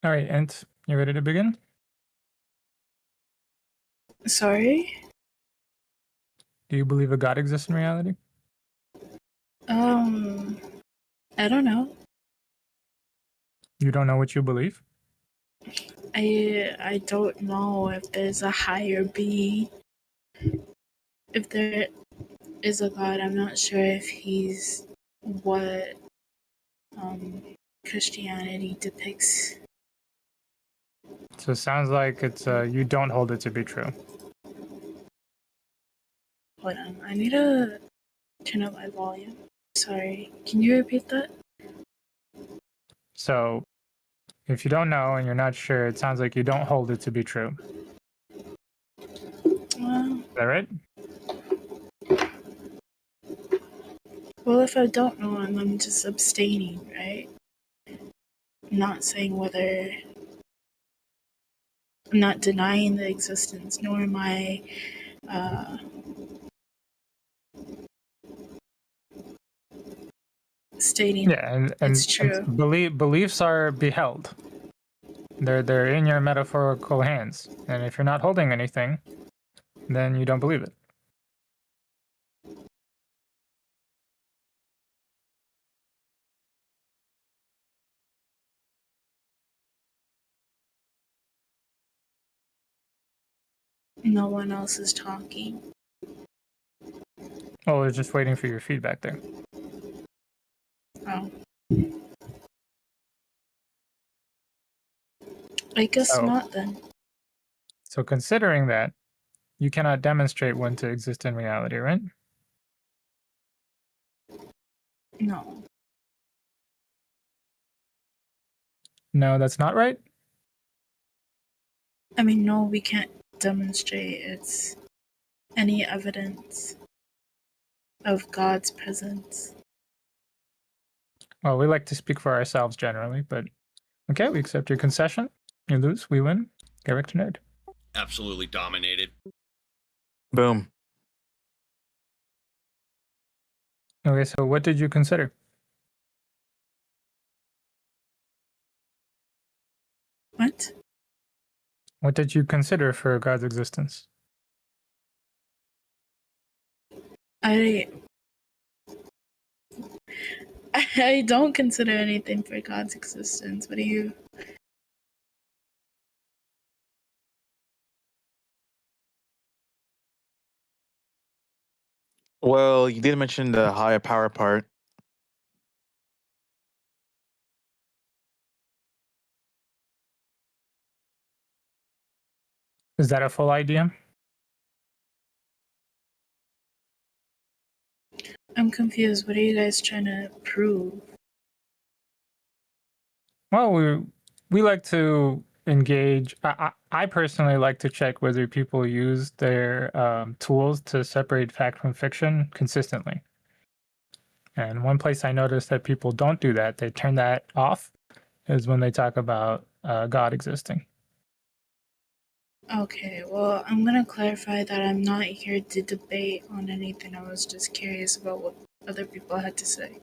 All right, Ent, you ready to begin? Sorry? Do you believe a God exists in reality? I don't know. You don't know what you believe? I don't know if there's a higher being. If there is a God, I'm not sure if he's what Christianity depicts. So it sounds like it's you don't hold it to be true. Hold on, I need to turn up my volume. Sorry, can you repeat that? So if you don't know and you're not sure, it sounds like you don't hold it to be true. Is that right? Well, if I don't know, I'm just abstaining, right? Not saying whether I'm not denying the existence, nor am I stating Yeah, and it's true. beliefs are beheld. They're in your metaphorical hands, and if you're not holding anything, then you don't believe it. No one else is talking. Oh, we're just waiting for your feedback there. Oh. I guess So, not then. so considering that, you cannot demonstrate one to exist in reality, right? No. No, that's not right. I mean, no, we can't demonstrate it's any evidence of God's presence. Well, we like to speak for ourselves generally, but okay, we accept your concession. You lose, we win. Get to nerd. Absolutely dominated. Boom. Okay, so what did you consider? What? What did you consider for God's existence? I don't consider anything for God's existence. What do you? Well, you did mention the higher power part. Is that a full idea? I'm confused. What are you guys trying to prove? Well, we like to engage. I personally like to check whether people use their tools to separate fact from fiction consistently. And one place I noticed that people don't do that, they turn that off, is when they talk about God existing. Okay, well, I'm gonna clarify that I'm not here to debate on anything. I was just curious about what other people had to say.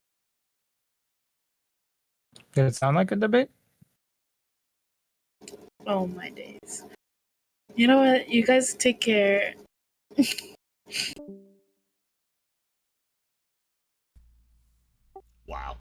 Did it sound like a debate? Oh my days. You know what? You guys take care. Wow.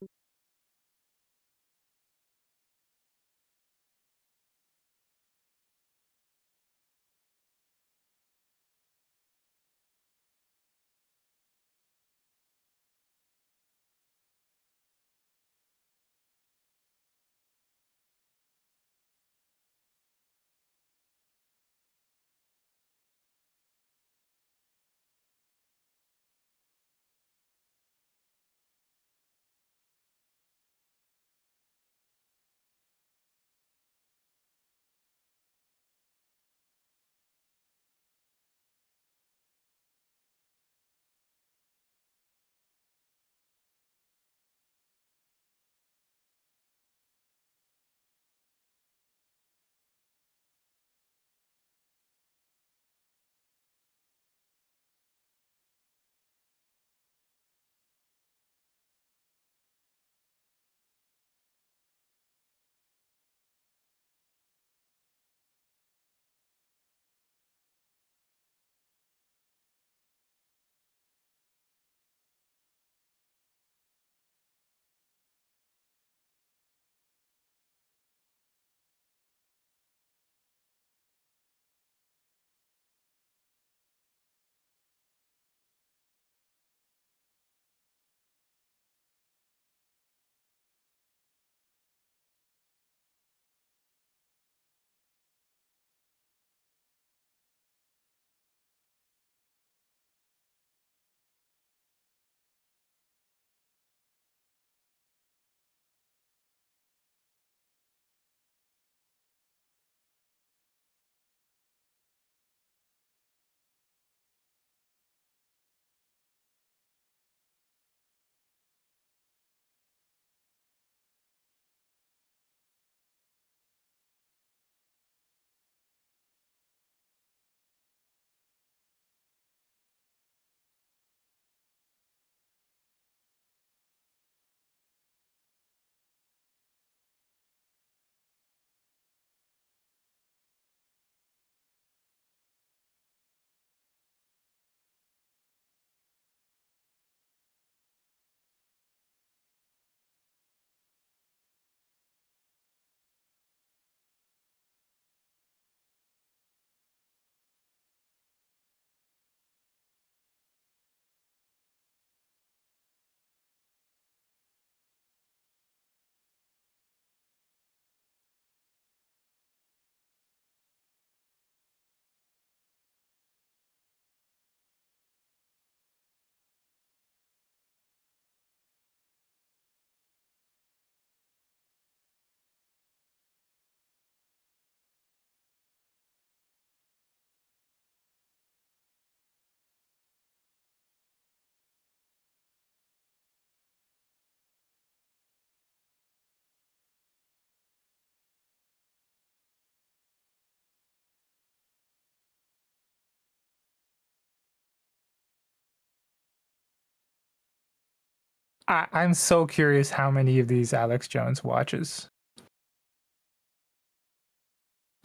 I'm so curious how many of these Alex Jones watches.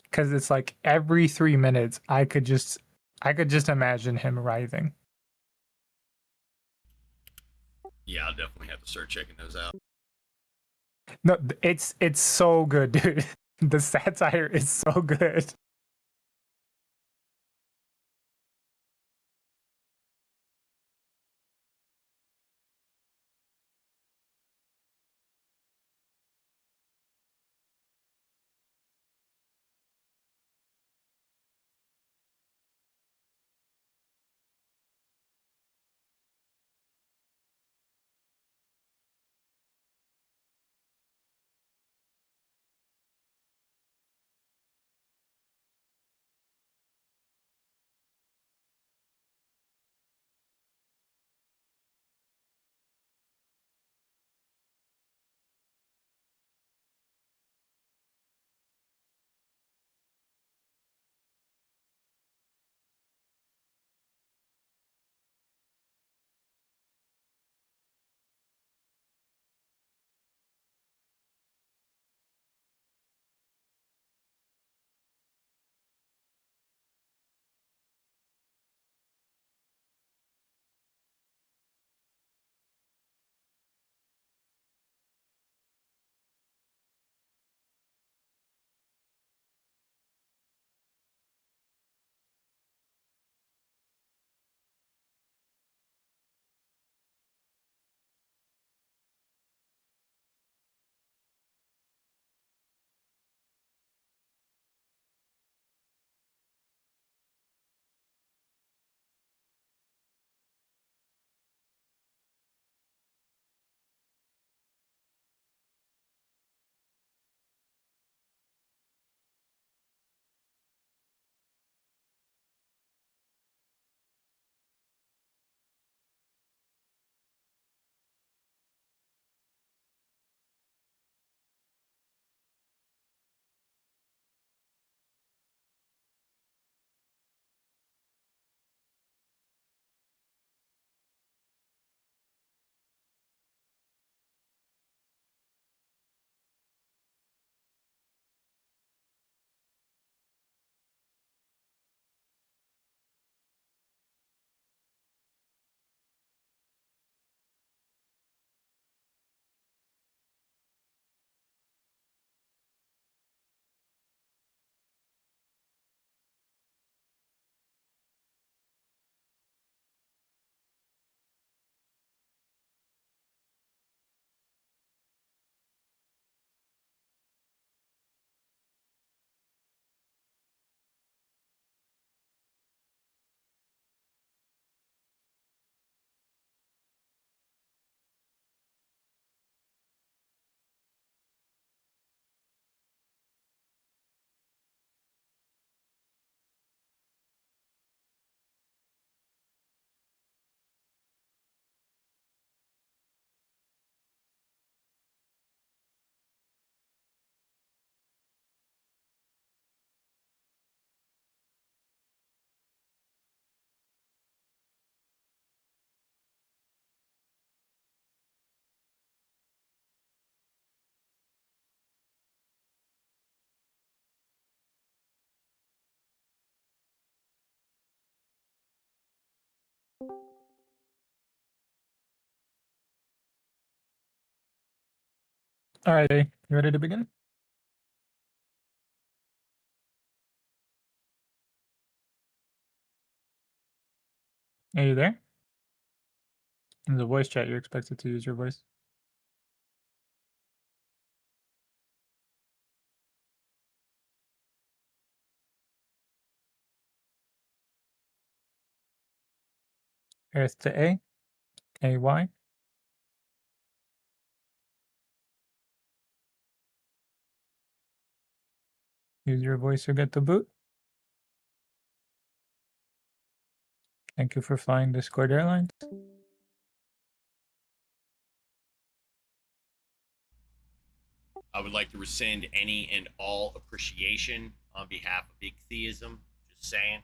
Because it's like every 3 minutes, I could just imagine him writhing. Yeah, I'll definitely have to start checking those out. No, it's so good, dude. The satire is so good. All right, you ready to begin? Are you there? In the voice chat, you're expected to use your voice. Earth to A, AY. Use your voice to get the boot. Thank you for flying Discord Airlines. I would like to rescind any and all appreciation on behalf of Igtheism. Just saying.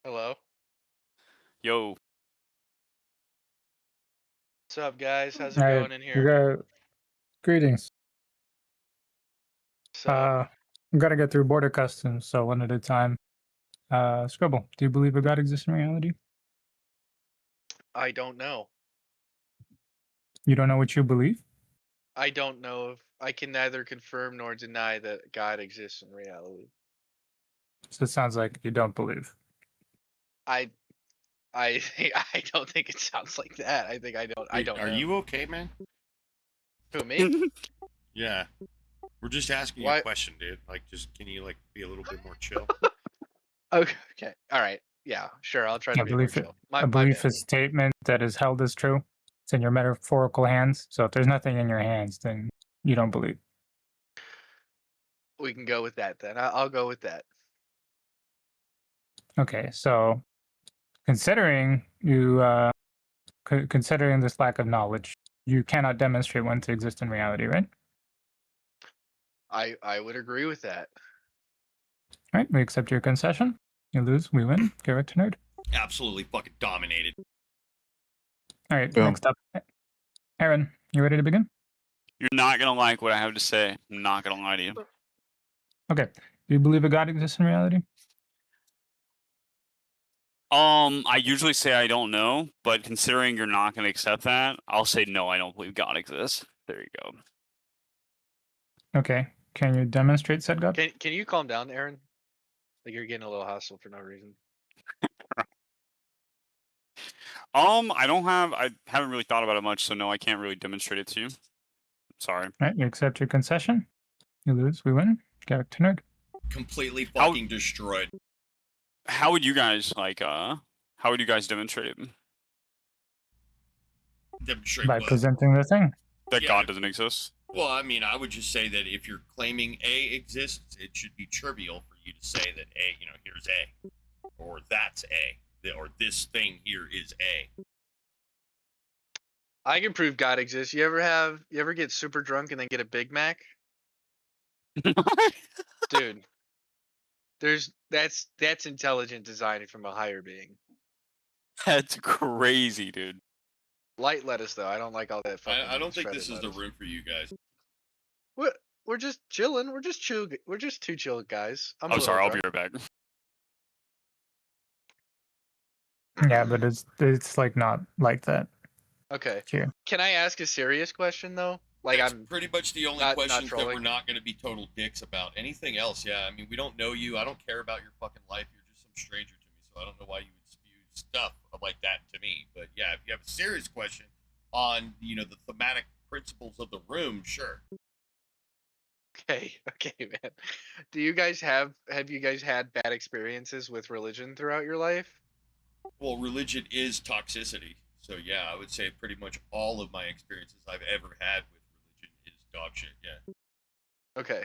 Hello. Yo. What's up, guys? How's it All right, going in we here? got greetings. We got to get through border customs, so one at a time. Scribble, do you believe a God exists in reality? I don't know. You don't know what you believe? I don't know if I can neither confirm nor deny that God exists in reality. So it sounds like you don't believe. I I don't think it sounds like that. I think I don't Are know. you okay, man? Who, me? Yeah. We're just asking you Why- a question, dude. Like, just can you like be a little bit more chill? Okay. All right. Yeah, sure. I'll try to A be more belief, chill. a My belief bad. is a statement that is held as true. It's in your metaphorical hands. So if there's nothing in your hands, then you don't believe. We can go with that then. I'll go with that. Okay, so considering you considering this lack of knowledge, you cannot demonstrate one to exist in reality, right? I would agree with that. All right, we accept your concession. You lose, we win. Get back to nerd. Absolutely fucking dominated. All right, Boom. next up, Aaron, you ready to begin? You're not gonna like what I have to say. I'm not gonna lie to you. Okay, do you believe a God exists in reality? I usually say I don't know, but considering you're not gonna accept that, I'll say no, I don't believe God exists. There you go. Okay, can you demonstrate said God? Can you calm down, Aaron? Like you're getting a little hostile for no reason. I haven't really thought about it much, so no, I can't really demonstrate it to you. Sorry. All right, you accept your concession. You lose, we win. Get back to nerd. Completely fucking destroyed. How would you guys how would you guys demonstrate it? Demonstrate By what? presenting the thing. That Yeah. God doesn't exist? Well, I mean, I would just say that if you're claiming A exists, it should be trivial for you to say that A, here's A, or that's A, or this thing here is A. I can prove God exists. You ever get super drunk and then get a Big Mac? Dude. That's intelligent design from a higher being. That's crazy, dude. Light lettuce though. I don't like all that fucking I don't think shredded this is the lettuce. room for you guys. We're just chilling. We're just chill. We're just two chill guys. I'm a I'm little sorry, I'll be drunk. right back. Yeah, but it's like not like that. Okay. Here. Can I ask a serious question though? Like That's I'm pretty much the only not questions that we're trolling. not going to be total dicks about. Anything else, yeah. I mean, we don't know you. I don't care about your fucking life. You're just some stranger to me, so I don't know why you would spew stuff like that to me. But yeah, if you have a serious question on the thematic principles of the room, sure. Okay, man. Do you guys have you guys had bad experiences with religion throughout your life? Well, religion is toxicity. So yeah, I would say pretty much all of my experiences I've ever had with religion is dog shit. Yeah. Okay.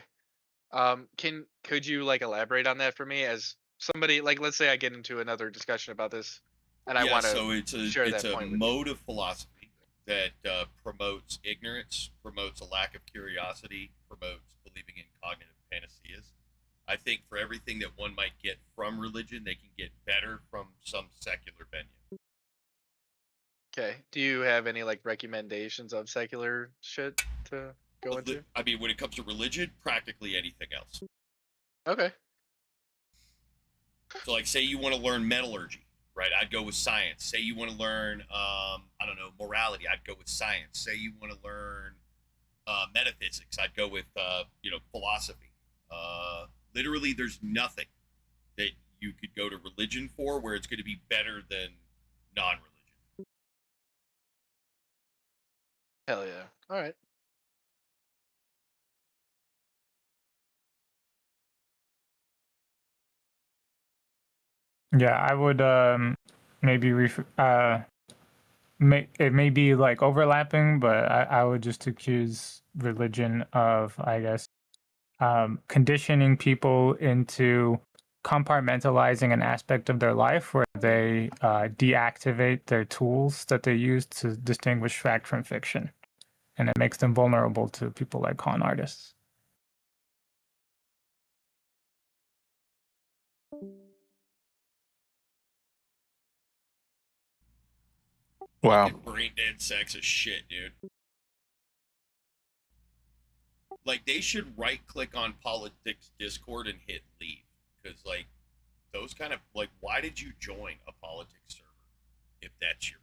Could you like elaborate on that for me as somebody like let's say I get into another discussion about this and I Yeah, want so to share it's that a point with you. mode of philosophy that promotes ignorance, promotes a lack of curiosity, promotes believing in cognitive panaceas. I think for everything that one might get from religion, they can get better from some secular venue. Okay. Do you have any like recommendations of secular shit to go into? I mean, when it comes to religion, practically anything else. Okay. So, like, say you want to learn metallurgy, right? I'd go with science. Say you want to learn, I don't know, morality. I'd go with science. Say you want to learn metaphysics. I'd go with, philosophy. Literally, there's nothing that you could go to religion for where it's going to be better than non-religion. Hell yeah. All right. Yeah, I would maybe it may be like overlapping, but I would just accuse religion of, I guess, conditioning people into compartmentalizing an aspect of their life where they deactivate their tools that they use to distinguish fact from fiction. And it makes them vulnerable to people like con artists. Wow. Fucking brain dead sexist shit, dude. Like, they should right click on politics Discord and hit leave. Because, like, those kind of, like, why did you join a politics server if that's your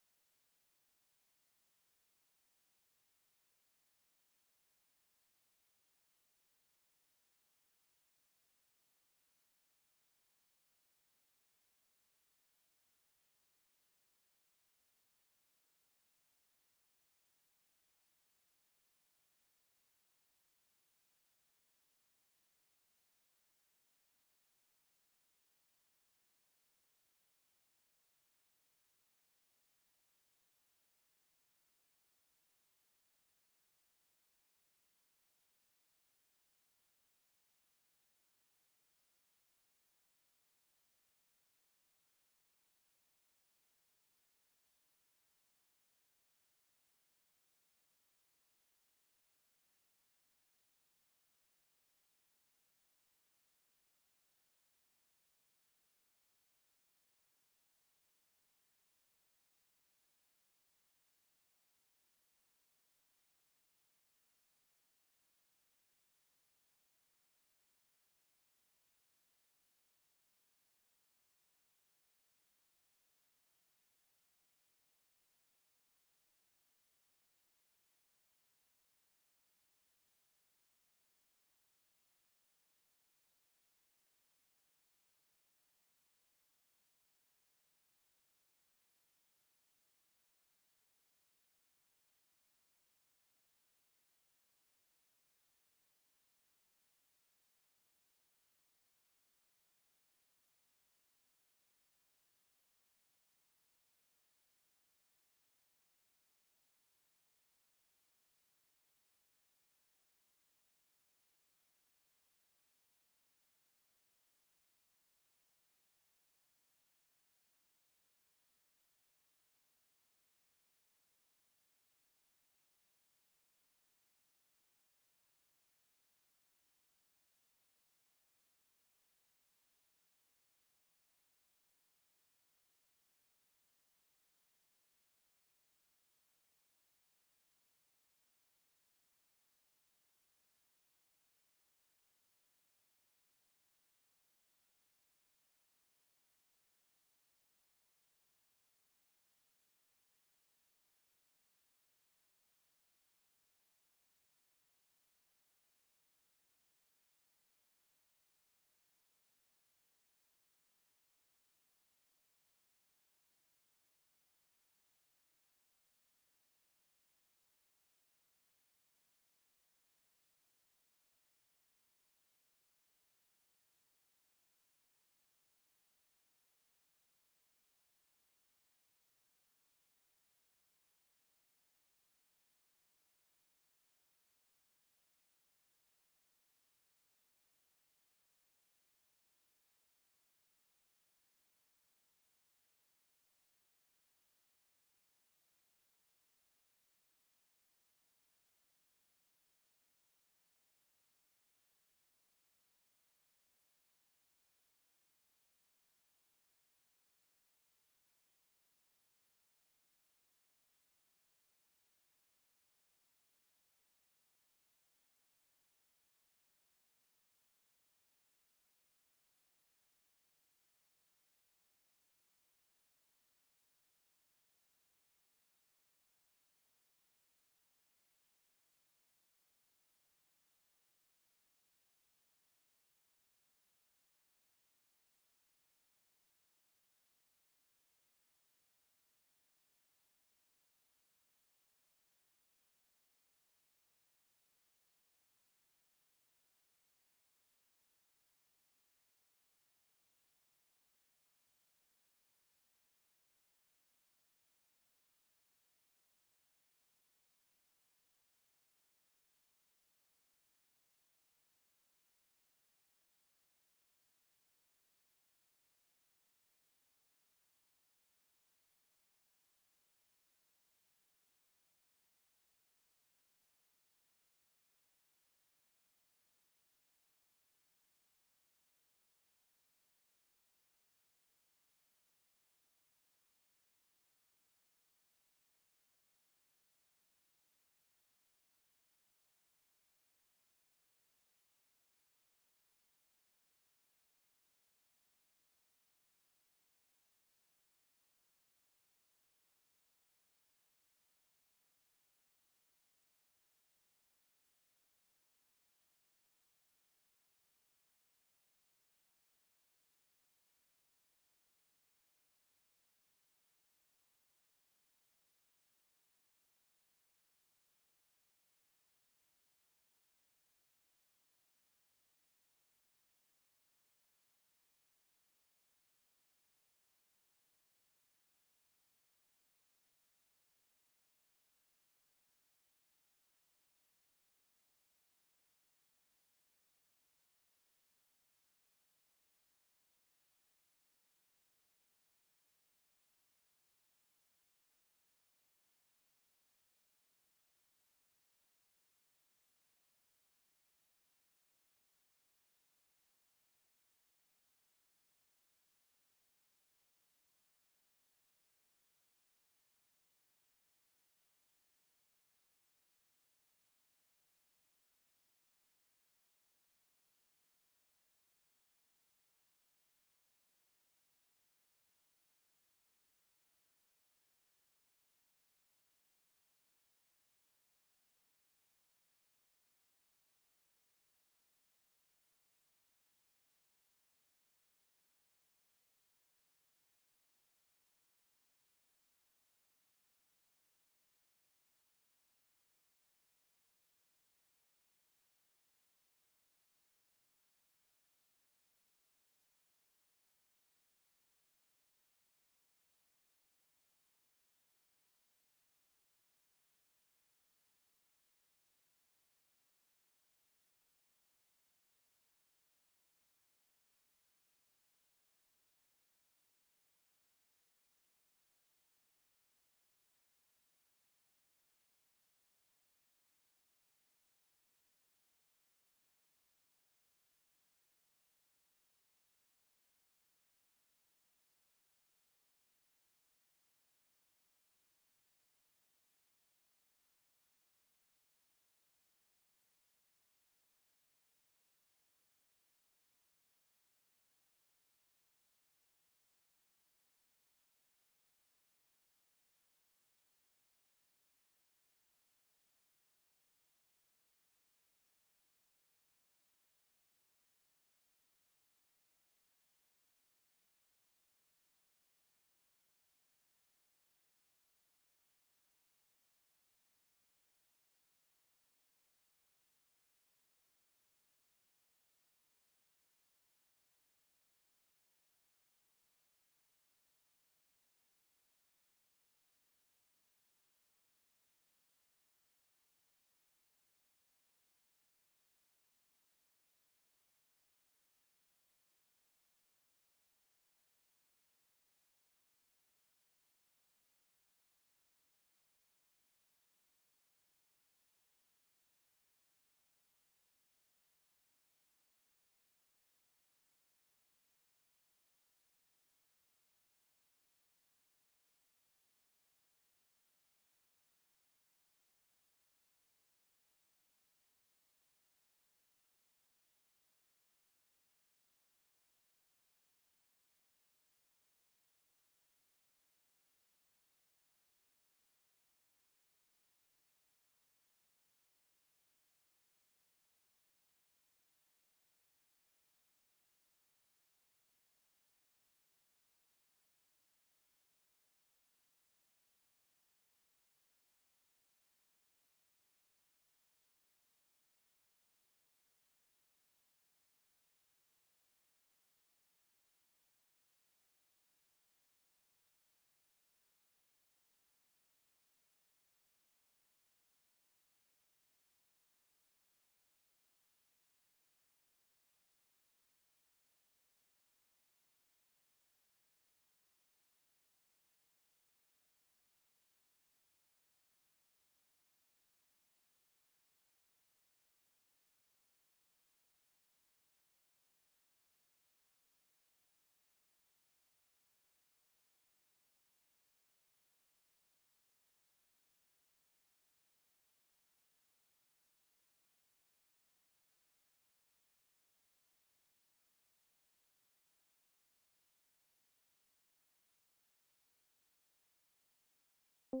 All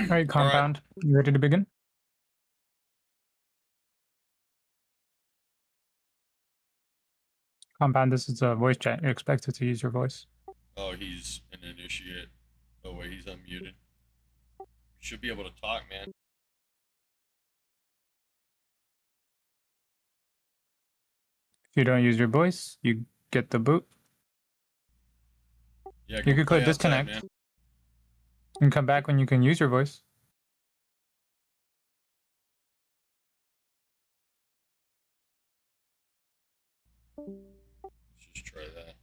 right, Compound. You ready to begin? Compound, this is a voice chat. You're expected to use your voice. Oh, he's an initiate. Oh wait, he's unmuted. Should be able to talk, man. If you don't use your voice, you get the boot. Yeah, You go could play click outside, disconnect man. and come back when you can use your voice. Let's just try that.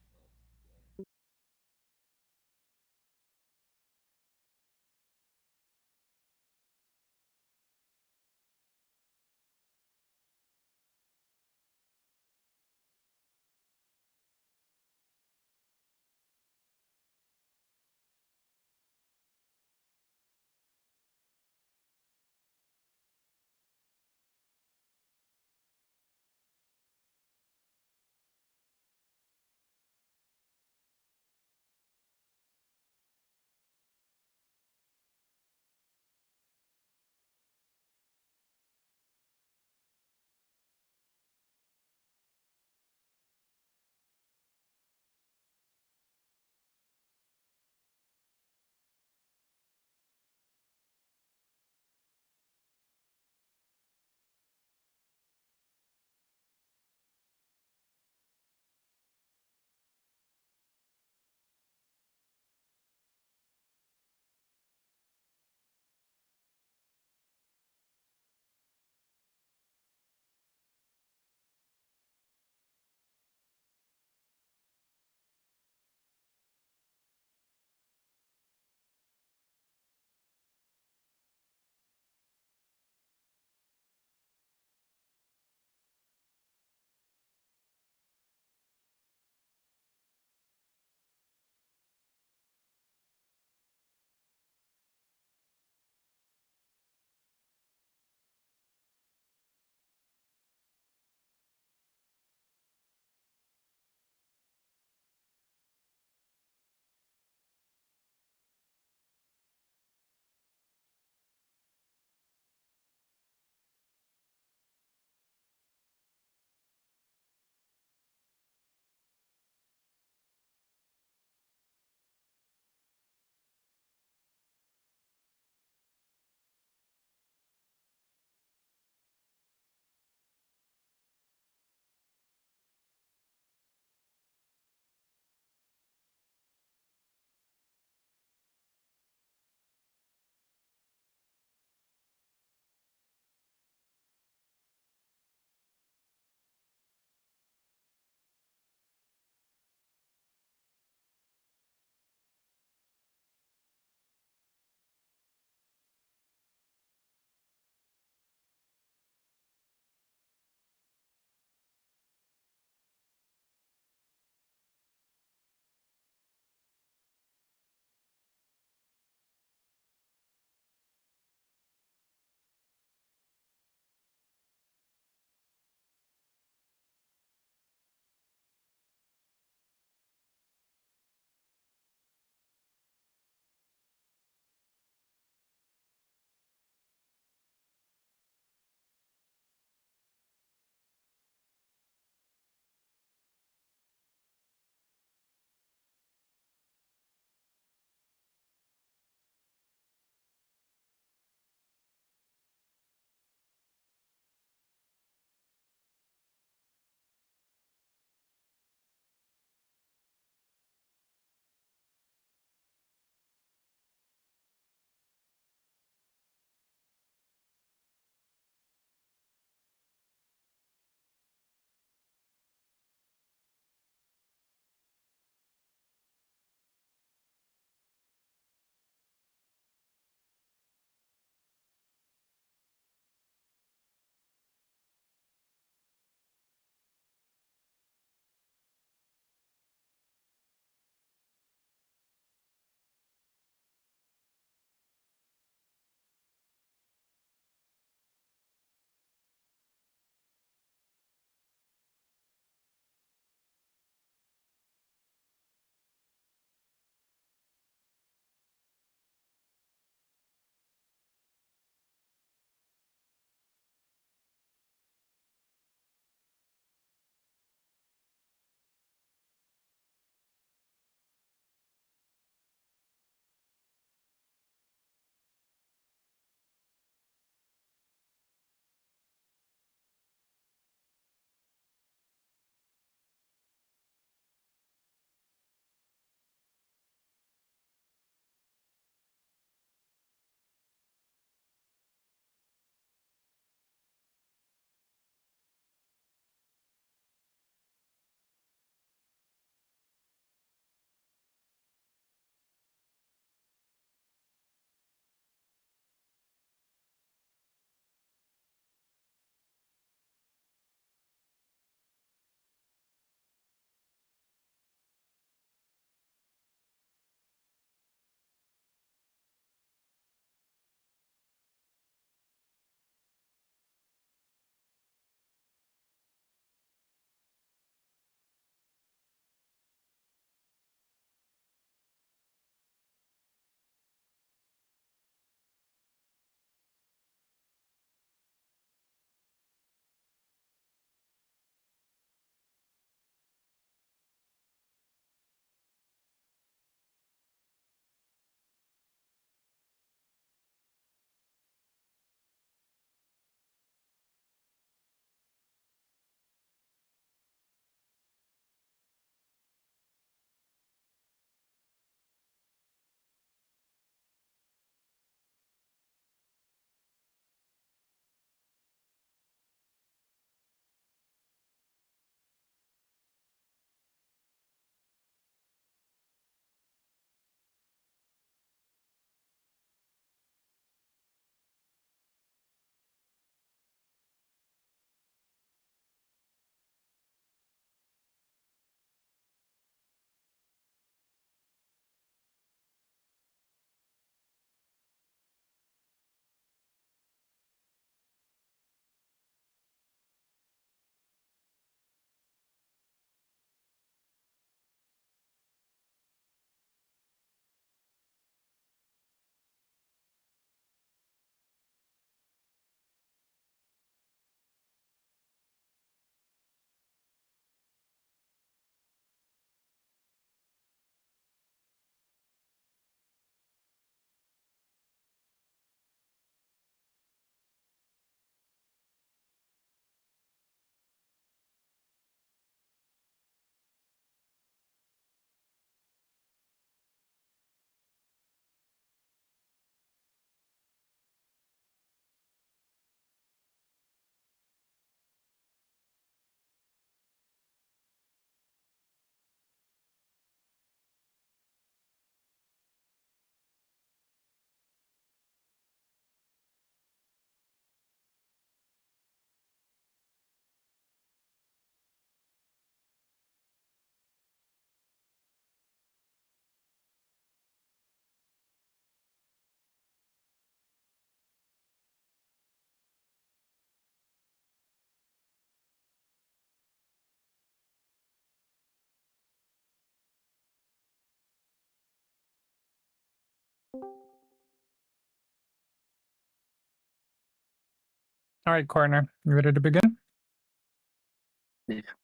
All right, Corner, you ready to begin?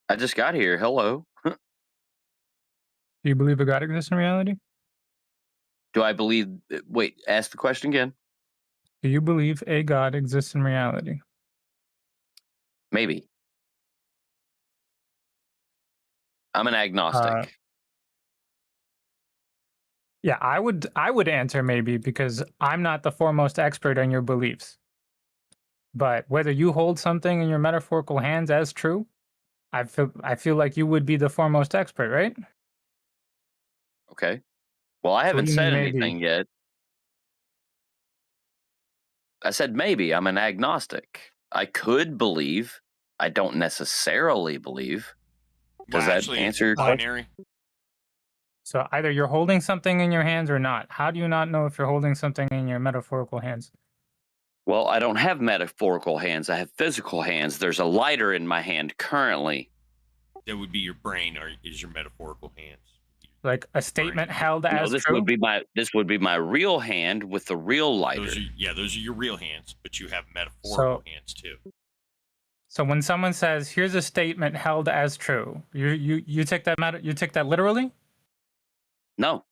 I just got here. Hello. Do you believe a God exists in reality? Do I believe? Wait, ask the question again. Do you believe a God exists in reality? Maybe. I'm an agnostic. Yeah, I would answer maybe because I'm not the foremost expert on your beliefs. But whether you hold something in your metaphorical hands as true, I feel like you would be the foremost expert, right? Okay. Well, I So what haven't do you mean said maybe? anything yet. I said maybe. I'm an agnostic. I could believe. I don't necessarily believe. Does Well, that actually, it's answer your question? binary. So either you're holding something in your hands or not. How do you not know if you're holding something in your metaphorical hands? Well, I don't have metaphorical hands. I have physical hands. There's a lighter in my hand currently. That would be your brain, or is your metaphorical hands? Like a statement held No, as this true? would be my real hand with the real lighter. Those are your real hands, but you have metaphorical So hands too. so when someone says, "Here's a statement held as true," you take that literally? No. All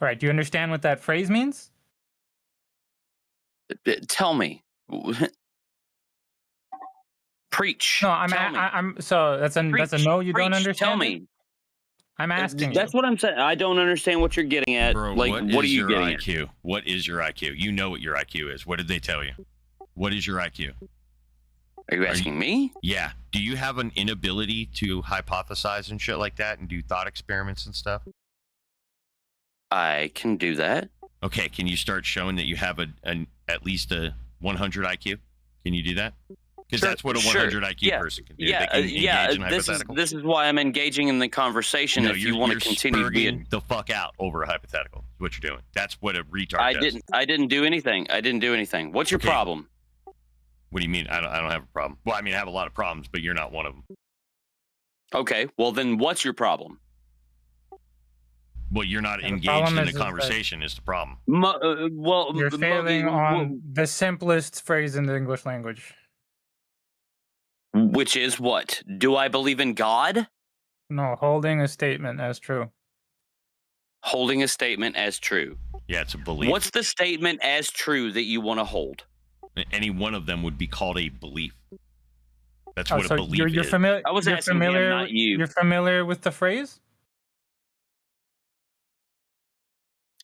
right. Do you understand what that phrase means? Tell me. Preach. No, I'm so that's a no. You don't understand. Tell it? me. I'm asking That's you. what I'm saying. I don't understand what you're getting at. Bro, Like, what are is you your getting at? IQ? What is your IQ? You know what your IQ is. What did they tell you? What is your IQ? Are you asking me? Yeah. Do you have an inability to hypothesize and shit like that and do thought experiments and stuff? I can do that. Okay. Can you start showing that you have at least a 100 IQ? Can you do that? Because that's what a 100 IQ person can do. They can engage in hypotheticals. This is why I'm engaging in the conversation. No, if you want to continue to be spurging the fuck out over a hypothetical. Is what you're doing. That's what a retard does. I didn't do anything. What's your problem? What do you mean? I don't have a problem. Well, I mean, I have a lot of problems, but you're not one of them. Okay. Well, then what's your problem? Well, you're not engaged problem in is the that conversation is the problem. Well, You're failing on the simplest phrase in the English language. Which is what? Do I believe in God? No, holding a statement as true. Holding a statement as true. Yeah, it's a belief. What's the statement as true that you want to hold? Any one of them would be called a belief. That's Oh, what so a belief you're is. familiar. I was you're asking familiar, him, not you. You're familiar with the phrase?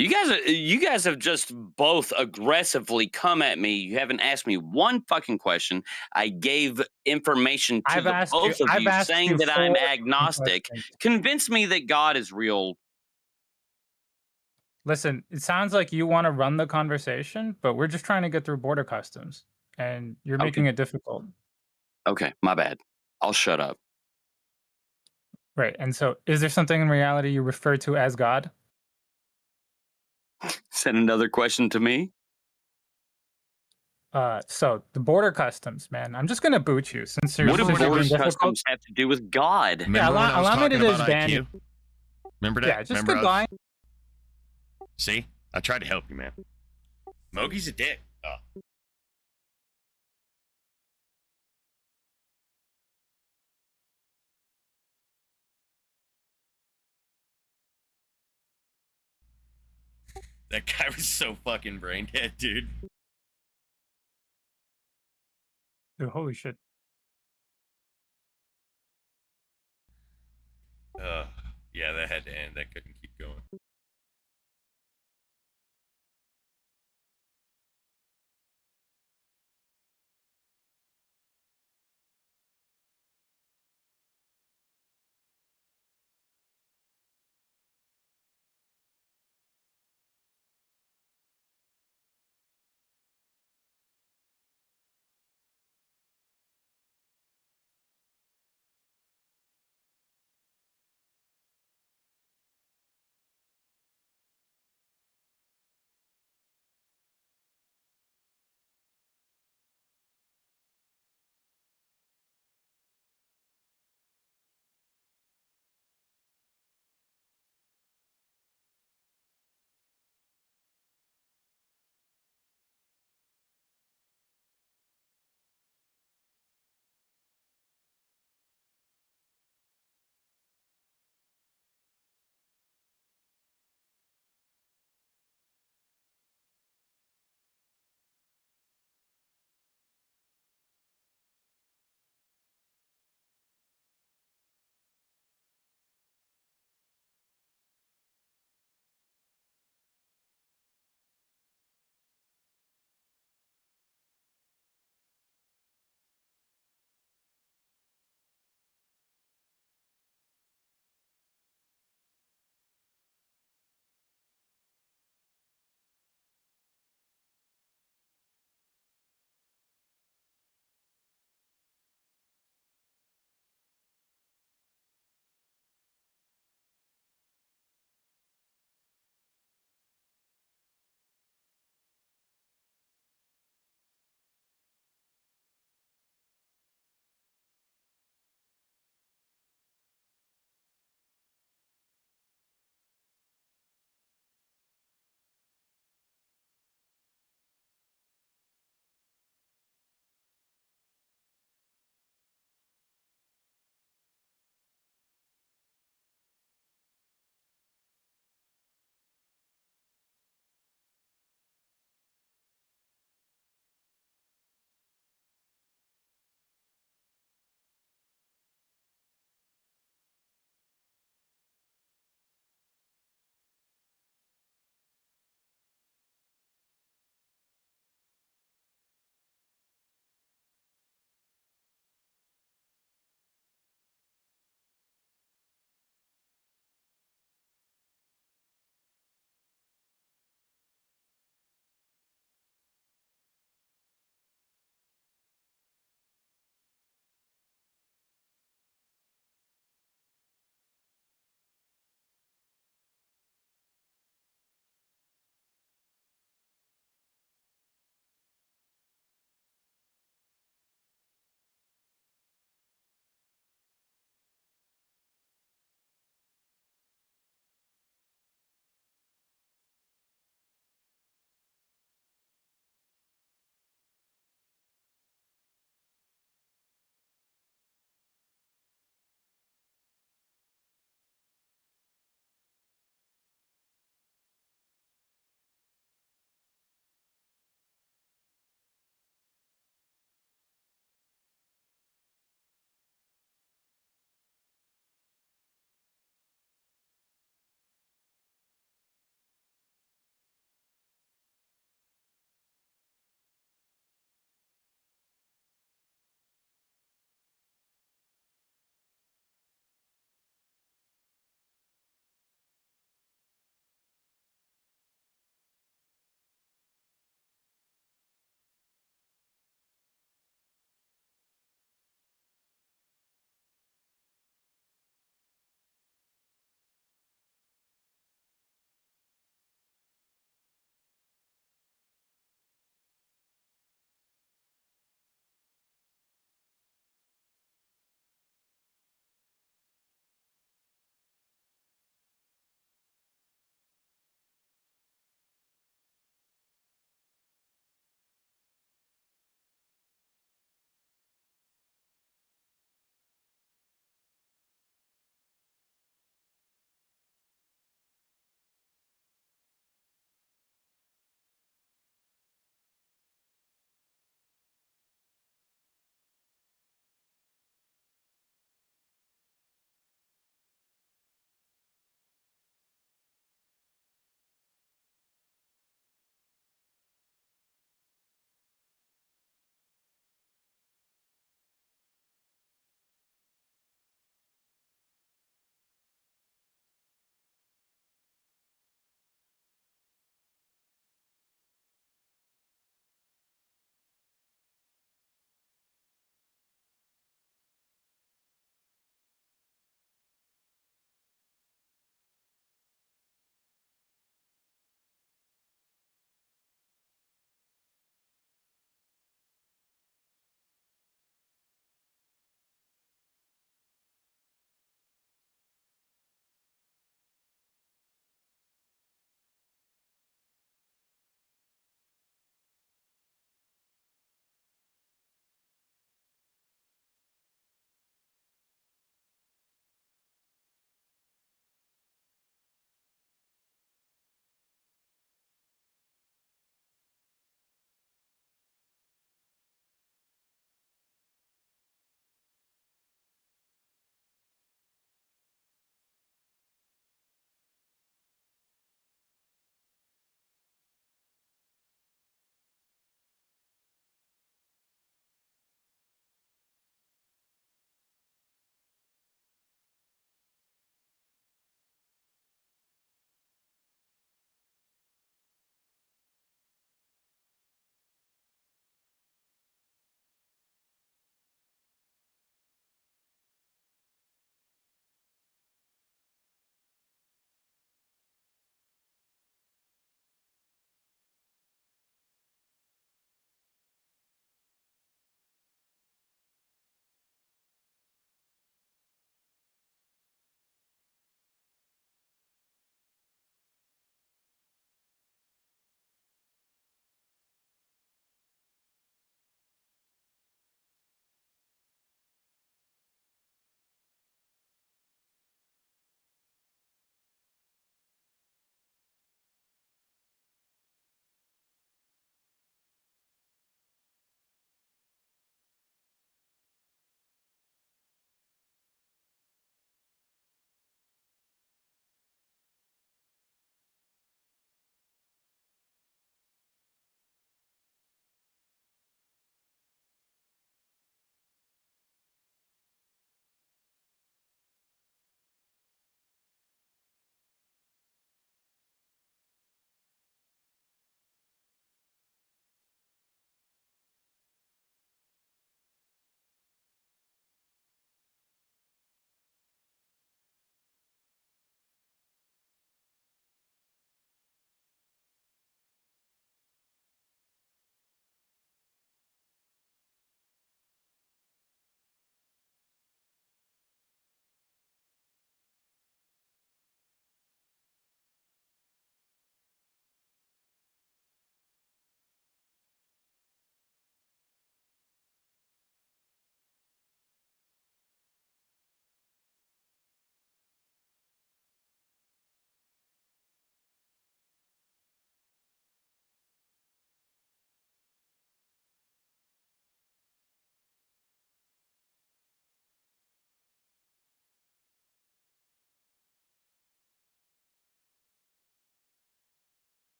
You guys have just both aggressively come at me. You haven't asked me one fucking question. I gave information to both of you saying that I'm agnostic. Convince me that God is real. Listen, it sounds like you want to run the conversation, but we're just trying to get through border customs, and you're making it difficult. Okay, my bad. I'll shut up. Right. And so, is there something in reality you refer to as God? Send another question to me. So the border customs, man. I'm just gonna boot you since you're What do border being difficult. customs have to do with God? Yeah, allow me to disband you. Remember that? Yeah, just Remember goodbye. See? I tried to help you, man. Mogi's a dick. Oh. That guy was so fucking brain dead, dude. Dude, holy shit. Yeah, that had to end. That couldn't keep going.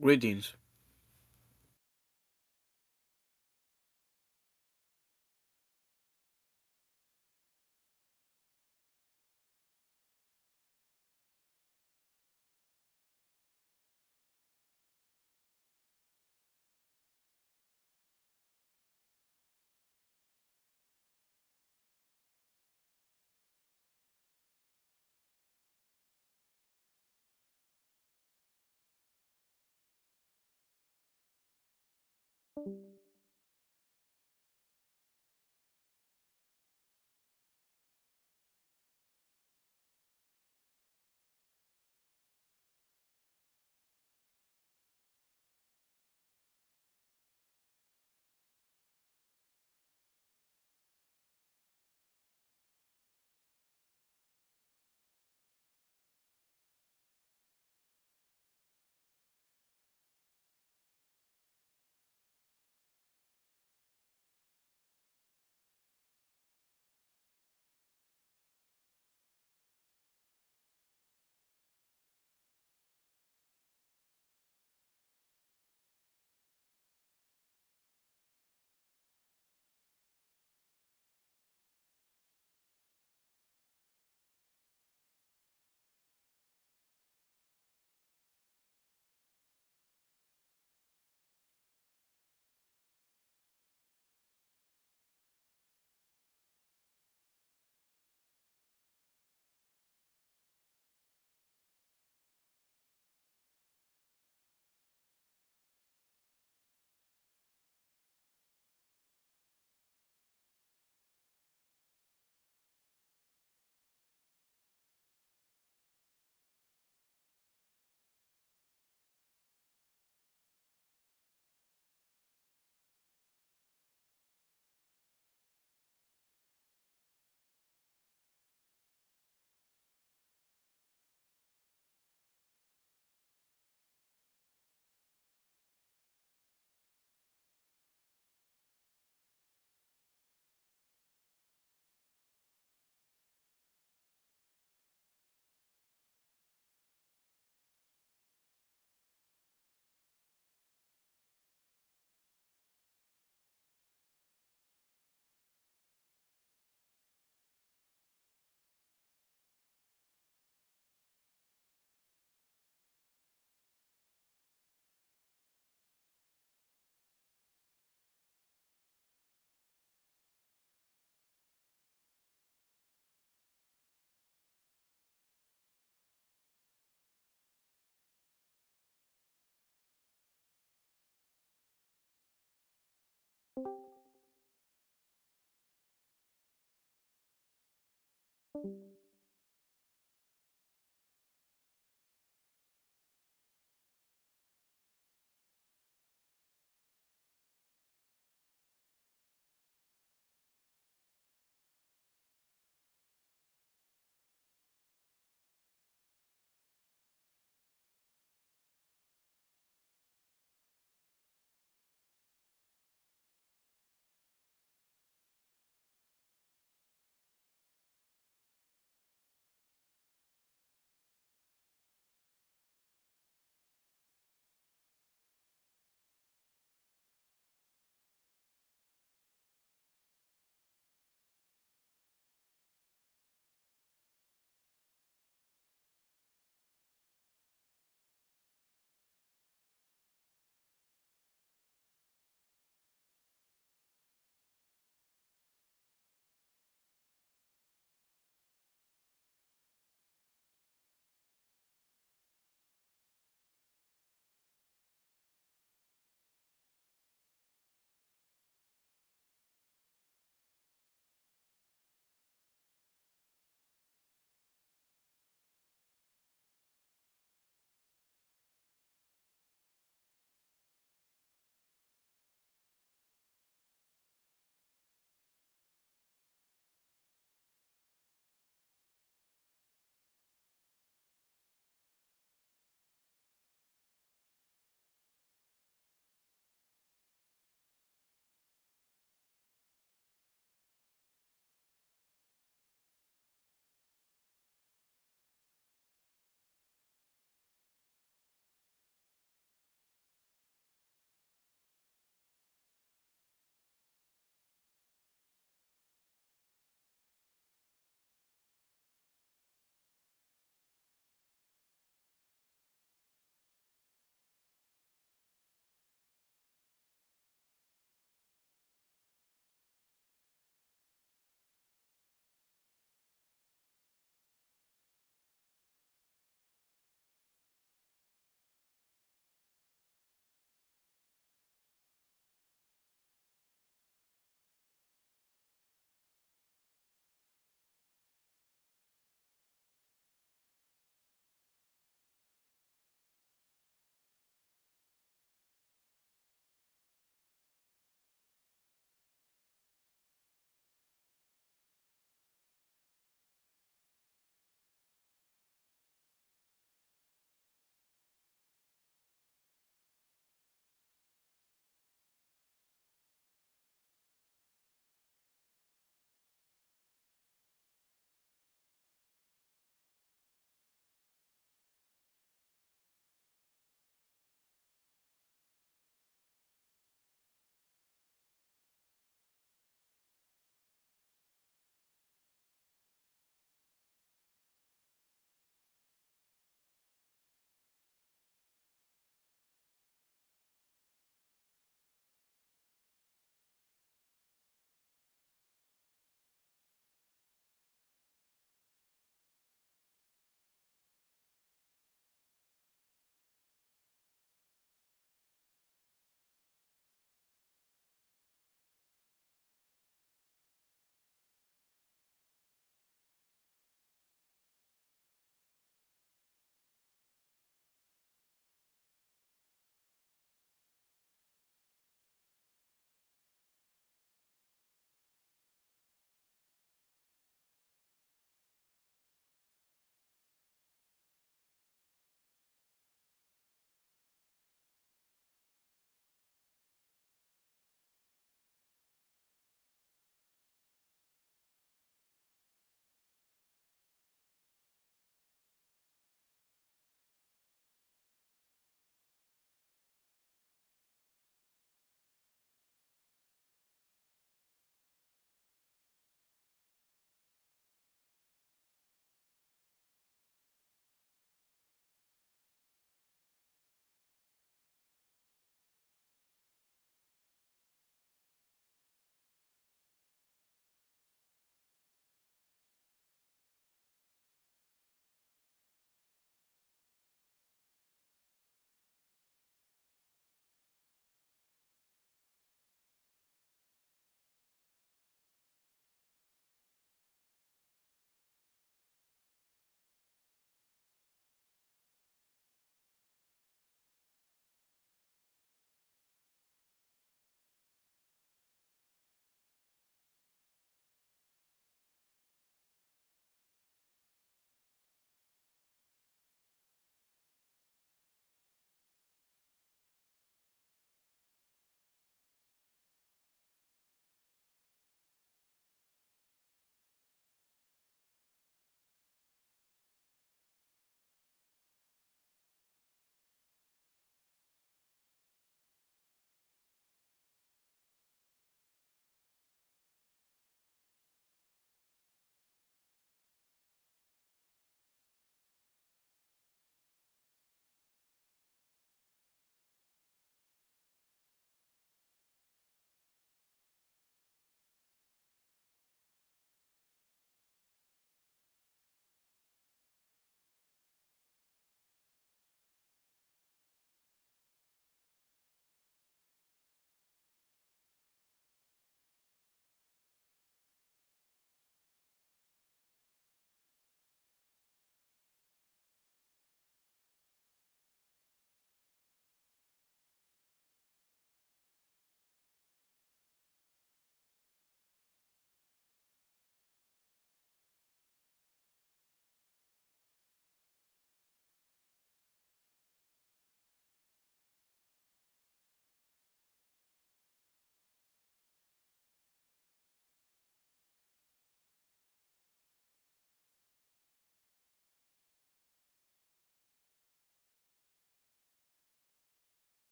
Greetings.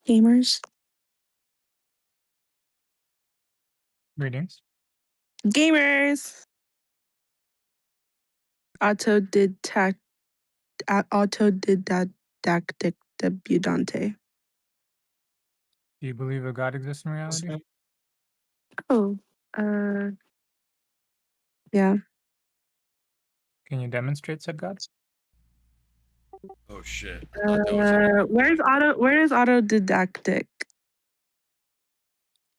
Gamers. Greetings. Gamers. Autodidactic debutante. Do you believe a God exists in reality? Oh, yeah. Can you demonstrate said God? Oh shit! I thought that was Where is autodidactic?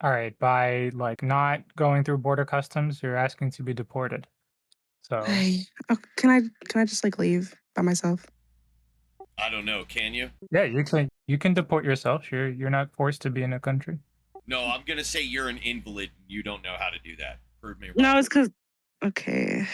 All right, by like not going through border customs, you're asking to be deported. So Can I just like leave by myself? I don't know. Can you? yeah, you can deport yourself. You're not forced to be in a country. No, I'm gonna say you're an invalid. And you don't know how to do that. Prove me wrong. No, it's because okay.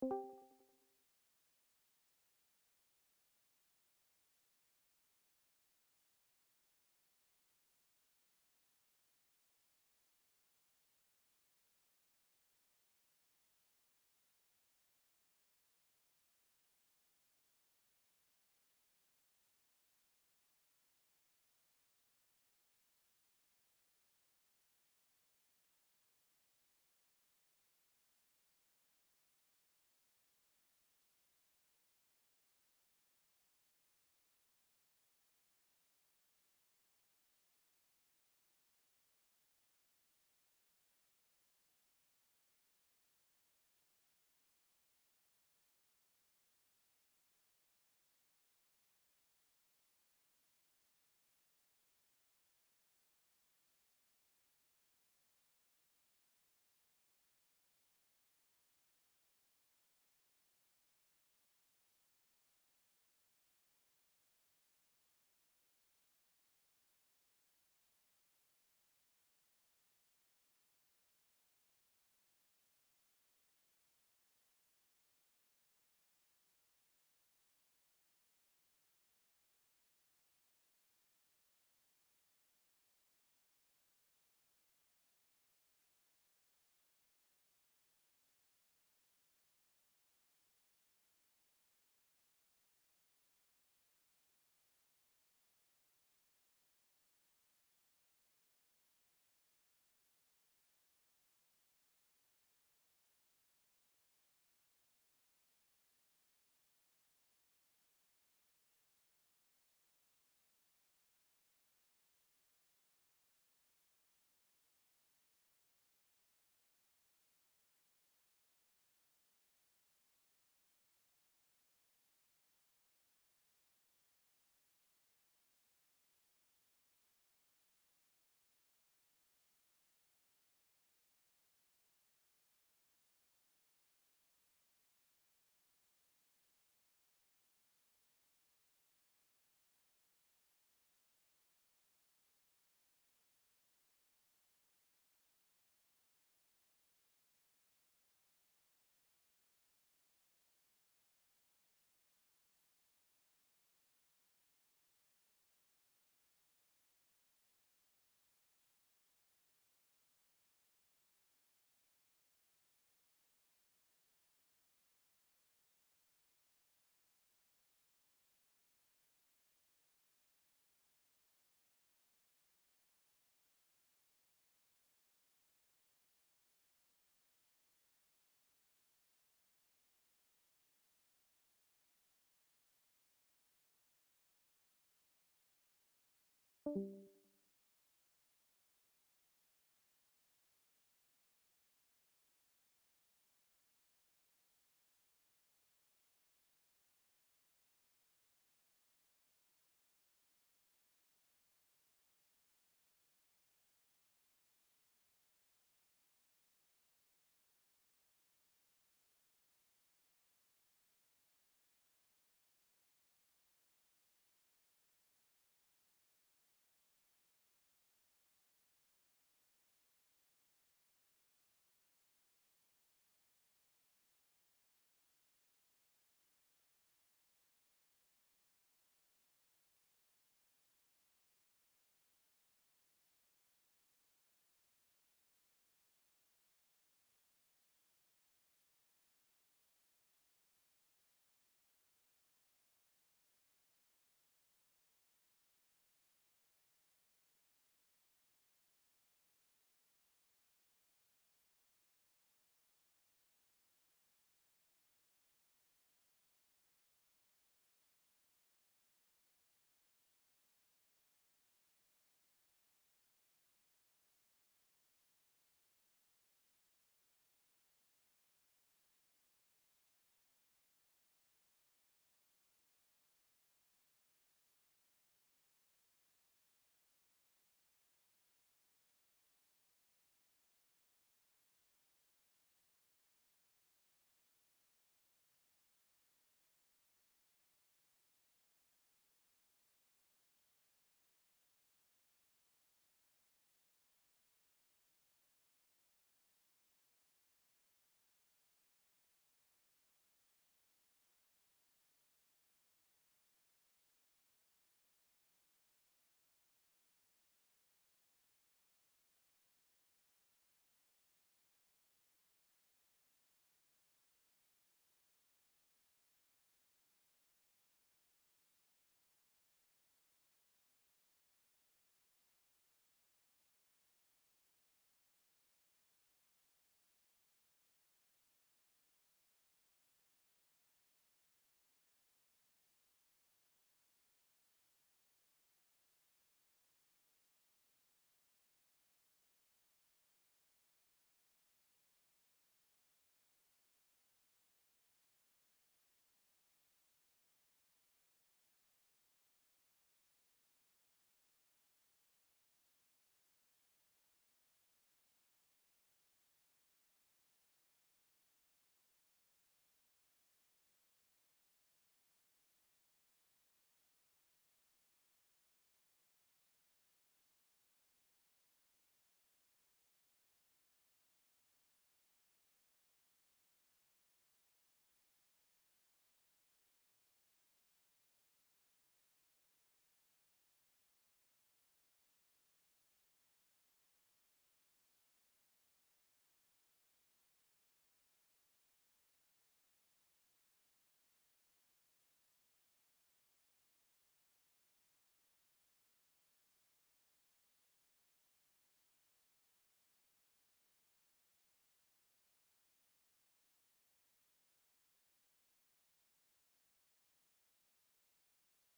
you